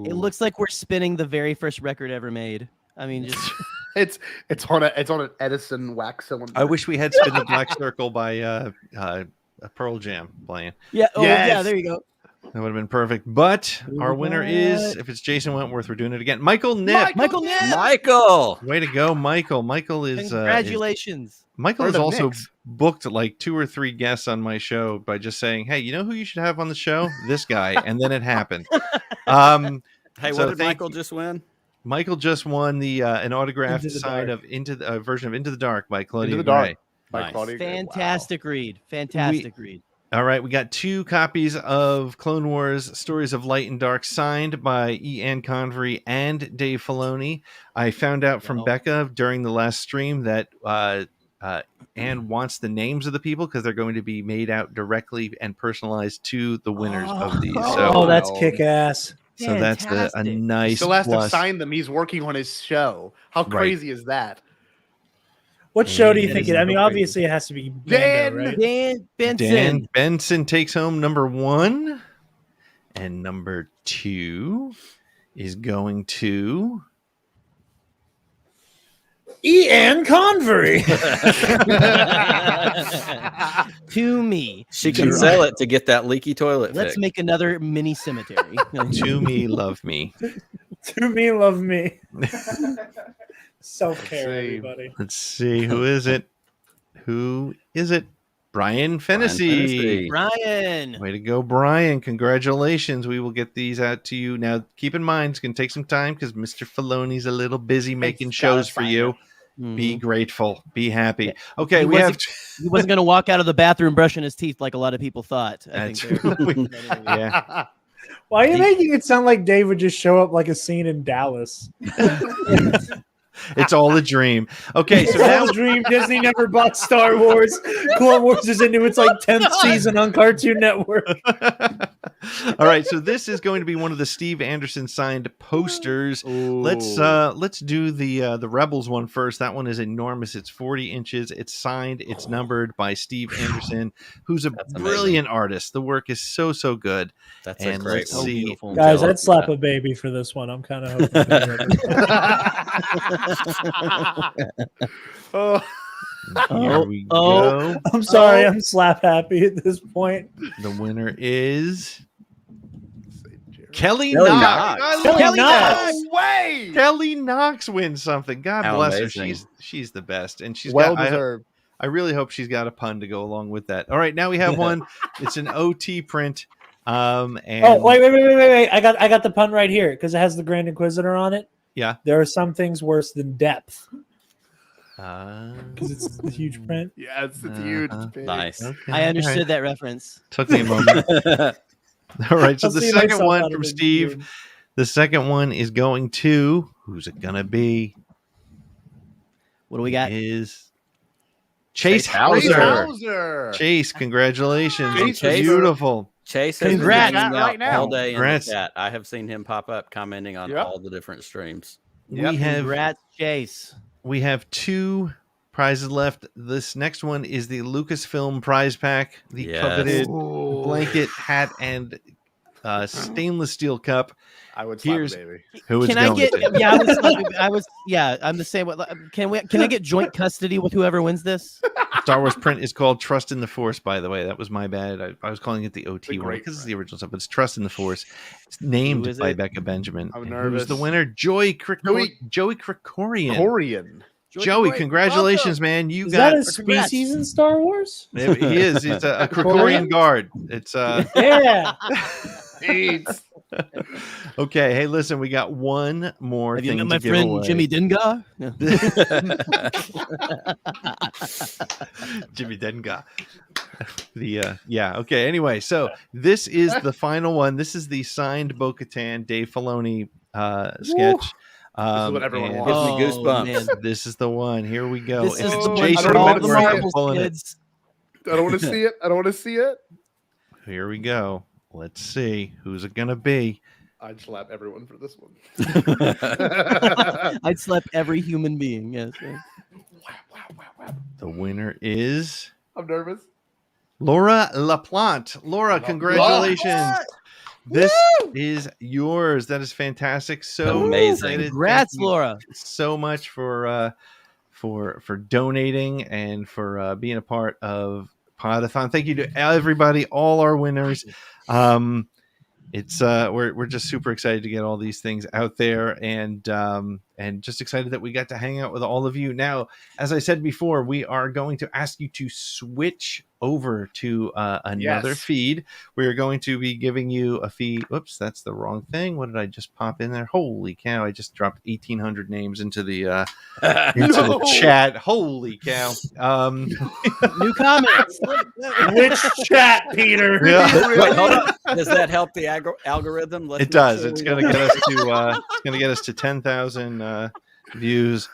It looks like we're spinning the very first record ever made. I mean, just It's on an Edison wax cylinder. I wish we had Spin the Black Circle by Pearl Jam playing. yeah. Oh, yeah. Yes. There you go. That would have been perfect. But our winner is, if it's Jason Wentworth, we're doing it again. Michael Nip. Michael Nip. Michael! Way to go, Michael. Michael is Congratulations. Michael Or has the also Knicks. booked like 2 or 3 guests on my show by just saying, "Hey, you know who you should have on the show? This guy," and then it happened. Hey, So what did thank Michael you. just win? Michael just won the an autographed Into the sign Dark. of version of Into the Dark by Claudia Into the Dark. Gray. By Nice. Claudia Gray. Fantastic read. Fantastic read. All right, we got 2 copies of Clone Wars Stories of Light and Dark signed by E. Convery and Dave Filoni. I found out from Wow. Becca during the last stream that Anne wants the names of the people because they're going to be made out directly and personalized to the winners of these. So, Oh, that's kick ass. so that's a He nice still has to plus. sign them. He's working on his show. How Right. crazy is that? What show do you And think it it? is I mean, so obviously it has to be Dan! Mando, right? Dan Benson. Dan Benson takes home number 1, and number 2 is going to Ian Convery. To me. She can sell it to get that leaky toilet Let's fixed. make another mini cemetery. To me, love me. To me, love me. Self-care, everybody. Let's see. Who is it? Who is it? Brian Fennessy. Brian. Way to go, Brian. Congratulations. We will get these out to you. Now, keep in mind, it's going to take some time because Mr. Filoni's a little busy making shows for you. Be grateful. Be happy. Okay, He wasn't going to walk out of the bathroom brushing his teeth like a lot of people thought. I think yeah. Why are you making it sound like Dave would just show up like a scene in Dallas? It's all a dream. Okay, so It's all now a dream. Disney never bought Star Wars. Clone Wars is into its like 10th season on Cartoon Network. all right, so this is going to be one of the Steve Anderson signed posters. Let's do the Rebels one first. That one is enormous. It's 40 inches. It's signed. It's numbered by Steve Anderson, who's a brilliant artist. The work is so good. That's and a great let's one. see. Guys, I'd slap a baby for this one. I'm kind of hoping. Here we go. I'm sorry. I'm slap happy at this point. The winner is Kelly Kelly Knox. Knox. Kelly Knox. No way. Kelly Knox wins something. God How bless amazing. her. She's the best, and she's Well got. deserved. I really hope she's got a pun to go along with that. All right, now we have one. It's an OT print. And Wait. I got the pun right here because it has the Grand Inquisitor on it. Yeah. There are some things worse than depth. Because it's the huge print. Yes, it's huge. It's big. Nice. Okay, I understood all right. that reference. Took me a moment. All right, so I'll the see second myself one out from of the Steve. game. The second one is going to who's it gonna be? What do we got? Is Chase Hauser. Hauser. Chase, congratulations. Chase It's is- beautiful. Chase has Congrats. been hanging out Right now. all day in the Congrats. chat. I have seen him pop up commenting on Yep. all the different streams. We have Congrats, Chase. we have 2 prizes left. This next one is the Lucasfilm prize pack, the Yes. coveted blanket, hat, and stainless steel cup. I would slap Here's- a baby. Who it's Can I going get? to. Yeah, I'm the same. Can I get joint custody with whoever wins this? Star Wars print is called Trust in the Force, by the way. That was my bad. I was calling it the OT It's a one great because it's print. the original stuff, but it's Trust in the Force. It's named Who is by it? Becca Benjamin. I'm And nervous. Who's the winner? Joey Krikorian. Corian. Joey, congratulations, man. You Is got that a species in Star Wars? He is. It's a Krikorian guard. It's Yeah. okay. Hey, listen, we got one more Have you thing met to my give friend away. Jimmy Dengar? Jimmy Denga. Okay. Anyway, so this is the final one. This is the signed Bo-Katan Dave Filoni sketch. This is what everyone and wants. Gives me goosebumps. man. This is the one. Here we go. This is It's the one Jason for all Whitworth the is Marvel pulling it. kids. I don't want to see it. I don't want to see it. Here we go. Let's see. Who's it gonna be? I'd slap everyone for this one. I'd slap every human being. Yes. The winner is I'm nervous. Laura LaPlante. Laura, congratulations. This is yours. That is fantastic. So Amazing. excited. Congrats, Thank you Laura. so much for donating and for being a part of Podathon. Thank you to everybody, all our winners. It's we're just super excited to get all these things out there and just excited that we got to hang out with all of you. Now, as I said before, we are going to ask you to switch over to another Yes. feed. We are going to be giving you a feed. Whoops, that's the wrong thing. What did I just pop in there? Holy cow! I just dropped 1,800 names into the chat. Holy cow! New comments. Which chat, Peter? Yeah. Wait, hold on. Does that help the algorithm? Let's It make does. sure It's we going know. to get us to 10,000 views.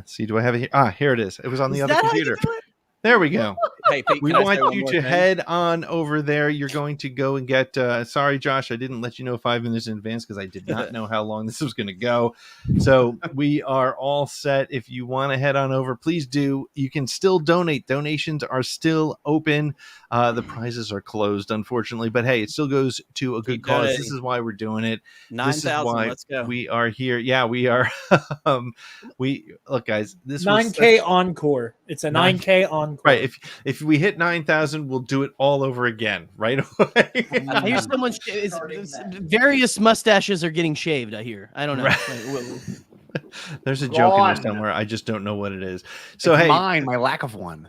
See, do I have it here? Here it is. It was on the Is other that how you computer. do it? There we go. Hey, Pete, We can I want say one you more to thing? head on over there. You're going to go and get. Sorry, Josh, I didn't let you know 5 minutes in advance because I did not know how long this was going to go. So we are all set. If you want to head on over, please do. You can still donate. Donations are still open. The prizes are closed, unfortunately, but hey, it still goes to a good Keep cause. This donating. is why we're doing it. This is 9,000. why Let's go. we are here. Yeah, we are. We look, guys. This was 9K such, encore. It's a 9K 9K encore. right. If we hit 9,000, we'll do it all over again right away. I hear someone various mustaches are getting shaved. I hear. I don't know. There's a joke in there Gone. somewhere. I just don't know what it is. So It's hey, mine, my lack of one.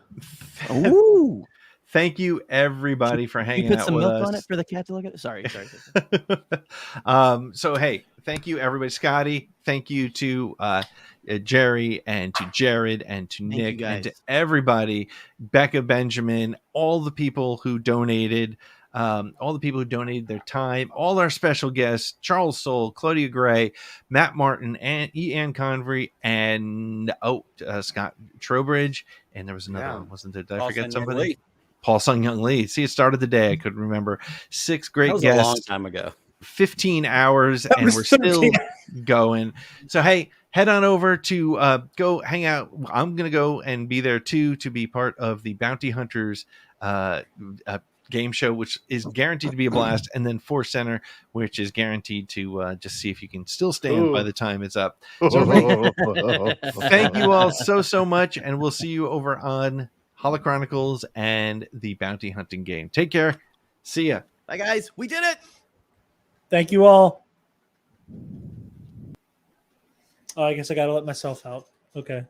Ooh. Thank you everybody for You hanging put out some with milk us. on it for the cat to look at. Sorry. So hey, thank you everybody. Scotty, thank you to Jerry and to Jared and to Thank you, Nick and to guys. everybody, Becca, Benjamin, all the people who donated. All the people who donated their time, all our special guests, Charles Soule, Claudia Gray, Matt Martin, and Ian Convery, and Scott Trowbridge. And there was another one, wasn't there? Did I Paul forget Sun-Young somebody? Lee. Paul Sung Young Lee. See, it started the day. I couldn't remember. 6 great That was guests. a long time ago. 15 hours, That and was we're still 13. going. So, hey, head on over to go hang out. I'm going to go and be there too to be part of the Bounty Hunters game show, which is guaranteed to be a blast, and then Force Center, which is guaranteed to just see if you can still stand by Ooh. the time it's up. So thank you all so much, and we'll see you over on Holochronicles and the Bounty Hunting game. Take care. See ya. Bye, guys. We did it. Thank you all. Oh, I guess I gotta let myself out. Okay.